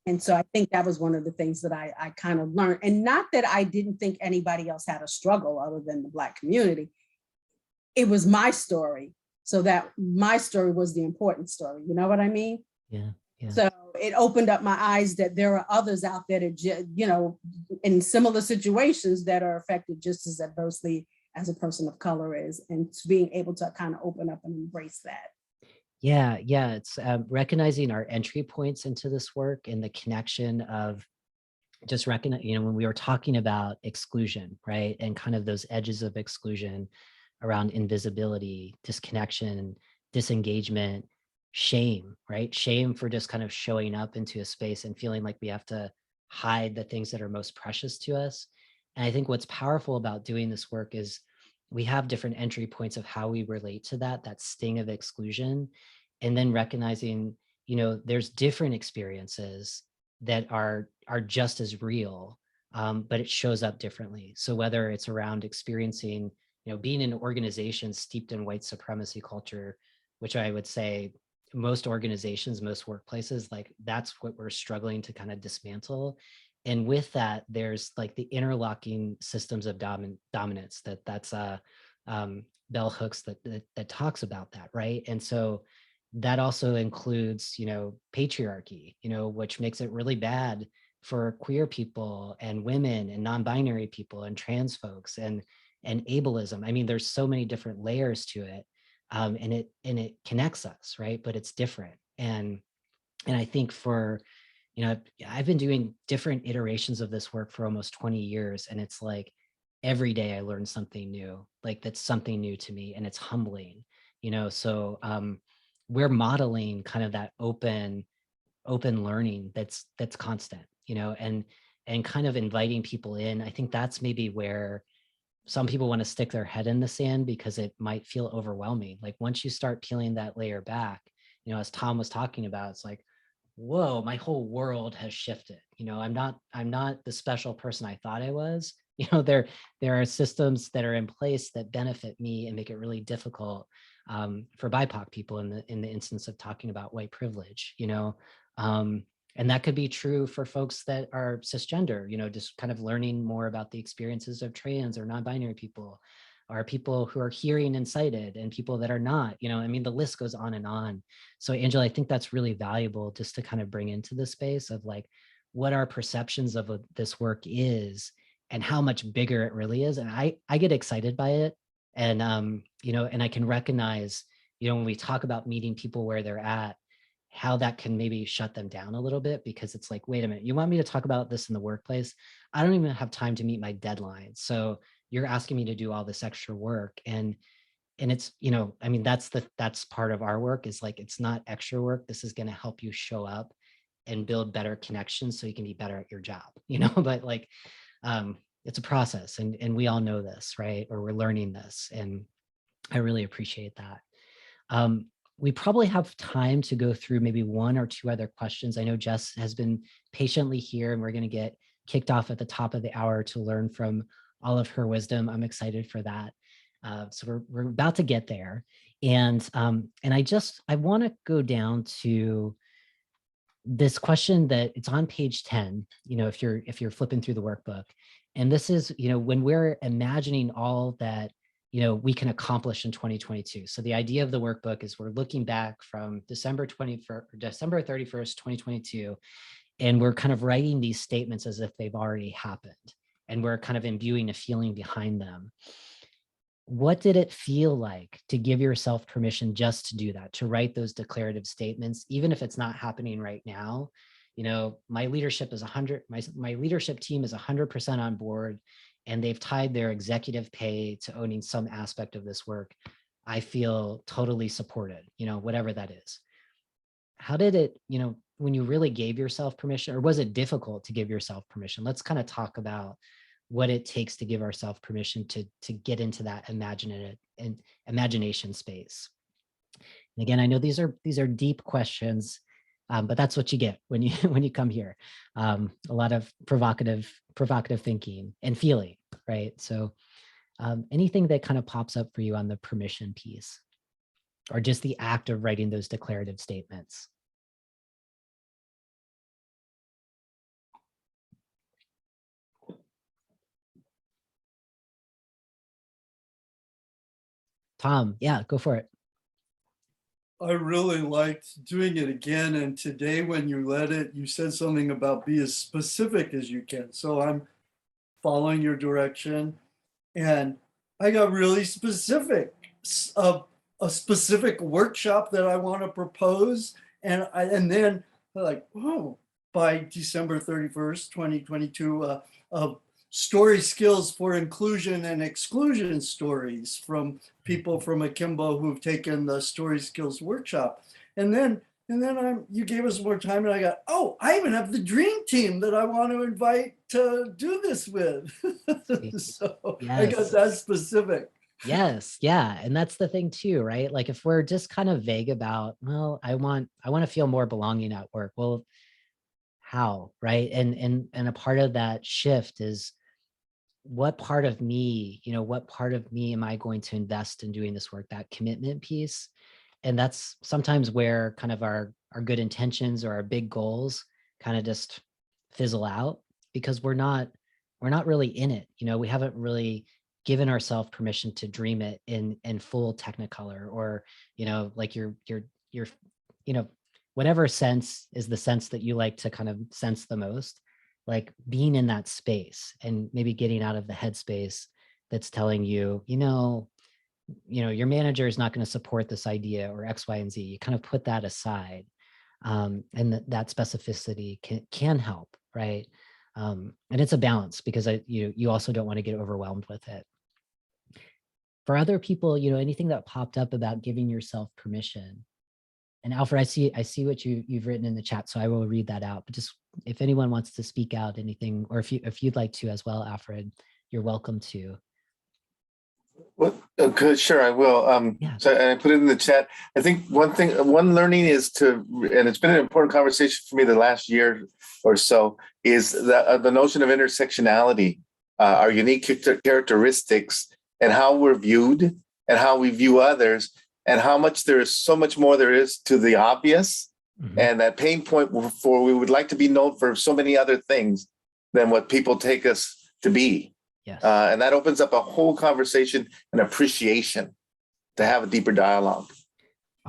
Speaker 10: And so I think that was one of the things that I kind of learned. And not that I didn't think anybody else had a struggle other than the Black community. It was my story. So that my story was the important story. You know what I mean?
Speaker 2: Yeah.
Speaker 10: So it opened up my eyes that there are others out there that, in similar situations that are affected just as adversely as a person of color is, and being able to kind of open up and embrace that.
Speaker 2: Yeah, it's recognizing our entry points into this work and the connection of just recognize, when we were talking about exclusion, right? And kind of those edges of exclusion around invisibility, disconnection, disengagement, shame, right? Shame for just kind of showing up into a space and feeling like we have to hide the things that are most precious to us. And I think what's powerful about doing this work is we have different entry points of how we relate to that sting of exclusion, and then recognizing, there's different experiences that are just as real, but it shows up differently. So whether it's around experiencing, being in an organization steeped in white supremacy culture, which I would say most organizations, most workplaces, like that's what we're struggling to kind of dismantle. And with that, there's like the interlocking systems of dominance that's bell hooks that talks about that, right? And so that also includes, patriarchy, which makes it really bad for queer people and women and non-binary people and trans folks and ableism. I mean, there's so many different layers to it, and it connects us, right? But it's different. And I think for, I've been doing different iterations of this work for almost 20 years. And it's like every day I learn something new, like that's something new to me, and it's humbling, so we're modeling kind of that open learning that's constant, and kind of inviting people in. I think that's maybe where some people want to stick their head in the sand because it might feel overwhelming. Like once you start peeling that layer back, as Tom was talking about, it's like, whoa, my whole world has shifted. I'm not the special person I thought I was. There are systems that are in place that benefit me and make it really difficult for BIPOC people in the instance of talking about white privilege, and that could be true for folks that are cisgender, just kind of learning more about the experiences of trans or non-binary people, or people who are hearing and sighted, and people that are not, the list goes on and on. So Angela, I think that's really valuable just to kind of bring into the space of like what our perceptions of this work is and how much bigger it really is. And I get excited by it. And, and I can recognize, when we talk about meeting people where they're at, how that can maybe shut them down a little bit, because it's like, wait a minute, you want me to talk about this in the workplace? I don't even have time to meet my deadline. So you're asking me to do all this extra work. And it's, that's part of our work, is like, it's not extra work. This is going to help you show up and build better connections so you can be better at your job, but like, it's a process, and we all know this, right? Or we're learning this, and I really appreciate that. We probably have time to go through maybe one or two other questions. I know Jess has been patiently here, and we're going to get kicked off at the top of the hour to learn from all of her wisdom. I'm excited for that. So we're about to get there. And I want to go down to this question that it's on page 10, if you're flipping through the workbook. And this is, when we're imagining all that, we can accomplish in 2022. So the idea of the workbook is we're looking back from December 31st, 2022, and we're kind of writing these statements as if they've already happened. And we're kind of imbuing a feeling behind them. What did it feel like to give yourself permission just to do that, to write those declarative statements, even if it's not happening right now? My leadership is my leadership team is 100% on board, and they've tied their executive pay to owning some aspect of this work. I feel totally supported, whatever that is. How did it, when you really gave yourself permission, or was it difficult to give yourself permission? Let's kind of talk about what it takes to give ourselves permission to get into that imagination space. And again, I know these are deep questions, but that's what you get when you come here. A lot of provocative thinking and feeling, right? So anything that kind of pops up for you on the permission piece, or just the act of writing those declarative statements. Tom, yeah, go for it.
Speaker 11: I really liked doing it again. And today when you led it, you said something about be as specific as you can. So I'm following your direction. And I got really specific, a specific workshop that I want to propose. And then like, oh, by December 31st, 2022, story skills for inclusion and exclusion stories from people from Akimbo who've taken the story skills workshop. And then you gave us more time, and I got, oh, I even have the dream team that I want to invite to do this with. So yes. I got that specific.
Speaker 2: Yes. Yeah. And that's the thing too, right? Like if we're just kind of vague about, well, I want to feel more belonging at work. Well, how, right? And a part of that shift is, what part of me am I going to invest in doing this work, that commitment piece? And that's sometimes where kind of our good intentions or our big goals kind of just fizzle out, because we're not really in it. We haven't really given ourselves permission to dream it in full technicolor, or, like your whatever sense is the sense that you like to kind of sense the most, like being in that space and maybe getting out of the headspace that's telling you, your manager is not going to support this idea, or X, Y, and Z. You kind of put that aside, and that specificity can help, right? And it's a balance, because you also don't want to get overwhelmed with it. For other people, anything that popped up about giving yourself permission. And Alfred, I see what you've written in the chat, so I will read that out. But just if anyone wants to speak out anything, or if you'd like to as well, Alfred, you're welcome to.
Speaker 4: Well, good, sure, I will. Yeah. So I put it in the chat. I think one learning is and it's been an important conversation for me the last year or so, is the notion of intersectionality, our unique characteristics, and how we're viewed, and how we view others, and how much there is so much more there is to the obvious, and that pain point for we would like to be known for so many other things than what people take us to be.
Speaker 2: Yes.
Speaker 4: And that opens up a whole conversation and appreciation to have a deeper dialogue.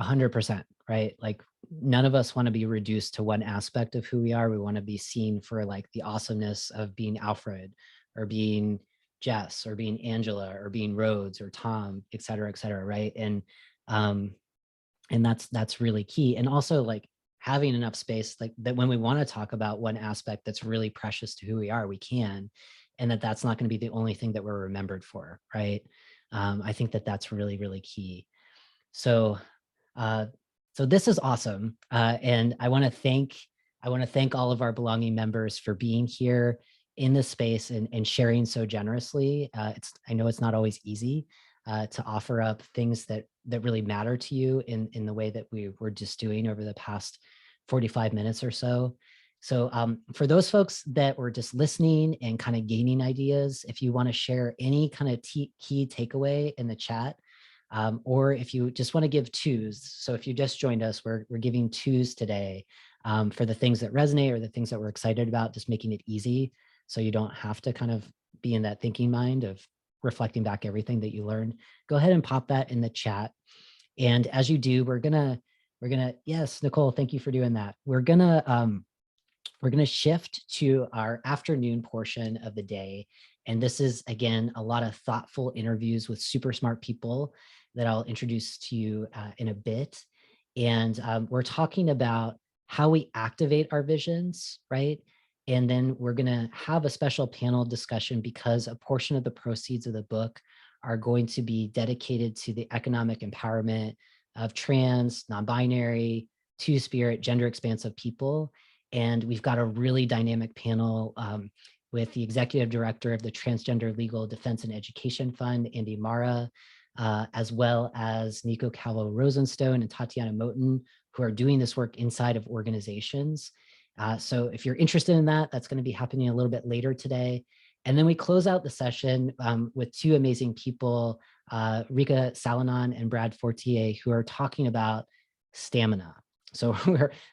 Speaker 2: 100%, right? Like none of us want to be reduced to one aspect of who we are. We want to be seen for like the awesomeness of being Alfred, or being Jess, or being Angela, or being Rhodes, or Tom, et cetera, right? And that's really key. And also like having enough space, like that when we want to talk about one aspect that's really precious to who we are, we can, and that's not going to be the only thing that we're remembered for, right? I think that's really, really key. So this is awesome. And I want to thank I want to thank all of our Belonging members for being here in this space and sharing so generously. I know it's not always easy to offer up things that really matter to you in the way that we were just doing over the past 45 minutes or so. So for those folks that were just listening and kind of gaining ideas, if you want to share any kind of key takeaway in the chat, or if you just want to give twos. So if you just joined us, we're giving twos today for the things that resonate or the things that we're excited about, just making it easy so you don't have to kind of be in that thinking mind of reflecting back everything that you learned. Go ahead and pop that in the chat. And as you do, we're gonna, yes, Nicole, thank you for doing that. We're gonna shift to our afternoon portion of the day. And this is, again, a lot of thoughtful interviews with super smart people that I'll introduce to you in a bit. And we're talking about how we activate our visions, right? And then we're gonna have a special panel discussion because a portion of the proceeds of the book are going to be dedicated to the economic empowerment of trans, non-binary, two-spirit, gender expansive people. And we've got a really dynamic panel with the executive director of the Transgender Legal Defense and Education Fund, Andy Mara, as well as Nico Calvo-Rosenstone and Tatiana Moten, who are doing this work inside of organizations. So if you're interested in that, that's going to be happening a little bit later today. And then we close out the session with two amazing people, Rika Salonon and Brad Fortier, who are talking about stamina. So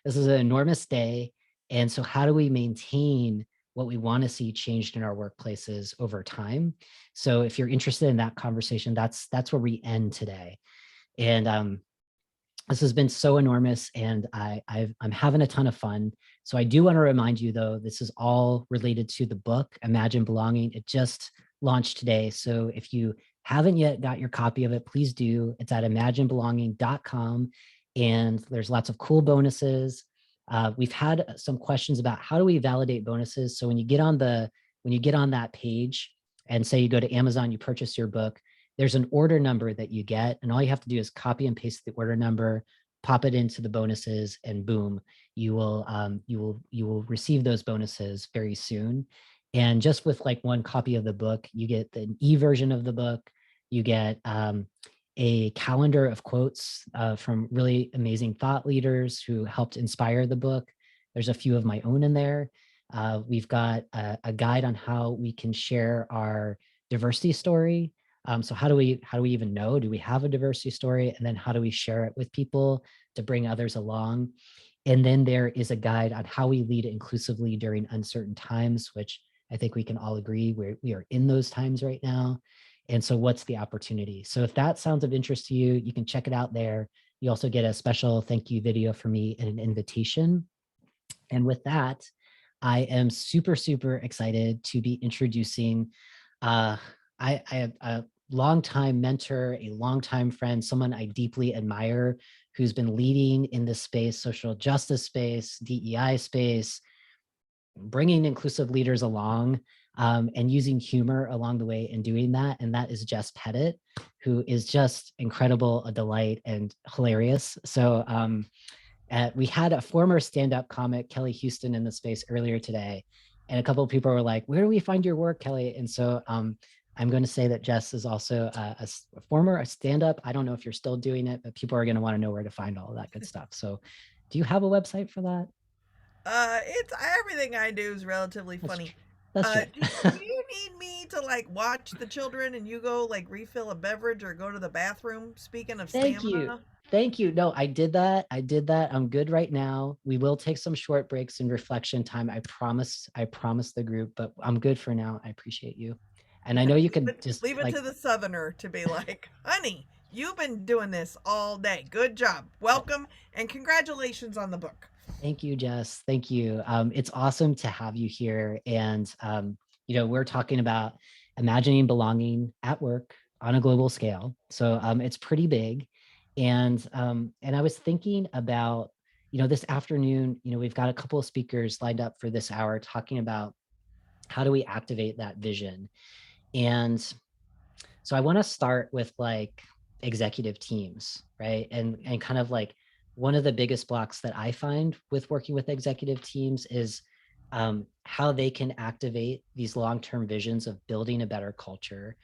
Speaker 2: this is an enormous day. And so how do we maintain what we want to see changed in our workplaces over time? So if you're interested in that conversation, that's where we end today. And this has been so enormous, and I'm having a ton of fun. So I do want to remind you, though, this is all related to the book, Imagine Belonging. It just launched today. So if you haven't yet got your copy of it, please do. It's at imaginebelonging.com, and there's lots of cool bonuses. We've had some questions about how do we validate bonuses. So when you get on that page and say you go to Amazon, you purchase your book, there's an order number that you get, and all you have to do is copy and paste the order number, pop it into the bonuses, and boom, you will receive those bonuses very soon. And just with like one copy of the book, you get the e-version of the book, you get a calendar of quotes from really amazing thought leaders who helped inspire the book. There's a few of my own in there. We've got a guide on how we can share our diversity story. So how do we even know? Do we have a diversity story? And then how do we share it with people to bring others along? And then there is a guide on how we lead inclusively during uncertain times, which I think we can all agree we are in those times right now. And so what's the opportunity? So if that sounds of interest to you, you can check it out there. You also get a special thank you video from me and an invitation. And with that, I am super, super excited to be introducing I have a longtime mentor, a longtime friend, someone I deeply admire, who's been leading in this space, social justice space, DEI space, bringing inclusive leaders along and using humor along the way in doing that. And that is Jess Pettit, who is just incredible, a delight, and hilarious. So we had a former stand-up comic, Kelly Houston, in the space earlier today. And a couple of people were like, where do we find your work, Kelly? And so I'm going to say that Jess is also a former stand-up. I don't know if you're still doing it, but people are going to want to know where to find all of that good stuff. So do you have a website for that?
Speaker 13: It's everything I do is relatively funny.
Speaker 2: That's true.
Speaker 13: Do you need me to like watch the children and you go like refill a beverage or go to the bathroom? Speaking of stamina.
Speaker 2: Thank you. No, I did that. I'm good right now. We will take some short breaks and reflection time. I promise the group, but I'm good for now. I appreciate you. And I know you can just
Speaker 13: leave it to the Southerner to be like, honey, you've been doing this all day. Good job. Welcome and congratulations on the book.
Speaker 2: Thank you, Jess. Thank you. It's awesome to have you here. And, we're talking about imagining belonging at work on a global scale. So it's pretty big. And I was thinking about, this afternoon, we've got a couple of speakers lined up for this hour talking about how do we activate that vision. And so I want to start with like executive teams, right? And kind of like one of the biggest blocks that I find with working with executive teams is how they can activate these long-term visions of building a better culture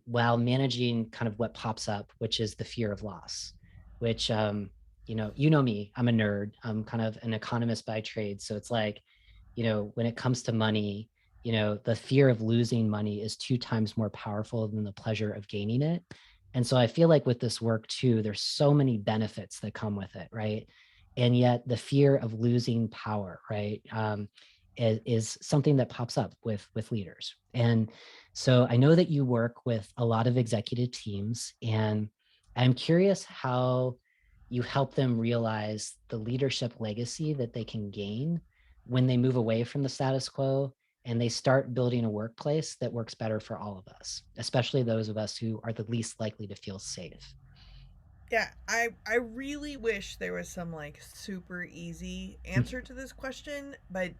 Speaker 2: while managing kind of what pops up, which is the fear of loss, which, you know me, I'm a nerd. I'm kind of an economist by trade. So it's like, when it comes to money, the fear of losing money is 2 times more powerful than the pleasure of gaining it. And so I feel like with this work too, there's so many benefits that come with it, right? And yet the fear of losing power, right, is something that pops up with leaders. And so I know that you work with a lot of executive teams, and I'm curious how you help them realize the leadership legacy that they can gain when they move away from the status quo and they start building a workplace that works better for all of us, especially those of us who are the least likely to feel safe.
Speaker 13: Yeah, I really wish there was some like super easy answer to this question, but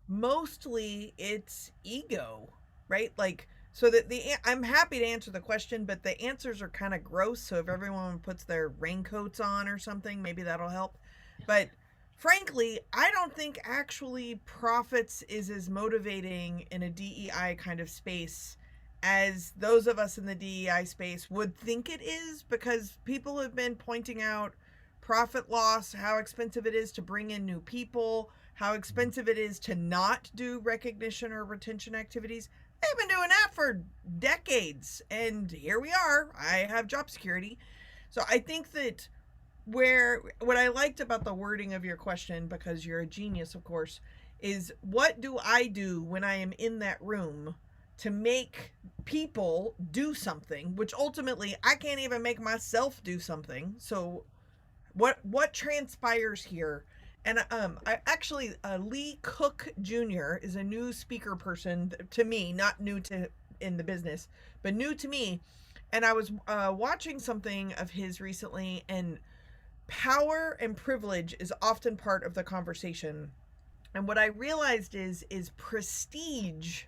Speaker 13: mostly it's ego, right? Like, so that I'm happy to answer the question, but the answers are kind of gross. So if everyone puts their raincoats on or something, maybe that'll help. But frankly, I don't think actually profits is as motivating in a DEI kind of space as those of us in the DEI space would think it is, because people have been pointing out profit loss, how expensive it is to bring in new people, how expensive it is to not do recognition or retention activities. They've been doing that for decades, and here we are. I have job security. So I think that what I liked about the wording of your question, because you're a genius, of course, is what do I do when I am in that room to make people do something, which ultimately I can't even make myself do something. So what transpires here? And I actually Lee Cook Jr. is a new speaker person to me, not new to in the business, but new to me. And I was watching something of his recently, and power and privilege is often part of the conversation. And what I realized is prestige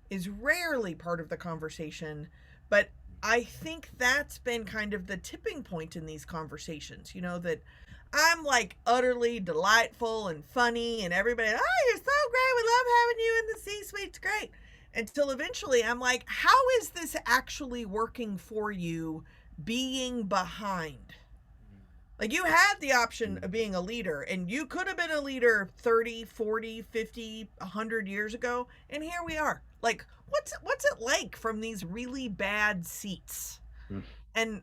Speaker 13: is rarely part of the conversation, but I think that's been kind of the tipping point in these conversations, that I'm like utterly delightful and funny, and everybody, oh, you're so great, we love having you in the C-suite, it's great. Until eventually I'm like, how is this actually working for you being behind? Like, you had the option of being a leader, and you could have been a leader 30, 40, 50, 100 years ago, and here we are. Like, what's it like from these really bad seats? And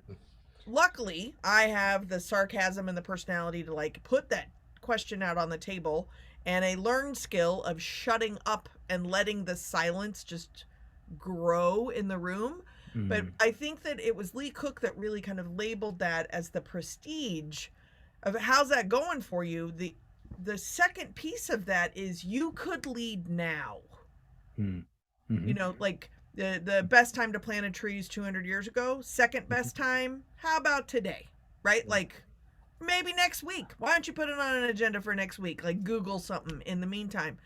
Speaker 13: luckily, I have the sarcasm and the personality to like put that question out on the table, and a learned skill of shutting up and letting the silence just grow in the room. But I think that it was Lee Cook that really kind of labeled that as the prestige of how's that going for you. The second piece of that is you could lead now. Like the best time to plant a tree is 200 years ago. Second best time, how about today? Right? Like, maybe next week. Why don't you put it on an agenda for next week? Like, Google something in the meantime.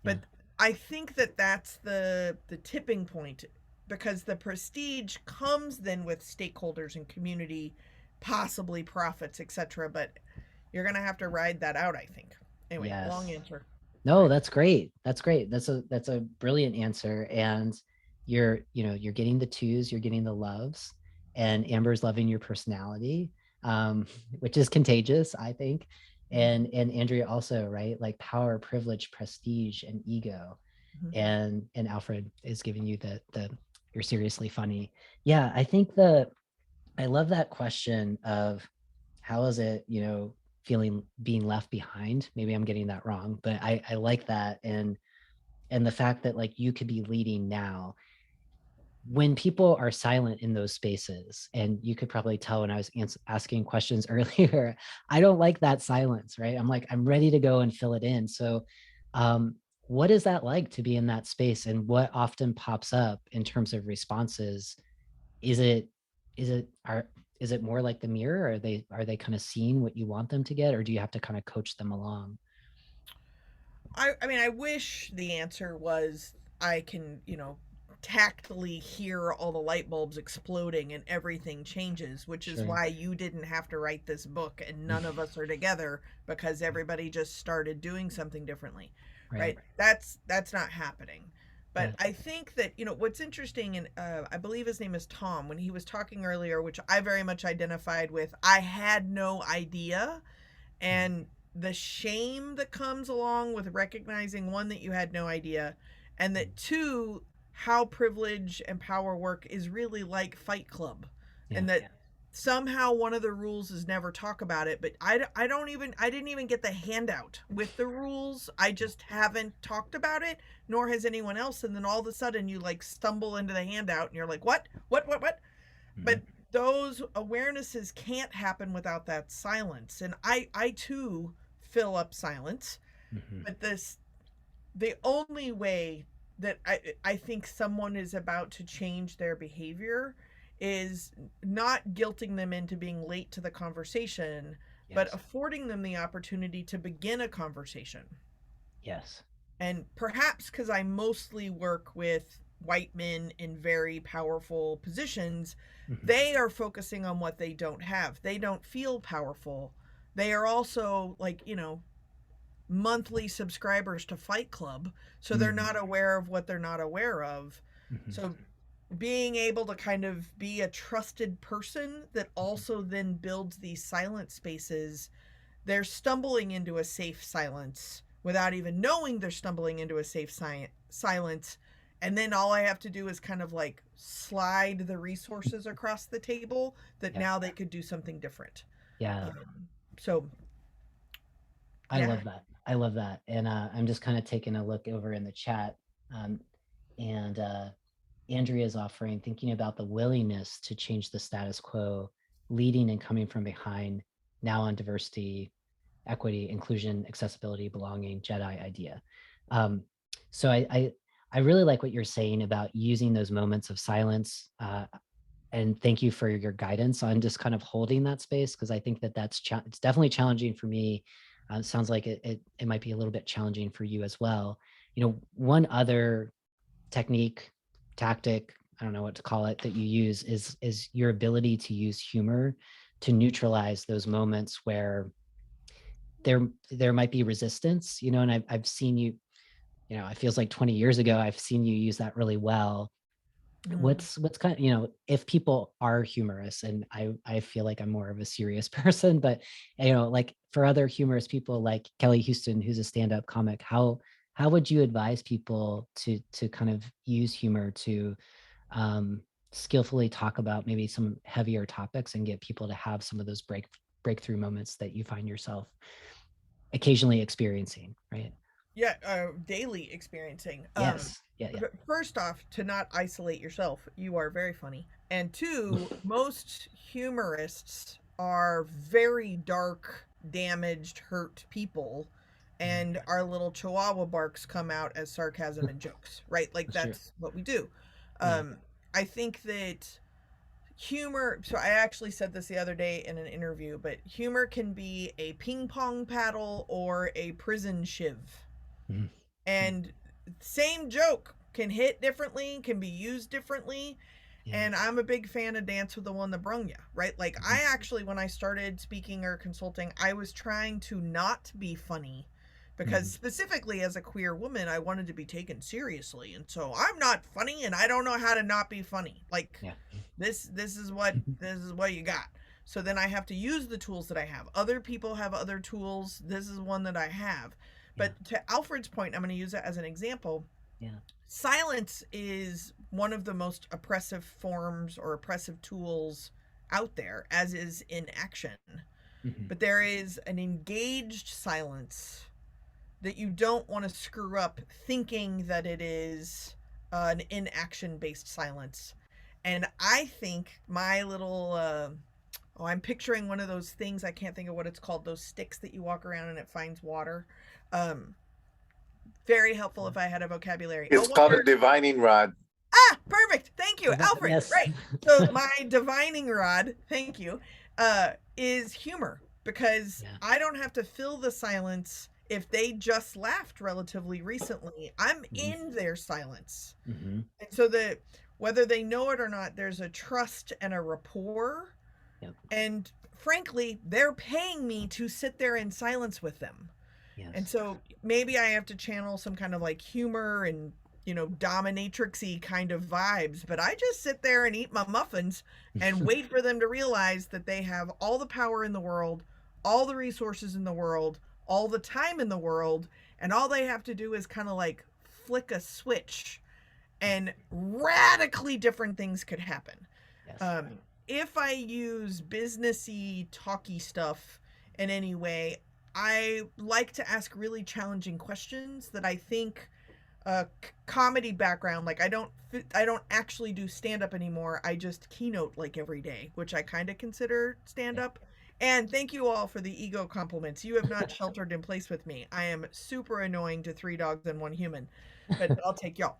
Speaker 13: But I think that that's the tipping point, because the prestige comes then with stakeholders and community, possibly profits, etc. But you're gonna have to ride that out, I think. Anyway,
Speaker 2: Yes.
Speaker 13: long answer.
Speaker 2: No, that's great. That's great. That's a brilliant answer. And you're getting the twos, you're getting the loves, and Amber's loving your personality, which is contagious, I think. And Andrea also, right? Like power, privilege, prestige, and ego. And Alfred is giving you the you're seriously funny. Yeah, I think I love that question of how is it, feeling being left behind. Maybe I'm getting that wrong, but I like that. And the fact that like you could be leading now when people are silent in those spaces. And you could probably tell when I was asking questions earlier, I don't like that silence, right? I'm like, I'm ready to go and fill it in. So what is that like to be in that space, and what often pops up in terms of responses? Is it more like the mirror? Are they kind of seeing what you want them to get, or do you have to kind of coach them along?
Speaker 13: I mean, I wish the answer was I can, tactily hear all the light bulbs exploding and everything changes, which is
Speaker 2: Sure.
Speaker 13: why you didn't have to write this book and none of us are together, because everybody just started doing something differently. Right? That's not happening. But I think that, what's interesting, and I believe his name is Tom, when he was talking earlier, which I very much identified with, I had no idea. And the shame that comes along with recognizing, one, that you had no idea, and that, two, how privilege and power work is really like Fight Club. And that somehow one of the rules is never talk about it, but I didn't even get the handout with the rules. I just haven't talked about it, nor has anyone else. And then all of a sudden you like stumble into the handout and you're like, what? But those awarenesses can't happen without that silence. And I too fill up silence. But the only way that I think someone is about to change their behavior is not guilting them into being late to the conversation, but affording them the opportunity to begin a conversation.
Speaker 2: Yes.
Speaker 13: And perhaps because I mostly work with white men in very powerful positions, they are focusing on what they don't have. They don't feel powerful. They are also like, monthly subscribers to Fight Club, so they're not aware of what they're not aware of. So being able to kind of be a trusted person that also then builds these silent spaces, they're stumbling into a safe silence without even knowing they're stumbling into a safe silence. And then all I have to do is kind of like slide the resources across the table that now they could do something different. So
Speaker 2: I love that. I love that. And I'm just kind of taking a look over in the chat. And Andrea's offering, thinking about the willingness to change the status quo, leading and coming from behind, now on diversity, equity, inclusion, accessibility, belonging, Jedi idea. So I really like what you're saying about using those moments of silence. And thank you for your guidance on just kind of holding that space, because I think that it's definitely challenging for me. It sounds like it might be a little bit challenging for you as well. One other technique, tactic, I don't know what to call it, that you use is your ability to use humor to neutralize those moments where there might be resistance, and I've seen you, it feels like 20 years ago, I've seen you use that really well. What's kind of, if people are humorous, and I feel like I'm more of a serious person, but like for other humorous people like Kelly Houston, who's a stand-up comic, how would you advise people to kind of use humor to skillfully talk about maybe some heavier topics and get people to have some of those breakthrough moments that you find yourself occasionally experiencing, right?
Speaker 13: Daily experiencing.
Speaker 2: Yes.
Speaker 13: First off, to not isolate yourself, you are very funny. And two, most humorists are very dark, damaged, hurt people, and our little chihuahua barks come out as sarcasm and jokes, right? Like that's what we do. I think that humor, so I actually said this the other day in an interview, but humor can be a ping pong paddle or a prison shiv. And same joke can hit differently, can be used differently. And I'm a big fan of Dance with the One That Brung Ya, right? Like I actually, when I started speaking or consulting, I was trying to not be funny, because specifically as a queer woman, I wanted to be taken seriously. And so I'm not funny and I don't know how to not be funny. Like this is what you got. So then I have to use the tools that I have. Other people have other tools. This is one that I have. But to Alfred's point, I'm going to use it as an example. Silence is one of the most oppressive forms or oppressive tools out there, as is inaction. But there is an engaged silence that you don't want to screw up thinking that it is an inaction-based silence. And I think my little... I'm picturing one of those things, I can't think of what it's called, those sticks that you walk around and it finds water. Very helpful if I had a vocabulary.
Speaker 4: It's called a divining rod.
Speaker 13: Ah, perfect. Thank you, Alfred. Right. So my divining rod, thank you, is humor, because I don't have to fill the silence if they just laughed relatively recently, I'm in their silence.
Speaker 2: Mm-hmm.
Speaker 13: And so that whether they know it or not, there's a trust and a rapport.
Speaker 2: Yep.
Speaker 13: And frankly, they're paying me to sit there in silence with them.
Speaker 2: Yes.
Speaker 13: And so maybe I have to channel some kind of like humor and, you know, dominatrixy kind of vibes, but I just sit there and eat my muffins and wait for them to realize that they have all the power in the world, all the resources in the world, all the time in the world, and all they have to do is kind of like flick a switch and radically different things could happen.
Speaker 2: Yes.
Speaker 13: If I use businessy, talky stuff in any way, I like to ask really challenging questions that I think comedy background, like I don't actually do stand up anymore. I just keynote like every day, which I kind of consider stand up. And thank you all for the ego compliments. You have not sheltered in place with me. I am super annoying to 3 dogs and 1 human, but I'll take y'all.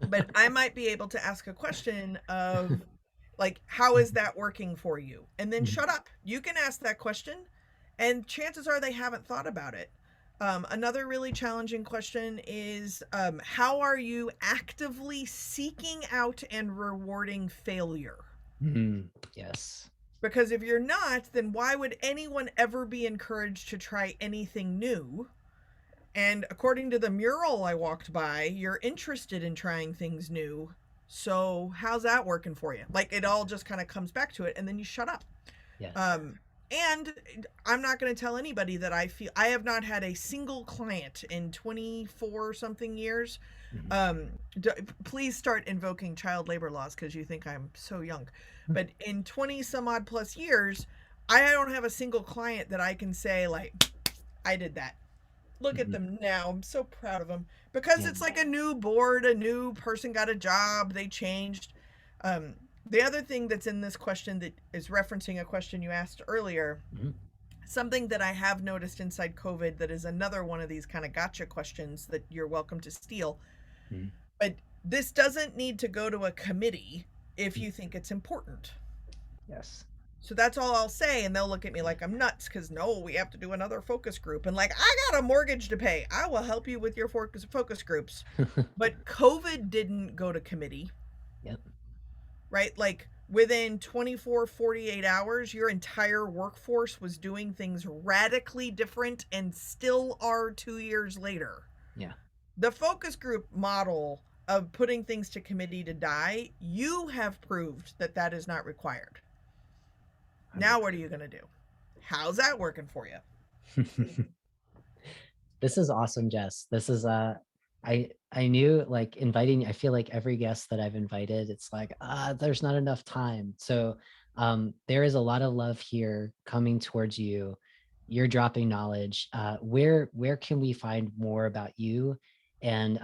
Speaker 13: But I might be able to ask a question of like, how is that working for you? And then shut up. You can ask that question, and chances are they haven't thought about it. Another really challenging question is, how are you actively seeking out and rewarding failure?
Speaker 2: Yes.
Speaker 13: Because if you're not, then why would anyone ever be encouraged to try anything new? And according to the mural I walked by, you're interested in trying things new. So how's that working for you? Like, it all just kind of comes back to it, and then you shut up.
Speaker 2: Yes.
Speaker 13: And I'm not going to tell anybody that I have not had a single client in 24 something years. Please start invoking child labor laws because you think I'm so young. But in 20 some odd plus years, I don't have a single client that I can say like, I did that. Look at them now. I'm so proud of them because it's like a new board, a new person got a job, they changed. The other thing that's in this question that is referencing a question you asked earlier, something that I have noticed inside COVID that is another one of these kind of gotcha questions that you're welcome to steal. But this doesn't need to go to a committee if you think it's important.
Speaker 2: Yes.
Speaker 13: So that's all I'll say, and they'll look at me like I'm nuts because no, we have to do another focus group. And like, I got a mortgage to pay. I will help you with your focus groups. But COVID didn't go to committee.
Speaker 2: Yep.
Speaker 13: Right? Like within 24, 48 hours, your entire workforce was doing things radically different and still are 2 years later.
Speaker 2: Yeah.
Speaker 13: The focus group model of putting things to committee to die, you have proved that that is not required. Now what are you going to do? How's that working for you?
Speaker 2: This is awesome, Jess. This is I knew like inviting, I feel like every guest that I've invited, it's like, there's not enough time. So there is a lot of love here coming towards you. You're dropping knowledge. Where can we find more about you? And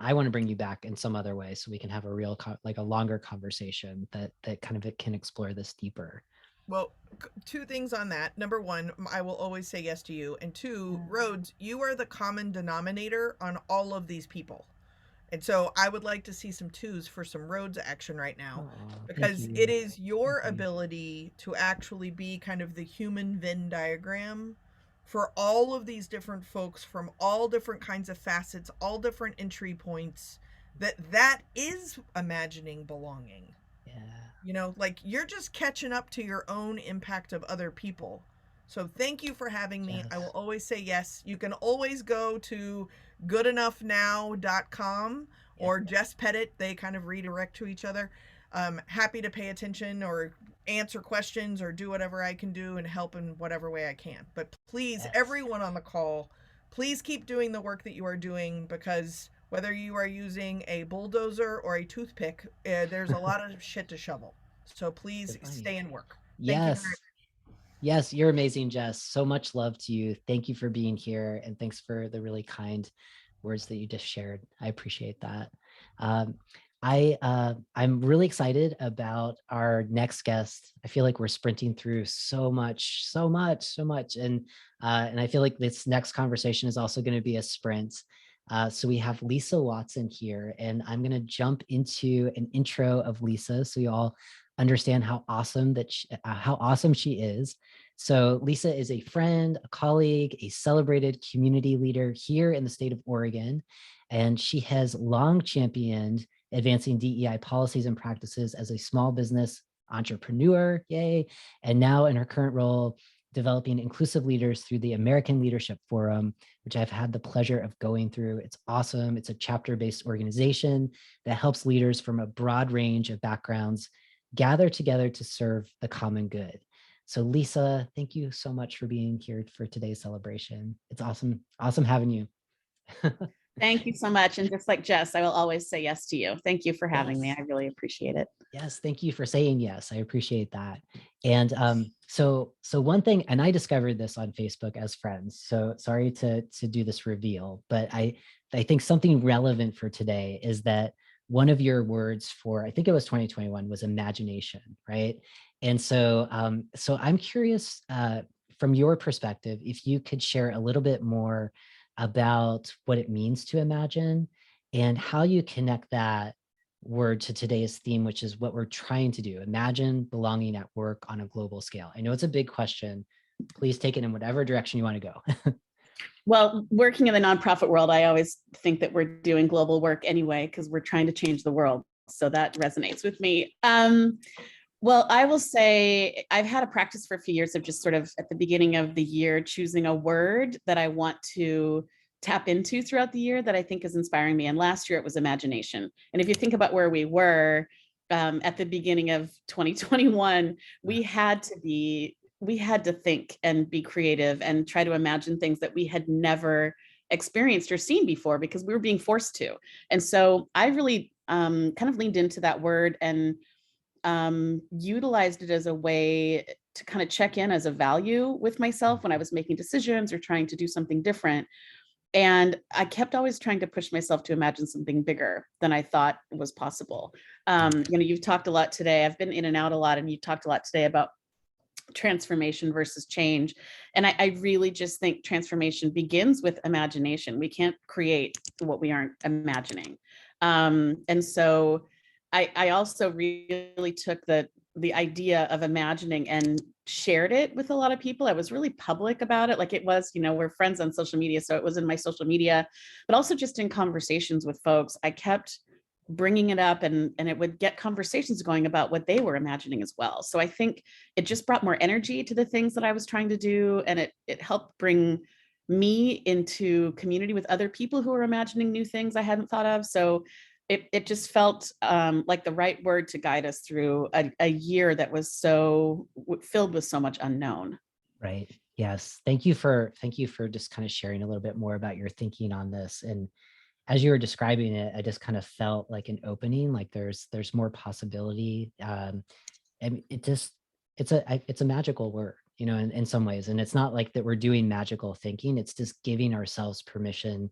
Speaker 2: I want to bring you back in some other way so we can have a real, like a longer conversation that kind of can explore this deeper.
Speaker 13: Well, 2 things on that. Number 1, I will always say yes to you. And 2, Rhodes, you are the common denominator on all of these people. And so I would like to see some 2s for some Rhodes action right now, because it is your ability to actually be kind of the human Venn diagram for all of these different folks from all different kinds of facets, all different entry points, that is imagining belonging.
Speaker 2: Yeah.
Speaker 13: You know, like you're just catching up to your own impact of other people. So thank you for having me.
Speaker 2: Yes.
Speaker 13: I will always say yes. You can always go to goodenoughnow.com or Jess Pettit. They kind of redirect to each other. Happy to pay attention or answer questions or do whatever I can do and help in whatever way I can. But please, everyone on the call, please keep doing the work that you are doing, because whether you are using a bulldozer or a toothpick, there's a lot of shit to shovel. So please stay in work.
Speaker 2: Yes. Yes, you're amazing, Jess. So much love to you. Thank you for being here. And thanks for the really kind words that you just shared. I appreciate that. I'm really excited about our next guest. I feel like we're sprinting through so much. And I feel like this next conversation is also going to be a sprint. So we have Lisa Watson here, and I'm going to jump into an intro of Lisa so you all understand how awesome she is. So Lisa is a friend, a colleague, a celebrated community leader here in the state of Oregon, and she has long championed advancing DEI policies and practices as a small business entrepreneur, yay, and now in her current role, developing inclusive leaders through the American Leadership Forum, which I've had the pleasure of going through. It's awesome. It's a chapter-based organization that helps leaders from a broad range of backgrounds gather together to serve the common good. So Lisa, thank you so much for being here for today's celebration. It's awesome having you.
Speaker 14: Thank you so much. And just like Jess, I will always say yes to you. Thank you for having me. I really appreciate it.
Speaker 2: Yes, thank you for saying yes. I appreciate that. And so one thing, and I discovered this on Facebook as friends, so sorry to do this reveal, but I think something relevant for today is that one of your words for, I think it was 2021, was imagination, right? And so I'm curious from your perspective, if you could share a little bit more about what it means to imagine and how you connect that word to today's theme, which is what we're trying to do. Imagine belonging at work on a global scale. I know it's a big question. Please take it in whatever direction you want to go.
Speaker 14: Well, working in the nonprofit world, I always think that we're doing global work anyway, because we're trying to change the world. So that resonates with me. Well, I will say I've had a practice for a few years of just sort of at the beginning of the year, choosing a word that I want to tap into throughout the year that I think is inspiring me. And last year it was imagination. And if you think about where we were at the beginning of 2021, we had to think and be creative and try to imagine things that we had never experienced or seen before because we were being forced to. And so I really kind of leaned into that word and utilized it as a way to kind of check in as a value with myself when I was making decisions or trying to do something different. And I kept always trying to push myself to imagine something bigger than I thought was possible. You've talked a lot today. I've been in and out a lot, and you've talked a lot today about transformation versus change. And I really just think transformation begins with imagination. We can't create what we aren't imagining. And so I also really took the idea of imagining and shared it with a lot of people. I was really public about it. Like it was, we're friends on social media. So it was in my social media, but also just in conversations with folks. I kept bringing it up and it would get conversations going about what they were imagining as well. So I think it just brought more energy to the things that I was trying to do. And it helped bring me into community with other people who were imagining new things I hadn't thought of. So it just felt like the right word to guide us through a year that was so filled with so much unknown.
Speaker 2: Right. Yes. Thank you for just kind of sharing a little bit more about your thinking on this. And as you were describing it, I just kind of felt like an opening, like there's more possibility. And it's a magical word, in some ways. And it's not like that we're doing magical thinking. It's just giving ourselves permission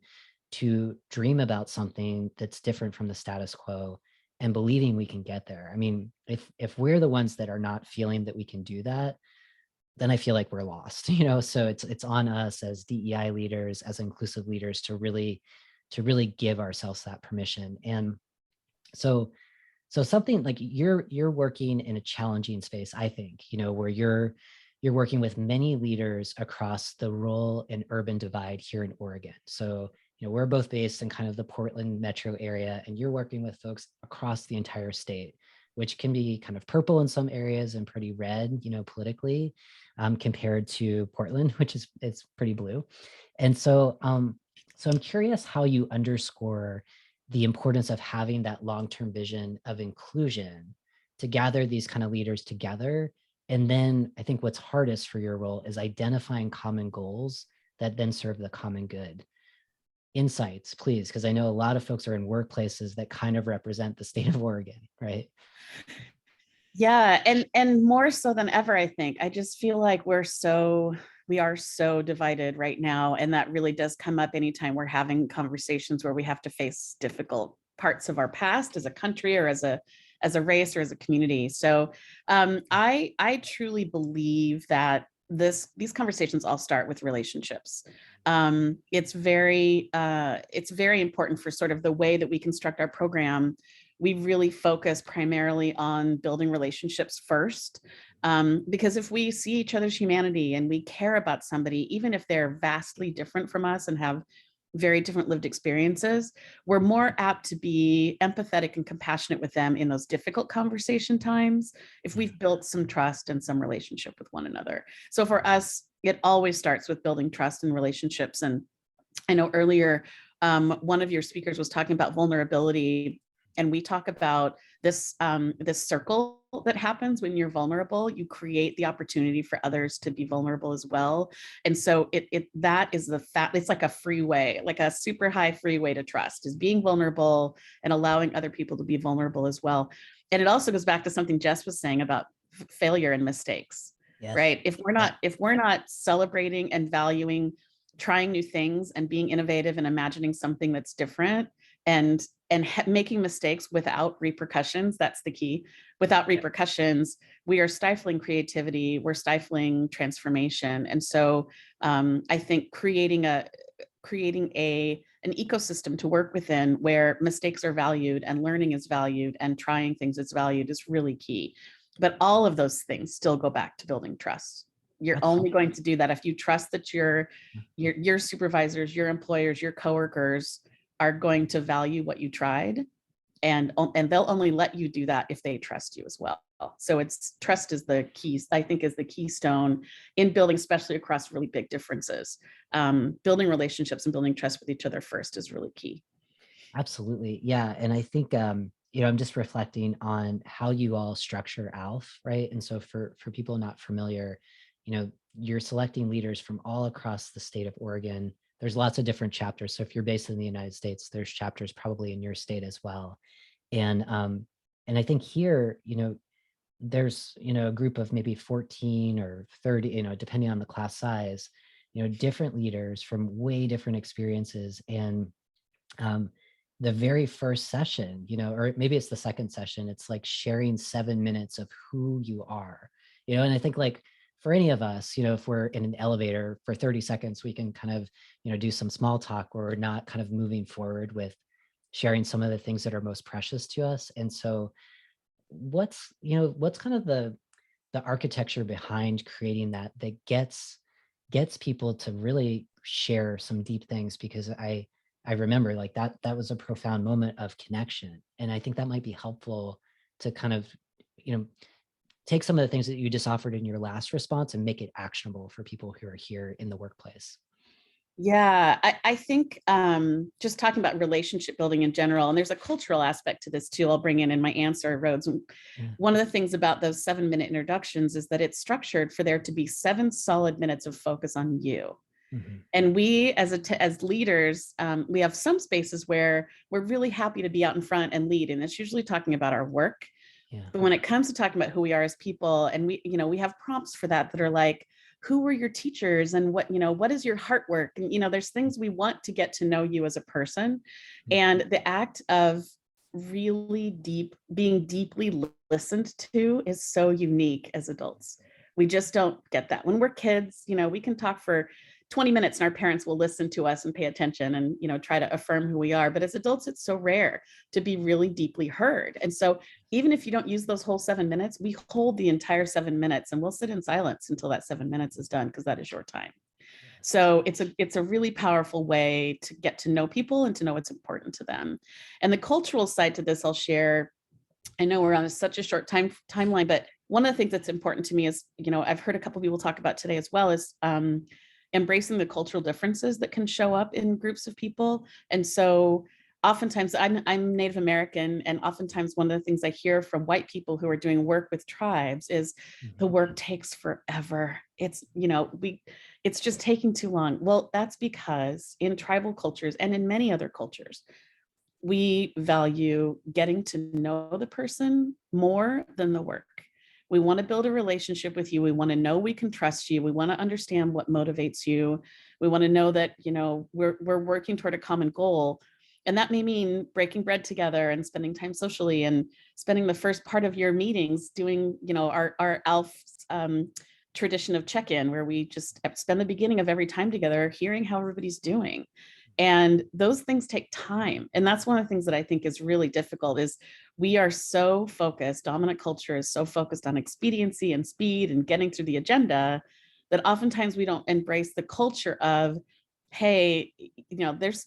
Speaker 2: to dream about something that's different from the status quo and believing we can get there. I mean, if we're the ones that are not feeling that we can do that, then I feel like we're lost, so it's on us as DEI leaders, as inclusive leaders to really give ourselves that permission. And so something like you're working in a challenging space, I think, where you're working with many leaders across the rural and urban divide here in Oregon. So we're both based in kind of the Portland metro area, and you're working with folks across the entire state, which can be kind of purple in some areas and pretty red, politically, compared to Portland, which is it's pretty blue. And so I'm curious how you underscore the importance of having that long-term vision of inclusion to gather these kind of leaders together. And then I think what's hardest for your role is identifying common goals that then serve the common good. Insights, please, because I know a lot of folks are in workplaces that kind of represent the state of Oregon, right?
Speaker 14: Yeah, and more so than ever, I think. I just feel like we are so divided right now, and that really does come up anytime we're having conversations where we have to face difficult parts of our past as a country or as a race or as a community. So I truly believe that these conversations all start with relationships. It's very important for sort of the way that we construct our program. We really focus primarily on building relationships first. Because if we see each other's humanity and we care about somebody, even if they're vastly different from us and have very different lived experiences, we're more apt to be empathetic and compassionate with them in those difficult conversation times if we've built some trust and some relationship with one another. So for us, it always starts with building trust and relationships. And I know earlier, one of your speakers was talking about vulnerability, and we talk about this this circle that happens when you're vulnerable. You create the opportunity for others to be vulnerable as well. And so that is it's like a freeway, like a super high freeway to trust, is being vulnerable and allowing other people to be vulnerable as well. And it also goes back to something Jess was saying about failure and mistakes, right? If we're not celebrating and valuing trying new things and being innovative and imagining something that's different and making mistakes without repercussions, that's the key. Without repercussions, we are stifling creativity, we're stifling transformation. And so I think creating an ecosystem to work within where mistakes are valued and learning is valued and trying things is valued is really key. But all of those things still go back to building trust. You're only going to do that if you trust that your supervisors, your employers, your coworkers are going to value what you tried, and they'll only let you do that if they trust you as well. So trust is the key, I think, is the keystone in building, especially across really big differences. Building relationships and building trust with each other first is really key.
Speaker 2: Absolutely. Yeah. And I think, I'm just reflecting on how you all structure ALF, right? And so for people not familiar, you're selecting leaders from all across the state of Oregon. There's lots of different chapters. So if you're based in the United States, there's chapters probably in your state as well. And I think here, there's, a group of maybe 14 or 30, depending on the class size, different leaders from way different experiences. And the very first session, or maybe it's the second session, it's like sharing 7 minutes of who you are, and I think like for any of us, if we're in an elevator for 30 seconds, we can kind of, do some small talk where we're not kind of moving forward with sharing some of the things that are most precious to us. And so what's kind of the architecture behind creating that gets people to really share some deep things? Because I remember like that was a profound moment of connection. And I think that might be helpful to kind of, take some of the things that you just offered in your last response and make it actionable for people who are here in the workplace.
Speaker 14: Yeah, I think just talking about relationship building in general, and there's a cultural aspect to this too, I'll bring in my answer, Rhodes. Yeah. One of the things about those 7-minute introductions is that it's structured for there to be 7 solid minutes of focus on you. Mm-hmm. And we as leaders, we have some spaces where we're really happy to be out in front and lead, and it's usually talking about our work. Yeah. But when it comes to talking about who we are as people, and we have prompts for that are like, who were your teachers and what is your heart work? And, there's things we want to get to know you as a person. Mm-hmm. And the act of really being deeply listened to is so unique as adults. We just don't get that. When we're kids, we can talk for 20 minutes and our parents will listen to us and pay attention and, try to affirm who we are. But as adults, it's so rare to be really deeply heard. And so even if you don't use those whole 7 minutes, we hold the entire 7 minutes and we'll sit in silence until that 7 minutes is done, because that is your time. So it's a really powerful way to get to know people and to know what's important to them. And the cultural side to this, I'll share. I know we're on such a short timeline, but one of the things that's important to me is, I've heard a couple of people talk about today as well, is embracing the cultural differences that can show up in groups of people. And so oftentimes I'm Native American, and oftentimes one of the things I hear from white people who are doing work with tribes is the work takes forever. It's, it's just taking too long. Well, that's because in tribal cultures and in many other cultures, we value getting to know the person more than the work. We want to build a relationship with you. We want to know we can trust you. We want to understand what motivates you. We want to know that, we're working toward a common goal. And that may mean breaking bread together and spending time socially and spending the first part of your meetings doing, our ALF tradition of check-in, where we just spend the beginning of every time together hearing how everybody's doing. And those things take time. And that's one of the things that I think is really difficult, is we are so focused, dominant culture is so focused on expediency and speed and getting through the agenda that oftentimes we don't embrace the culture of, hey,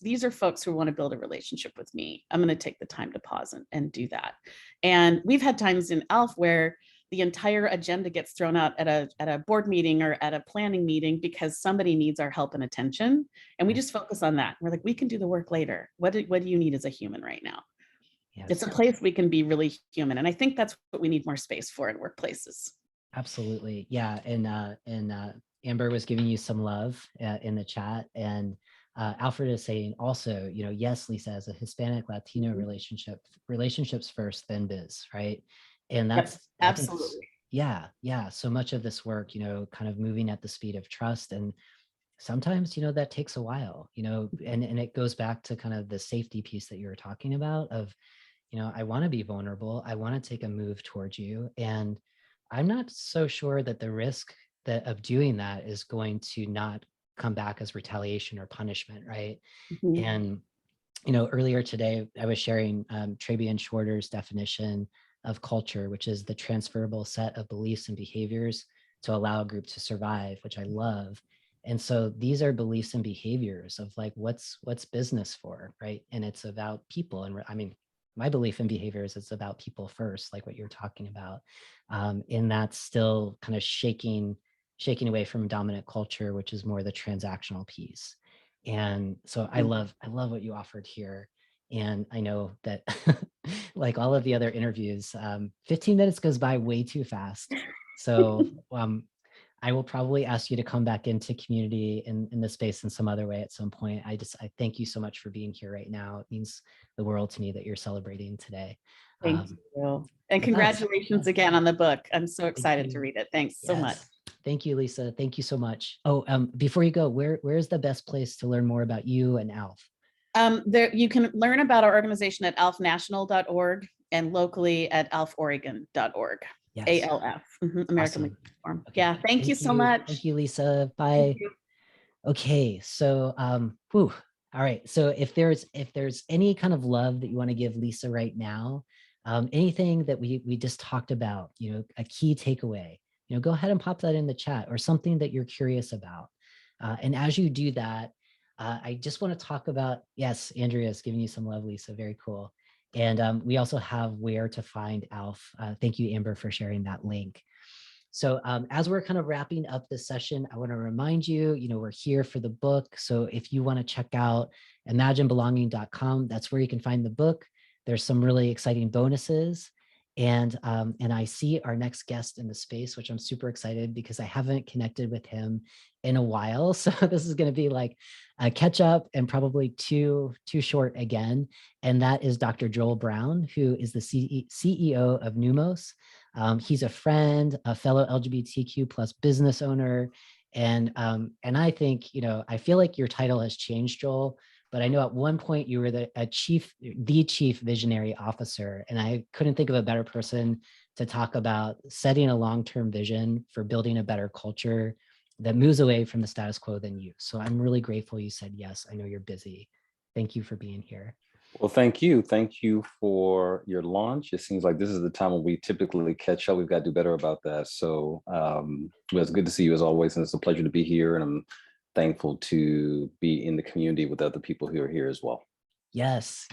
Speaker 14: these are folks who want to build a relationship with me. I'm going to take the time to pause and do that. And we've had times in ALF where the entire agenda gets thrown out at a board meeting or at a planning meeting because somebody needs our help and attention. And we just focus on that. We're like, we can do the work later. What do you need as a human right now? Yes. It's a place we can be really human. And I think that's what we need more space for in workplaces.
Speaker 2: Absolutely. Yeah. And Amber was giving you some love in the chat. And Alfred is saying also, yes, Lisa, as a Hispanic Latino relationships first, then biz, right? And that's
Speaker 14: yep, absolutely.
Speaker 2: Yeah. So much of this work, kind of moving at the speed of trust. And sometimes, that takes a while, and it goes back to kind of the safety piece that you were talking about of, I want to be vulnerable. I want to take a move towards you. And I'm not so sure that the risk of doing that is going to not come back as retaliation or punishment, right? Mm-hmm. And, earlier today, I was sharing Trabian Shorter's definition of culture, which is the transferable set of beliefs and behaviors to allow a group to survive, which I love. And so these are beliefs and behaviors of like, what's business for, right? And it's about people. And I mean, my belief in behaviors is about people first, like what you're talking about. And that's still kind of shaking away from dominant culture, which is more the transactional piece. And so I love what you offered here. And I know that like all of the other interviews, 15 minutes goes by way too fast. So I will probably ask you to come back into community in the space in some other way at some point. I thank you so much for being here right now. It means the world to me that you're celebrating today.
Speaker 14: Thank you. And congratulations again on the book. I'm so excited to read it. Thanks so much.
Speaker 2: Thank you, Lisa. Thank you so much. Oh, before you go, where's the best place to learn more about you and ALF?
Speaker 14: There, you can learn about our organization at alfnational.org and locally at alforegon.org. Yes. ALF, American
Speaker 2: Awesome.
Speaker 14: Leadership Forum. Okay. Yeah, thank you so much.
Speaker 2: Thank you, Lisa. Bye. Okay, so all right. So if there's any kind of love that you want to give Lisa right now, anything that we just talked about, a key takeaway, go ahead and pop that in the chat or something that you're curious about. And as you do that, I just want to talk about, yes, Andrea's giving you some love, Lisa. Very cool. And we also have where to find ALF. Thank you, Amber, for sharing that link. So as we're kind of wrapping up this session, I want to remind you, we're here for the book. So if you want to check out imaginebelonging.com, that's where you can find the book. There's some really exciting bonuses. And I see our next guest in the space, which I'm super excited because I haven't connected with him in a while. So this is going to be like a catch up and probably too short again. And that is Dr. Joel Brown, who is the CEO of Numos. He's a friend, a fellow LGBTQ plus business owner. And I think, I feel like your title has changed, Joel, but I know at one point you were the chief visionary officer. And I couldn't think of a better person to talk about setting a long-term vision for building a better culture that moves away from the status quo than you. So I'm really grateful you said yes. I know you're busy. Thank you for being here.
Speaker 15: Well, thank you. Thank you for your launch. It seems like this is the time when we typically catch up. We've got to do better about that. So it's good to see you as always. And it's a pleasure to be here. And I'm thankful to be in the community with other people who are here as well.
Speaker 2: Yes.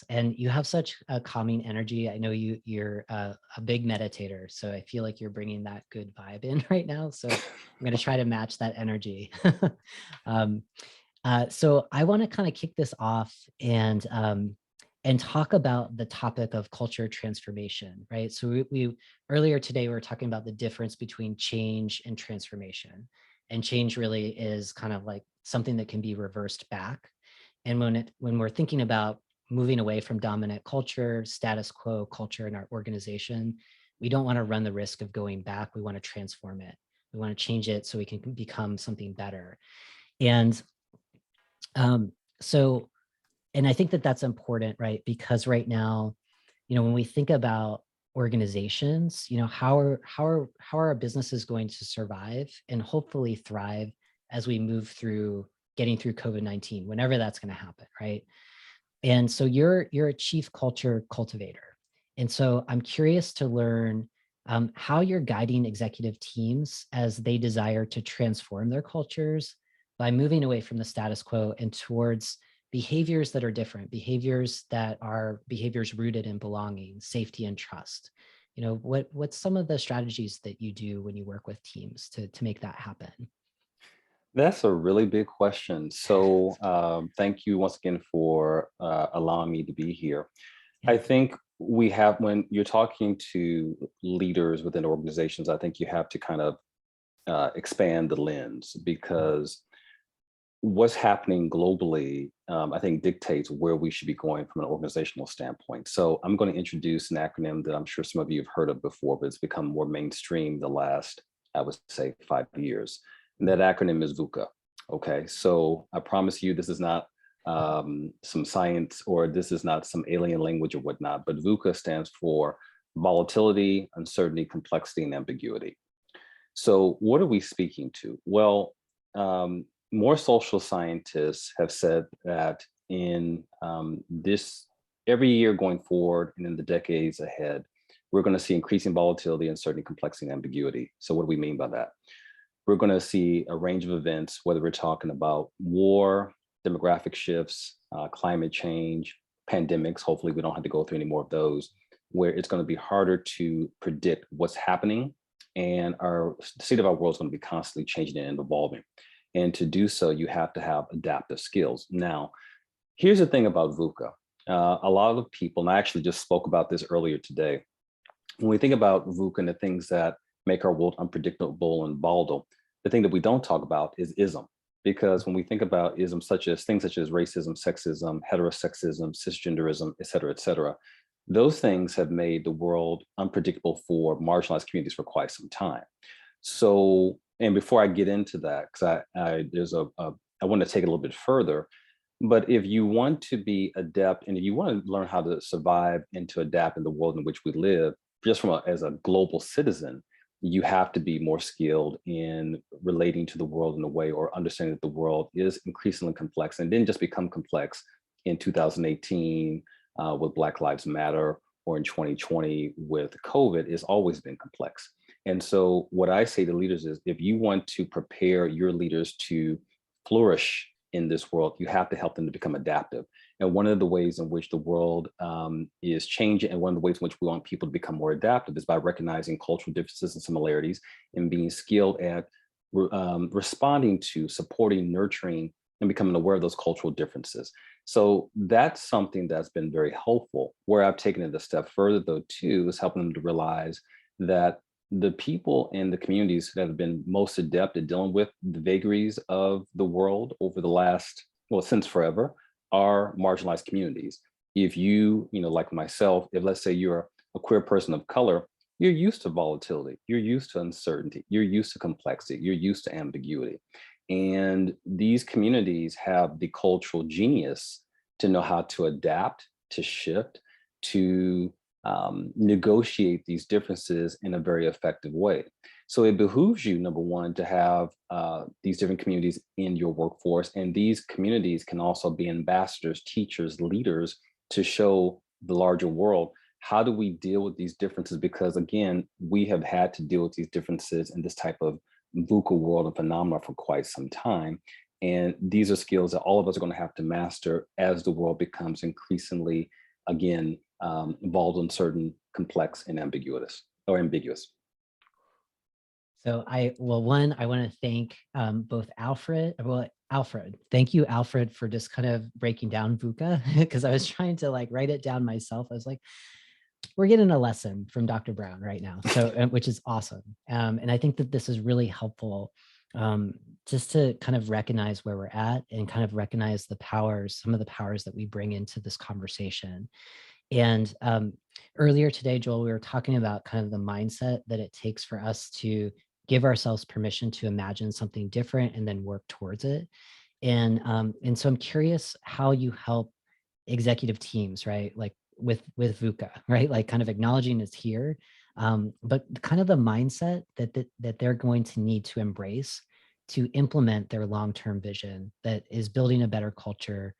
Speaker 2: And you have such a calming energy. I know you're a big meditator. So I feel like you're bringing that good vibe in right now. So I'm going to try to match that energy. So I want to kind of kick this off and talk about the topic of culture transformation, right? So we earlier today, we were talking about the difference between change and transformation. And change really is kind of like something that can be reversed back. And when we're thinking about moving away from dominant culture, status quo culture in our organization, we don't want to run the risk of going back. We want to transform it. We want to change it so we can become something better. And I think that that's important, right? Because right now, when we think about organizations, how are our businesses going to survive and hopefully thrive as we move through getting through COVID-19, whenever that's going to happen, right? And so you're a chief culture cultivator. And so I'm curious to learn how you're guiding executive teams as they desire to transform their cultures by moving away from the status quo and towards behaviors that are different, behaviors that are behaviors rooted in belonging, safety, and trust. You know, what's some of the strategies that you do when you work with teams to make that happen?
Speaker 15: That's a really big question. So thank you once again for allowing me to be here. I think we have, when you're talking to leaders within organizations, I think you have to kind of expand the lens, because what's happening globally, I think dictates where we should be going from an organizational standpoint. So I'm going to introduce an acronym that I'm sure some of you have heard of before, but it's become more mainstream the last, I would say, 5 years. And that acronym is VUCA. Okay, so I promise you this is not some science, or this is not some alien language or whatnot, but VUCA stands for volatility, uncertainty, complexity, and ambiguity. So what are we speaking to? Well, more social scientists have said that in this, every year going forward and in the decades ahead, we're going to see increasing volatility, uncertainty, complexity, and ambiguity. So what do we mean by that? We're going to see a range of events, whether we're talking about war, demographic shifts, climate change, pandemics. Hopefully we don't have to go through any more of those, where it's going to be harder to predict what's happening, and the state of our world is going to be constantly changing and evolving. And to do so, you have to have adaptive skills. Now, here's the thing about VUCA. A lot of people, and I actually just spoke about this earlier today, when we think about VUCA and the things that make our world unpredictable and volatile, the thing that we don't talk about is ism. Because when we think about isms, things such as racism, sexism, heterosexism, cisgenderism, et cetera, those things have made the world unpredictable for marginalized communities for quite some time. So, and before I get into that, because I want to take it a little bit further, but if you want to be adept and if you want to learn how to survive and to adapt in the world in which we live, just as a global citizen, you have to be more skilled in relating to the world in a way, or understanding that the world is increasingly complex and didn't just become complex in 2018 with Black Lives Matter, or in 2020 with COVID. It's always been complex. And so what I say to leaders is, if you want to prepare your leaders to flourish in this world, you have to help them to become adaptive. And one of the ways in which the world is changing, and one of the ways in which we want people to become more adaptive, is by recognizing cultural differences and similarities, and being skilled at responding to, supporting, nurturing, and becoming aware of those cultural differences. So that's something that's been very helpful. Where I've taken it a step further, though, too, is helping them to realize that the people in the communities that have been most adept at dealing with the vagaries of the world over the last, well, since forever, are marginalized communities. If you, like myself, if let's say you're a queer person of color, you're used to volatility, you're used to uncertainty, you're used to complexity, you're used to ambiguity. And these communities have the cultural genius to know how to adapt, to shift, to negotiate these differences in a very effective way. So it behooves you, number one, to have these different communities in your workforce. And these communities can also be ambassadors, teachers, leaders, to show the larger world, how do we deal with these differences? Because again, we have had to deal with these differences in this type of VUCA world and phenomena for quite some time. And these are skills that all of us are going to have to master as the world becomes increasingly, again, involved, uncertain, complex, and ambiguous.
Speaker 2: So I want to thank both Alfred. Thank you, Alfred, for just kind of breaking down VUCA, because I was trying to write it down myself. I was like, we're getting a lesson from Dr. Brown right now, so which is awesome. And I think that this is really helpful, just to kind of recognize where we're at and kind of recognize the powers, some of the powers that we bring into this conversation. And earlier today, Joel, we were talking about kind of the mindset that it takes for us to give ourselves permission to imagine something different and then work towards it. And so I'm curious how you help executive teams, right? With VUCA, right? Kind of acknowledging it's here, but kind of the mindset that they're going to need to embrace to implement their long-term vision that is building a better culture,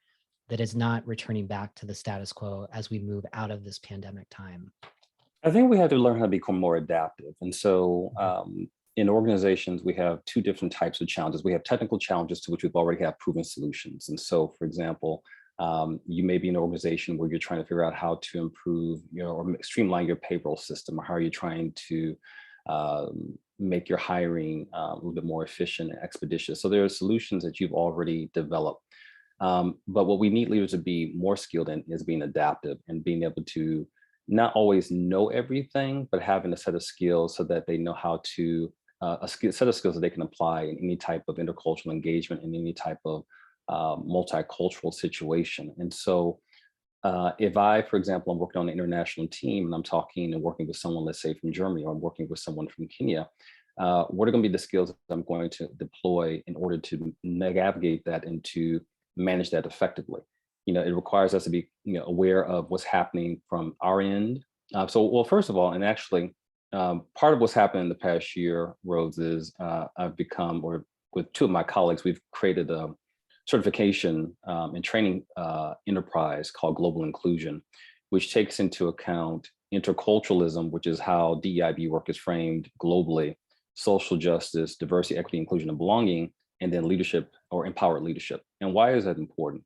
Speaker 2: that is not returning back to the status quo as we move out of this pandemic time?
Speaker 15: I think we have to learn how to become more adaptive. And so in organizations, we have two different types of challenges. We have technical challenges to which we've already have proven solutions. And so, for example, you may be an organization where you're trying to figure out how to improve, or streamline your payroll system, or how are you trying to make your hiring a little bit more efficient and expeditious. So there are solutions that you've already developed. But what we need leaders to be more skilled in is being adaptive and being able to not always know everything, but having a set of skills so that they know how to, set of skills that they can apply in any type of intercultural engagement, in any type of multicultural situation. And so if I, for example, I'm working on an international team and I'm talking and working with someone, let's say from Germany, or I'm working with someone from Kenya, what are going to be the skills that I'm going to deploy in order to navigate that and to manage that effectively? It requires us to be aware of what's happening from our end. Well, first of all, and actually, part of what's happened in the past year, Rhodes, is I've become, or with two of my colleagues, we've created a certification and training enterprise called Global Inclusion, which takes into account interculturalism, which is how DEIB work is framed globally, social justice, diversity, equity, inclusion, and belonging, and then leadership or empowered leadership. And why is that important?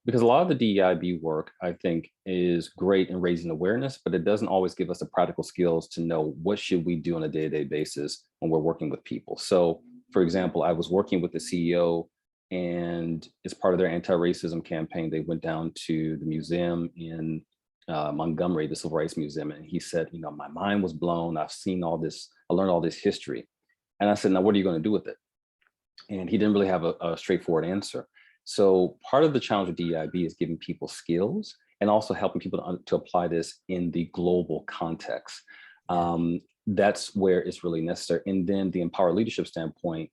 Speaker 15: Because a lot of the DEIB work, I think, is great in raising awareness, but it doesn't always give us the practical skills to know what should we do on a day-to-day basis when we're working with people. So, for example, I was working with the CEO, and as part of their anti-racism campaign, they went down to the museum in Montgomery, the Civil Rights Museum, and he said, my mind was blown. I've seen all this, I learned all this history. And I said, now what are you going to do with it? And he didn't really have a straightforward answer. So part of the challenge with DEIB is giving people skills and also helping people to apply this in the global context. That's where it's really necessary. And then the empowered leadership standpoint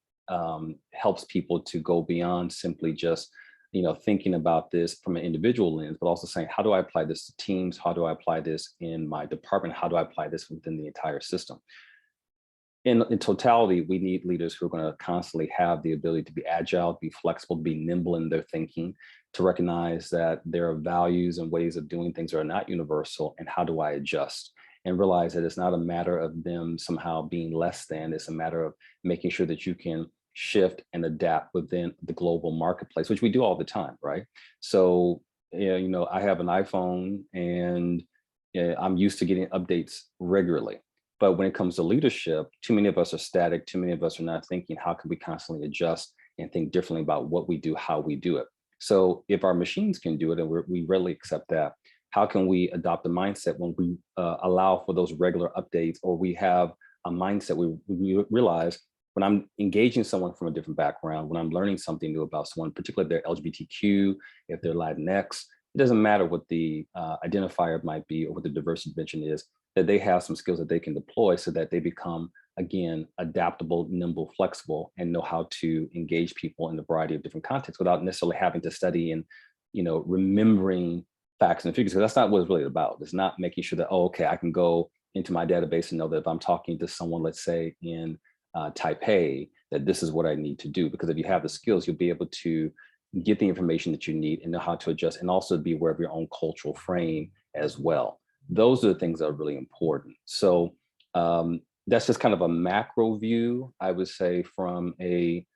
Speaker 15: helps people to go beyond simply just thinking about this from an individual lens, but also saying, how do I apply this to teams? How do I apply this in my department? How do I apply this within the entire system? In totality, we need leaders who are going to constantly have the ability to be agile, be flexible, be nimble in their thinking, to recognize that there are values and ways of doing things that are not universal, and how do I adjust? And realize that it's not a matter of them somehow being less than, it's a matter of making sure that you can shift and adapt within the global marketplace, which we do all the time, right? So, I have an iPhone and I'm used to getting updates regularly. But when it comes to leadership, too many of us are static. Too many of us are not thinking, how can we constantly adjust and think differently about what we do, how we do it? So if our machines can do it, and we readily accept that, how can we adopt a mindset when we allow for those regular updates, or we have a mindset we realize when I'm engaging someone from a different background, when I'm learning something new about someone, particularly if they're LGBTQ, if they're Latinx, it doesn't matter what the identifier might be or what the diversity dimension is, that they have some skills that they can deploy so that they become, again, adaptable, nimble, flexible, and know how to engage people in a variety of different contexts without necessarily having to study and, remembering facts and figures. Because that's not what it's really about. It's not making sure that, okay, I can go into my database and know that if I'm talking to someone, let's say in Taipei, that this is what I need to do. Because if you have the skills, you'll be able to get the information that you need and know how to adjust, and also be aware of your own cultural frame as well. Those are the things that are really important. So that's just kind of a macro view, I would say, from a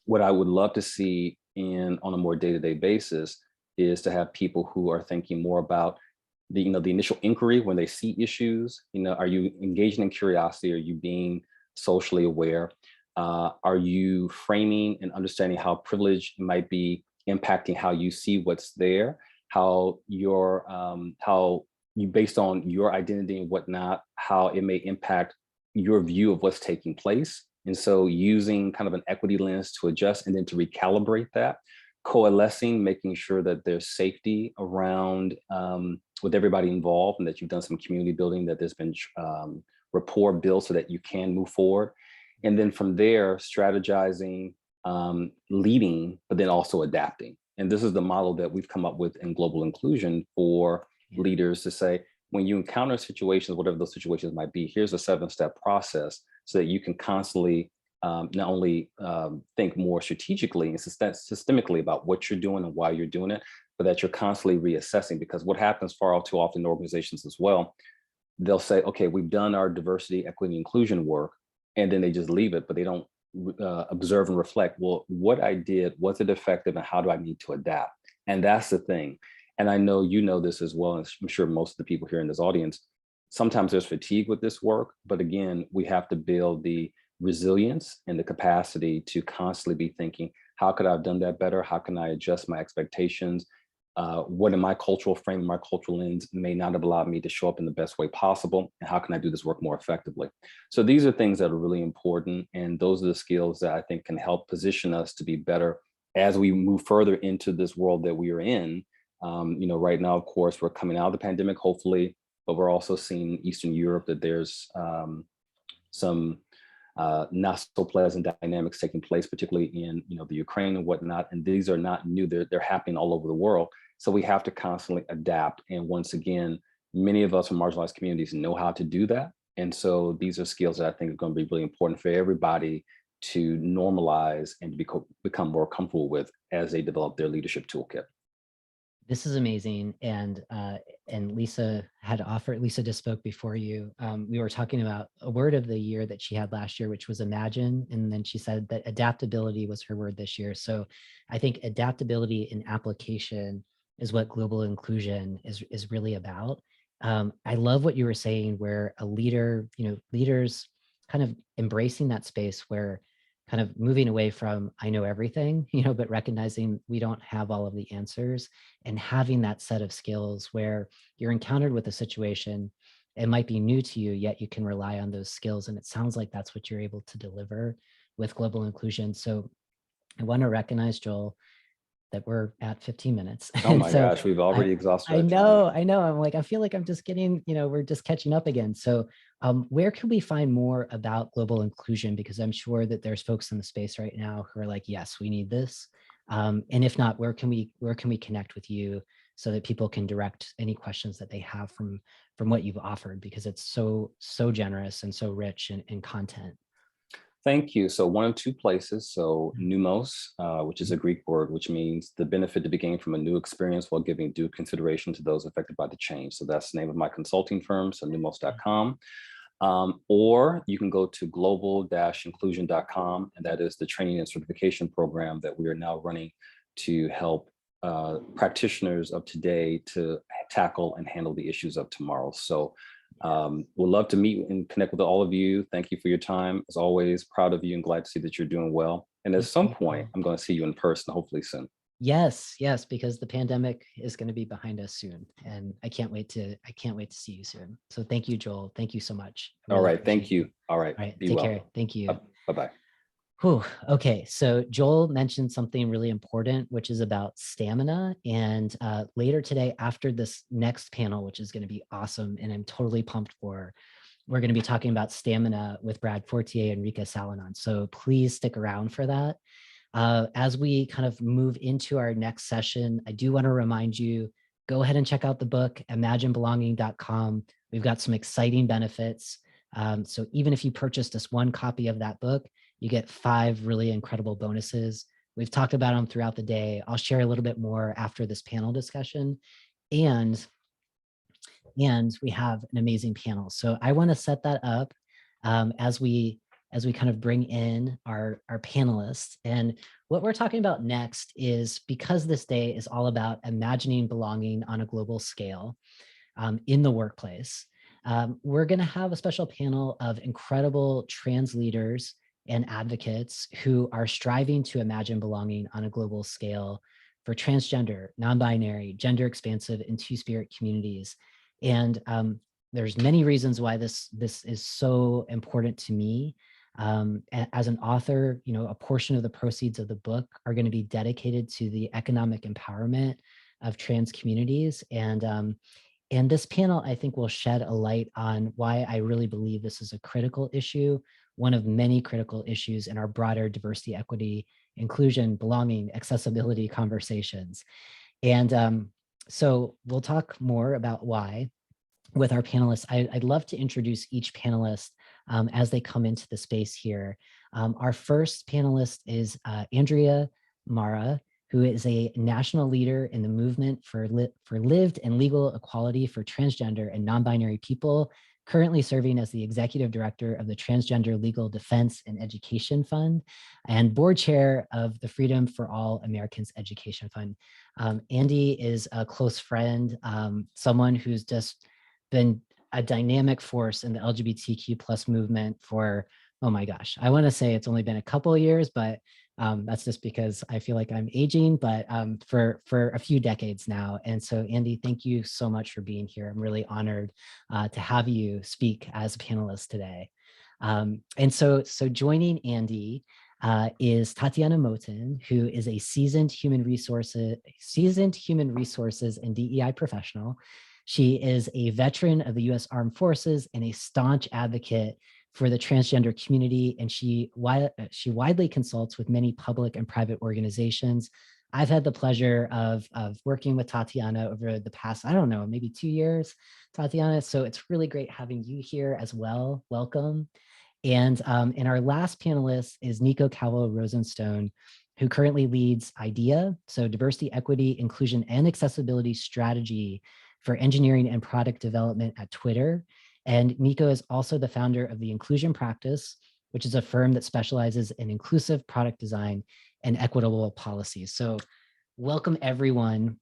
Speaker 15: what I would love to see on a more day-to-day basis is to have people who are thinking more about the initial inquiry when they see issues. Are you engaging in curiosity? Are you being socially aware? Are you framing and understanding how privilege might be impacting how you see what's there? How you, based on your identity and whatnot, how it may impact your view of what's taking place. And so using kind of an equity lens to adjust and then to recalibrate that, coalescing, making sure that there's safety around with everybody involved, and that you've done some community building, that there's been rapport built so that you can move forward. And then from there, strategizing, leading, but then also adapting. And this is the model that we've come up with in Global Inclusion for leaders to say, when you encounter situations, whatever those situations might be, here's a 7-step process so that you can constantly not only think more strategically and systemically about what you're doing and why you're doing it, but that you're constantly reassessing. Because what happens far too often in organizations as well, they'll say, okay, we've done our diversity, equity, inclusion work, and then they just leave it, but they don't observe and reflect, well, what I did, was it effective, and how do I need to adapt? And that's the thing. And I know you know this as well, and I'm sure most of the people here in this audience, sometimes there's fatigue with this work, but again, we have to build the resilience and the capacity to constantly be thinking, how could I have done that better? How can I adjust my expectations? What in my cultural frame, my cultural lens may not have allowed me to show up in the best way possible? And how can I do this work more effectively? So these are things that are really important. And those are the skills that I think can help position us to be better as we move further into this world that we are in. Right now, of course, we're coming out of the pandemic, hopefully, but we're also seeing in Eastern Europe that there's some not so pleasant dynamics taking place, particularly in the Ukraine and whatnot. And these are not new; they're happening all over the world. So we have to constantly adapt. And once again, many of us from marginalized communities know how to do that. And so these are skills that I think are going to be really important for everybody to normalize and become more comfortable with as they develop their leadership toolkit.
Speaker 2: This is amazing. And Lisa just spoke before you. We were talking about a word of the year that she had last year, which was imagine. And then she said that adaptability was her word this year. So I think adaptability in application is what global inclusion is really about. I love what you were saying, where a leader, leaders kind of embracing that space where kind of moving away from I know everything, but recognizing we don't have all of the answers, and having that set of skills where you're encountered with a situation, it might be new to you, yet you can rely on those skills. And it sounds like that's what you're able to deliver with global inclusion. So I want to recognize, Joel, that we're at 15 minutes.
Speaker 15: Oh my gosh, we've already exhausted.
Speaker 2: I know. I feel like I'm just getting, we're just catching up again. So where can we find more about global inclusion? Because I'm sure that there's folks in the space right now who are like, yes, we need this. And if not, where can we connect with you so that people can direct any questions that they have from what you've offered? Because it's so generous and so rich in content.
Speaker 15: Thank you. So one of two places. So pneumos, which is a Greek word, which means the benefit to be gained from a new experience while giving due consideration to those affected by the change. So that's the name of my consulting firm, so pneumos.com. Or you can go to global-inclusion.com, and that is the training and certification program that we are now running to help practitioners of today to tackle and handle the issues of tomorrow. So we'd love to meet and connect with all of you. Thank you for your time. As always, proud of you and glad to see that you're doing well. And at some point, I'm going to see you in person, hopefully soon.
Speaker 2: Yes, because the pandemic is going to be behind us soon, and I can't wait to see you soon. So thank you, Joel. Thank you so much.
Speaker 15: All right, thank you. All right,
Speaker 2: take care. Thank you.
Speaker 15: Bye-bye.
Speaker 2: Whew. Okay, so Joel mentioned something really important, which is about stamina. And later today, after this next panel, which is going to be awesome, and I'm totally pumped for, we're going to be talking about stamina with Brad Fortier and Rika Salonon. So please stick around for that. As we kind of move into our next session, I do want to remind you, go ahead and check out the book, imaginebelonging.com. We've got some exciting benefits. So even if you purchase just one copy of that book, you get 5 really incredible bonuses. We've talked about them throughout the day. I'll share a little bit more after this panel discussion. And we have an amazing panel. So I want to set that up as we kind of bring in our panelists. And what we're talking about next is, because this day is all about imagining belonging on a global scale in the workplace, we're going to have a special panel of incredible trans leaders and advocates who are striving to imagine belonging on a global scale for transgender, non-binary, gender expansive, and two-spirit communities. And there's many reasons why this is so important to me. As an author, a portion of the proceeds of the book are going to be dedicated to the economic empowerment of trans communities. And this panel, I think, will shed a light on why I really believe this is a critical issue, one of many critical issues in our broader diversity, equity, inclusion, belonging, accessibility conversations. And so we'll talk more about why. with our panelists, I'd love to introduce each panelist as they come into the space here. Our first panelist is Andrea Mara, who is a national leader in the movement for lived and legal equality for transgender and non-binary people, currently serving as the executive director of the Transgender Legal Defense and Education Fund and board chair of the Freedom for All Americans Education Fund. Andy is a close friend, someone who's just been a dynamic force in the LGBTQ plus movement for, oh my gosh, I want to say it's only been a couple of years, but that's just because I feel like I'm aging, but for a few decades now. And so Andy, thank you so much for being here. I'm really honored to have you speak as a panelist today. And so joining Andy is Tatiana Moten, who is a seasoned human resources and DEI professional. She is a veteran of the U.S. Armed Forces and a staunch advocate for the transgender community, and she widely consults with many public and private organizations. I've had the pleasure of working with Tatiana over the past, I don't know, maybe 2 years, Tatiana. So it's really great having you here as well. Welcome. And our last panelist is Nico Calvo-Rosenstone, who currently leads IDEA, so Diversity, Equity, Inclusion, and Accessibility Strategy for Engineering and Product Development at Twitter. And Nico is also the founder of the Inclusion Practice, which is a firm that specializes in inclusive product design and equitable policies. So welcome everyone.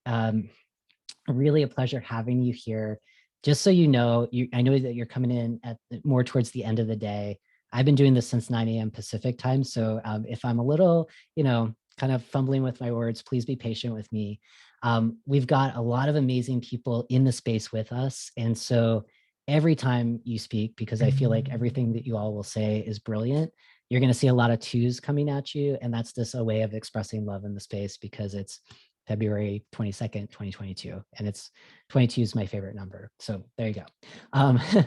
Speaker 2: Really a pleasure having you here. Just so you know, I know that you're coming in at more towards the end of the day. I've been doing this since 9 a.m. Pacific time. So if I'm a little, kind of fumbling with my words, please be patient with me. We've got a lot of amazing people in the space with us. And so every time you speak, because I feel like everything that you all will say is brilliant, you're going to see a lot of twos coming at you. And that's just a way of expressing love in the space because it's February 22nd, 2022. And 22 is my favorite number. So there you go.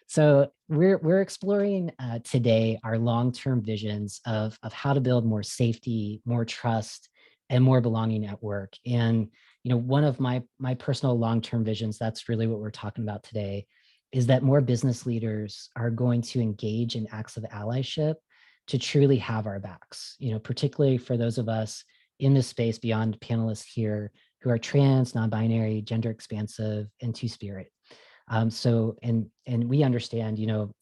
Speaker 2: So we're exploring today our long-term visions of how to build more safety, more trust, and more belonging at work. And one of my personal long-term visions, that's really what we're talking about today, is that more business leaders are going to engage in acts of allyship to truly have our backs, particularly for those of us in this space beyond panelists here who are trans, non-binary, gender expansive, and two-spirit. And we understand,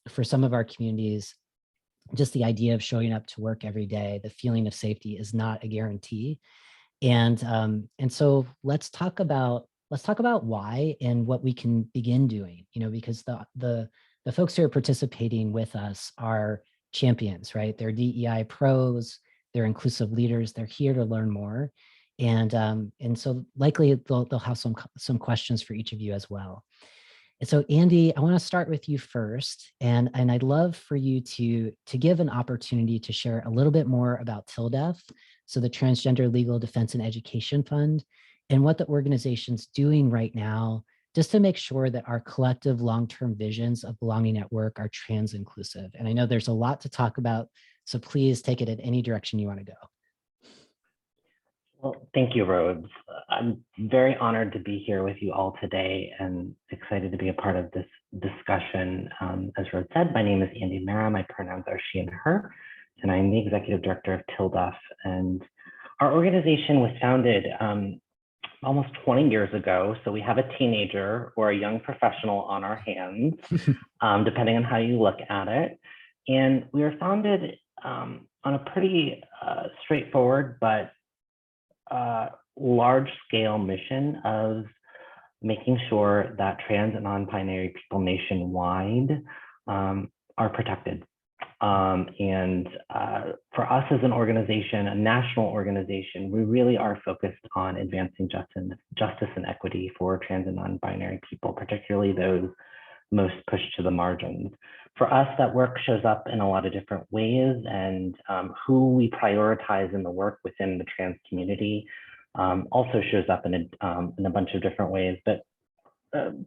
Speaker 2: for some of our communities, just the idea of showing up to work every day, the feeling of safety is not a guarantee. And so let's talk about why and what we can begin doing, because the folks who are participating with us are champions, right? They're DEI pros, they're inclusive leaders, they're here to learn more. And so likely they'll have some questions for each of you as well. And so Andy, I want to start with you first, and I'd love for you to give an opportunity to share a little bit more about TILDEF, so the Transgender Legal Defense and Education Fund, and what the organization's doing right now, just to make sure that our collective long-term visions of belonging at work are trans inclusive. And I know there's a lot to talk about, so please take it in any direction you want to go.
Speaker 16: Well, thank you, Rhodes. I'm very honored to be here with you all today and excited to be a part of this discussion. As Rhodes said, my name is Andy Mara. My pronouns are she and her, and I'm the executive director of TILDEF. And our organization was founded almost 20 years ago. So we have a teenager or a young professional on our hands, depending on how you look at it. And we were founded on a pretty straightforward but large-scale mission of making sure that trans and non-binary people nationwide are protected. And for us as an organization, a national organization, we really are focused on advancing justice and equity for trans and non-binary people, particularly those most pushed to the margins. For us, that work shows up in a lot of different ways, and who we prioritize in the work within the trans community also shows up in a bunch of different ways. But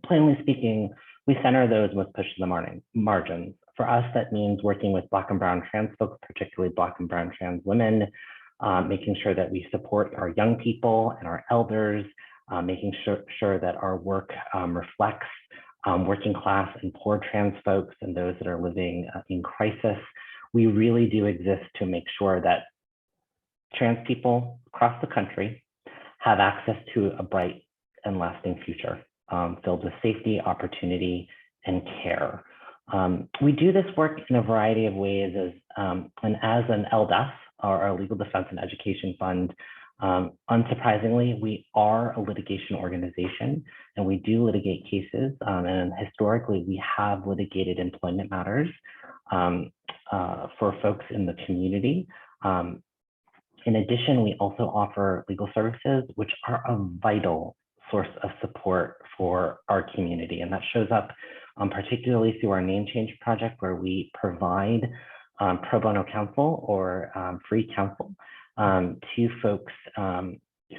Speaker 16: plainly speaking, we center those most pushed to the margins. For us, that means working with Black and Brown trans folks, particularly Black and Brown trans women, making sure that we support our young people and our elders, making sure that our work reflects working class and poor trans folks and those that are living in crisis. We really do exist to make sure that trans people across the country have access to a bright and lasting future filled with safety, opportunity, and care. We do this work in a variety of ways as an LDEF, or our Legal Defense and Education Fund. Unsurprisingly, we are a litigation organization and we do litigate cases. And historically, we have litigated employment matters for folks in the community. In addition, we also offer legal services, which are a vital source of support for our community. And that shows up particularly through our name change project, where we provide pro bono counsel or free counsel to folks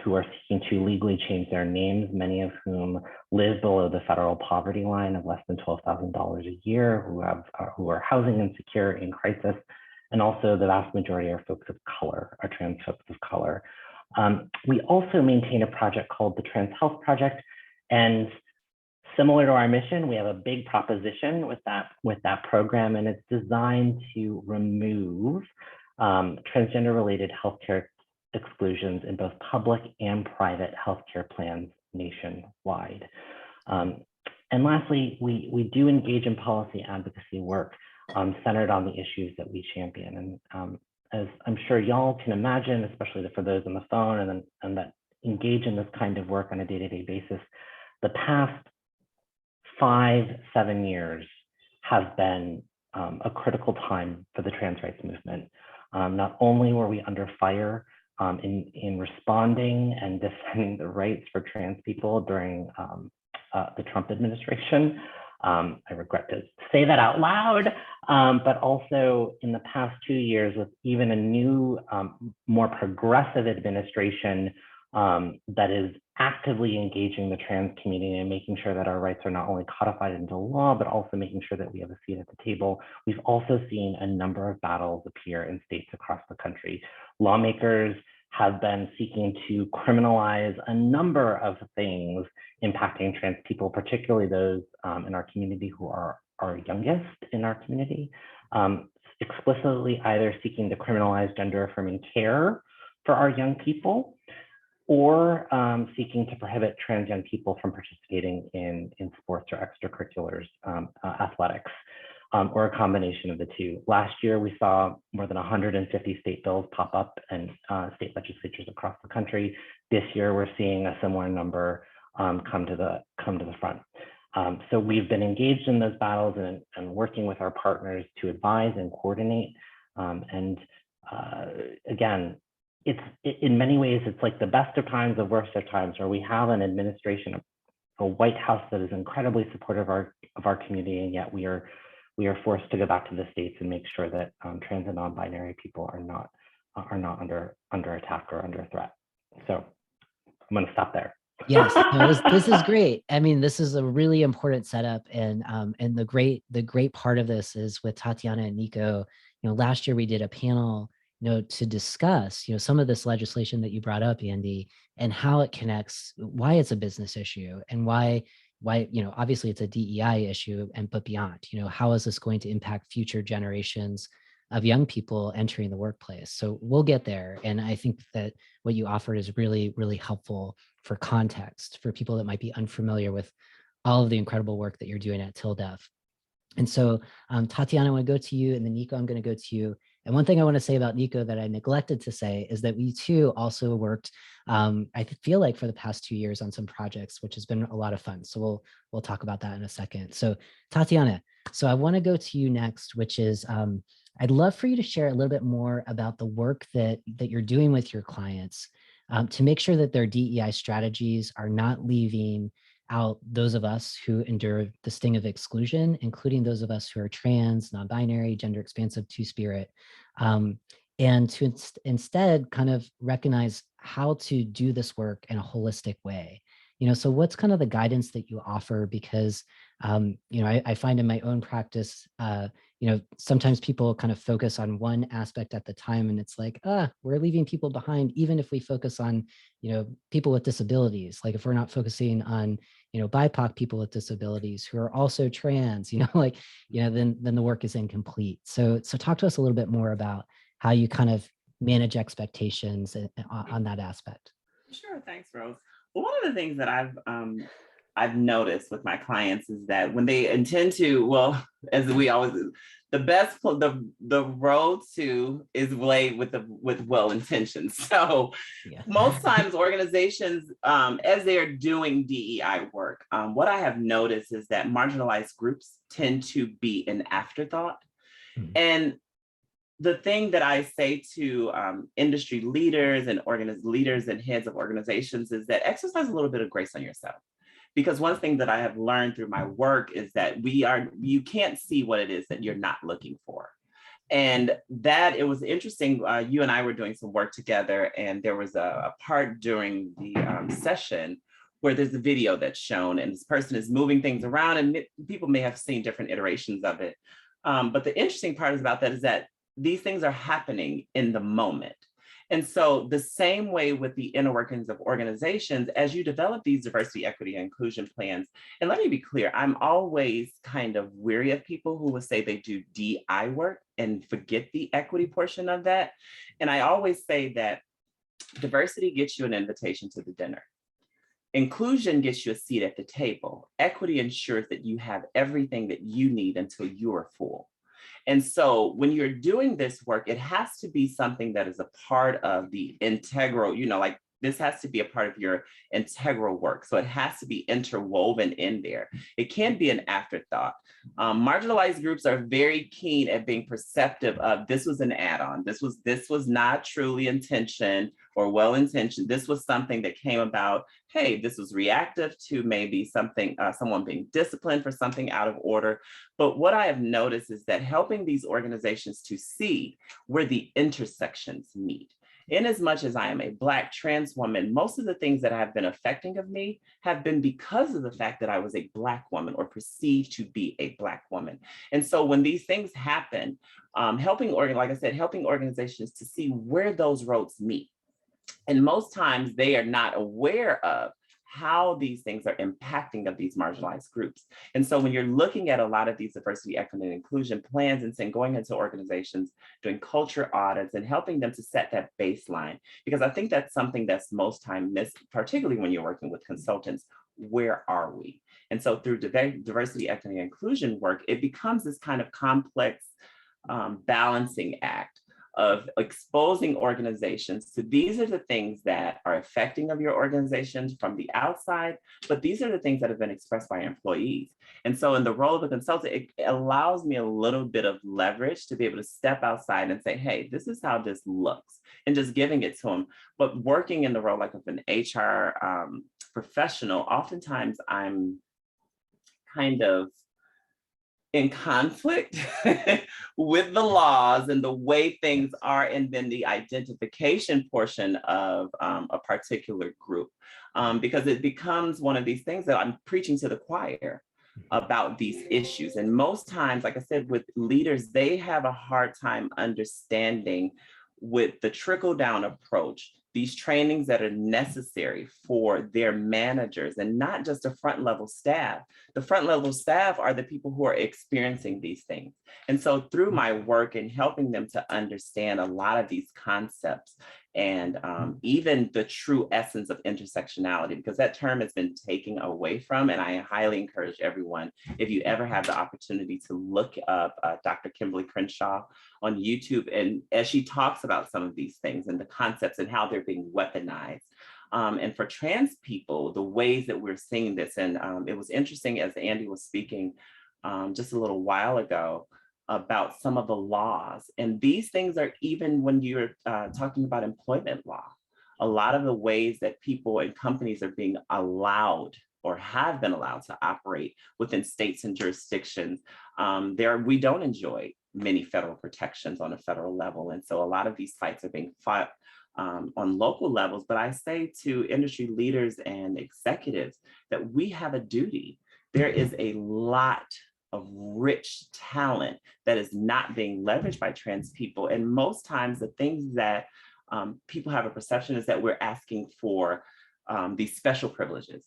Speaker 16: who are seeking to legally change their names, many of whom live below the federal poverty line of less than $12,000 a year, who are housing insecure, in crisis. And also the vast majority are folks of color, are trans folks of color. We also maintain a project called the Trans Health Project. And similar to our mission, we have a big proposition with that program, and it's designed to remove transgender-related healthcare exclusions in both public and private healthcare plans nationwide. And lastly, we do engage in policy advocacy work centered on the issues that we champion. And as I'm sure y'all can imagine, especially for those on the phone and that engage in this kind of work on a day-to-day basis, the past 5-7 years have been a critical time for the trans rights movement. Not only were we under fire in responding and defending the rights for trans people during the Trump administration. I regret to say that out loud, but also in the past 2 years with even a new, more progressive administration that is actively engaging the trans community and making sure that our rights are not only codified into law, but also making sure that we have a seat at the table. We've also seen a number of battles appear in states across the country. Lawmakers have been seeking to criminalize a number of things impacting trans people, particularly those in our community who are our youngest in our community, explicitly either seeking to criminalize gender affirming care for our young people, or seeking to prohibit trans young people from participating in sports or extracurriculars, athletics, or a combination of the two. Last year, we saw more than 150 state bills pop up in state legislatures across the country. This year, we're seeing a similar number come to the front. So we've been engaged in those battles and working with our partners to advise and coordinate. Again, in many ways, it's like the best of times, the worst of times, where we have an administration, a White House that is incredibly supportive of our community, and yet we are forced to go back to the states and make sure that trans and non-binary people are not under attack or under threat. So I'm going to stop there.
Speaker 2: Yes, no, this is great. I mean, this is a really important setup, and the great part of this is with Tatiana and Nico. Last year we did a panel, to discuss, some of this legislation that you brought up, Andy, and how it connects, why it's a business issue, and why, obviously it's a DEI issue, but beyond, how is this going to impact future generations of young people entering the workplace? So we'll get there. And I think that what you offered is really, really helpful for context, for people that might be unfamiliar with all of the incredible work that you're doing at TILDEF. And so Tatiana, I want to go to you, and then Nico, I'm going to go to you. And one thing I want to say about Nico that I neglected to say is that we too also worked, I feel like, for the past 2 years on some projects, which has been a lot of fun. So we'll talk about that in a second. So Tatiana, so I want to go to you next, which is, I'd love for you to share a little bit more about the work that you're doing with your clients to make sure that their DEI strategies are not leaving out those of us who endure the sting of exclusion, including those of us who are trans, non-binary, gender expansive, two-spirit, and to instead kind of recognize how to do this work in a holistic way. So what's kind of the guidance that you offer? Because, I find in my own practice, sometimes people kind of focus on one aspect at the time, and it's like, we're leaving people behind, even if we focus on, people with disabilities. Like if we're not focusing on, BIPOC people with disabilities who are also trans, then the work is incomplete. So talk to us a little bit more about how you kind of manage expectations on that aspect.
Speaker 17: Sure, thanks, Rose. Well, one of the things that I've noticed with my clients is that when they intend to, well, as we always do, the road to is laid with well intentions. So most times organizations, as they are doing DEI work, what I have noticed is that marginalized groups tend to be an afterthought. And the thing that I say to industry leaders and leaders and heads of organizations is that exercise a little bit of grace on yourself. Because one thing that I have learned through my work is that you can't see what it is that you're not looking for. And that it was interesting, you and I were doing some work together, and there was a part during the session where there's a video that's shown, and this person is moving things around, and people may have seen different iterations of it. But the interesting part about that is that these things are happening in the moment. And so the same way with the inner workings of organizations, as you develop these diversity, equity, and inclusion plans, and let me be clear, I'm always kind of weary of people who will say they do DI work and forget the equity portion of that. And I always say that diversity gets you an invitation to the dinner. Inclusion gets you a seat at the table. Equity ensures that you have everything that you need until you are full. And so when you're doing this work, it has to be something that is a part of the integral, like this has to be a part of your integral work. So it has to be interwoven in there. It can't be an afterthought. Marginalized groups are very keen at being perceptive of this was an add-on. This was not truly intentioned or well-intentioned. This was something that came about. Hey, this was reactive to maybe something, someone being disciplined for something out of order. But what I have noticed is that helping these organizations to see where the intersections meet. In as much as I am a Black trans woman, most of the things that have been affecting of me have been because of the fact that I was a Black woman or perceived to be a Black woman. And so when these things happen, helping organizations to see where those roads meet. And most times they are not aware of how these things are impacting of these marginalized groups. And so when you're looking at a lot of these diversity, equity, and inclusion plans and saying, going into organizations, doing culture audits and helping them to set that baseline, because I think that's something that's most time missed, particularly when you're working with consultants, where are we? And so through diversity, equity, and inclusion work, it becomes this kind of complex balancing act of exposing organizations to these are the things that are affecting of your organizations from the outside, but these are the things that have been expressed by employees. And so in the role of a consultant, it allows me a little bit of leverage to be able to step outside and say, hey, this is how this looks, and just giving it to them. But working in the role like of an HR professional, oftentimes I'm kind of in conflict with the laws and the way things are, and then the identification portion of a particular group, because it becomes one of these things that I'm preaching to the choir about these issues. And most times, like I said, with leaders, they have a hard time understanding with the trickle down approach, these trainings that are necessary for their managers and not just the front level staff. The front level staff are the people who are experiencing these things. And so through my work and helping them to understand a lot of these concepts and even the true essence of intersectionality, because that term has been taken away from, and I highly encourage everyone, if you ever have the opportunity to look up Dr. Kimberly Crenshaw on YouTube, and as she talks about some of these things and the concepts and how they're being weaponized. And for trans people, the ways that we're seeing this, and it was interesting as Andy was speaking just a little while ago about some of the laws. And these things are even when you're talking about employment law, a lot of the ways that people and companies are being allowed or have been allowed to operate within states and jurisdictions, we don't enjoy many federal protections on a federal level. And so a lot of these fights are being fought on local levels, but I say to industry leaders and executives that we have a duty. There is a lot of rich talent that is not being leveraged by trans people. And most times the things that people have a perception is that we're asking for these special privileges.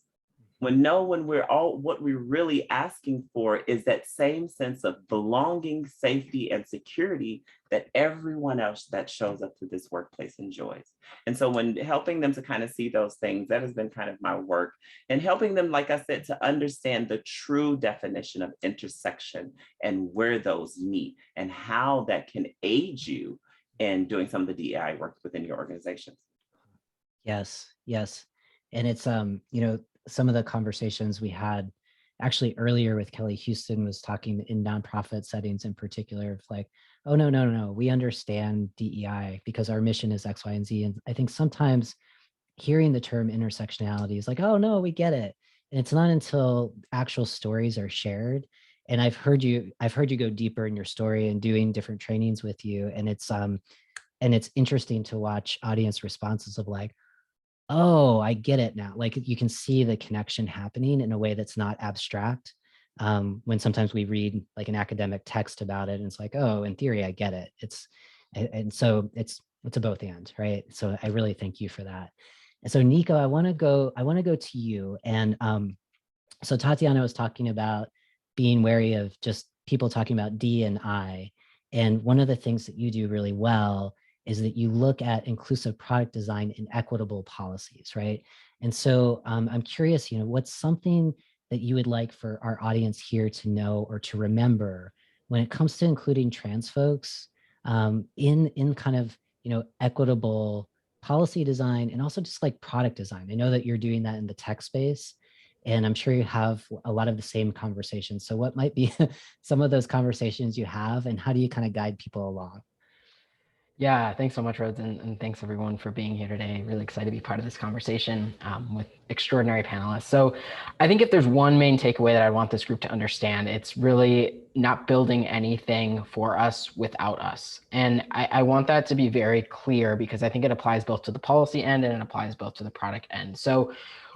Speaker 17: When what we're really asking for is that same sense of belonging, safety, and security that everyone else that shows up to this workplace enjoys. And so when helping them to kind of see those things, that has been kind of my work, and helping them, like I said, to understand the true definition of intersection and where those meet and how that can aid you in doing some of the DEI work within your organizations.
Speaker 2: Yes, yes. And it's, you know, some of the conversations we had actually earlier with Kelly Houston was talking in nonprofit settings in particular of like, oh, no, we understand DEI because our mission is X, Y, and Z. And I think sometimes hearing the term intersectionality is like, oh no, we get it. And it's not until actual stories are shared. And I've heard you go deeper in your story and doing different trainings with you. And it's interesting to watch audience responses of like, oh, I get it now. Like you can see the connection happening in a way that's not abstract. When sometimes we read like an academic text about it and it's like, oh, in theory, I get it. And so it's a both and, right? So I really thank you for that. And so Nico, I want to go to you. And so Tatiana was talking about being wary of just people talking about D and I. And one of the things that you do really well is that you look at inclusive product design and equitable policies, right? And so I'm curious, you know, what's something that you would like for our audience here to know or to remember when it comes to including trans folks in kind of, you know, equitable policy design and also just like product design. I know that you're doing that in the tech space, and I'm sure you have a lot of the same conversations. So what might be some of those conversations you have, and how do you kind of guide people along?
Speaker 18: Yeah, thanks so much, Rhodes, and thanks everyone for being here today. Really excited to be part of this conversation with extraordinary panelists. So I think if there's one main takeaway that I want this group to understand, it's really not building anything for us without us. And I want that to be very clear because I think it applies both to the policy end and it applies both to the product end. So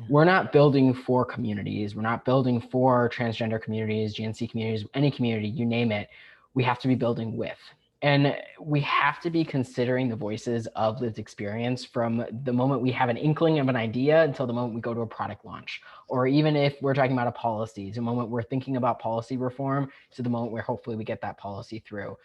Speaker 18: we're not building for communities. We're not building for transgender communities, GNC communities, any community, you name it. We have to be building with. And we have to be considering the voices of lived experience from the moment we have an inkling of an idea until the moment we go to a product launch. Or even if we're talking about a policy, the moment we're thinking about policy reform to the moment where hopefully we get that policy through.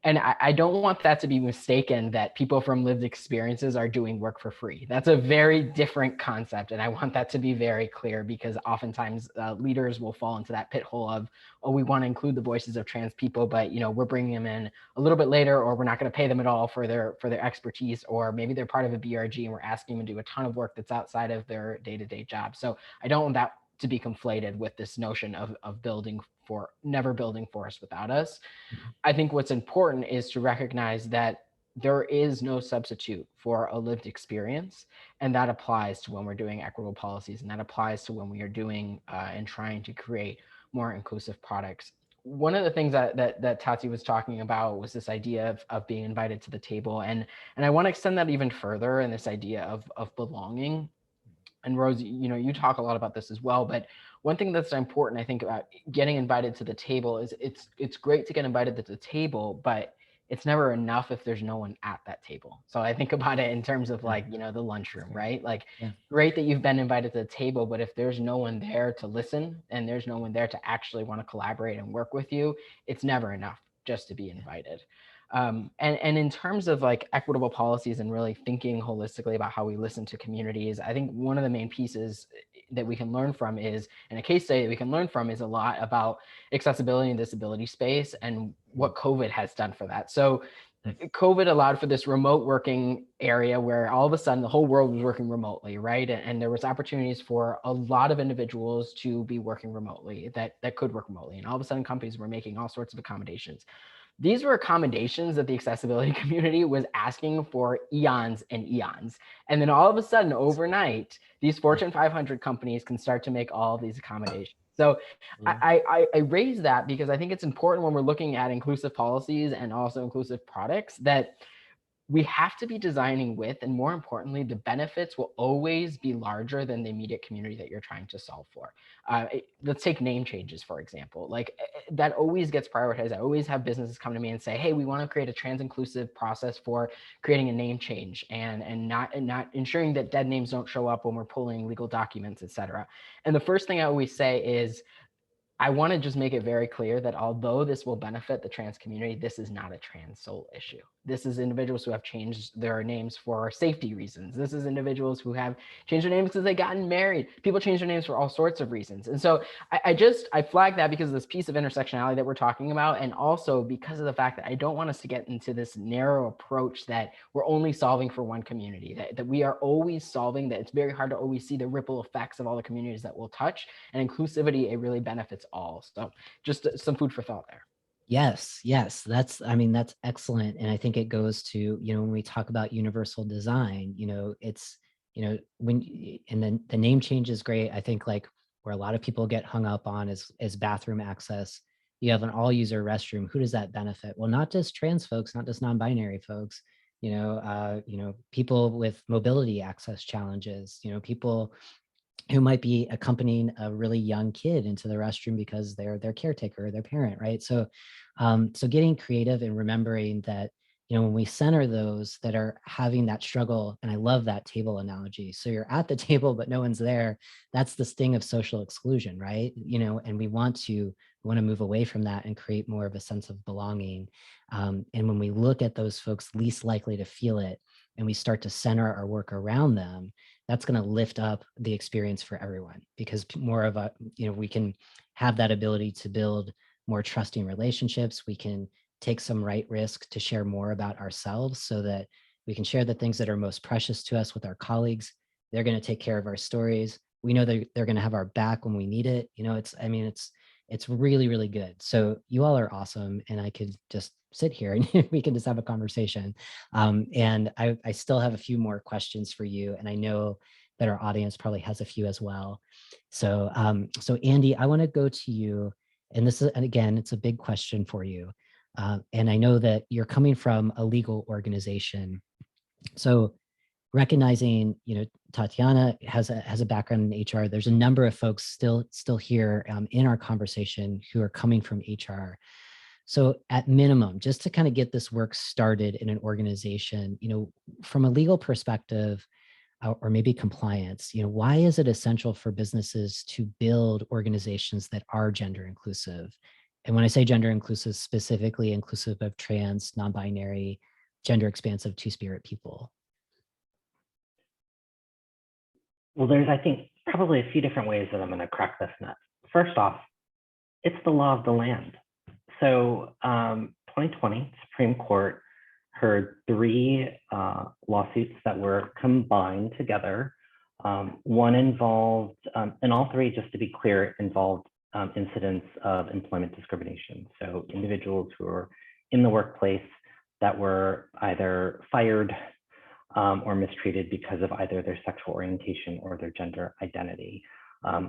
Speaker 18: And I don't want that to be mistaken that people from lived experiences are doing work for free. That's a very different concept. And I want that to be very clear because oftentimes leaders will fall into that pit hole of, oh, we want to include the voices of trans people, but you know, we're bringing them in a little bit later, or we're not going to pay them at all for their expertise, or maybe they're part of a BRG and we're asking them to do a ton of work that's outside of their day-to-day job. So I don't want that to be conflated with this notion of never building for us without us. I think what's important is to recognize that there is no substitute for a lived experience. And that applies to when we're doing equitable policies, and that applies to when we are doing and trying to create more inclusive products. One of the things that Tati was talking about was this idea of being invited to the table. And I want to extend that even further in this idea of belonging. And Rose, you know, you talk a lot about this as well, but one thing that's important, I think, about getting invited to the table is it's great to get invited to the table, but it's never enough if there's no one at that table. So I think about it in terms of like, you know, the lunchroom, right? Like, great that you've been invited to the table, but if there's no one there to listen and there's no one there to actually want to collaborate and work with you, it's never enough just to be invited. And in terms of like equitable policies and really thinking holistically about how we listen to communities, I think one of the main pieces that we can learn from is, and a case study that we can learn from is a lot about accessibility and disability space and what COVID has done for that. So COVID allowed for this remote working area where all of a sudden the whole world was working remotely, right? And there was opportunities for a lot of individuals to be working remotely that could work remotely. And all of a sudden companies were making all sorts of accommodations. These were accommodations that the accessibility community was asking for eons and eons. And then all of a sudden, overnight, these Fortune 500 companies can start to make all of these accommodations. So I raise that because I think it's important when we're looking at inclusive policies and also inclusive products that we have to be designing with, and more importantly, the benefits will always be larger than the immediate community that you're trying to solve for. Let's take name changes, for example. Like that always gets prioritized. I always have businesses come to me and say, hey, we want to create a trans-inclusive process for creating a name change and not ensuring that dead names don't show up when we're pulling legal documents, et cetera. And the first thing I always say is, I want to just make it very clear that although this will benefit the trans community, this is not a trans soul issue. This is individuals who have changed their names for safety reasons. This is individuals who have changed their names because they've gotten married. People change their names for all sorts of reasons. And so I flag that because of this piece of intersectionality that we're talking about, and also because of the fact that I don't want us to get into this narrow approach that we're only solving for one community, that we are always solving, that it's very hard to always see the ripple effects of all the communities that we'll touch, and inclusivity, it really benefits all. So just some food for thought there.
Speaker 2: Yes, that's excellent. And I think it goes to, when we talk about universal design, it's, and then the name change is great. I think like where a lot of people get hung up on is bathroom access. You have an all user restroom. Who does that benefit? Well, not just trans folks, not just non-binary folks, people with mobility access challenges, people who might be accompanying a really young kid into the restroom because they're their caretaker or their parent, right? So, so getting creative and remembering that, when we center those that are having that struggle, and I love that table analogy. So you're at the table, but no one's there. That's the sting of social exclusion, right? And we want to move away from that and create more of a sense of belonging. And when we look at those folks least likely to feel it, and we start to center our work around them, that's going to lift up the experience for everyone, because more of a, we can have that ability to build more trusting relationships. We can take some right risk to share more about ourselves so that we can share the things that are most precious to us with our colleagues. They're going to take care of our stories. We know that they're going to have our back when we need it. It's really, really good. So you all are awesome. And I could just sit here and we can just have a conversation. And I still have a few more questions for you. And I know that our audience probably has a few as well. So, so Andy, I want to go to you. And again, it's a big question for you. And I know that you're coming from a legal organization. So recognizing, Tatiana has a background in HR. There's a number of folks still here in our conversation who are coming from HR. So at minimum, just to kind of get this work started in an organization, from a legal perspective, or maybe compliance, why is it essential for businesses to build organizations that are gender inclusive? And when I say gender inclusive, specifically inclusive of trans, non-binary, gender expansive, two-spirit people.
Speaker 16: Well, there's, I think, probably a few different ways that I'm going to crack this nut. First off, it's the law of the land. So 2020, Supreme Court heard 3 lawsuits that were combined together. One involved, and all 3, just to be clear, involved incidents of employment discrimination. So individuals who are in the workplace that were either fired or mistreated because of either their sexual orientation or their gender identity.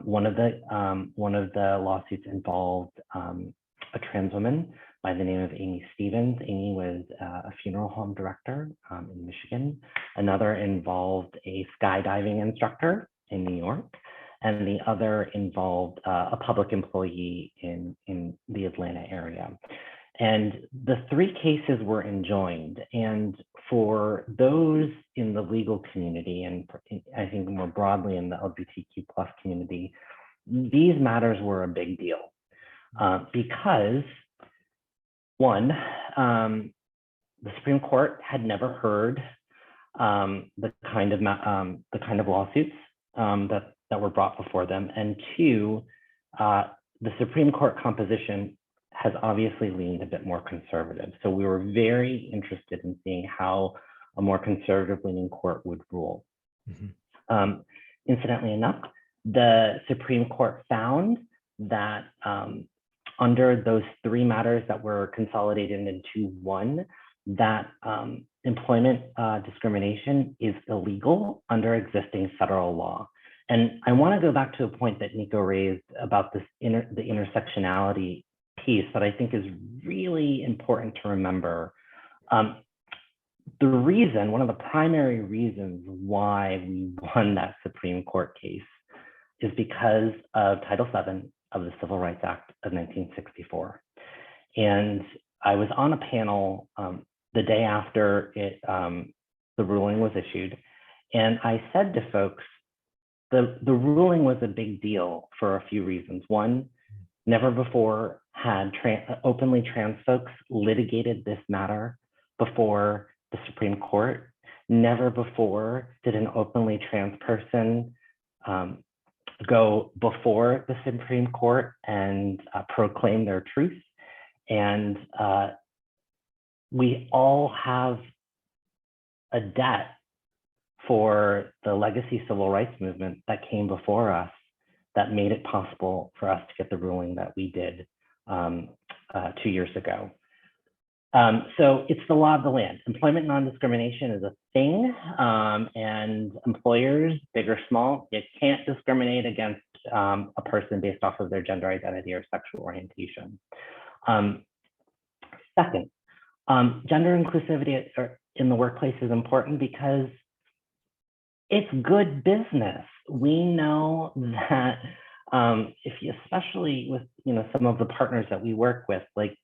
Speaker 16: One of the lawsuits involved a trans woman by the name of Amy Stevens. Amy was a funeral home director in Michigan. Another involved a skydiving instructor in New York. And the other involved a public employee in the Atlanta area. And the 3 cases were enjoined. And for those in the legal community, and I think more broadly in the LGBTQ+ community, these matters were a big deal because, one, the Supreme Court had never heard the kind of lawsuits that were brought before them, and 2, the Supreme Court composition has obviously leaned a bit more conservative. So we were very interested in seeing how a more conservative leaning court would rule. Mm-hmm. Incidentally enough, the Supreme Court found that under those 3 matters that were consolidated into one, that employment discrimination is illegal under existing federal law. And I want to go back to a point that Nico raised about this the intersectionality piece that I think is really important to remember. one of the primary reasons why we won that Supreme Court case is because of Title VII of the Civil Rights Act of 1964. And I was on a panel the day after the ruling was issued. And I said to folks, the ruling was a big deal for a few reasons. One, never before had openly trans folks litigated this matter before the Supreme Court. Never before did an openly trans person go before the Supreme Court and proclaim their truth. And we all have a debt for the legacy civil rights movement that came before us that made it possible for us to get the ruling that we did 2 years ago. So it's the law of the land. Employment non-discrimination is a thing, and employers, big or small, you can't discriminate against a person based off of their gender identity or sexual orientation. Second, gender inclusivity in the workplace is important because it's good business. We know that if you, especially with some of the partners that we work with, like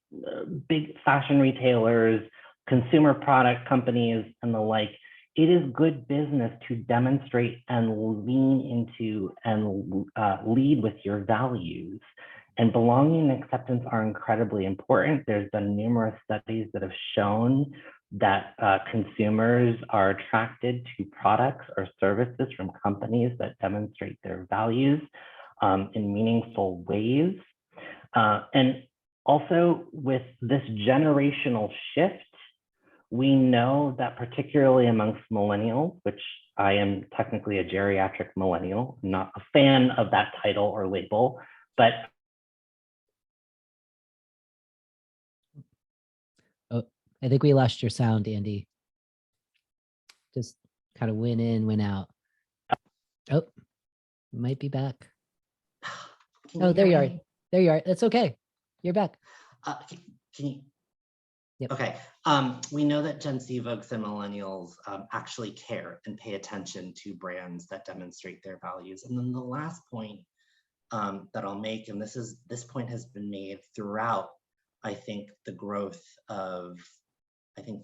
Speaker 16: big fashion retailers, consumer product companies, and the like, it is good business to demonstrate and lean into and lead with your values. And belonging and acceptance are incredibly important. There's been numerous studies that have shown that consumers are attracted to products or services from companies that demonstrate their values in meaningful ways. And also with this generational shift, we know that particularly amongst millennials, which I am technically a geriatric millennial, I'm not a fan of that title or label, but
Speaker 2: I think we lost your sound, Andy. Just kind of went in, went out. Oh, might be back. Oh, there you are. There you are. That's okay. You're back.
Speaker 19: Can you?
Speaker 2: Yep.
Speaker 19: Okay. We know that Gen Z folks and millennials actually care and pay attention to brands that demonstrate their values. And then the last point that I'll make, and this point has been made throughout, I think, the growth of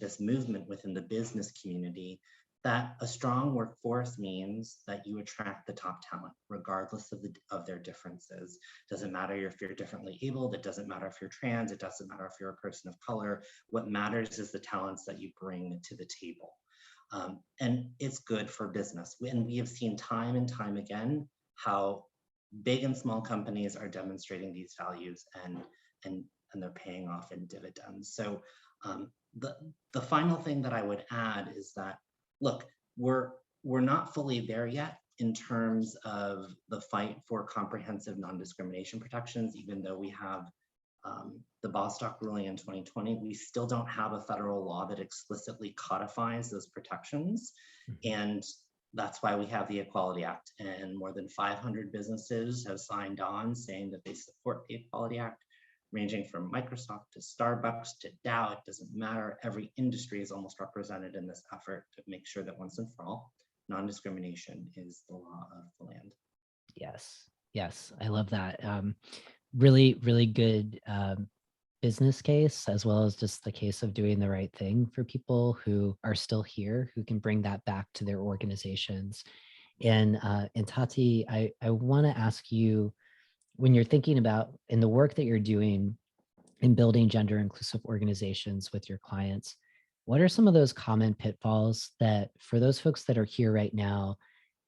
Speaker 19: this movement within the business community, that a strong workforce means that you attract the top talent, regardless of their differences. Doesn't matter if you're differently abled, it doesn't matter if you're trans, it doesn't matter if you're a person of color. What matters is the talents that you bring to the table. And it's good for business. And we have seen time and time again how big and small companies are demonstrating these values and they're paying off in dividends. So the final thing that I would add is that, look, we're not fully there yet in terms of the fight for comprehensive non-discrimination protections. Even though we have the Bostock ruling in 2020, we still don't have a federal law that explicitly codifies those protections. And that's why we have the Equality Act, and more than 500 businesses have signed on saying that they support the Equality Act, ranging from Microsoft to Starbucks to Dow. It doesn't matter. Every industry is almost represented in this effort to make sure that once and for all, non-discrimination is the law of the land.
Speaker 2: Yes, yes, I love that. Really, really good business case, as well as just the case of doing the right thing for people who are still here, who can bring that back to their organizations. And Tati, I want to ask you, when you're thinking about in the work that you're doing in building gender inclusive organizations with your clients, what are some of those common pitfalls that for those folks that are here right now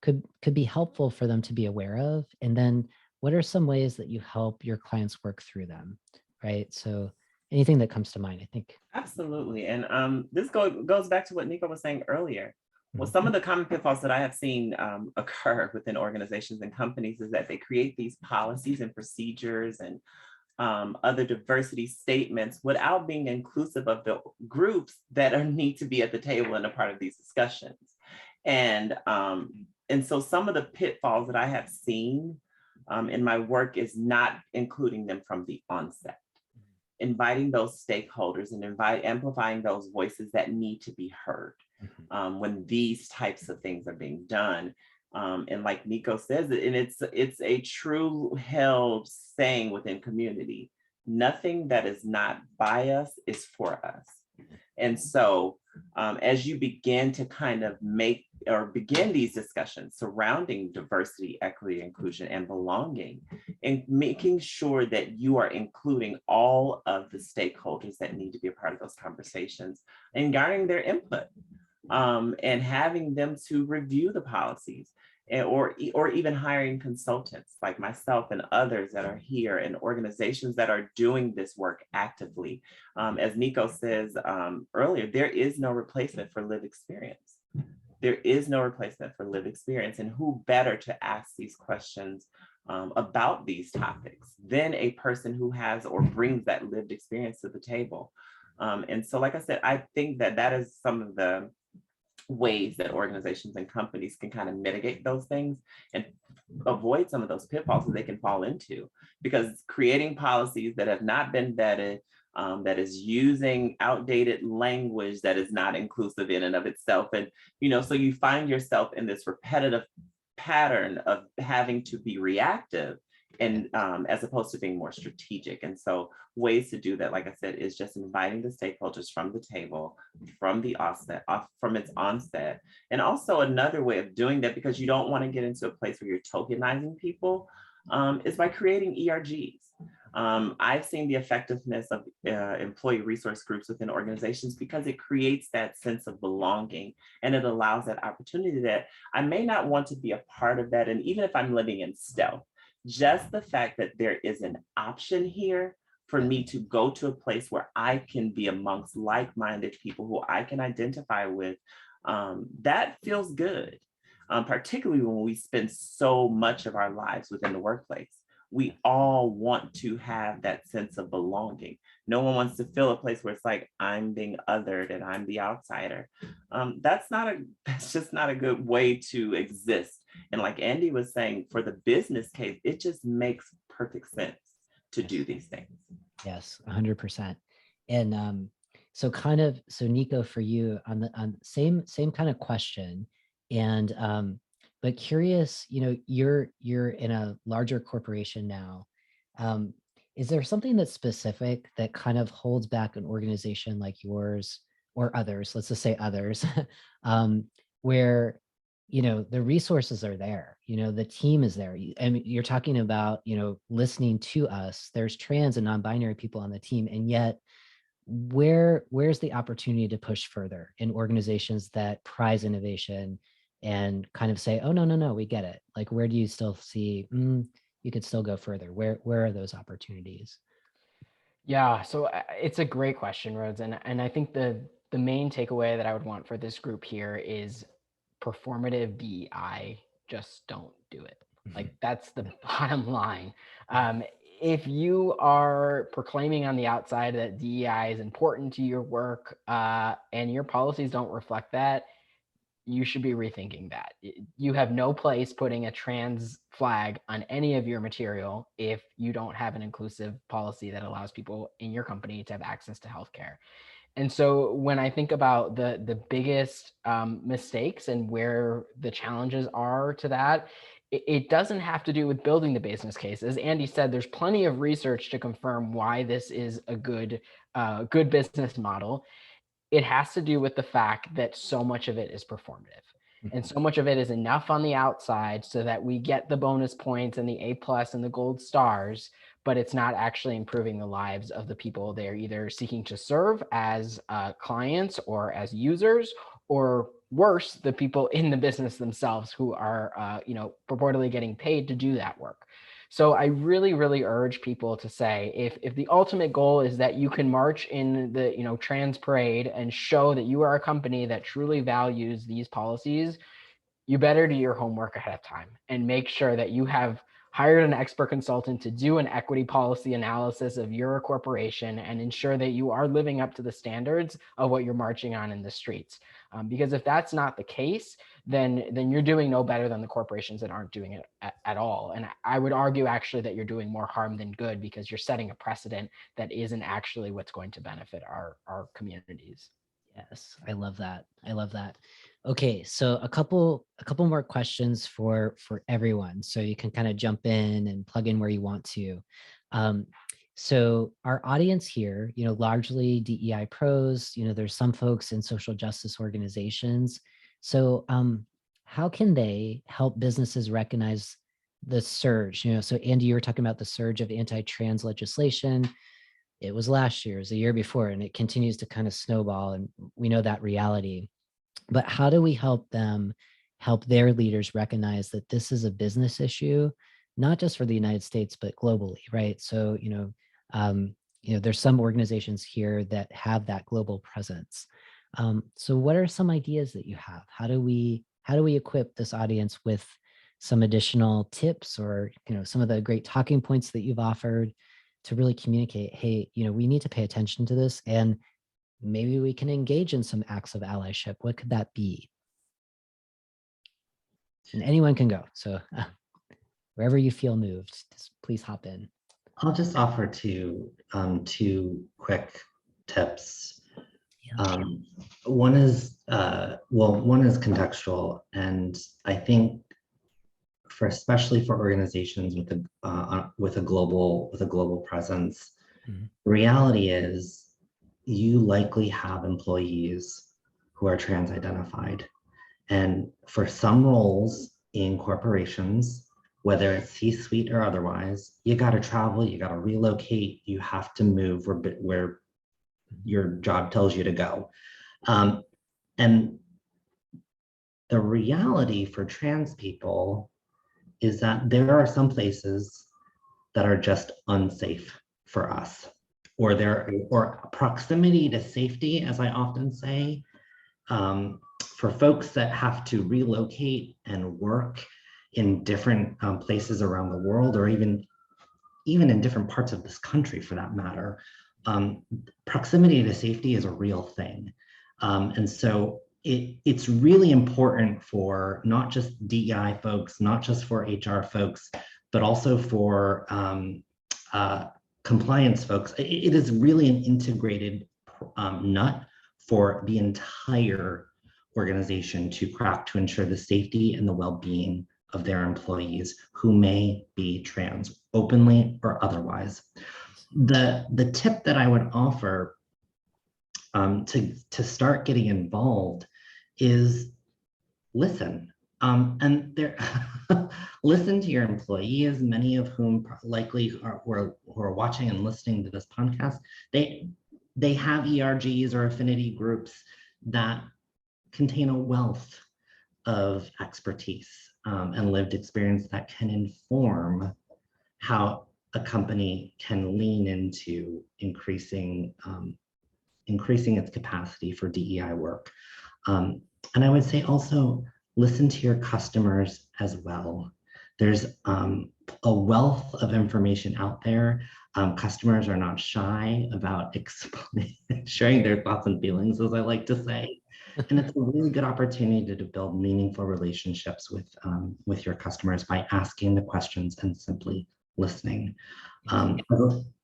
Speaker 2: could be helpful for them to be aware of? And then what are some ways that you help your clients work through them, right? So anything that comes to mind, I think.
Speaker 17: Absolutely. And this goes back to what Nico was saying earlier. Well, some of the common pitfalls that I have seen occur within organizations and companies is that they create these policies and procedures and other diversity statements without being inclusive of the groups that need to be at the table and a part of these discussions. And so some of the pitfalls that I have seen in my work is not including them from the onset. inviting those stakeholders and amplifying those voices that need to be heard when these types of things are being done. And like Nico says, and it's a true held saying within community, nothing that is not by us is for us. And so as you begin to kind of begin these discussions surrounding diversity, equity, inclusion, and belonging, and making sure that you are including all of the stakeholders that need to be a part of those conversations and garnering their input, and having them to review the policies, or even hiring consultants like myself and others that are here, and organizations that are doing this work actively. As Nico says earlier, there is no replacement for lived experience. There is no replacement for lived experience, and who better to ask these questions about these topics than a person who has or brings that lived experience to the table. And so, like I said, I think that is some of the ways that organizations and companies can kind of mitigate those things and avoid some of those pitfalls that they can fall into, because creating policies that have not been vetted, that is using outdated language that is not inclusive in and of itself. And, so you find yourself in this repetitive pattern of having to be reactive, and as opposed to being more strategic. And so ways to do that, like I said, is just inviting the stakeholders from the table, from its onset. And also another way of doing that, because you don't want to get into a place where you're tokenizing people, is by creating ERGs. I've seen the effectiveness of employee resource groups within organizations because it creates that sense of belonging, and it allows that opportunity that I may not want to be a part of that. And even if I'm living in stealth, just the fact that there is an option here for me to go to a place where I can be amongst like-minded people who I can identify with, that feels good, particularly when we spend so much of our lives within the workplace. We all want to have that sense of belonging. No one wants to feel a place where it's like, I'm being othered and I'm the outsider. That's just not a good way to exist. And like Andy was saying, for the business case, it just makes perfect sense to do these things.
Speaker 2: Yes, 100%. And so Nico, for you on the same kind of question, and but curious, you're in a larger corporation now. Is there something that's specific that kind of holds back an organization like yours or others, let's just say others, where the resources are there, the team is there, and you're talking about listening to us, there's trans and non-binary people on the team, and yet where's the opportunity to push further in organizations that prize innovation and kind of say, oh no, we get it, like where do you still see you could still go further? Where are those opportunities?
Speaker 18: Yeah, so it's a great question, Rhodes, and I think the main takeaway that I would want for this group here is performative DEI, just don't do it. Like that's the bottom line. If you are proclaiming on the outside that DEI is important to your work and your policies don't reflect that, you should be rethinking that. You have no place putting a trans flag on any of your material if you don't have an inclusive policy that allows people in your company to have access to healthcare. And so when I think about the biggest mistakes and where the challenges are to that, it doesn't have to do with building the business case. As Andy said, there's plenty of research to confirm why this is a good business model. It has to do with the fact that so much of it is performative. And so much of it is enough on the outside so that we get the bonus points and the A+ and the gold stars, but it's not actually improving the lives of the people they're either seeking to serve as clients or as users, or worse, the people in the business themselves who are purportedly getting paid to do that work. So I really, really urge people to say, if the ultimate goal is that you can march in the trans parade and show that you are a company that truly values these policies, you better do your homework ahead of time and make sure that you have hired an expert consultant to do an equity policy analysis of your corporation and ensure that you are living up to the standards of what you're marching on in the streets. Because if that's not the case, then you're doing no better than the corporations that aren't doing it at all. And I would argue actually that you're doing more harm than good, because you're setting a precedent that isn't actually what's going to benefit our communities.
Speaker 2: Yes, I love that. I love that. Okay, so a couple more questions for everyone, so you can kind of jump in and plug in where you want to. So our audience here, largely DEI pros, there's some folks in social justice organizations. So how can they help businesses recognize the surge? So Andy, you were talking about the surge of anti-trans legislation. It was last year, it was the year before, and it continues to kind of snowball, and we know that reality. But how do we help them help their leaders recognize that this is a business issue, not just for the United States, but globally, right? So, there's some organizations here that have that global presence. So what are some ideas that you have? How do we equip this audience with some additional tips, or, some of the great talking points that you've offered to really communicate, hey, we need to pay attention to this, and maybe we can engage in some acts of allyship? What could that be? And anyone can go. So wherever you feel moved, just please hop in.
Speaker 19: I'll just offer two quick tips. One is contextual, and I think especially for organizations with a global presence, the reality is you likely have employees who are trans identified. And for some roles in corporations, whether it's C-suite or otherwise, you got to travel, you got to relocate, you have to move where your job tells you to go. And the reality for trans people is that there are some places that are just unsafe for us, or proximity to safety, as I often say, for folks that have to relocate and work in different places around the world, or even in different parts of this country for that matter. Proximity to safety is a real thing. And so it's really important for not just DEI folks, not just for HR folks, but also for compliance folks. It is really an integrated nut for the entire organization to crack, to ensure the safety and the well-being of their employees who may be trans, openly or otherwise. The tip that I would offer to start getting involved is listen. And listen to your employees, many of whom likely who are watching and listening to this podcast. They have ERGs or affinity groups that contain a wealth of expertise and lived experience that can inform how a company can lean into increasing its capacity for DEI work. And I would say also listen to your customers as well. There's a wealth of information out there. Customers are not shy about sharing their thoughts and feelings, as I like to say. And it's a really good opportunity to build meaningful relationships with your customers by asking the questions and simply listening. I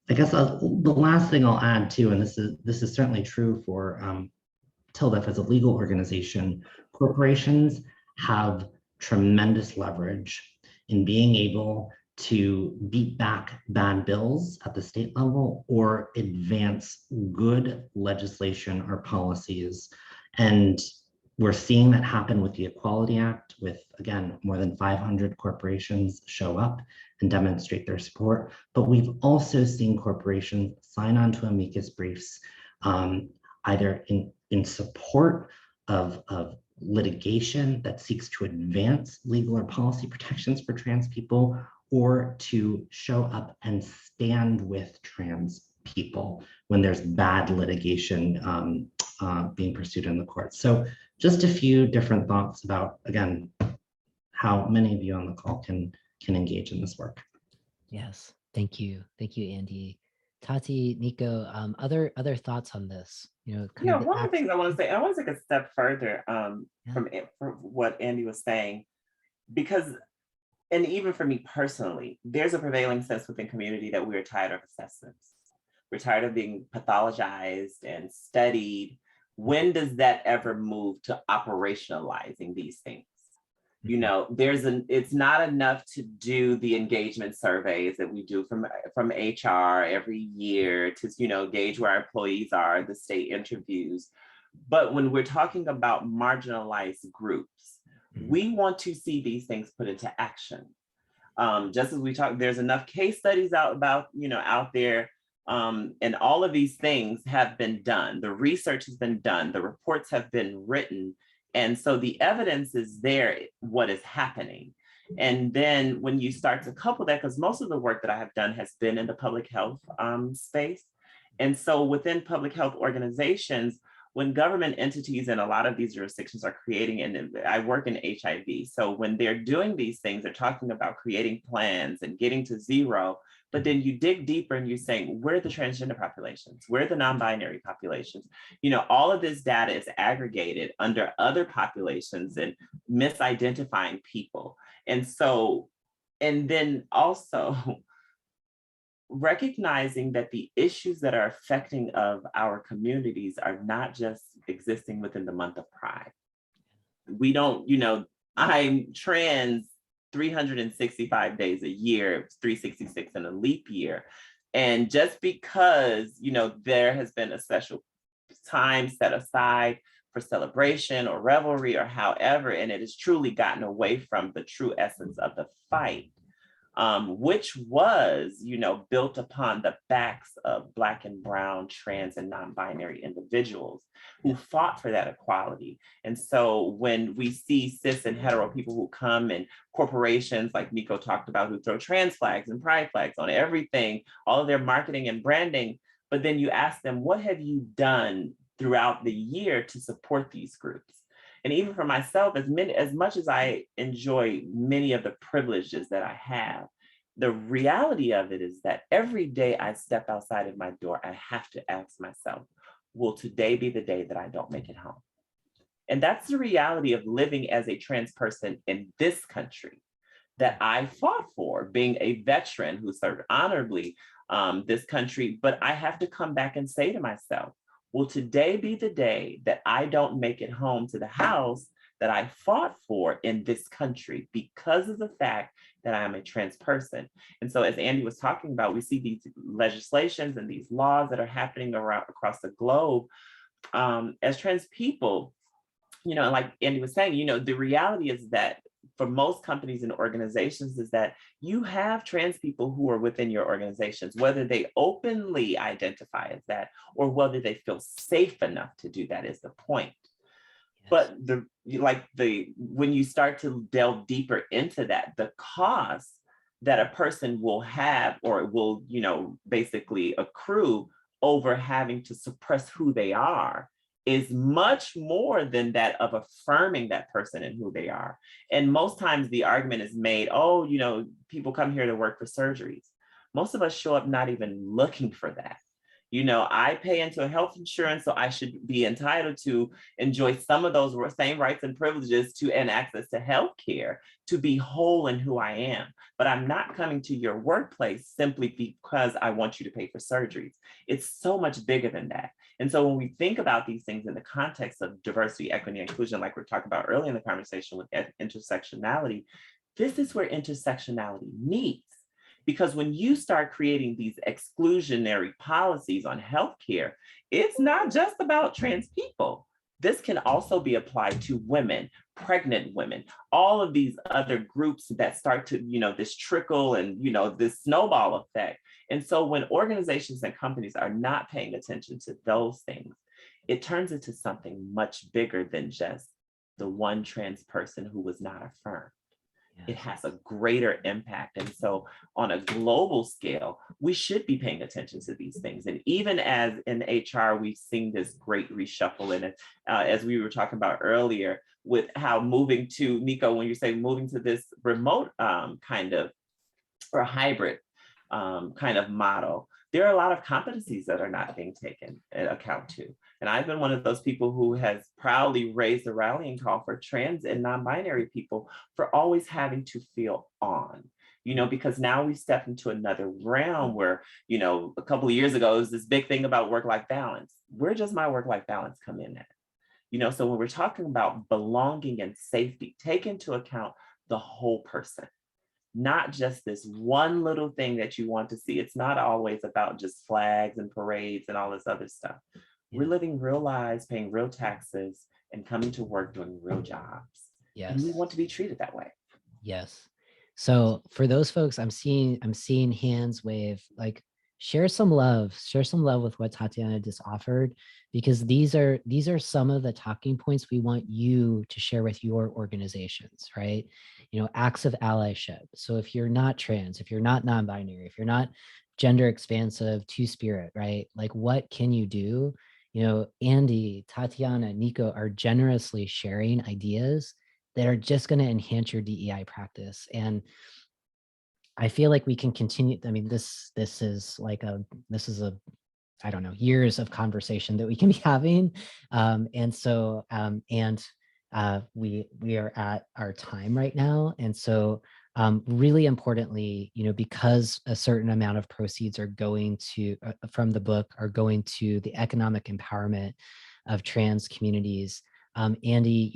Speaker 19: guess the last thing I'll add too, and this is certainly true for TILDF as a legal organization, corporations have tremendous leverage in being able to beat back bad bills at the state level or advance good legislation or policies. And we're seeing that happen with the Equality Act, with, again, more than 500 corporations show up and demonstrate their support. But we've also seen corporations sign on to amicus briefs, either in support of litigation that seeks to advance legal or policy protections for trans people, or to show up and stand with trans people when there's bad litigation being pursued in the courts. So just a few different thoughts about, again, how many of you on the call can can engage in this work.
Speaker 2: Yes, thank you, Andy. Tati, Nico, other thoughts on this? You know, kind
Speaker 17: Yeah,
Speaker 2: of the
Speaker 17: one of the things I want to say, I want to take a step further from what Andy was saying, because, and even for me personally, there's a prevailing sense within community that we're tired of assessments. We're tired of being pathologized and studied. When does that ever move to operationalizing these things? You know, it's not enough to do the engagement surveys that we do from HR every year to, you know, gauge where our employees are, the state interviews. But when we're talking about marginalized groups, we want to see these things put into action. Just as we talked, there's enough case studies out there, and all of these things have been done. The research has been done, the reports have been written. And so the evidence is there, what is happening. And then when you start to couple that, because most of the work that I have done has been in the public health space. And so within public health organizations, when government entities in a lot of these jurisdictions are creating, and I work in HIV, so when they're doing these things, they're talking about creating plans and getting to zero, but then you dig deeper and you're saying, where are the transgender populations? Where are the non-binary populations? You know, all of this data is aggregated under other populations and misidentifying people. And so, and then also, recognizing that the issues that are affecting of our communities are not just existing within the month of Pride. We don't, you know, I'm trans 365 days a year, 366 in a leap year. And just because, you know, there has been a special time set aside for celebration or revelry or however, and it has truly gotten away from the true essence of the fight, which was, you know, built upon the backs of Black and brown, trans and non-binary individuals who fought for that equality. And so when we see cis and hetero people who come and corporations like Nico talked about, who throw trans flags and pride flags on everything, all of their marketing and branding, but then you ask them, what have you done throughout the year to support these groups? And even for myself, as much as I enjoy many of the privileges that I have, the reality of it is that every day I step outside of my door, I have to ask myself, will today be the day that I don't make it home? And that's the reality of living as a trans person in this country that I fought for, being a veteran who served honorably this country. But I have to come back and say to myself, will today be the day that I don't make it home to the house that I fought for in this country because of the fact that I am a trans person? And so as Andy was talking about, we see these legislations and these laws that are happening across the globe. As trans people, you know, like Andy was saying, you know, the reality is that for most companies and organizations is that you have trans people who are within your organizations, whether they openly identify as that or whether they feel safe enough to do that is the point. Yes. But when you start to delve deeper into that, the cost that a person will have or will, you know, basically accrue over having to suppress who they are is much more than that of affirming that person and who they are. And most times the argument is made, oh, you know, people come here to work for surgeries. Most of us show up not even looking for that. You know, I pay into a health insurance, so I should be entitled to enjoy some of those same rights and privileges and access to healthcare to be whole in who I am. But I'm not coming to your workplace simply because I want you to pay for surgeries. It's so much bigger than that. And so when we think about these things in the context of diversity, equity, and inclusion, like we're talking about earlier in the conversation with intersectionality, this is where intersectionality meets. Because when you start creating these exclusionary policies on healthcare, it's not just about trans people. This can also be applied to women, pregnant women, all of these other groups that start to, you know, this trickle and, you know, this snowball effect. And so when organizations and companies are not paying attention to those things, it turns into something much bigger than just the one trans person who was not affirmed. it has a greater impact. And so on a global scale, we should be paying attention to these things. And even as in HR, we've seen this great reshuffle in it, as we were talking about earlier, with how moving to, Nico, when you say moving to this remote kind of, or hybrid kind of model, there are a lot of competencies that are not being taken account to. And I've been one of those people who has proudly raised the rallying call for trans and non-binary people for always having to feel on, because now we step into another realm where, a couple of years ago, it was this big thing about work-life balance. Where does my work-life balance come in at? So when we're talking about belonging and safety, take into account the whole person, not just this one little thing that you want to see. It's not always about just flags and parades and all this other stuff. We're living real lives, paying real taxes, and coming to work doing real jobs.
Speaker 2: Yes.
Speaker 17: And we want to be treated that way.
Speaker 2: Yes. So for those folks, I'm seeing hands wave, like share some love with what Tatiana just offered, because these are some of the talking points we want you to share with your organizations, right? Acts of allyship. So if you're not trans, if you're not non-binary, if you're not gender expansive, two-spirit, right? Like what can you do? Andy, Tatiana, Nico are generously sharing ideas that are just going to enhance your DEI practice. And I feel like we can continue. I mean, this is I don't know, years of conversation that we can be having. We are at our time right now. And so really importantly, because a certain amount of proceeds are going to, from the book, are going to the economic empowerment of trans communities. Andy,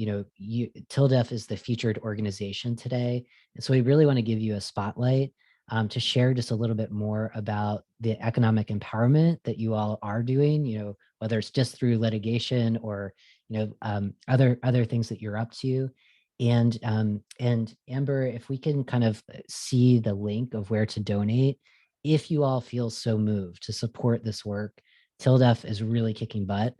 Speaker 2: TILDEF is the featured organization today. And so we really want to give you a spotlight to share just a little bit more about the economic empowerment that you all are doing, whether it's just through litigation or, other things that you're up to. And Amber, if we can kind of see the link of where to donate, if you all feel so moved to support this work, TILDEF is really kicking butt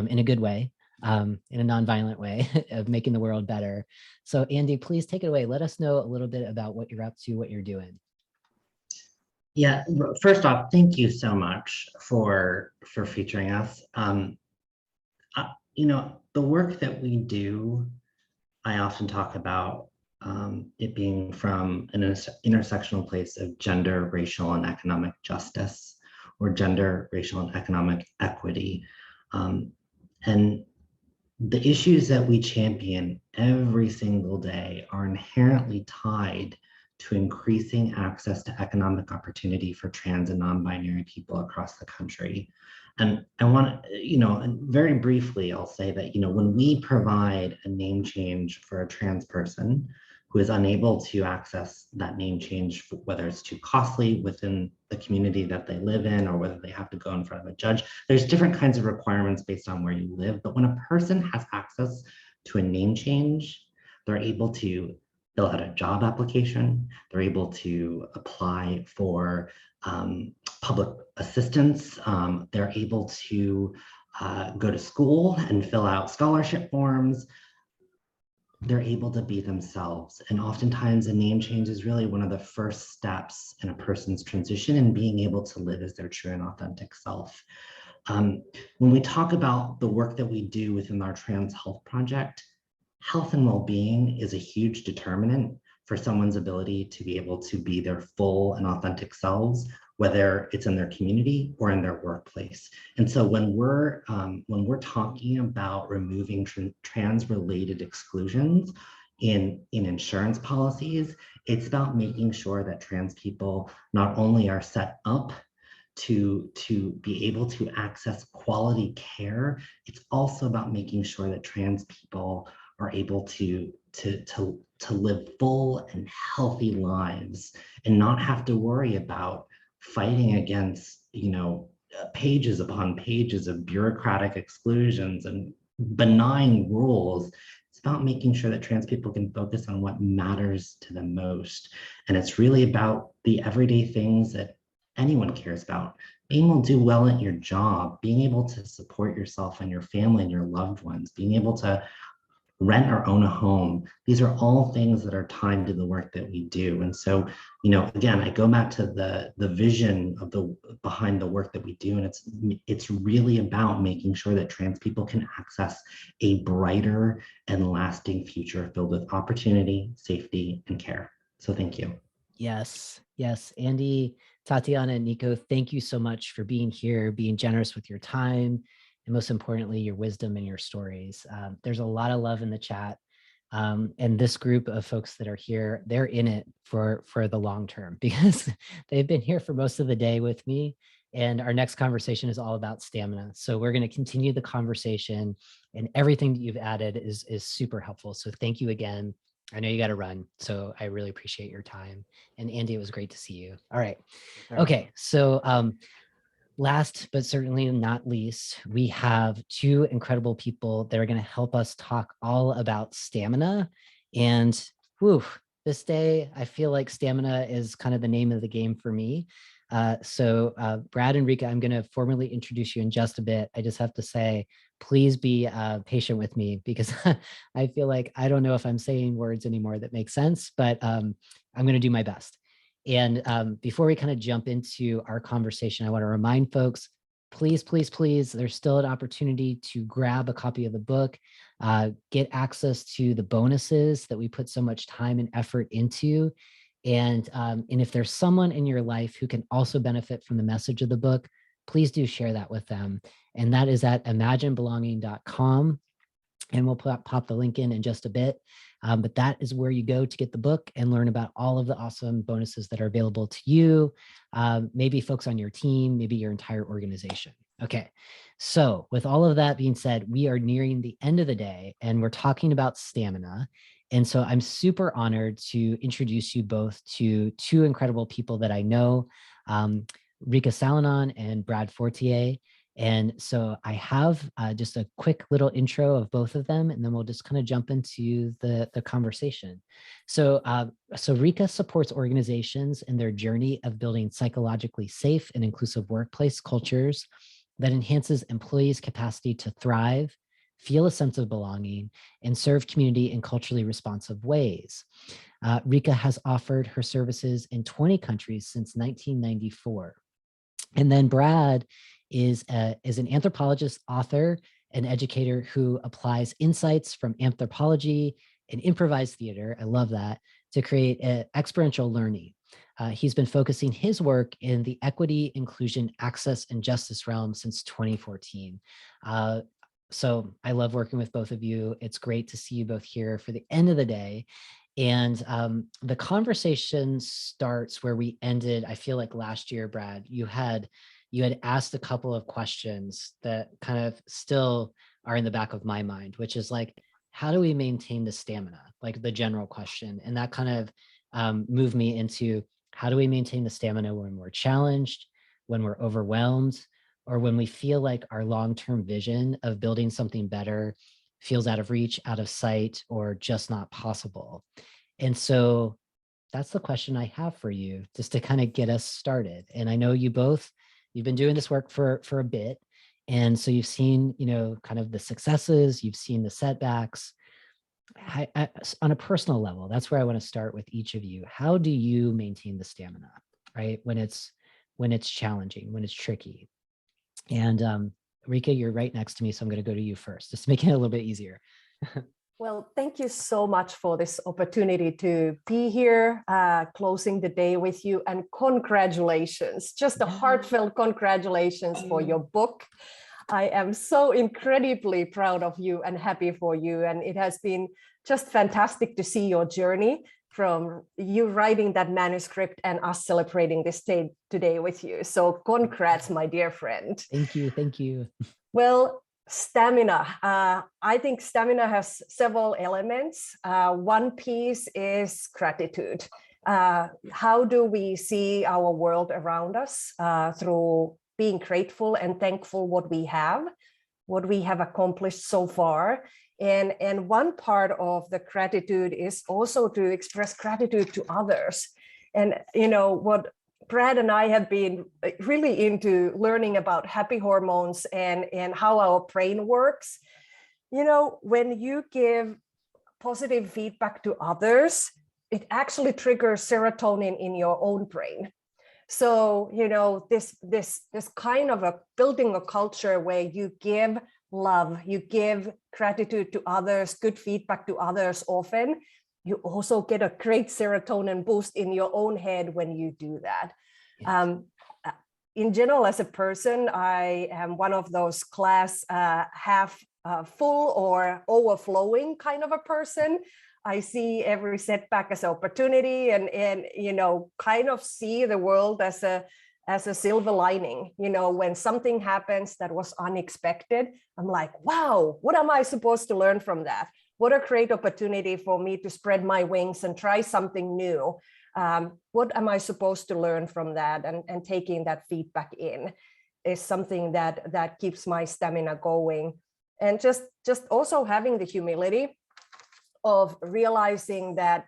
Speaker 2: in a good way. In a nonviolent way of making the world better. So Andy, please take it away. Let us know a little bit about what you're up to, what you're doing.
Speaker 19: Yeah, first off, thank you so much for featuring us. The work that we do, I often talk about it being from an intersectional place of gender, racial, and economic justice, or gender, racial, and economic equity. And the issues that we champion every single day are inherently tied to increasing access to economic opportunity for trans and non-binary people across the country. And I want to, very briefly, I'll say that, when we provide a name change for a trans person who is unable to access that name change, whether it's too costly within the community that they live in, or whether they have to go in front of a judge. There's different kinds of requirements based on where you live. But when a person has access to a name change, they're able to fill out a job application. They're able to apply for public assistance. They're able to go to school and fill out scholarship forms. They're able to be themselves. And oftentimes a name change is really one of the first steps in a person's transition and being able to live as their true and authentic self. When we talk about the work that we do within our Trans Health Project, health and well-being is a huge determinant for someone's ability to be able to be their full and authentic selves, whether it's in their community or in their workplace. And so when we're talking about removing trans-related exclusions in insurance policies, it's about making sure that trans people not only are set up to be able to access quality care, it's also about making sure that trans people are able to live full and healthy lives and not have to worry about fighting against, pages upon pages of bureaucratic exclusions and benign rules. It's about making sure that trans people can focus on what matters to them most. And it's really about the everyday things that anyone cares about. Being able to do well at your job, being able to support yourself and your family and your loved ones, being able to rent or own a home. These are all things that are tied to the work that we do. And so, again, I go back to the vision of behind the work that we do. And it's really about making sure that trans people can access a brighter and lasting future filled with opportunity, safety, and care. So thank you.
Speaker 2: Yes, yes. Andy, Tatiana, and Nico, thank you so much for being here, being generous with your time, and most importantly, your wisdom and your stories. There's a lot of love in the chat. And this group of folks that are here, they're in it for the long term because they've been here for most of the day with me. And our next conversation is all about stamina. So we're going to continue the conversation, and everything that you've added is super helpful. So thank you again. I know you got to run, so I really appreciate your time. And Andy, it was great to see you. All right. Okay. So last but certainly not least, we have two incredible people that are going to help us talk all about stamina. And whew, this day, I feel like stamina is kind of the name of the game for me. So Brad and Rika, I'm going to formally introduce you in just a bit. I just have to say, please be patient with me because I feel like I don't know if I'm saying words anymore that make sense, but I'm going to do my best. And before we kind of jump into our conversation, I want to remind folks, please, please, please, there's still an opportunity to grab a copy of the book, get access to the bonuses that we put so much time and effort into. And if there's someone in your life who can also benefit from the message of the book, please do share that with them. And that is at imaginebelonging.com. And we'll pop the link in just a bit. But that is where you go to get the book and learn about all of the awesome bonuses that are available to you, maybe folks on your team, maybe your entire organization. Okay, so with all of that being said, we are nearing the end of the day and we're talking about stamina. And so I'm super honored to introduce you both to two incredible people that I know, Rika Salonon and Brad Fortier. And so I have just a quick little intro of both of them, and then we'll just kind of jump into the conversation. So Rika supports organizations in their journey of building psychologically safe and inclusive workplace cultures that enhances employees' capacity to thrive, feel a sense of belonging, and serve community in culturally responsive ways. Rika has offered her services in 20 countries since 1994. And then Brad is an anthropologist, author, and educator who applies insights from anthropology and improvised theater, I love that, to create experiential learning. He's been focusing his work in the equity, inclusion, access, and justice realm since 2014. So I love working with both of you. It's great to see you both here for the end of the day. And the conversation starts where we ended, I feel like last year, Brad, you had asked a couple of questions that kind of still are in the back of my mind, which is like, how do we maintain the stamina? Like the general question. And that kind of moved me into, how do we maintain the stamina when we're challenged, when we're overwhelmed, or when we feel like our long-term vision of building something better feels out of reach, out of sight, or just not possible? And so that's the question I have for you, just to kind of get us started. And I know you've been doing this work for a bit. And so you've seen, kind of the successes, you've seen the setbacks. On a personal level, that's where I want to start with each of you. How do you maintain the stamina, right? When it's challenging, when it's tricky. And Rika, you're right next to me, so I'm going to go to you first, just to make it a little bit easier.
Speaker 20: Well, thank you so much for this opportunity to be here, closing the day with you, and congratulations, just a heartfelt congratulations for your book. I am so incredibly proud of you and happy for you. And it has been just fantastic to see your journey from you writing that manuscript and us celebrating this day today with you. So congrats, my dear friend.
Speaker 2: Thank you. Thank you.
Speaker 20: Well, stamina. I think stamina has several elements. One piece is gratitude. How do we see our world around us through being grateful and thankful what we have accomplished so far. And one part of the gratitude is also to express gratitude to others. And what Brad and I have been really into learning about happy hormones and how our brain works. When you give positive feedback to others, it actually triggers serotonin in your own brain. So, this kind of building a culture where you give love, you give gratitude to others, good feedback to others often, you also get a great serotonin boost in your own head when you do that. Yes. In general, as a person, I am one of those glass half full or overflowing kind of a person. I see every setback as an opportunity and kind of see the world as a silver lining. When something happens that was unexpected, I'm like, wow, what am I supposed to learn from that? What a great opportunity for me to spread my wings and try something new. What am I supposed to learn from that? And taking that feedback in is something that keeps my stamina going. And just also having the humility of realizing that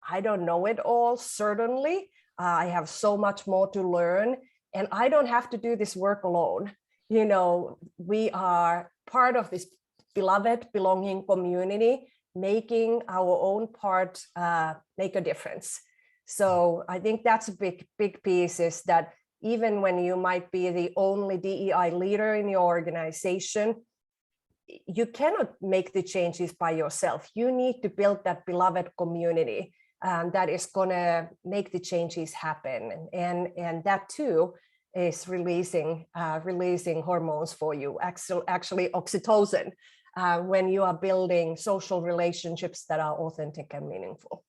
Speaker 20: I don't know it all, certainly. I have so much more to learn, and I don't have to do this work alone. We are part of this beloved, belonging community, making our own part make a difference. So I think that's a big piece, is that even when you might be the only DEI leader in your organization, you cannot make the changes by yourself. You need to build that beloved community that is going to make the changes happen. And that too is releasing hormones for you, actually oxytocin, when you are building social relationships that are authentic and meaningful.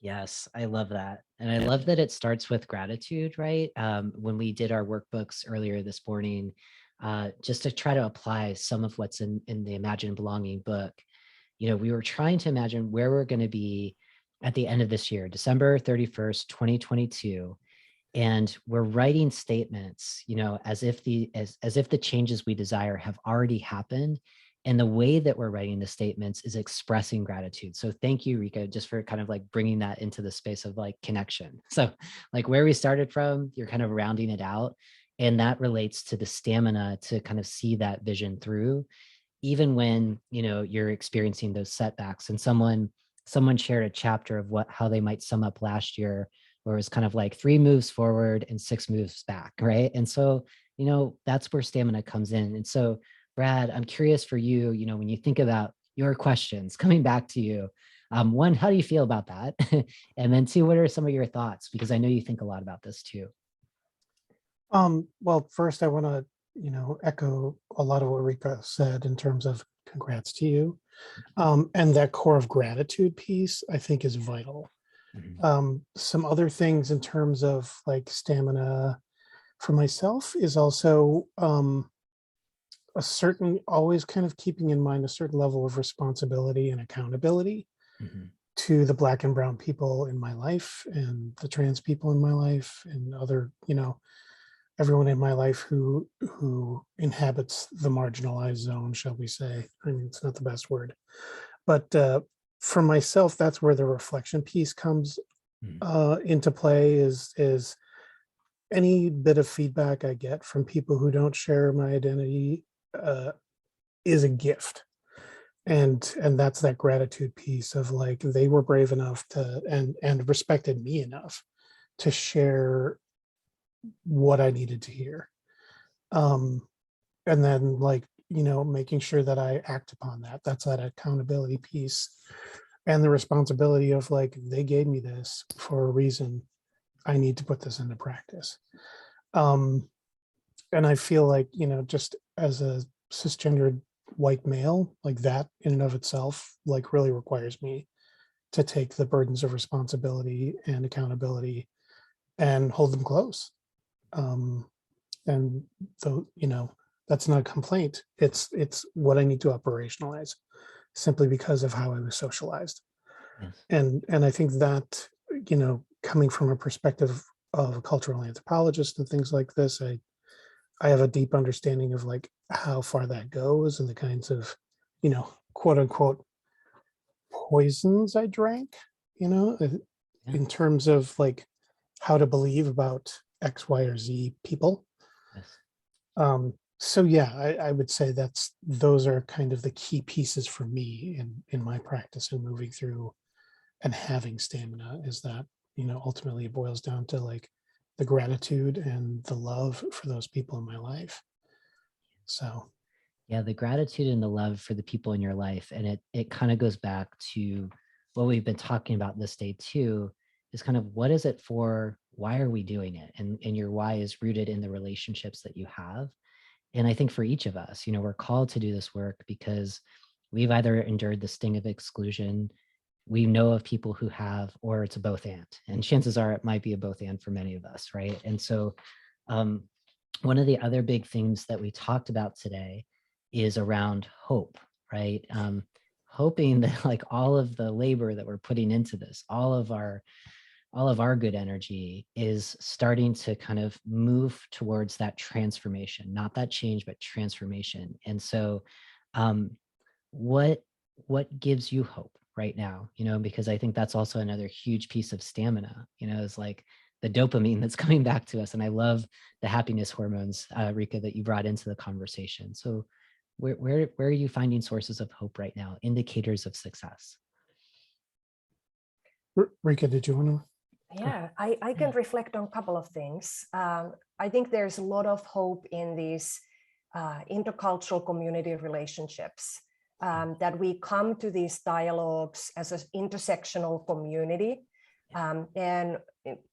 Speaker 2: Yes, I love that. And I love that it starts with gratitude, right? When we did our workbooks earlier this morning, just to try to apply some of what's in the Imagine Belonging book, we were trying to imagine where we're going to be at the end of this year, December 31st, 2022. And we're writing statements, as if the changes we desire have already happened. And the way that we're writing the statements is expressing gratitude. So thank you, Rika, just for kind of like bringing that into the space of like connection. So like where we started from, you're kind of rounding it out. And that relates to the stamina to kind of see that vision through, even when, you're experiencing those setbacks. And someone shared a chapter of how they might sum up last year, where it was kind of like 3 moves forward and 6 moves back, right? And so, that's where stamina comes in. And so, Brad, I'm curious for you, when you think about your questions coming back to you, 1, how do you feel about that? And then 2, what are some of your thoughts? Because I know you think a lot about this too.
Speaker 21: Well, first I want to, echo a lot of what Rika said in terms of congrats to you. And that core of gratitude piece, I think, is vital. Some other things in terms of like stamina for myself is also always kind of keeping in mind a certain level of responsibility and accountability to the Black and brown people in my life and the trans people in my life and other, everyone in my life who inhabits the marginalized zone, shall we say. I mean, it's not the best word, but for myself, that's where the reflection piece comes into play, is any bit of feedback I get from people who don't share my identity is a gift. And that's that gratitude piece of like, they were brave enough to, and respected me enough to share what I needed to hear. And then like, making sure that I act upon that. That's that accountability piece and the responsibility of like, they gave me this for a reason. I need to put this into practice. And I feel like, just as a cisgendered white male, like that in and of itself, like really requires me to take the burdens of responsibility and accountability and hold them close. And though, that's not a complaint. It's what I need to operationalize simply because of how I was socialized. Yes. And I think that, coming from a perspective of a cultural anthropologist and things like this, I have a deep understanding of like how far that goes and the kinds of, quote unquote poisons I drank, in terms of like how to believe about X, Y, or Z people. Yes. So yeah, I would say those are kind of the key pieces for me in my practice and moving through and having stamina, is that, ultimately it boils down to like the gratitude and the love for those people in my life. So
Speaker 2: Yeah, the gratitude and the love for the people in your life. And it kind of goes back to what we've been talking about this day too, is kind of what is it for? Why are we doing it? And your why is rooted in the relationships that you have. And I think for each of us, we're called to do this work because we've either endured the sting of exclusion, we know of people who have, or it's a both and chances are it might be a both and for many of us, right? And so one of the other big things that we talked about today is around hope, right? Hoping that like all of the labor that we're putting into this, all of our good energy is starting to kind of move towards that transformation, not that change, but transformation. And so what gives you hope right now? Because I think that's also another huge piece of stamina, is like the dopamine that's coming back to us. And I love the happiness hormones, Rika, that you brought into the conversation. So where are you finding sources of hope right now, indicators of success?
Speaker 21: Rika, did you want to?
Speaker 20: Yeah, I can reflect on a couple of things. I think there's a lot of hope in these intercultural community relationships, that we come to these dialogues as an intersectional community. And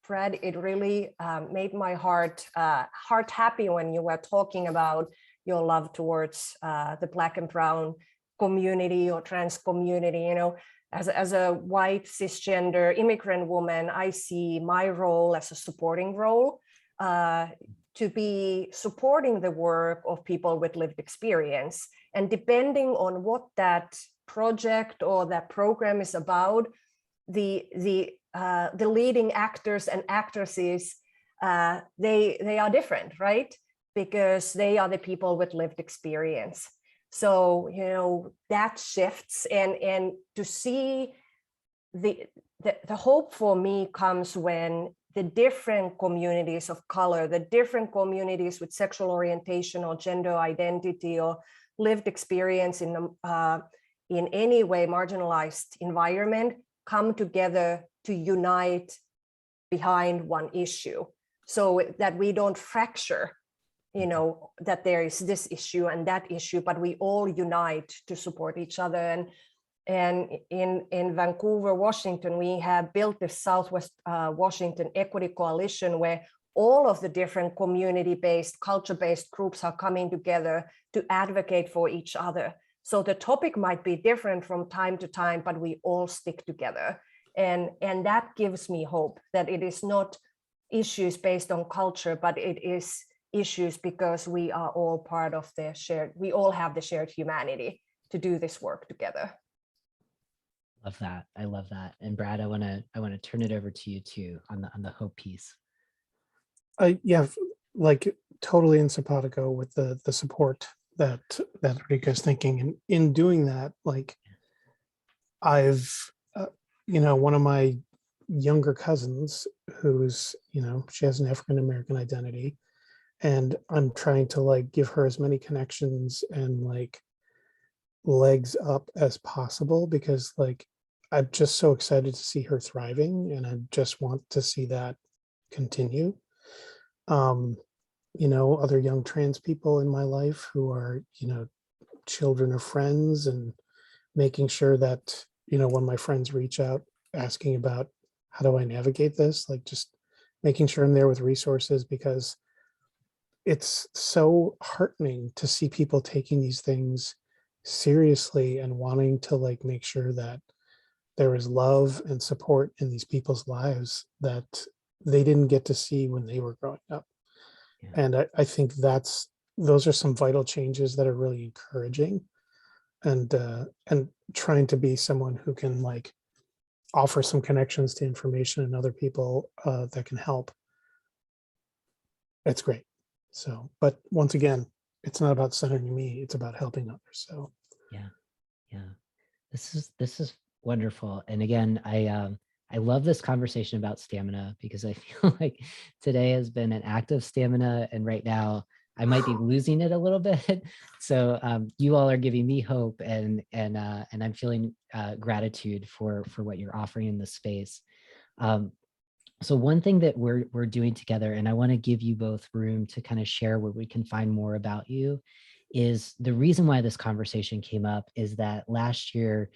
Speaker 20: Fred, it really made my heart happy when you were talking about your love towards the Black and Brown community or trans community. As a white cisgender immigrant woman, I see my role as a supporting role, to be supporting the work of people with lived experience. And depending on what that project or that program is about, the leading actors and actresses, they are different, right? Because they are the people with lived experience. So, that shifts, and to see the hope for me comes when the different communities of color, the different communities with sexual orientation or gender identity or lived experience in any way marginalized environment come together to unite behind one issue, so that we don't fracture, that there is this issue and that issue, but we all unite to support each other. And in Vancouver, Washington, we have built the Southwest Washington Equity Coalition, where all of the different community-based, culture-based groups are coming together to advocate for each other. So the topic might be different from time to time, but we all stick together. And that gives me hope that it is not issues based on culture, but it is issues because we are all part of we all have the shared humanity to do this work together.
Speaker 2: Love that. I love that. And Brad, I want to turn it over to you too on the hope piece.
Speaker 21: Yeah, like totally in simpatico with the support that Rika's thinking. And in doing that, like I've, one of my younger cousins who's, she has an African-American identity, and I'm trying to like give her as many connections and like legs up as possible, because like I'm just so excited to see her thriving, and I just want to see that continue. Other young trans people in my life who are, children of friends, and making sure that, when my friends reach out asking about how do I navigate this, like just making sure I'm there with resources, because it's so heartening to see people taking these things seriously and wanting to like make sure that there is love and support in these people's lives that they didn't get to see when they were growing up. Yeah. And I think those are some vital changes that are really encouraging, and trying to be someone who can like offer some connections to information and other people that can help. It's great. So, but once again, it's not about centering me, it's about helping others. So
Speaker 2: yeah, this is wonderful. And again, I love this conversation about stamina, because I feel like today has been an act of stamina, and right now I might be losing it a little bit. So you all are giving me hope, and I'm feeling gratitude for what you're offering in this space. So one thing that we're doing together, and I want to give you both room to kind of share where we can find more about you, is the reason why this conversation came up is that last year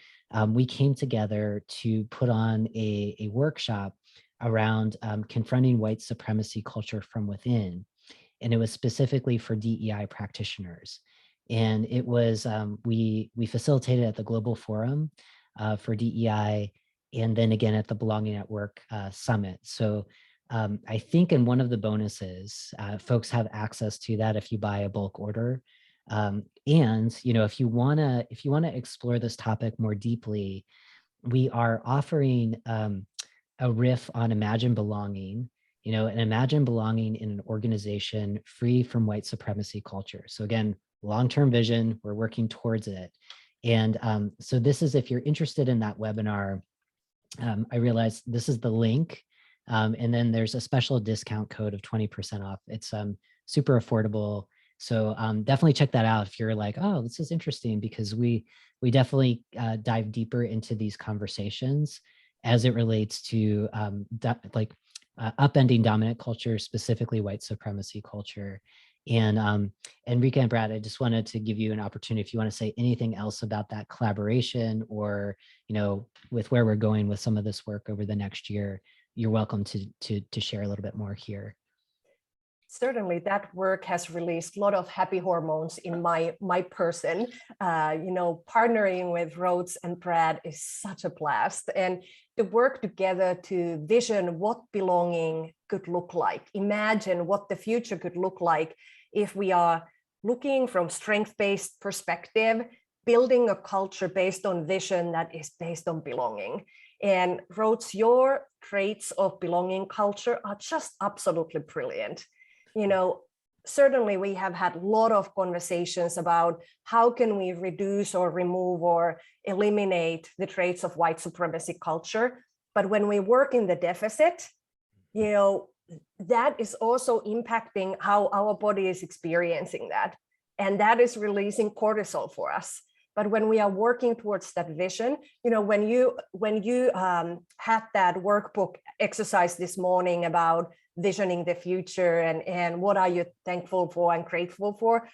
Speaker 2: we came together to put on a workshop around confronting white supremacy culture from within. And it was specifically for DEI practitioners. And it was, we facilitated at the Global Forum for DEI, and then again at the Belonging at Work Summit. So I think in one of the bonuses, folks have access to that if you buy a bulk order. And if you wanna explore this topic more deeply, we are offering a riff on Imagine Belonging, and imagine belonging in an organization free from white supremacy culture. So again, long-term vision, we're working towards it. And so this is, if you're interested in that webinar, I realize this is the link. And then there's a special discount code of 20% off. It's super affordable. So definitely check that out if you're like, oh, this is interesting, because we definitely dive deeper into these conversations as it relates to upending dominant culture, specifically white supremacy culture. And Rika and Brad, I just wanted to give you an opportunity if you want to say anything else about that collaboration, or with where we're going with some of this work over the next year. You're welcome to share a little bit more here.
Speaker 20: Certainly, that work has released a lot of happy hormones in my person. Partnering with Rhodes and Brad is such a blast, and to work together to vision what belonging could look like. Imagine what the future could look like if we are looking from strength-based perspective, building a culture based on vision that is based on belonging. And Rhodes, your traits of belonging culture are just absolutely brilliant. Certainly we have had a lot of conversations about how can we reduce or remove or eliminate the traits of white supremacy culture. But when we work in the deficit, that is also impacting how our body is experiencing that. And that is releasing cortisol for us. But when we are working towards that vision, when you had that workbook exercise this morning about visioning the future and what are you thankful for and grateful for,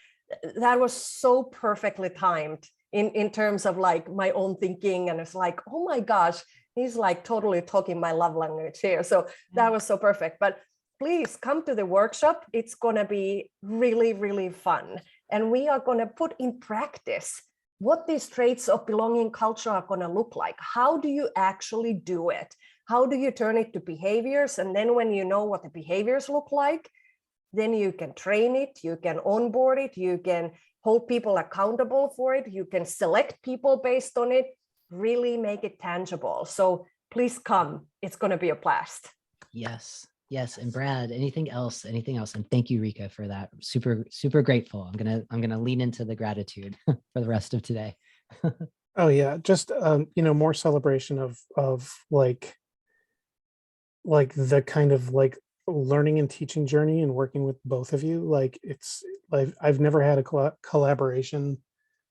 Speaker 20: that was so perfectly timed in terms of like my own thinking. And it's like, oh my gosh, he's like totally talking my love language here. So that was so perfect. But please come to the workshop. It's going to be really, really fun. And we are going to put in practice what these traits of belonging culture are going to look like. How do you actually do it? How do you turn it to behaviors? And then when you know what the behaviors look like, then you can train it, you can onboard it, you can hold people accountable for it, you can select people based on it, really make it tangible. So please come, it's going to be a blast.
Speaker 2: Yes. And Brad, anything else? And thank you, Rika, for that. Super, super grateful. I'm gonna lean into the gratitude for the rest of today.
Speaker 21: Oh yeah, just more celebration of like the kind of like learning and teaching journey and working with both of you. Like it's like I've never had a collaboration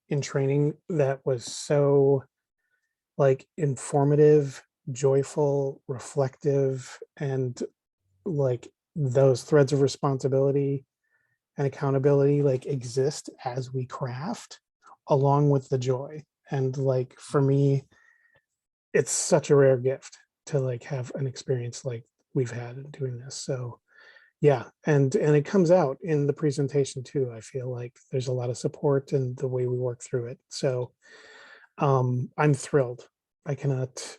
Speaker 21: in training that was so like informative, joyful, reflective, and like those threads of responsibility and accountability like exist as we craft along with the joy. And like for me, it's such a rare gift to like have an experience like we've had in doing this. So yeah, and it comes out in the presentation too. I feel like there's a lot of support in the way we work through it. So I'm thrilled. I cannot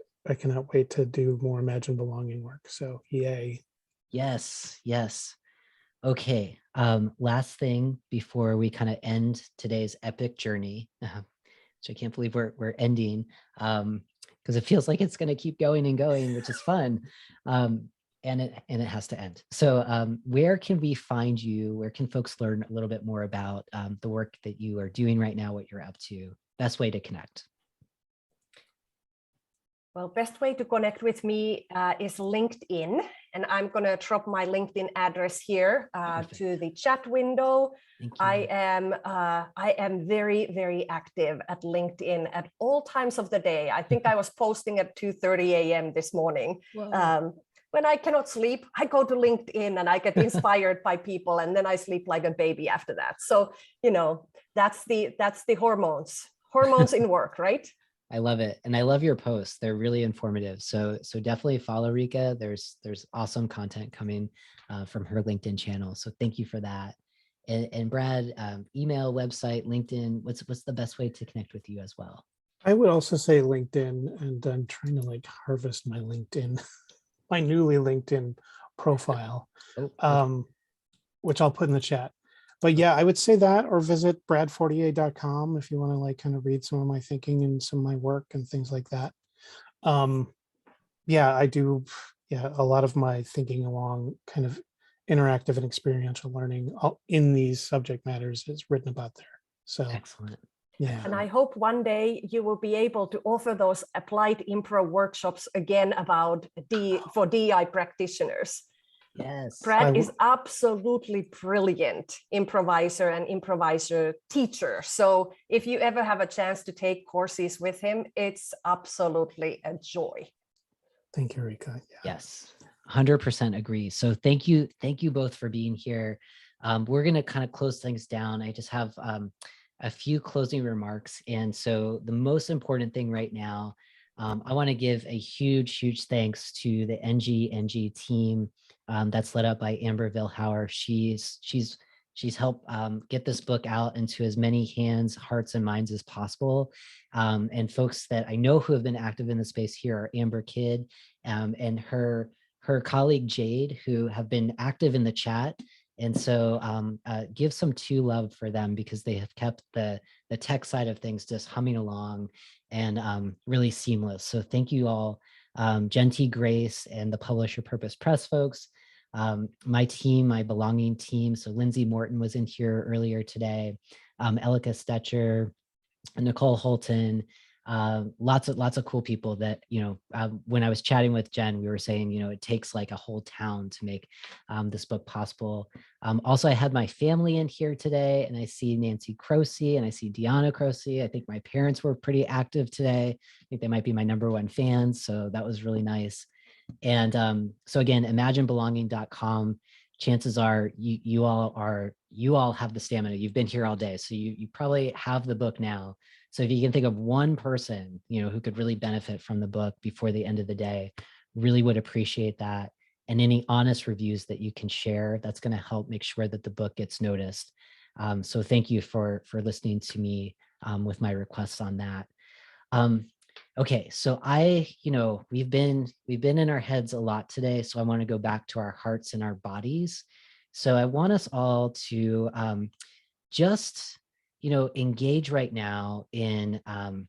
Speaker 21: wait to do more Imagine Belonging work. So yay.
Speaker 2: Yes. Okay. Last thing before we kind of end today's epic journey, which I can't believe we're ending, because it feels like it's going to keep going and going, which is fun. And it has to end. So where can we find you? Where can folks learn a little bit more about the work that you are doing right now, what you're up to? Best way to connect?
Speaker 20: Well, best way to connect with me is LinkedIn. And I'm going to drop my LinkedIn address here to the chat window. I am very, very active at LinkedIn at all times of the day. I think I was posting at 2:30 a.m. this morning. When I cannot sleep, I go to LinkedIn and I get inspired by people, and then I sleep like a baby after that. So, you know, that's the hormones in work, right?
Speaker 2: I love it. And I love your posts. They're really informative. So definitely follow Rika. There's awesome content coming from her LinkedIn channel. So thank you for that. And Brad, email, website, LinkedIn, what's the best way to connect with you as well?
Speaker 21: I would also say LinkedIn, and I'm trying to like harvest my LinkedIn, my newly LinkedIn profile, which I'll put in the chat. But yeah, I would say that, or visit bradfortier.com if you want to like kind of read some of my thinking and some of my work and things like that. Yeah, I do. Yeah, a lot of my thinking along kind of interactive and experiential learning in these subject matters is written about there. So
Speaker 2: excellent.
Speaker 21: Yeah.
Speaker 20: And I hope one day you will be able to offer those applied improv workshops again for DI practitioners.
Speaker 2: Yes.
Speaker 20: Brad is absolutely brilliant improviser and improviser teacher. So if you ever have a chance to take courses with him, it's absolutely a joy.
Speaker 21: Thank you, Rika. Yeah.
Speaker 2: Yes, 100% agree. So thank you both for being here. We're going to kind of close things down. I just have a few closing remarks. And so the most important thing right now, I want to give a huge thanks to the NG team that's led up by Amber Vilhauer. She's helped get this book out into as many hands, hearts, and minds as possible. And folks that I know who have been active in the space here are Amber Kidd and her colleague Jade, who have been active in the chat. And so give some love for them, because they have kept the tech side of things just humming along and really seamless. So thank you all, Genty, Grace, and the Publisher Purpose Press folks. My team, my belonging team. So Lindsay Morton was in here earlier today. Elika Stetcher, Nicole Holton, lots of cool people that, when I was chatting with Jen, we were saying, it takes like a whole town to make this book possible. Also, I had my family in here today, and I see Nancy Croce and I see Deanna Croce. I think my parents were pretty active today. I think they might be my #1 fans. So that was really nice. And so again, imaginebelonging.com. Chances are you all have the stamina. You've been here all day, so you probably have the book now. So if you can think of one person, who could really benefit from the book before the end of the day, really would appreciate that. And any honest reviews that you can share, that's going to help make sure that the book gets noticed. So thank you for listening to me with my requests on that. Okay, so we've been in our heads a lot today, so I want to go back to our hearts and our bodies. So I want us all to just engage right now in an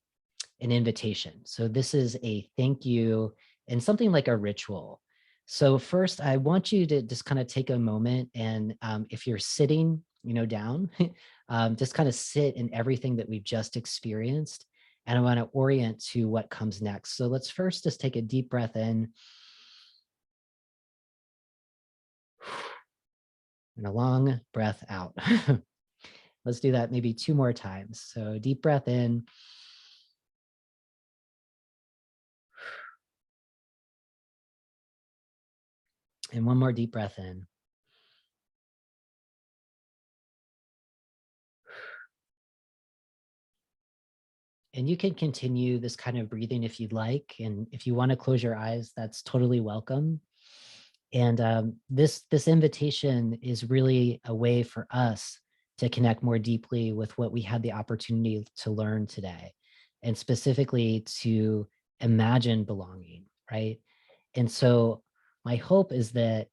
Speaker 2: invitation. So this is a thank you and something like a ritual. So first, I want you to just kind of take a moment, and if you're sitting down, just kind of sit in everything that we've just experienced. And I want to orient to what comes next. So let's first just take a deep breath in and a long breath out. Let's do that maybe 2 more times. So deep breath in. And 1 more deep breath in. And you can continue this kind of breathing if you'd like. And if you want to close your eyes, that's totally welcome. And this invitation is really a way for us to connect more deeply with what we had the opportunity to learn today, and specifically to imagine belonging, right? And so my hope is that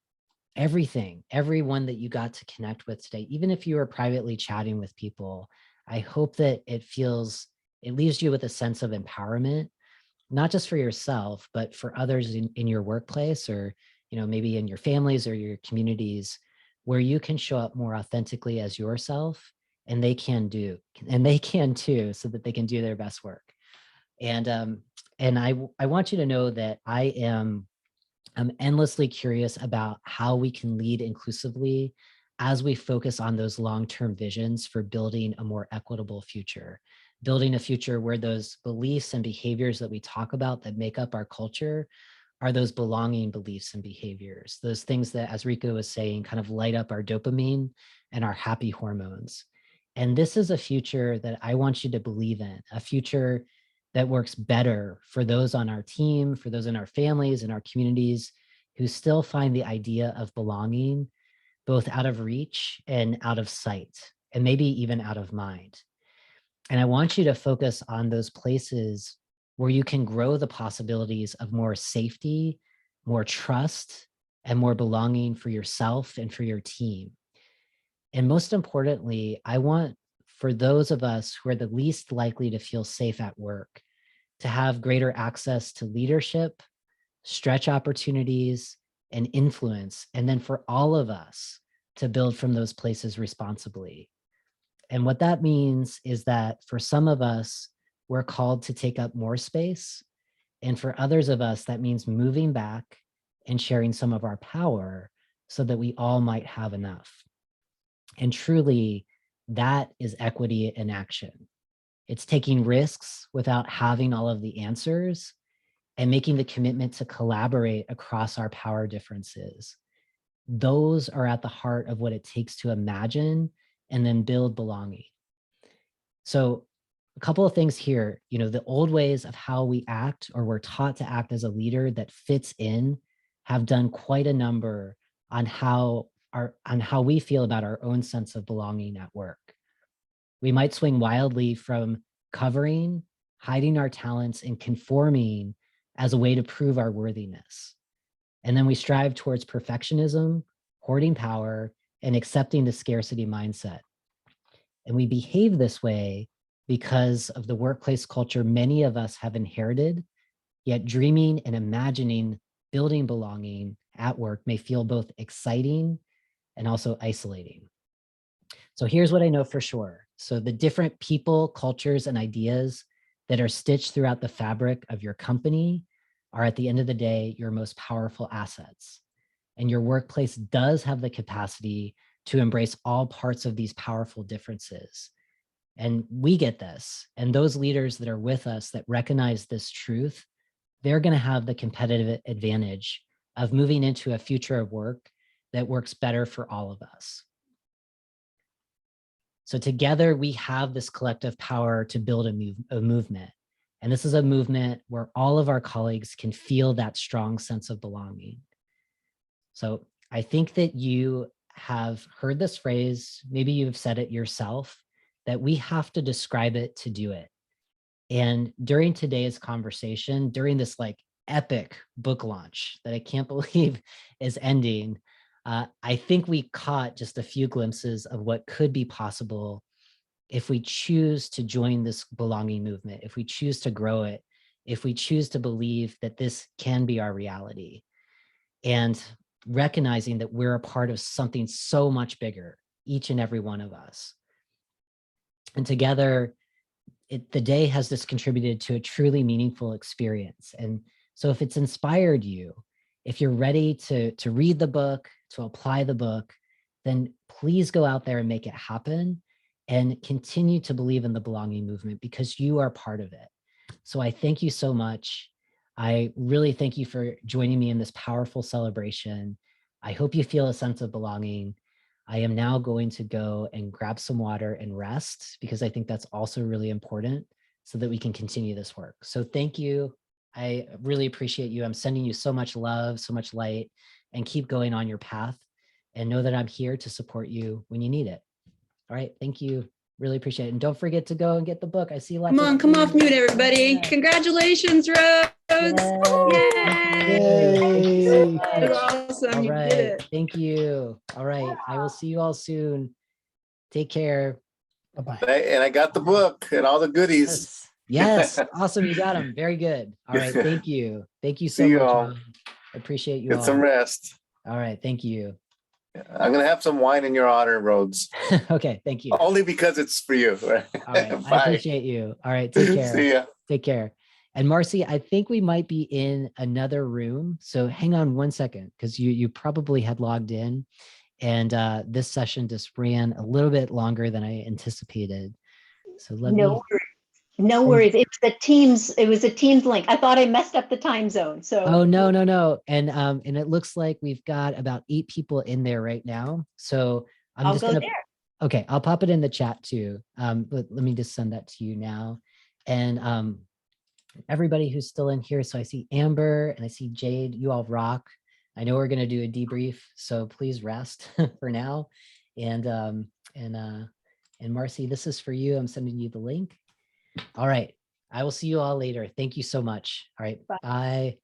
Speaker 2: everyone that you got to connect with today, even if you were privately chatting with people, I hope that it leaves you with a sense of empowerment, not just for yourself, but for others in your workplace, or maybe in your families or your communities, where you can show up more authentically as yourself, and they can too, so that they can do their best work. And I want you to know that I am I'm endlessly curious about how we can lead inclusively as we focus on those long-term visions for building a more equitable future, building a future where those beliefs and behaviors that we talk about that make up our culture are those belonging beliefs and behaviors, those things that, as Rika was saying, kind of light up our dopamine and our happy hormones. And this is a future that I want you to believe in, a future that works better for those on our team, for those in our families and our communities who still find the idea of belonging both out of reach and out of sight, and maybe even out of mind. And I want you to focus on those places where you can grow the possibilities of more safety, more trust, and more belonging for yourself and for your team. And most importantly, I want for those of us who are the least likely to feel safe at work to have greater access to leadership, stretch opportunities, and influence, and then for all of us to build from those places responsibly. And what that means is that for some of us, we're called to take up more space. And for others of us, that means moving back and sharing some of our power so that we all might have enough. And truly, that is equity in action. It's taking risks without having all of the answers and making the commitment to collaborate across our power differences. Those are at the heart of what it takes to imagine and then build belonging. So a couple of things here, the old ways of how we act or we're taught to act as a leader that fits in have done quite a number on how we feel about our own sense of belonging at work. We might swing wildly from covering, hiding our talents, and conforming as a way to prove our worthiness. And then we strive towards perfectionism, hoarding power, and accepting the scarcity mindset. And we behave this way because of the workplace culture many of us have inherited, yet dreaming and imagining building belonging at work may feel both exciting and also isolating. So here's what I know for sure. So the different people, cultures, and ideas that are stitched throughout the fabric of your company are at the end of the day, your most powerful assets. And your workplace does have the capacity to embrace all parts of these powerful differences. And we get this. And those leaders that are with us that recognize this truth, they're going to have the competitive advantage of moving into a future of work that works better for all of us. So together we have this collective power to build a movement. And this is a movement where all of our colleagues can feel that strong sense of belonging. So I think that you have heard this phrase, maybe you've said it yourself, that we have to describe it to do it. And during today's conversation, during this epic book launch that I can't believe is ending, I think we caught just a few glimpses of what could be possible if we choose to join this belonging movement, if we choose to grow it, if we choose to believe that this can be our reality. And recognizing that we're a part of something so much bigger, each and every one of us. And together, the day has just contributed to a truly meaningful experience. And so if it's inspired you, if you're ready to read the book, to apply the book, then please go out there and make it happen and continue to believe in the belonging movement because you are part of it. So I thank you so much. I really thank you for joining me in this powerful celebration. I hope you feel a sense of belonging. I am now going to go and grab some water and rest because I think that's also really important so that we can continue this work. So thank you. I really appreciate you. I'm sending you so much love, so much light, and keep going on your path and know that I'm here to support you when you need it. All right, thank you. Really appreciate it. And don't forget to go and get the book. I see lots of
Speaker 3: Come off mute, everybody.
Speaker 2: Yeah.
Speaker 3: Congratulations, Rhodes.
Speaker 2: Yay.
Speaker 3: That's awesome.
Speaker 2: All
Speaker 3: You
Speaker 2: right.
Speaker 3: did it.
Speaker 2: Thank you. All right. I will see you all soon. Take care.
Speaker 21: Bye-bye.
Speaker 4: And I got the book and all the goodies.
Speaker 2: Yes. Awesome. You got them. Very good. All right. Thank you. Thank you so
Speaker 4: See you
Speaker 2: much.
Speaker 4: all.
Speaker 2: Ron. I appreciate you
Speaker 4: Get
Speaker 2: all.
Speaker 4: some rest.
Speaker 2: All right. Thank you.
Speaker 4: I'm going to have some wine in your honor, Rhodes.
Speaker 2: Okay. Thank you.
Speaker 4: Only because it's for you.
Speaker 2: All right. I
Speaker 4: Bye.
Speaker 2: appreciate you. All right. Take care.
Speaker 4: See ya.
Speaker 2: Take care. And Marcy, I think we might be in another room. So hang on one second, because you probably had logged in, and this session just ran a little bit longer than I anticipated. So let me.
Speaker 1: No worries. It's the Teams. It was a Teams link. I thought I messed up the time zone. So.
Speaker 2: Oh, no. And it looks like we've got about 8 people in there right now. So
Speaker 1: I'll go there.
Speaker 2: Okay, I'll pop it in the chat too. But let me just send that to you now. And everybody who's still in here. So I see Amber and I see Jade, you all rock. I know we're gonna do a debrief, so please rest for now. And Marcy, this is for you. I'm sending you the link. All right, I will see you all later. Thank you so much. All right, bye.